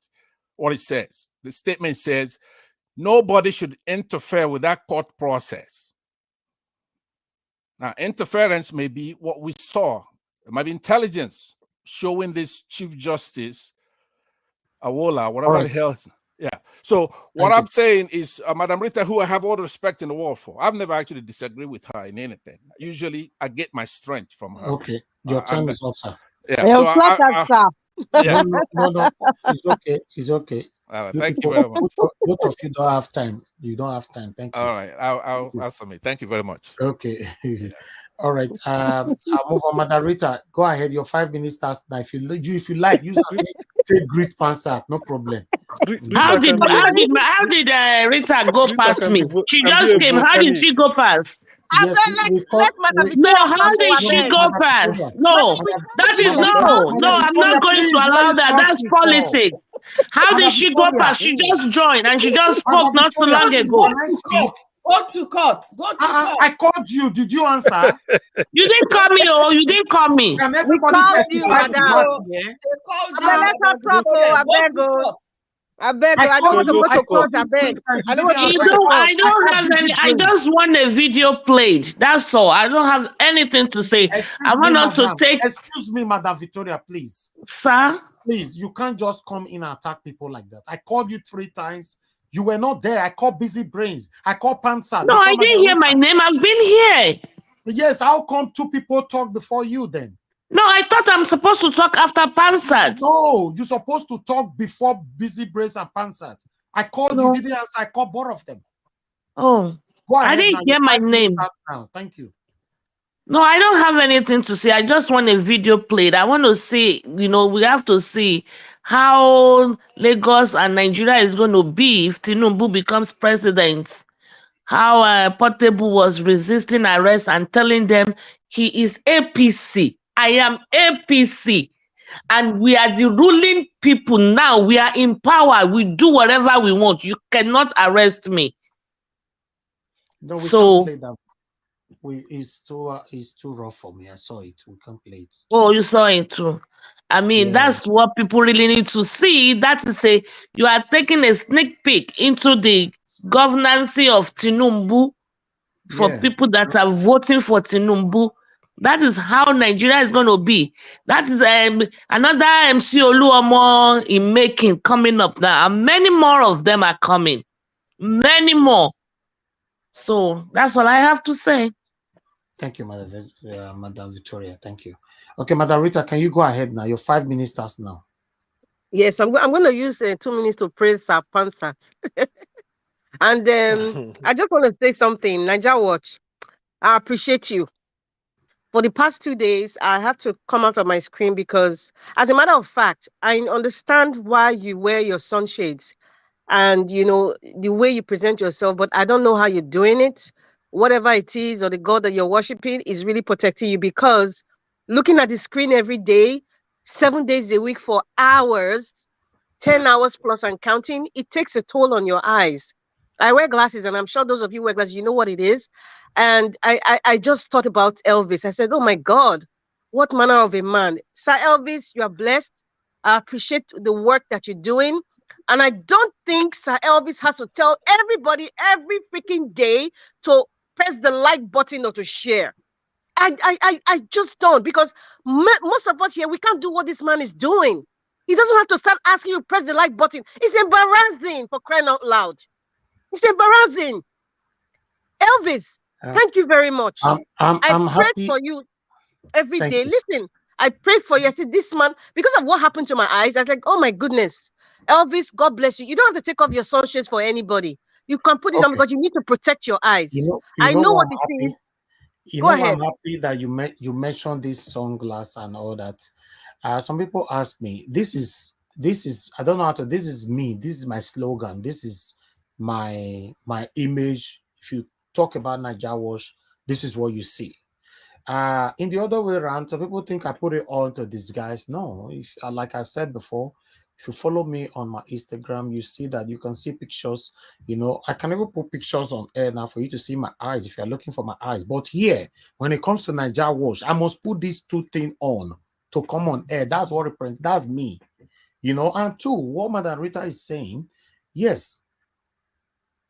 what it says. The statement says, nobody should interfere with that court process. Now, interference may be what we saw. It might be intelligence showing this Chief Justice Awola, whatever the hell. Yeah. So what I'm saying is, Madam Rita, who I have all the respect in the world for, I've never actually disagreed with her in anything. Usually, I get my strength from her. Okay, your time is up, sir. Yeah. So yeah. No. It's okay. It's okay. All right. Thank you very much. Both of you don't have time. You don't have time. Thank you. All right. I'll submit. Thank you very much. Okay. All right. I'll move on. Madam Rita, go ahead. Your 5 minutes starts now. If you like, use take Greek pants, no problem. How did Rita go past me? She just came. How did she go past? Yes, no, how did she go past? No, that is no. I'm not going to allow that. That's politics. How did she go past? She just joined and she just spoke not too long ago. Go to court. I called you. Did you answer? You didn't call me. Oh, you didn't call me. We called you, madam. I beg. I don't want to go to court. I beg. I don't have any. I just want a video played. That's all. I don't have anything to say. I want us to take. Excuse me, Madam Victoria, please. Sir? Please, you can't just come in and attack people like that. I called you 3 times. You were not there. I called Busy Brains. I called Pansa. No, I didn't hear my name. I've been here. Yes, how come 2 people talk before you then? No, I thought I'm supposed to talk after Pansat. No, you're supposed to talk before Busy Brains and Pansat. I called you, didn't answer. I called both of them. Oh, I didn't hear my name. Now. Thank you. No, I don't have anything to say. I just want a video played. I want to see, we have to see how Lagos and Nigeria is going to be if Tinubu becomes president. How Portable was resisting arrest and telling them he is APC. I am APC. And we are the ruling people now. We are in power. We do whatever we want. You cannot arrest me. No, we can't play that. It's too rough for me. I saw it. We can't play it. Oh, you saw it too. I mean, that's what people really need to see. That is you are taking a sneak peek into the governance of Tinubu for people that are voting for Tinubu. That is how Nigeria is going to be. That is another MC Oluomo in making coming up now. And many more of them are coming. Many more. So that's all I have to say. Thank you, Madam Victoria. Thank you. Okay, Madam Rita, can you go ahead now? Your 5 minutes starts now. Yes, I'm going to use 2 minutes to praise Sir Pansat. And I just want to say something. Naija Watch, I appreciate you. For the past 2 days, I have to come out of my screen because, as a matter of fact, I understand why you wear your sunshades and, the way you present yourself, but I don't know how you're doing it. Whatever it is or the God that you're worshiping is really protecting you, because looking at the screen every day, 7 days a week for hours, 10 hours plus and counting, it takes a toll on your eyes. I wear glasses, and I'm sure those of you who wear glasses, you know what it is. And I just thought about Elvis. I said, oh my God, what manner of a man. Sir Elvis, you are blessed. I appreciate the work that you're doing. And I don't think Sir Elvis has to tell everybody every freaking day to press the like button or to share. I just don't, because most of us here, we can't do what this man is doing. He doesn't have to start asking you to press the like button. It's embarrassing, for crying out loud. It's embarrassing. Elvis, thank you very much. I'm I pray happy for you every Thank day. you. Listen, I pray for you. I said, this man, because of what happened to my eyes, I was like, oh my goodness. Elvis, God bless you. You don't have to take off your sunshades for anybody. You can put it on because you need to protect your eyes. I know what it is. Go ahead. I'm happy that you mentioned this sunglass and all that. Some people ask me, this is I don't know how to, this is me, this is my slogan, this is my image. If you talk about Naija Watch, this is what you see. In the other way around, some people think I put it on to disguise. No, like I've said before, if you follow me on my Instagram, you see that you can see pictures. I can even put pictures on air now for you to see my eyes if you're looking for my eyes. But here, when it comes to Naija Watch, I must put these two things on to come on air. That's what represents. That's me. And two, what Madam Rita is saying, yes,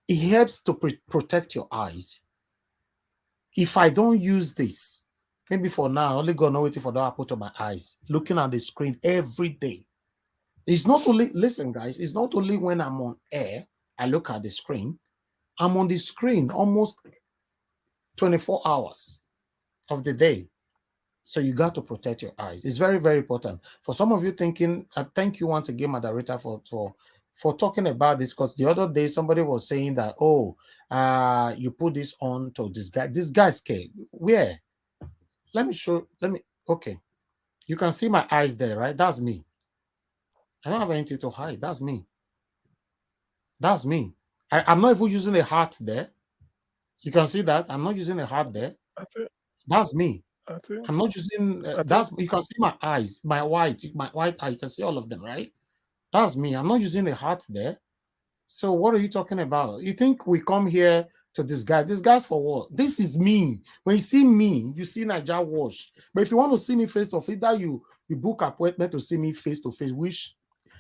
it helps to protect your eyes. If I don't use this, maybe for now, only God knows waiting for that I put on my eyes, looking at the screen every day. It's not only, listen, guys, it's not only when I'm on air, I look at the screen. I'm on the screen almost 24 hours of the day. So you got to protect your eyes. It's very, very important. For some of you thinking, thank you once again, Madam Rita, for talking about this, because the other day somebody was saying that, you put this on to this guy. This guy's scared. Where? Okay. You can see my eyes there, right? That's me. I don't have anything to hide. That's me. That's me. I'm not even using a heart there. You can see that. I'm not using a heart there. That's me. I'm not using you can see my eyes, my white eye. You can see all of them, right? That's me. I'm not using a heart there. So what are you talking about? You think we come here to disguise? Disguise for what? This is me. When you see me, you see Naija Watch. But if you want to see me face to face, that you book appointment to see me face to face, which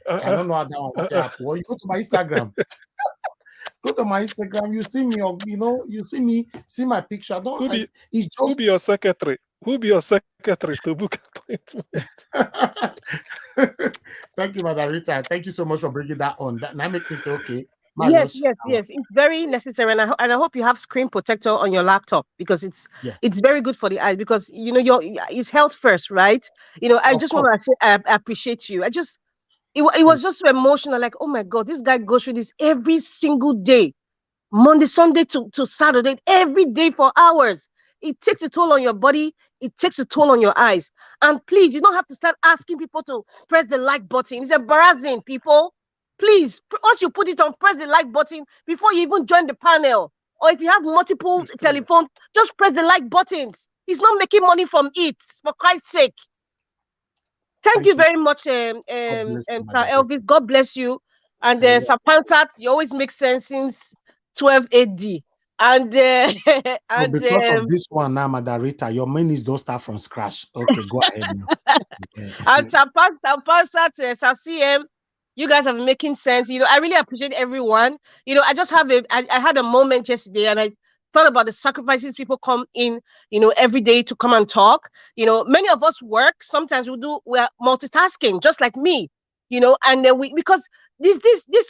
I don't know how that one works out. Well, you go to my Instagram. Go to my Instagram. You see me, you see me, see my picture. Who be your secretary? Who be your secretary to book appointment? Thank you, Madam Rita. Thank you so much for bringing that on. That make me say, okay. Yes. It's very necessary, and I hope you have screen protector on your laptop, because it's very good for the eyes, because it's health first, right? I just want to say I appreciate you. It was just so emotional, like, oh my God, this guy goes through this every single day, Monday, Sunday to Saturday, every day for hours. it takes a toll on your body. It takes a toll on your eyes. And please, you don't have to start asking people to press the like button. It's embarrassing, people. Please, once you put it on, press the like button before you even join the panel. Or if you have multiple telephones, just press the like buttons. He's not making money from it, for Christ's sake. Thank you very much, Elvis. God bless you. And Sir Pansat, you always make sense since 12 AD. And so because of this one now, Madarita, your menus don't start from scratch. Okay, go ahead now. And Sir Pansat, Sir CM, you guys are making sense. You know, I really appreciate everyone. You know, I just have I had a moment yesterday, and I thought about the sacrifices people come in, you know, every day to come and talk. You know, many of us work. Sometimes we're multitasking, just like me. You know, and then because this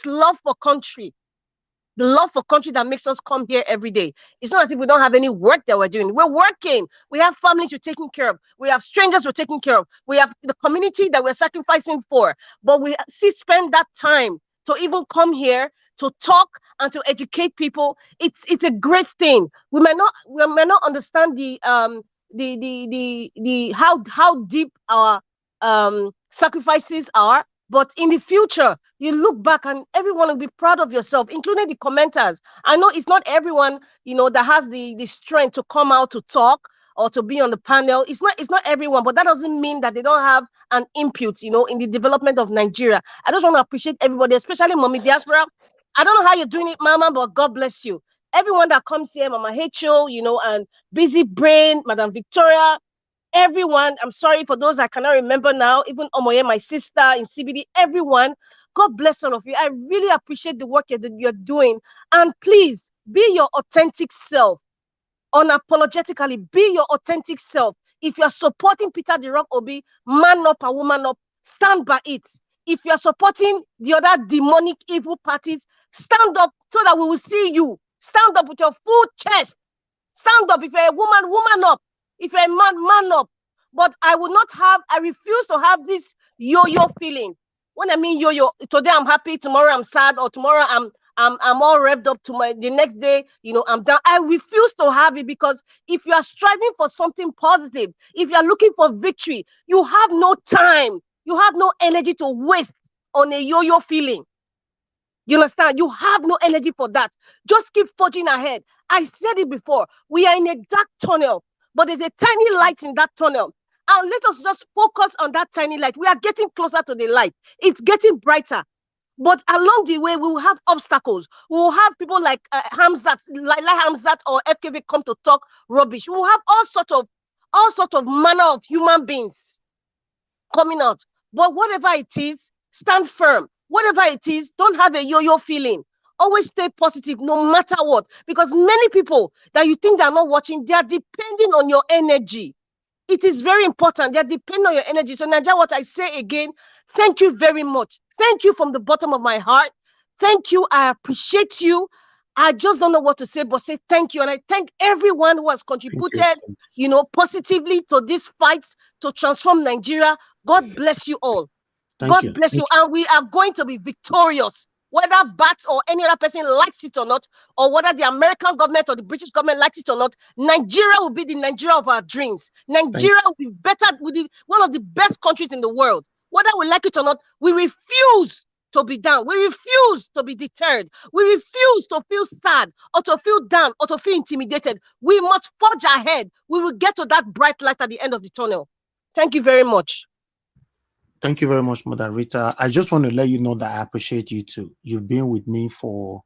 love for country, the love for country that makes us come here every day. It's not as if we don't have any work that we're doing. We're working. We have families we're taking care of. We have strangers we're taking care of. We have the community that we're sacrificing for. But we spend that time to even come here to talk and to educate people. It's a great thing. We may not understand the how deep our sacrifices are. But in the future, you look back and everyone will be proud of yourself, including the commenters. I know it's not everyone, you know, that has the strength to come out to talk or to be on the panel. It's not everyone, but that doesn't mean that they don't have an input, you know, in the development of Nigeria. I just want to appreciate everybody, especially Mommy Diaspora. I don't know how you're doing it, Mama, but God bless you. Everyone that comes here, Mama Hecho, you know, and Busy Brain, Madam Victoria, everyone, I'm sorry for those I cannot remember now, even Omoye, my sister in CBD, everyone, God bless all of you. I really appreciate the work you're doing. And please, be your authentic self. Unapologetically, be your authentic self. If you're supporting Peter the Rock Obi, man up and woman up, stand by it. If you're supporting the other demonic evil parties, stand up so that we will see you. Stand up with your full chest. Stand up. If you're a woman, woman up. If you're a man, man up. But I refuse to have this yo-yo feeling. When I mean yo-yo, today I'm happy, tomorrow I'm sad, or tomorrow I'm all revved up to the next day, you know, I'm down. I refuse to have it, because if you are striving for something positive, if you are looking for victory, you have no time. You have no energy to waste on a yo-yo feeling. You understand? You have no energy for that. Just keep forging ahead. I said it before. We are in a dark tunnel, but there's a tiny light in that tunnel. And let us just focus on that tiny light. We are getting closer to the light. It's getting brighter. But along the way, we will have obstacles. We will have people like Hamzat, like Hamzat or FKV come to talk rubbish. We will have all sorts of manner of human beings coming out. But whatever it is, stand firm. Whatever it is, don't have a yo-yo feeling. Always stay positive no matter what. Because many people that you think they are not watching, they are depending on your energy. It is very important. They are depending on your energy. So, Naija, what I say again, thank you very much. Thank you from the bottom of my heart. Thank you. I appreciate you. I just don't know what to say, but say thank you. And I thank everyone who has contributed, you know, positively to this fight to transform Nigeria. God bless you all. God bless you. And we are going to be victorious. Whether Bats or any other person likes it or not, or whether the American government or the British government likes it or not, Nigeria will be the Nigeria of our dreams. Nigeria will be better, one of the best countries in the world. Whether we like it or not, we refuse to be down. We refuse to be deterred. We refuse to feel sad or to feel down or to feel intimidated. We must forge ahead. We will get to that bright light at the end of the tunnel. Thank you very much. Thank you very much, Mother Rita. I just want to let you know that I appreciate you too. You've been with me for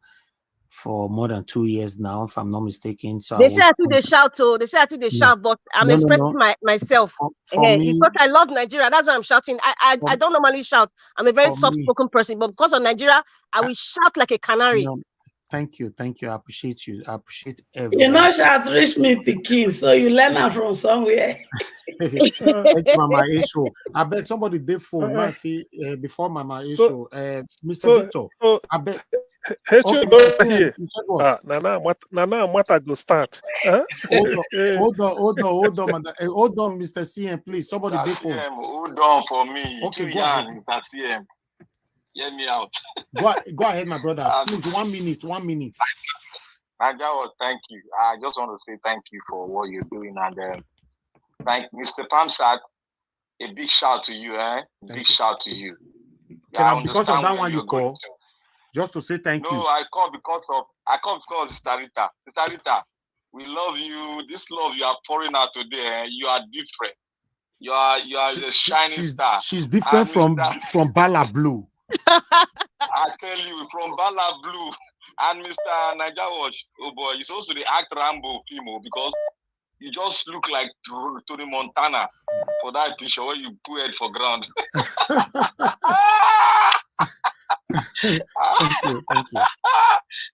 more than 2 years now, if I'm not mistaken. So they say I do the shout, too. They say I do the shout, but I'm expressing myself. Because I love Nigeria, that's why I'm shouting. I don't normally shout. I'm a very soft-spoken person, but because of Nigeria, I will shout like a canary. Thank you. I appreciate you. I appreciate everyone. You know, shout reach me Pekin, so you learn her from somewhere. Thank you, Mama Isho. I beg somebody did phone my fee before Mama Isho. Mr. Victor, I beg. Nana, what I go start? Hold on, Mr. CM, please. Somebody did phone. Hold on for me. Okay, go ahead, Mr. CM. Hear me out. Go ahead, my brother. Please, 1 minute. Najawa, thank you. I just want to say thank you for what you're doing, and thank Mr. Pamsat. A big shout to you, big shout to you. Can because of that one you call, just to say thank you. No, I call because of Sister Rita. Sister Rita, we love you. This love you are pouring out today, you are different. You are the shining star. She's different from Bala Blue. I tell you, from Bala Blue and Mr. Najawash, oh boy, he's also the act Rambo female because you just look like Tony Montana for that picture where you put it for ground. Thank you.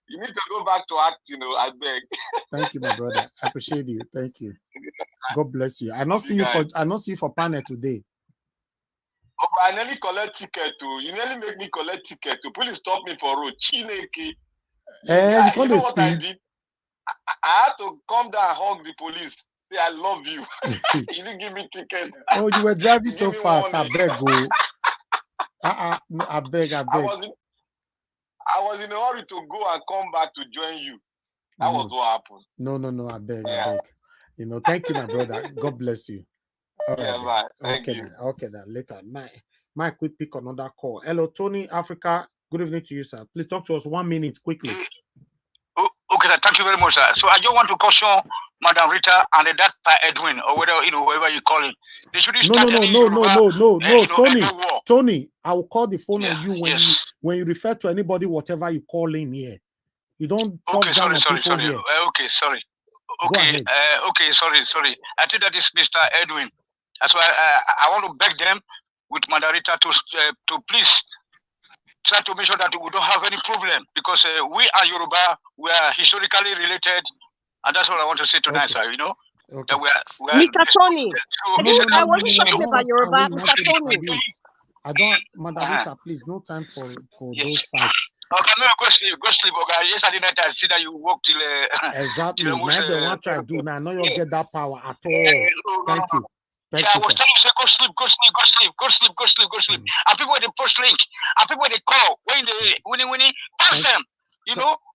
You need to go back to acting, I beg. Thank you, my brother. I appreciate you. Thank you. God bless you. I not see you for panel today. Oh, I nearly collect ticket too. You nearly make me collect ticket too. Please stop me for road. Chineke. You know what I did? I had to come down and hug the police. Say I love you. You didn't give me ticket. Oh, you were driving so fast. I beg go. No, I beg. I was in a hurry to go and come back to join you. That was what happened. No. I beg. Thank you, my brother. God bless you. All right. Thank you. Okay, then later. Mike, we pick another call. Hello, Tony, Africa. Good evening to you, sir. Please talk to us 1 minute quickly. Okay, thank you very much, sir. So I just want to caution Madam Rita and that Edwin or whether whoever you call him. They shouldn't start No. Tony, I will call the phone on you when you refer to anybody, whatever you call him here. You don't talk down on people here. Okay, sorry. Okay, sorry. I think that is Mr. Edwin. That's why I want to beg them with Madam Rita to please try to make sure that we don't have any problem because we are Yoruba, we are historically related, and that's what I want to say tonight, sir. Okay. That we are Mr. Tony. I wasn't talking about Yoruba, Mr. Tony. I don't, Madam Rita, please, no time for those fights. Okay, no, go sleep, okay. Yesterday night I see that you work till exactly. Till Now they want to try to do now. I know you'll get that power at all. Thank you. I was telling you, say, go sleep. And people they post link, and people they call when they bounce them,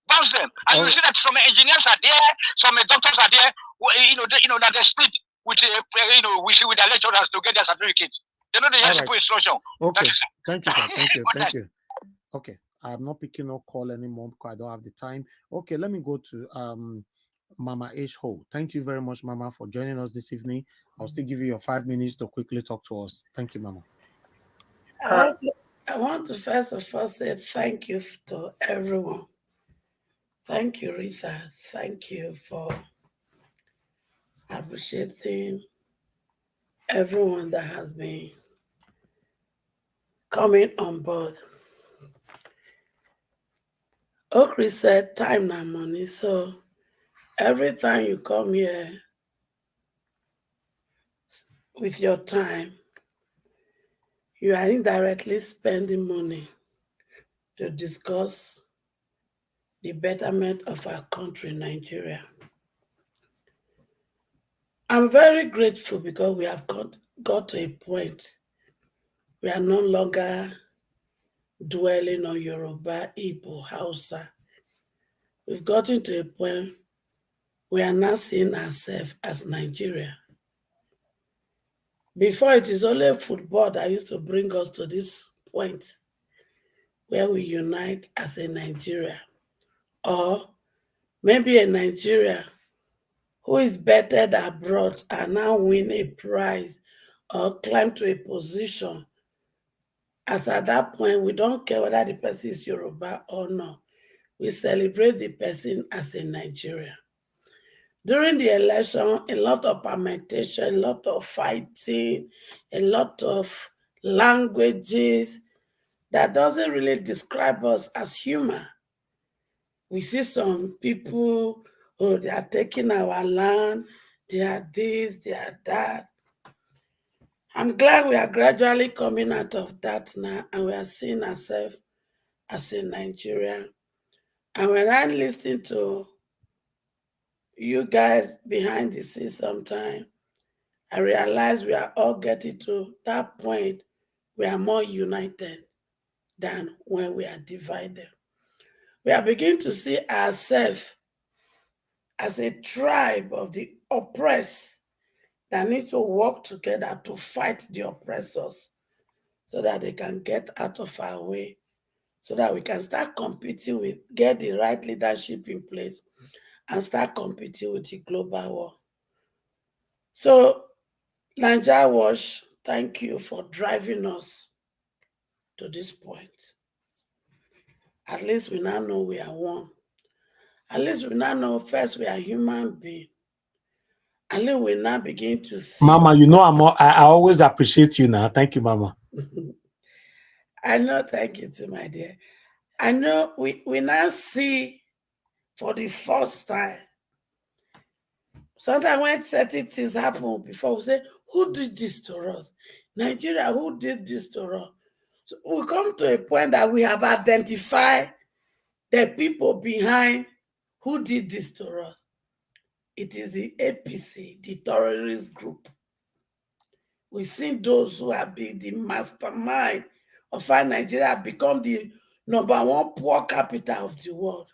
bounce them. And you see that some engineers are there, some doctors are there, that they split with with their lecturers to get their certificates. They know the simple instruction. Okay. Thank you, sir. Thank you. Okay. I'm not picking no call anymore because I don't have the time. Okay, let me go to Mama H. Ho. Thank you very much, Mama, for joining us this evening. I'll still give you your 5 minutes to quickly talk to us. Thank you, Mama. I want to first of all say thank you to everyone. Thank you, Rita. Thank you for appreciating everyone that has been coming on board. Okri said time na money, so every time you come here with your time, you are indirectly spending money to discuss the betterment of our country, Nigeria. I'm very grateful because we have got to a point we are no longer dwelling on Yoruba, Igbo, Hausa. We've gotten to a point we are now seeing ourselves as Nigeria. Before, it is only football that used to bring us to this point where we unite as a Nigeria, or maybe a Nigeria who is bettered abroad and now win a prize or climb to a position. As at that point, we don't care whether the person is Yoruba or not. We celebrate the person as a Nigerian. During the election, a lot of permutation, a lot of fighting, a lot of languages that doesn't really describe us as human. We see some people, they are taking our land, they are this, they are that. I'm glad we are gradually coming out of that now, and we are seeing ourselves as a Nigerian. And when I listen to you guys behind the scenes sometime, I realize we are all getting to that point we are more united than when we are divided. We are beginning to see ourselves as a tribe of the oppressed that need to work together to fight the oppressors so that they can get out of our way, so that we can start competing with, get the right leadership in place and start competing with the global war. So, Niger Watch, thank you for driving us to this point. At least we now know we are one. At least we now know first we are human beings. At least we now begin to see. Mama, you know I always appreciate you now. Thank you, Mama. I know, thank you too, my dear. I know we now see for the first time. Sometimes when certain things happen before, we say, who did this to us? Nigeria, who did this to us? So we come to a point that we have identified the people behind who did this to us. It is the APC, the terrorist group. We've seen those who have been the mastermind of how Nigeria become the #1 poor capital of the world.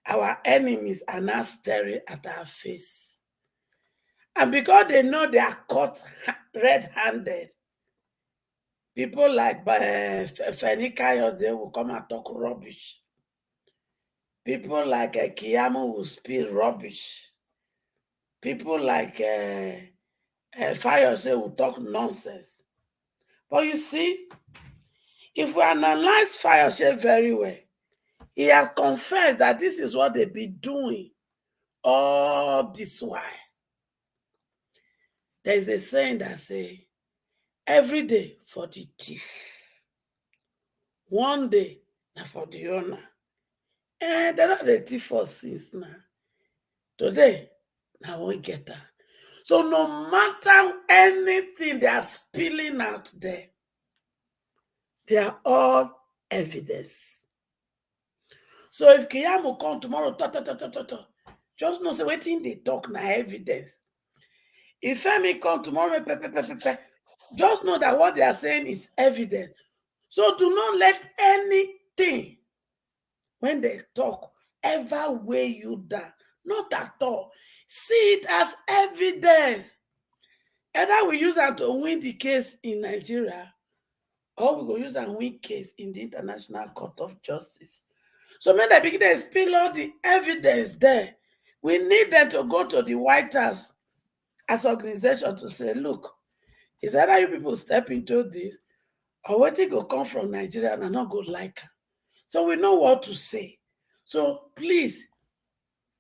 Our enemies are now staring at our face. And because they know they are caught red-handed, people like Feni Kayode will come and talk rubbish. People like Kiyamu will speak rubbish. People like Fayose will talk nonsense. But you see, if we analyze Fayose very well, he has confessed that this is what they've been doing all this while. There is a saying that says, every day for the thief, one day now for the owner. And they're not the thief for since now. Today, now we get that. So no matter anything they are spilling out there, they are all evidence. So if Kiyamu come tomorrow, just know say wetin they talk na evidence. If Femi come tomorrow, just know that what they are saying is evidence. So do not let anything when they talk ever weigh you down. Not at all. See it as evidence. Either we use that to win the case in Nigeria, or we go use and win case in the International Court of Justice. So when they begin to spill all the evidence there, we need them to go to the White House as organization to say, look, is either you people step into this, or what they go come from Nigeria and not go like her. So we know what to say. So please,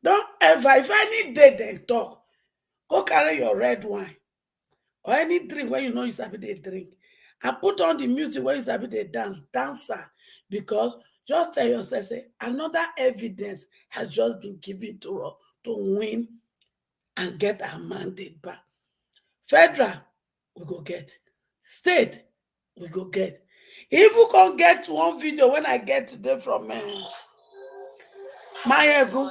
don't ever, if any day they talk, go carry your red wine or any drink where you know you sabi they drink, and put on the music where you sabi they dancer, because just tell yourself, say, another evidence has just been given to us to win and get our mandate back. Federal, we go get. State, we go get. If we can get one video when I get today from Mayegu,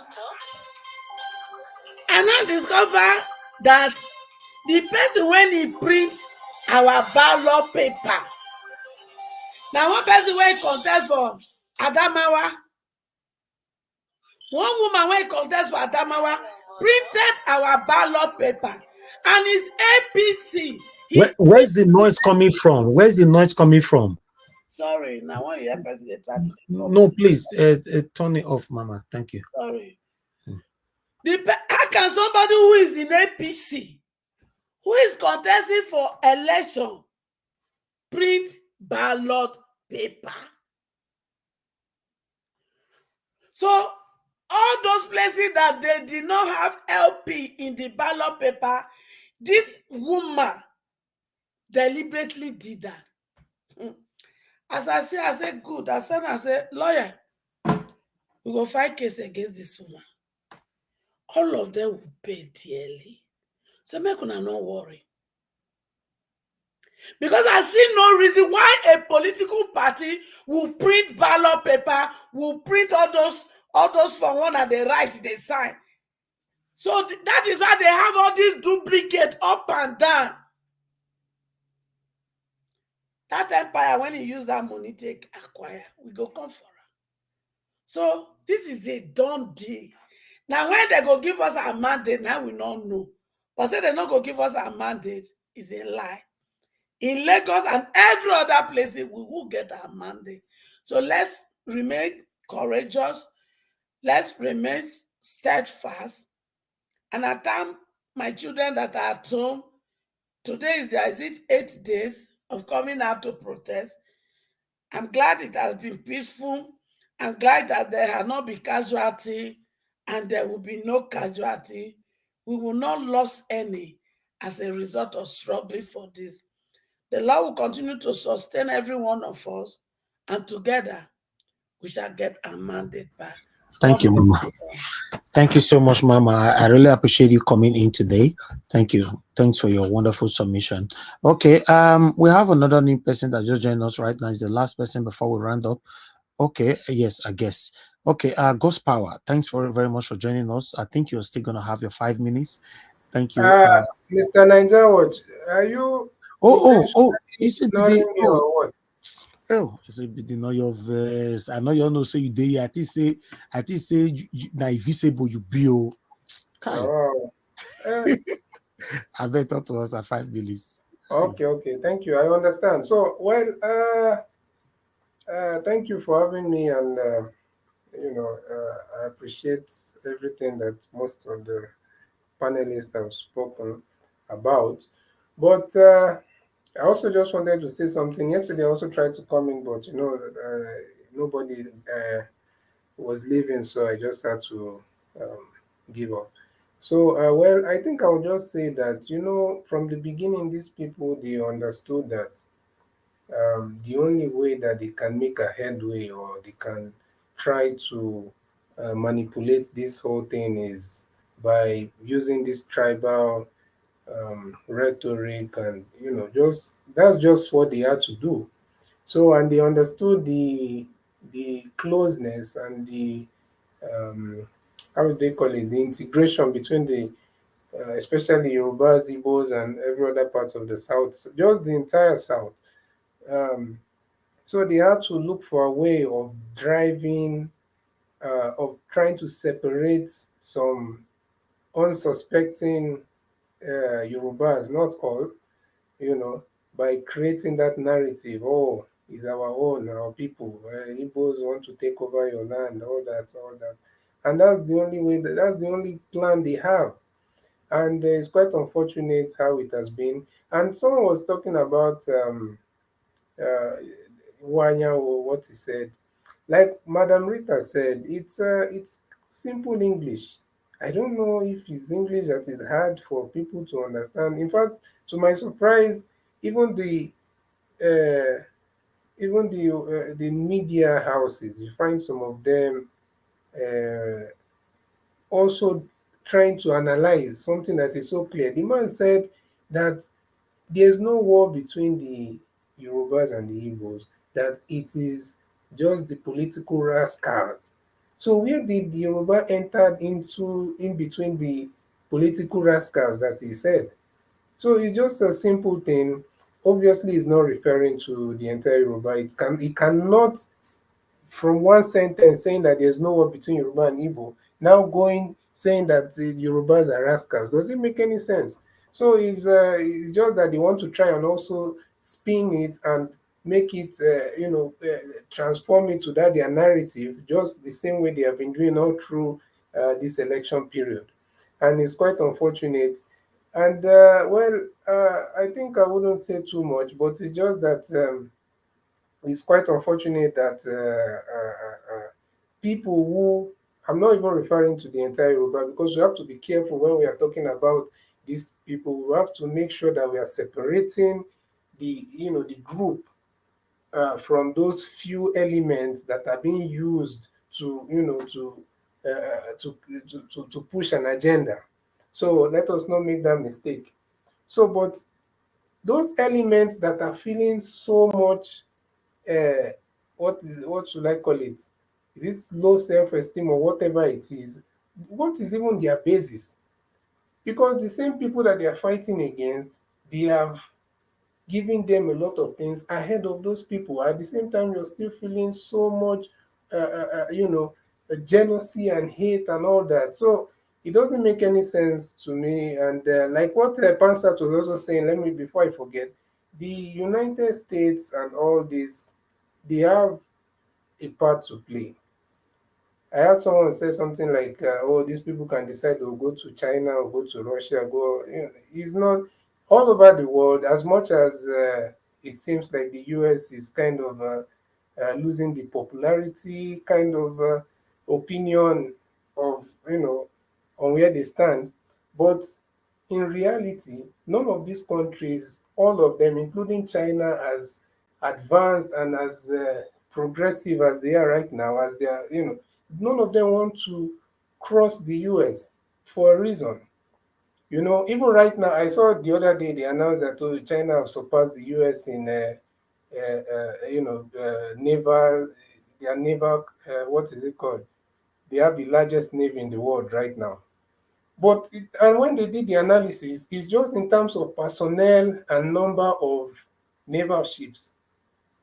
and I discover that the person when he prints our ballot paper, now one person when he contest for Adamawa, one woman when he contest for Adamawa printed our ballot paper, and it's APC. Where's the noise coming from? Where's the noise coming from? Sorry, now when you hear person they try to No, please turn it off, Mama. Thank you. sorry. How can somebody who is in APC, who is contesting for election, print ballot paper? So all those places that they did not have LP in the ballot paper, this woman deliberately did that. As I say, good. I said, lawyer, we go file case against this woman. All of them will pay dearly. So make una not worry. Because I see no reason why a political party will print ballot paper, will print all those for one at the right they sign. So that is why they have all these duplicate up and down. That empire, when he use that money to acquire, we go come for her. So this is a done deal. Now, when they go give us our mandate, now we don't know. But say they not go give us our mandate is a lie. In Lagos and every other place, we will get our mandate. So let's remain courageous. Let's remain steadfast. And I thank my children that are at home. Today is it 8 days of coming out to protest. I'm glad it has been peaceful. I'm glad that there have not been casualty and there will be no casualty. We will not lose any as a result of struggling for this. The Lord will continue to sustain every one of us, and together we shall get our mandate back. Thank you, Mama. Thank you so much, Mama. I really appreciate you coming in today. Thank you. Thanks for your wonderful submission. Okay, we have another new person that just joined us right now. Is the last person before we round up. Okay, yes, I guess. Okay, Ghost Power. Thanks very much for joining us. I think you're still gonna have your 5 minutes. Thank you. Mr. Niger Watch, are you Is it ignoring me or what? Oh, it's a bit know your verse. I know you know say you dey. I think say na invisible you be. Oh, I bet that was at 5 minutes. Okay, thank you. I understand. So, well, thank you for having me, and I appreciate everything that most of the panelists have spoken about. But I also just wanted to say something. Yesterday, I also tried to come in, but nobody was leaving, so I just had to give up. So, well, I think I'll just say that, from the beginning, these people, they understood that the only way that they can make a headway or they can try to manipulate this whole thing is by using this tribal rhetoric, and just that's just what they had to do. So, and they understood the closeness and the how would they call it, the integration between the especially Yorubas, Igbos, and every other part of the South, just the entire South. So they had to look for a way of of trying to separate some unsuspecting Yorubas, not all, by creating that narrative. Oh, it's our own, our people. Igbos want to take over your land, all that, all that. And that's the only way, that's the only plan they have. And it's quite unfortunate how it has been. And someone was talking about Wanya, or what he said. Like Madam Rita said, it's simple English. I don't know if it's English that is hard for people to understand. In fact, to my surprise, even the media houses, you find some of them also trying to analyze something that is so clear. The man said that there's no war between the Yorubas and the Igbos, that it is just the political rascals. So where did the Yoruba enter into in between the political rascals that he said? So it's just a simple thing. Obviously, it's not referring to the entire Yoruba. It cannot, from one sentence saying that there's no war between Yoruba and Igbo, now going saying that the Yorubas are rascals. Does it make any sense? So it's just that they want to try and also spin it and make it, transform it to that their narrative, just the same way they have been doing all through this election period. And it's quite unfortunate. And I think I wouldn't say too much, but it's just that it's quite unfortunate that people who, I'm not even referring to the entire Yoruba, because we have to be careful when we are talking about these people. We have to make sure that we are separating the group from those few elements that are being used to to push an agenda. So let us not make that mistake. So, but those elements that are feeling so much, what should I call it? Is it low self-esteem or whatever it is? What is even their basis? Because the same people that they are fighting against, they have given them a lot of things ahead of those people. At the same time, you're still feeling so much, jealousy and hate and all that. So it doesn't make any sense to me. And like what Pansat was also saying, let me, before I forget, the United States and all this, they have a part to play. I had someone say something like, "Oh, these people can decide to go to China or go to Russia." Go, you know, it's not all over the world. As much as it seems like the U.S. is kind of losing the popularity, kind of opinion of, you know, on where they stand, but in reality, none of these countries, all of them, including China, as advanced and as progressive as they are right now, as they are, you know, none of them want to cross the US for a reason. You know, even right now, I saw the other day they announced that, oh, China have surpassed the US in, naval, their naval, what is it called? They have the largest navy in the world right now. But and when they did the analysis, it's just in terms of personnel and number of naval ships.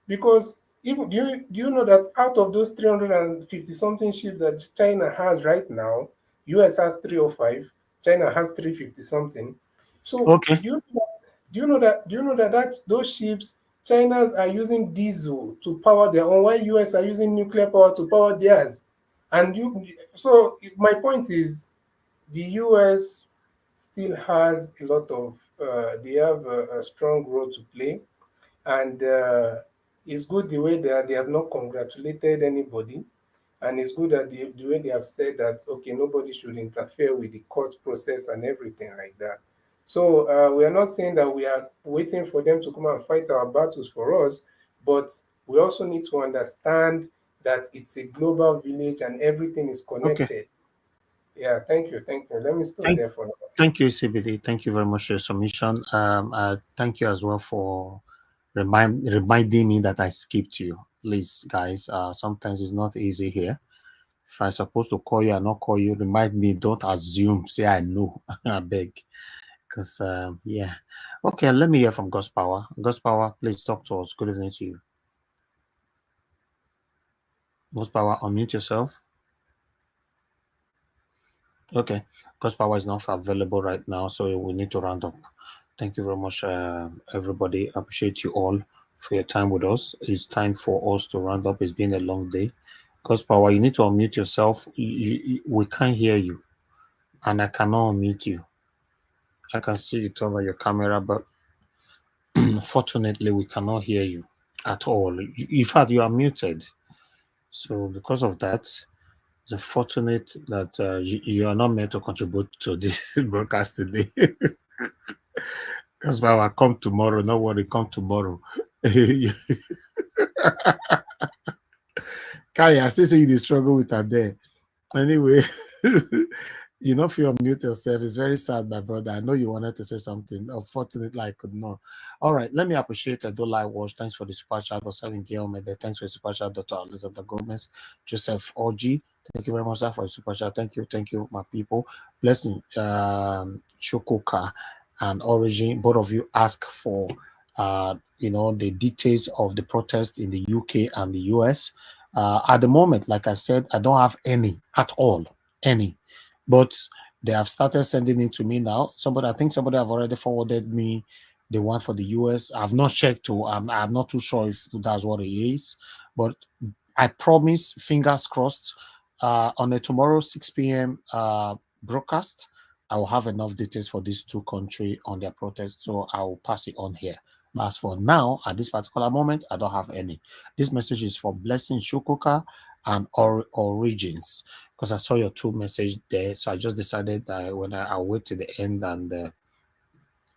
Because even do you know that out of those 350 something ships that China has right now, US has 305, China has 350 something. So Okay. do you know that those ships, China's are using diesel to power their own, while US are using nuclear power to power theirs. And so my point is, the US still has a lot of, they have a strong role to play, and it's good the way they have not congratulated anybody, and it's good that the way they have said that, okay, nobody should interfere with the court process and everything like that. So we are not saying that we are waiting for them to come and fight our battles for us, but we also need to understand that it's a global village and everything is Okay. connected. Yeah, thank you. Let me stop Thank, there for now. thank you, CBD. Thank you very much for your submission. Thank you as well for reminding me that I skipped you. Please, guys. Sometimes it's not easy here. If I'm supposed to call you and not call you, remind me. Don't assume. Say I know. I beg. Because yeah. Okay. Let me hear from God's Power. God's Power, please talk to us. Good evening to you. God's Power, unmute yourself. Okay. God's Power is not available right now, so we need to round up. Thank you very much, everybody. I appreciate you all for your time with us. It's time for us to round up. It's been a long day. God's Power, you need to unmute yourself. We can't hear you, and I cannot unmute you. I can see you turn on your camera, but unfortunately, we cannot hear you at all. In fact, you are muted. So because of that, it's unfortunate that you are not meant to contribute to this broadcast today. Because I will come tomorrow. No worry, come tomorrow. Kai, I still say you struggle with that there. Anyway, you know, if you unmute yourself, it's very sad, my brother. I know you wanted to say something. Unfortunately, I could not. All right, let me appreciate Adola Wash. Thanks for the super chat. Seven Guillermo. Thanks for the super chat, Dr. Elizabeth Gomez, Joseph Oji. Thank you very much, sir, for the super chat. Thank you, my people. Blessing, Shokoka and Origin. Both of you ask for, the details of the protest in the UK and the US. At the moment, like I said, I don't have any at all, but they have started sending it to me now. I think somebody have already forwarded me the one for the US. I've not checked to, I'm not too sure if that's what it is, but I promise, fingers crossed, on a tomorrow 6 p.m. Broadcast, I will have enough details for these two countries on their protest, so I will pass it on here. As for now, at this particular moment, I don't have any. This message is for Blessing Shukuka and Origins, because I saw your two messages there. So I just decided that I'll wait to the end and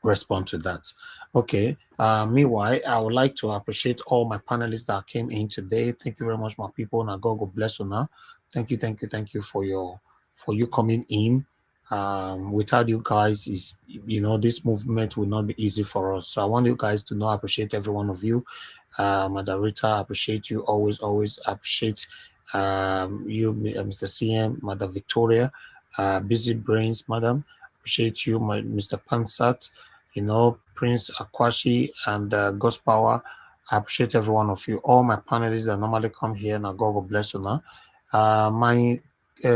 respond to that. Okay. Meanwhile, I would like to appreciate all my panelists that came in today. Thank you very much, my people. Now God bless you now. Thank you for you coming in. Without you guys, this movement will not be easy for us. So I want you guys to know, I appreciate every one of you. Madam I appreciate you, always appreciate you, Mr. CM, Madam Victoria, Busy Brains, Madam, appreciate you, Mr. Pansat, Prince Akwashi and God's Power. I appreciate every one of you. All my panelists that normally come here, now God will bless you now. My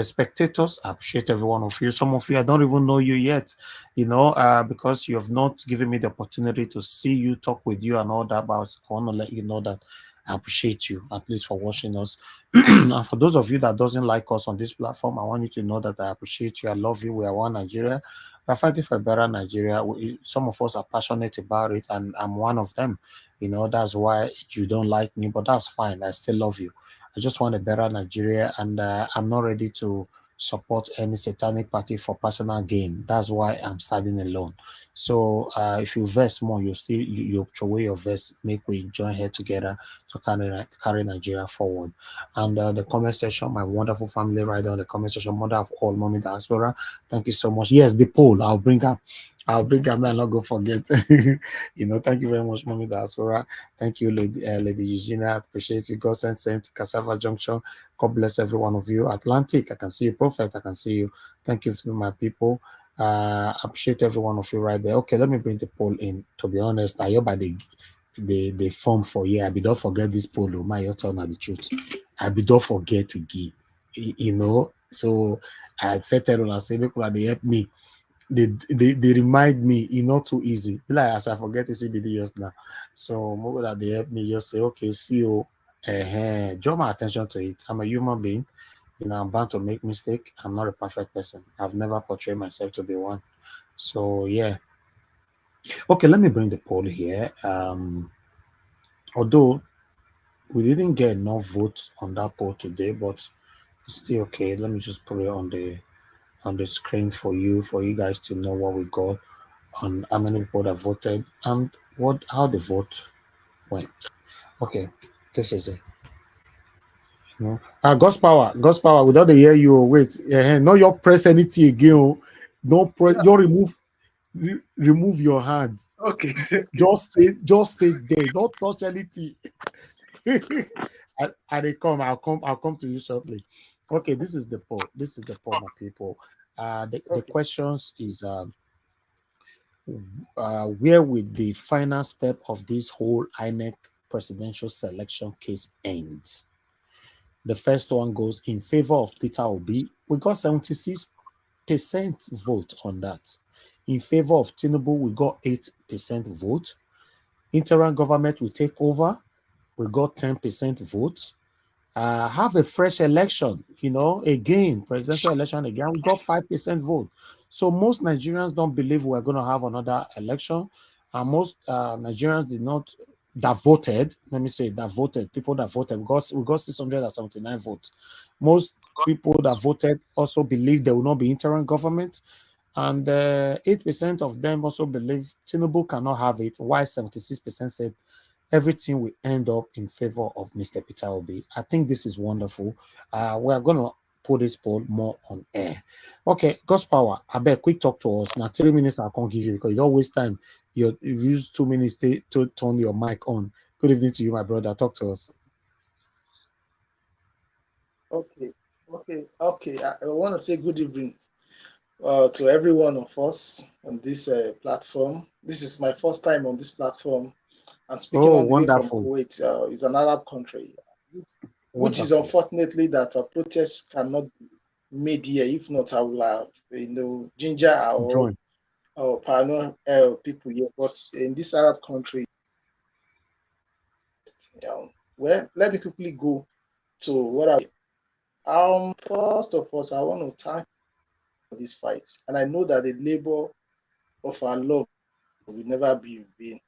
spectators, I appreciate every one of you. Some of you, I don't even know you yet, because you have not given me the opportunity to see you, talk with you, and all that. But I want to let you know that I appreciate you, at least for watching us. And for those of you that doesn't like us on this platform, I want you to know that I appreciate you. I love you. We are one Nigeria. We're fighting for a better Nigeria. Some of us are passionate about it, and I'm one of them. That's why you don't like me, but that's fine. I still love you. I just want a better Nigeria, and I'm not ready to support any satanic party for personal gain. That's why I'm standing alone. So if you vest more, you throw away your vest, make we join here together to carry Nigeria forward. And the comment section, my wonderful family right there on the comment section, mother of all, mommy diaspora, thank you so much. Yes, the poll, I'll bring up. Man, not go forget. Thank you very much, mommy diaspora. Thank you, Lady Eugenia. Appreciate you. God sent Cassava Junction. God bless every one of you. Atlantic, I can see you. Prophet, I can see you. Thank you for my people. Appreciate every one of you right there. Okay, let me bring the poll in. To be honest, I hear by the form for you. I be don't forget this poll. My your turn at the truth. I be don't forget again. So I felt it when I say people they help me. They remind me it's not too easy. Like as I forget to CBD just now. So more that they help me just say, okay, see you. Draw my attention to it. I'm a human being. I'm bound to make mistake. I'm not a perfect person. I've never portrayed myself to be one. So yeah. Okay, let me bring the poll here. Although we didn't get enough votes on that poll today, but it's still okay. Let me just put it on the screen for you guys to know what we got on how many people that voted and how the vote went. Okay, this is it. God's power. Without the hear you, wait. No, you press anything again. Don't press. Yeah. You remove your hand. Okay. Just stay there. Don't touch anything. I'll come to you shortly. Okay, this is the poll. My people. The questions is where will the final step of this whole INEC presidential selection case end? The first one goes in favor of Peter Obi. We got 76% vote on that. In favor of Tinubu, we got 8% vote. Interim government will take over. We got 10% vote. Have a fresh election, again, presidential election again, we got 5% vote. So most Nigerians don't believe we're going to have another election. And most Nigerians did not, that voted, people that voted, we got 679 votes. Most people that voted also believe there will not be interim government. And 8% of them also believe Tinubu cannot have it, while 76% said everything will end up in favor of Mr. Peter Obi. I think this is wonderful. We're going to put this poll more on air. Okay, God's power. I bet quick talk to us. Now, 3 minutes I can't give you because you don't waste time. You use 2 minutes to turn your mic on. Good evening to you, my brother. Talk to us. Okay. I want to say good evening to every one of us on this platform. This is my first time on this platform. I'm speaking on the way from Kuwait. It's an Arab country, which is unfortunately that protests cannot be made here. If not, I will have ginger or pioneer people here. But in this Arab country, well, let me quickly go to what I. First of all, I want to thank for this fight, and I know that the labor of our love will never be in vain.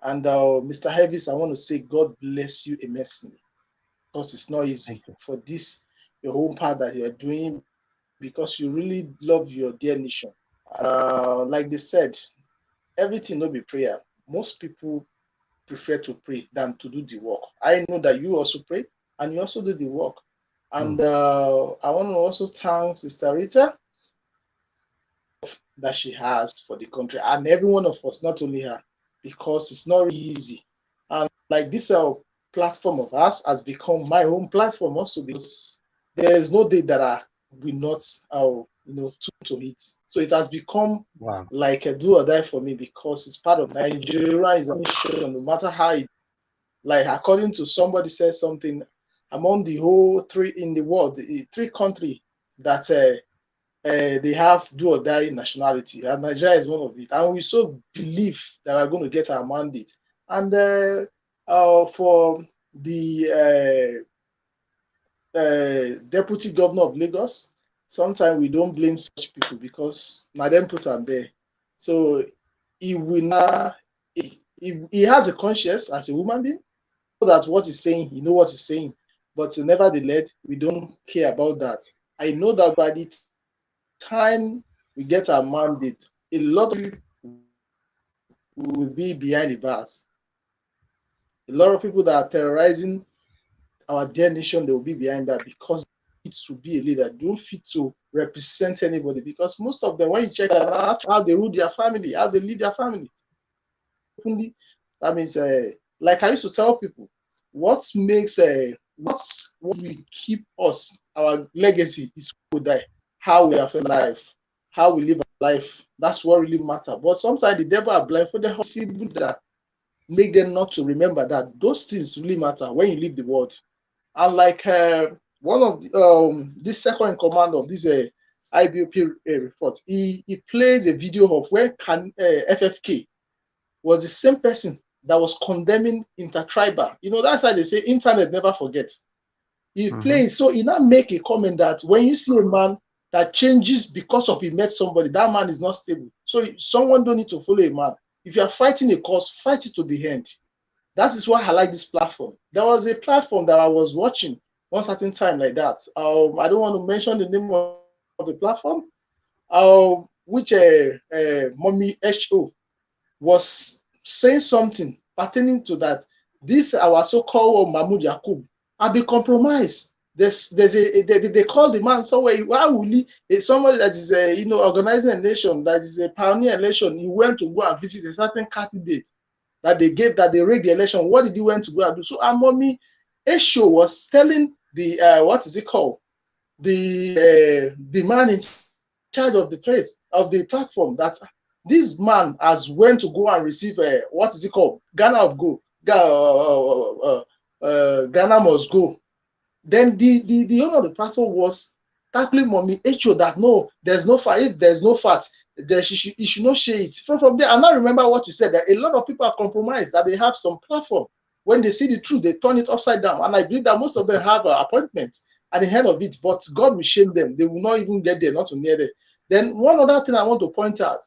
And Mr. Heavis, I want to say God bless you immensely, because it's not easy for this, your whole part that you're doing, because you really love your dear nation. Like they said, everything will be prayer. Most people prefer to pray than to do the work. I know that you also pray and you also do the work. And I want to also thank Sister Rita that she has for the country and every one of us, not only her, because it's not really easy. And like this platform of ours has become my own platform also, because there is no day that I will not tune to it. So it has become like a do or die for me, because it's part of Nigeria is a mission, no matter how it, like according to somebody said something among the whole three in the world, the three countries that they have do or die nationality, and Nigeria is one of it. And we so believe that we're going to get our mandate. And for the deputy governor of Lagos, sometimes we don't blame such people because now them put them there. So he will not. He has a conscience as a human being. Know that what he's saying, he know what he's saying. But nevertheless, we don't care about that. I know that by the time we get our mandate, a lot of people will be behind the bars. A lot of people that are terrorizing our dear nation, they will be behind that because they fit to be a leader, they don't fit to represent anybody. Because most of them, when you check out how they rule their family, how they lead their family, that means, like I used to tell people, what makes what will keep us, our legacy is who we die, how we have life, how we live our life. That's what really matters. But sometimes the devil are blind for the people that make them not to remember that those things really matter when you leave the world. And like one of the, this second in command of this IBOP report, he played a video of when FFK was the same person that was condemning intertribal. You know, that's why they say internet never forgets. He plays, so he now make a comment that when you see a man that changes because of he met somebody, that man is not stable. So someone don't need to follow a man. If you are fighting a cause, fight it to the end. That is why I like this platform. There was a platform that I was watching one certain time like that. I don't want to mention the name of the platform, which Mommy HO was saying something pertaining to that. This our so-called Mahmoud Yakub have been compromised. There's a they call the man somewhere. Why will he? Somebody that is organizing a nation, that is a pioneer election. He went to go and visit a certain candidate that they gave, that they rigged the election. What did he went to go and do? So Amomi Esho was telling the what is it called? The man in charge of the place of the platform that this man has went to go and receive what is it called? Ghana of go. Ghana must go. Then the owner of the platform was tackling Mommy Echo that no, there's no fat. If there's no fat, there you should not share it. From there, I now remember what you said, that a lot of people are compromised, that they have some platform. When they see the truth, they turn it upside down. And I believe that most of them have appointments at the end of it, but God will shame them. They will not even get there, not to near there. Then one other thing I want to point out,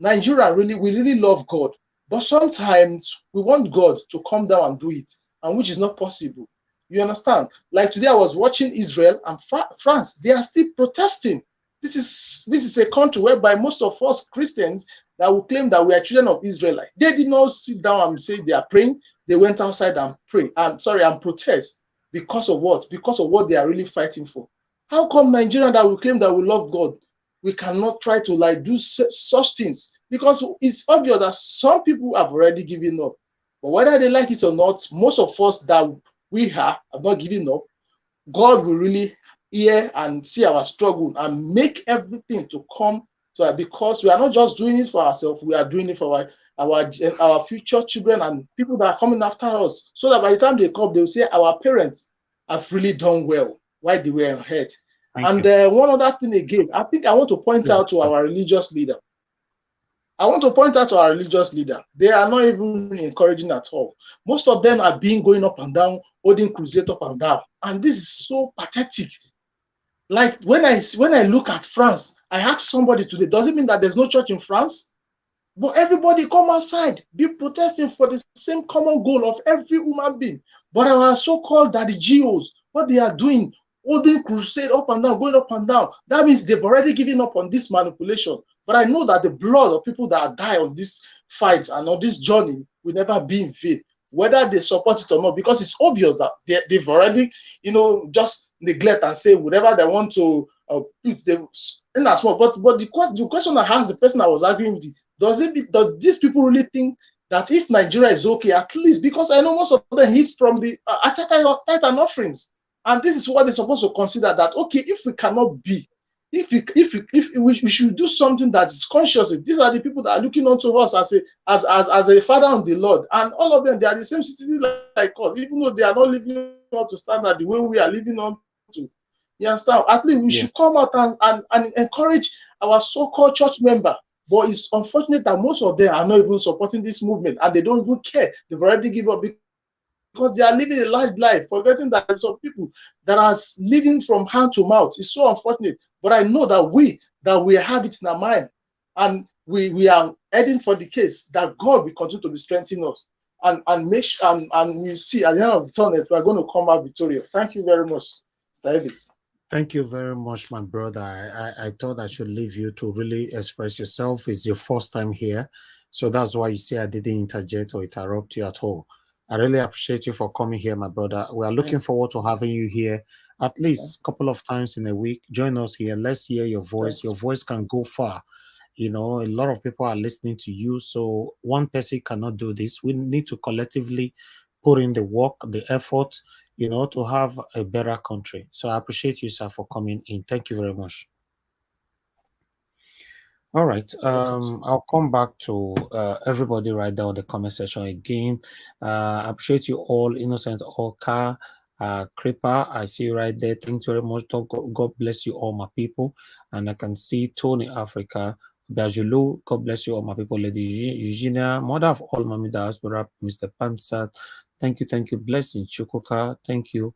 Nigeria we really love God, but sometimes we want God to come down and do it, and which is not possible. You understand? Like today, I was watching Israel and France. They are still protesting. This is a country whereby most of us Christians that will claim that we are children of Israel, they did not sit down and say they are praying. They went outside and pray. And protest because of what? Because of what they are really fighting for. How come Nigerians that will claim that we love God, we cannot try to do such things? Because it's obvious that some people have already given up. But whether they like it or not, most of us that we have not given up, God will really hear and see our struggle and make everything to come. So because we are not just doing it for ourselves, we are doing it for our future children and people that are coming after us. So that by the time they come, they will say our parents have really done well while they were ahead. And one other thing again, I think I want to point out to our religious leader. I want to point out to our religious leader. They are not even encouraging at all. Most of them are going up and down, holding crusade up and down. And this is so pathetic. Like when I look at France, I asked somebody today, does it mean that there's no church in France? But everybody come outside, be protesting for the same common goal of every human being. But our so-called daddy GOs, what they are doing, holding crusade up and down, going up and down, that means they've already given up on this manipulation. But I know that the blood of people that die on this fight and on this journey will never be in vain, whether they support it or not, because it's obvious that they've already, just neglect and say whatever they want to put them in as well. But the question I asked the person I was arguing with, does these people really think that if Nigeria is okay, at least, because I know most of them hit from the tithe and offerings, and this is what they're supposed to consider, that okay, if we cannot be, if we should do something that is conscious. These are the people that are looking onto us as a father on the Lord, and all of them, they are the same citizen like us, even though they are not living up to standard the way we are living on to. You understand? At least we should come out and encourage our so-called church member. But it's unfortunate that most of them are not even supporting this movement and they don't even care. They've already given up because they are living a large life, forgetting that there's some people that are living from hand to mouth. It's so unfortunate. But I know that we have it in our mind, and we are heading for the case that God will continue to be strengthening us and make sure, and we'll see at the end of the tunnel we are going to come out victorious. Thank you very much, Mr. Elvis. Thank you very much, my brother. I thought I should leave you to really express yourself. It's your first time here. So that's why you see I didn't interject or interrupt you at all. I really appreciate you for coming here, my brother. We are looking forward to having you here at least a couple of times in a week. Join us here. Let's hear your voice. Thanks. Your voice can go far. You know, a lot of people are listening to you. So one person cannot do this. We need to collectively put in the work, the effort, you know, to have a better country. So I appreciate you, sir, for coming in. Thank you very much. All right. I'll come back to everybody right down the comment section again. I appreciate you all, Innocent Oka, Creeper. I see you right there. Thank you very much. God bless you all, my people. And I can see Tony Africa, Bajulu. God bless you all, my people. Lady Eugenia, mother of all Mami diaspora, Mr. Pansat. Thank you. Blessing Chukuka. Thank you.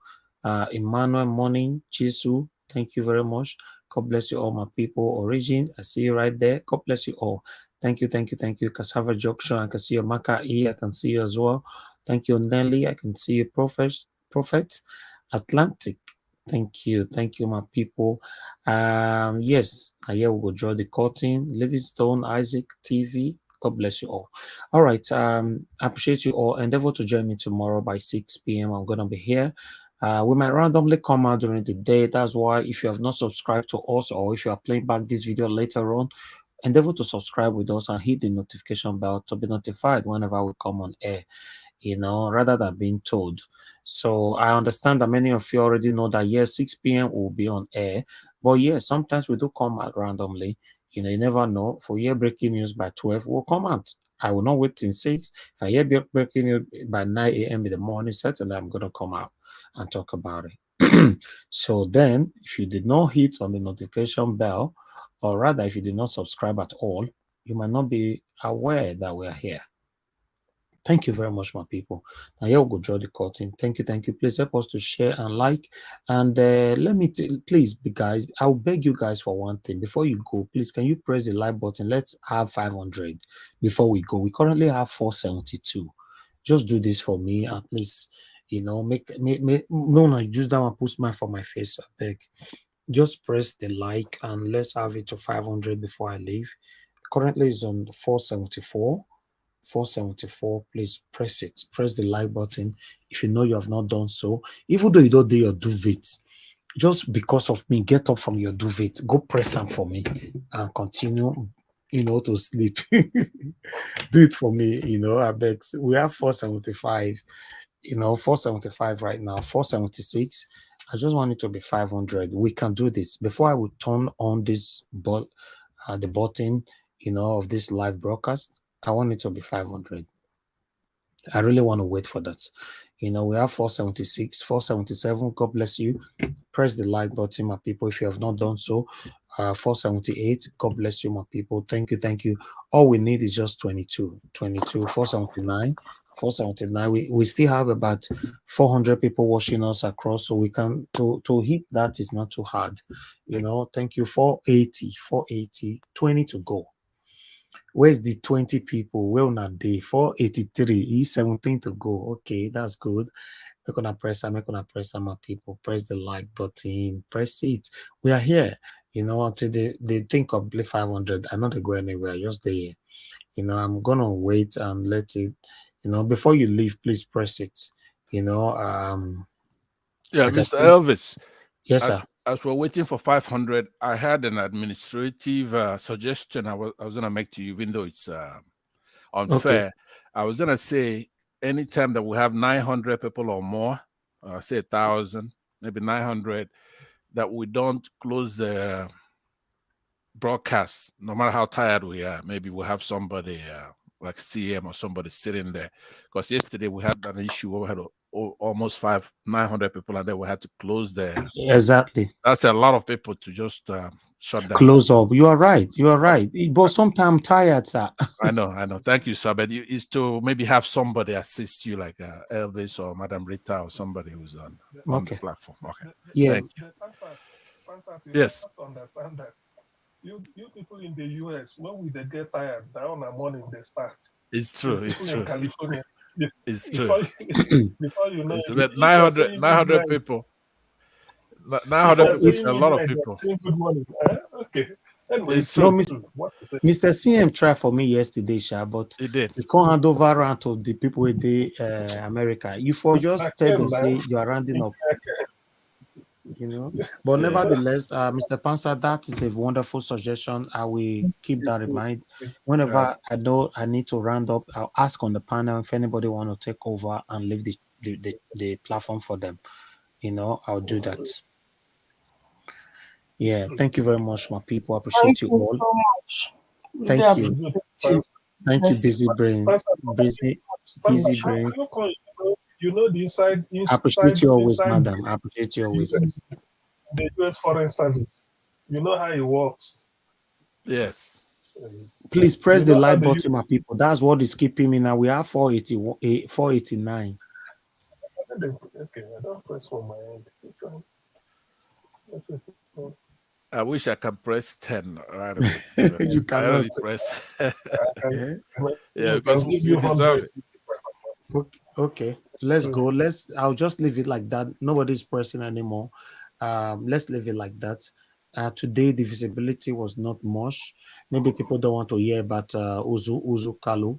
Emmanuel Morning, Chisu. Thank you very much. God bless you all, my people. Origin, I see you right there. God bless you all. Thank you. Cassava Junction, I can see you. Maka E, I can see you as well. Thank you, Nelly. I can see you, Prophet Atlantic. Thank you, my people. Yes, here we will draw the curtain. Livingstone, Isaac TV. God bless you all. All right. I appreciate you all. Endeavor to join me tomorrow by 6 p.m. I'm gonna be here. We might randomly come out during the day. That's why if you have not subscribed to us, or if you are playing back this video later on, endeavor to subscribe with us and hit the notification bell to be notified whenever we come on air, you know, rather than being told. So I understand that many of you already know that yes, 6 p.m. will be on air, but yes, sometimes we do come out randomly. You know, you never know. For year breaking news by 12, we'll come out. I will not wait till 6. If I hear breaking news by 9 a.m. in the morning, certainly I'm going to come out and talk about it. So then, if you did not hit on the notification bell, or rather, if you did not subscribe at all, you might not be aware that we are here. Thank you very much, my people. Now, here we'll go draw the curtain. Thank you. Please help us to share and like. And let me, please, guys, I'll beg you guys for one thing. Before you go, please, can you press the like button? Let's have 500 before we go. We currently have 472. Just do this for me, at least, you know, make no, use that one, put smile for my face, I beg. Just press the like and let's have it to 500 before I leave. Currently, it's on 474. 474, please press it. Press the like button if you know you have not done so. Even though you don't do your duvet, just because of me, get up from your duvet, go press them for me and continue, you know, to sleep. Do it for me, you know, I beg. We have 475, you know, 475 right now, 476. I just want it to be 500. We can do this. Before I would turn on this the button, you know, of this live broadcast, I want it to be 500. I really want to wait for that. You know, we have 476, 477. God bless you. Press the like button, my people, if you have not done so. 478. God bless you, my people. Thank you. All we need is just 22. 479. 479. We still have about 400 people watching us across, so we can to hit that is not too hard. You know, thank you. 480, 20 to go. Where's the 20 people? Well, not day 483, 17 to go. Okay, that's good. Make gonna press, my people. Press the like button, press it. We are here, you know, until they think of 500. I'm not go anywhere, just there. You know, I'm gonna wait and let it, you know, before you leave, please press it. You know, Yeah, like Mr. Elvis. Yes, sir. As we're waiting for 500, I had an administrative suggestion I was going to make to you, even though it's unfair. Okay. I was going to say, anytime that we have 900 people or more, say 1,000, maybe 900, that we don't close the broadcast, no matter how tired we are. Maybe we'll have somebody like CM or somebody sitting there. Because yesterday we had an issue where we had to almost 900 people, and then we had to close there. Exactly. That's a lot of people to just shut down. Close up. You are right. You are right. But sometimes I'm tired, sir. I know. Thank you, sir. But is to maybe have somebody assist you, like Elvis or Madam Rita or somebody who's on the platform. Okay. Yeah. Thank you. Yes. Have to understand that you people in the US, when they get tired, down the morning they start. It's true. It's true. In California. It's true. Before you know, 900 people. 900 people is a lot of people. Good morning. Okay. Anyway, it's true. Mr. CM tried for me yesterday, Sha, but he did. We can't hand over around to the people in the America. You for just tell them say you are rounding up. You know, but nevertheless, Mr. Pansa, that is a wonderful suggestion. I will keep that in mind. Whenever I know I need to round up, I'll ask on the panel if anybody want to take over and leave the platform for them. You know, I'll do that. Yeah, thank you very much, my people. I appreciate you all. So much. Thank you. Thank you, busy brain. Busy brain. You know the inside. I appreciate you always, madam. I appreciate you always. The US Foreign Service. You know how it works. Yes. Please press the like button, my people. That's what is keeping me now. We are 489. Okay, I don't press for my end. I wish I could press 10 right away. You cannot. I only press. Yeah, because we deserve it. Okay, let's go. I'll just leave it like that. Nobody's pressing anymore. Let's leave it like that. Today the visibility was not much. Maybe people don't want to hear about Uzu Kalu.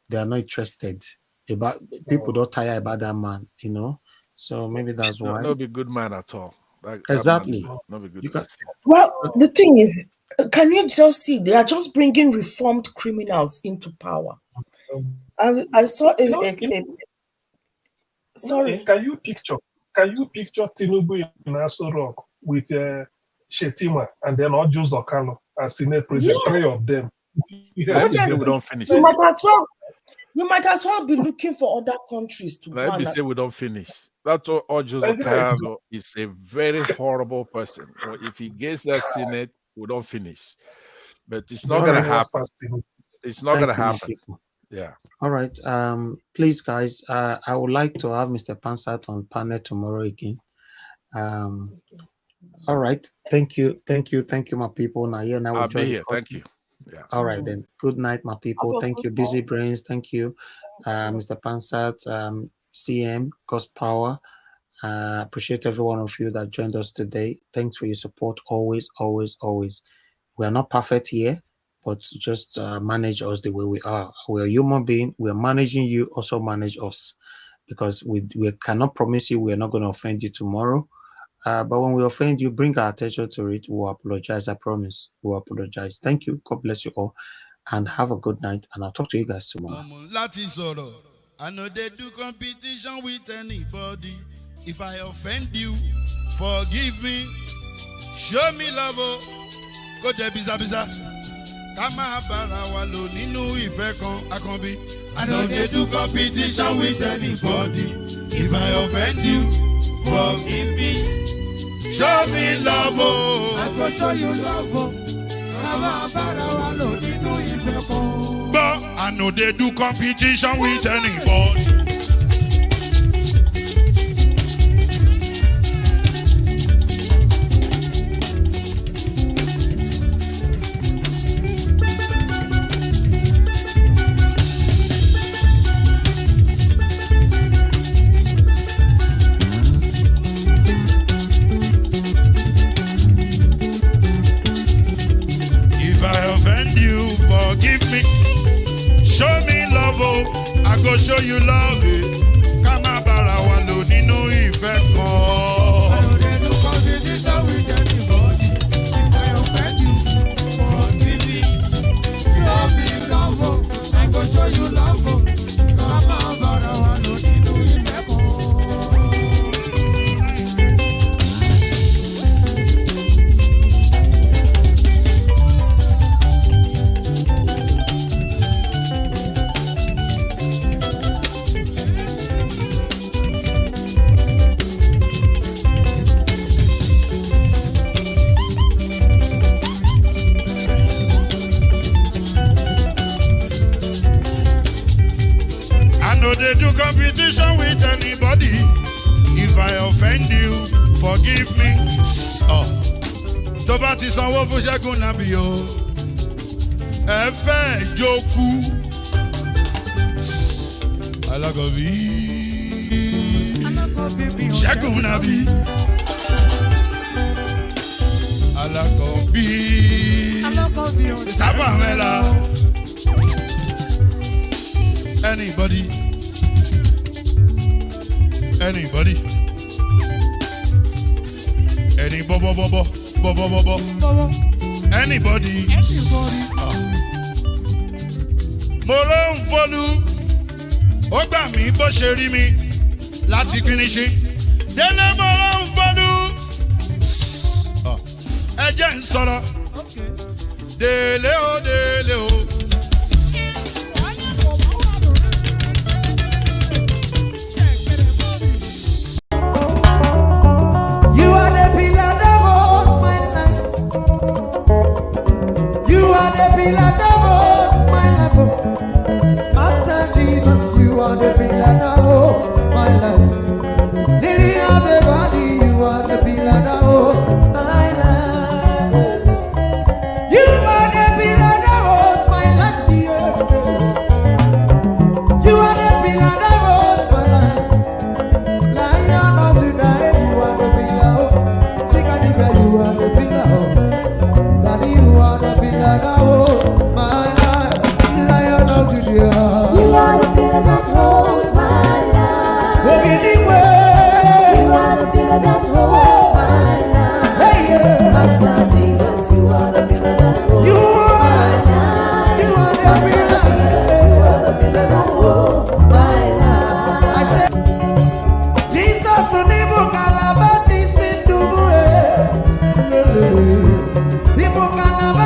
They are not interested. People don't tire about that man, you know. So maybe that's why. Not be good man at all. Exactly. Not be good person. Well, the thing is, can you just see they are just bringing reformed criminals into power? I saw sorry. Can you picture Tinubu in Aso Rock with Shetima and then Ojo Zokalo as Senate President? Yeah. 3 of them. We don't finish. You might as well be looking for other countries to. Let me say we don't finish. That's what Ojo Zokalo is a very horrible person. If he gets that Senate, we don't finish. But it's not going to happen. It's not going to happen. Yeah. All right. Please, guys, I would like to have Mr. Pansat on panel tomorrow again. All right. Thank you, my people. Now, I'll be here. Thank you. Yeah. All right then. Good night, my people. Thank you, busy brains. Thank you, Mr. Pansat, CM, Cost Power. Appreciate every one of you that joined us today. Thanks for your support. Always. We are not perfect here, but just manage us the way we are. We're a human being. We're managing you. Also manage us, because we cannot promise you we are not going to offend you tomorrow. But when we offend you, bring our attention to it. We'll apologize. I promise. We'll apologize. Thank you. God bless you all, and have a good night. And I'll talk to you guys tomorrow. I know they do competition with anybody. If I offend you, forgive me. Show me love. Go there, biza. Kama bara walo ninu ife kan akanbi. I know they do competition with anybody. If I offend you, forgive me. Show me love. I go show you love. Kama bara walo ninu ife kan. But I know they do competition with anybody. Forgive me, show me love, I go show you love. Kama bara walo nínú ìfẹ́ kan. I know they do competition with anybody. If I offend you, forgive me. Show me love, I go show you love. Kama bara walo nínú ìfẹ́ kan. they do competition with anybody. If I offend you, forgive me. Oh. Tó bá ti sanwó fún Ṣẹ́gun Nàbí o. Ẹ fẹ́ jókòó. Alákọ̀bí. Ṣẹ́gun Nàbí. Alákọ̀bí. Sábà mẹ́la. Anybody. Anybody. Any bobo. Anybody. Mo ló ń fọlú. Ó gbà mí bó ṣe rí mi láti kíníṣí. Délé mo ló ń fọlú. Ẹ jẹ́ ń sọ̀rọ̀. Délé o, délé o. Master Jesus, you are the pillar that holds my life. Lily of the body, you are the pillar that holds my life. You are the pillar that holds my life. You are the pillar that holds my life. Lion of the night, you are the pillar. Chickadee, you are the pillar. Daddy, you are the pillar that holds my life. Lion of the day. You are the pillar that holds my life. You are the pillar that holds my life. Hey, yeah. Master Jesus, you are the pillar that holds my life. You are the pillar. You are the pillar that holds my life. I said, Jesus, Ndigbo Kalabati Sindubu. Ndigbo Kalabati.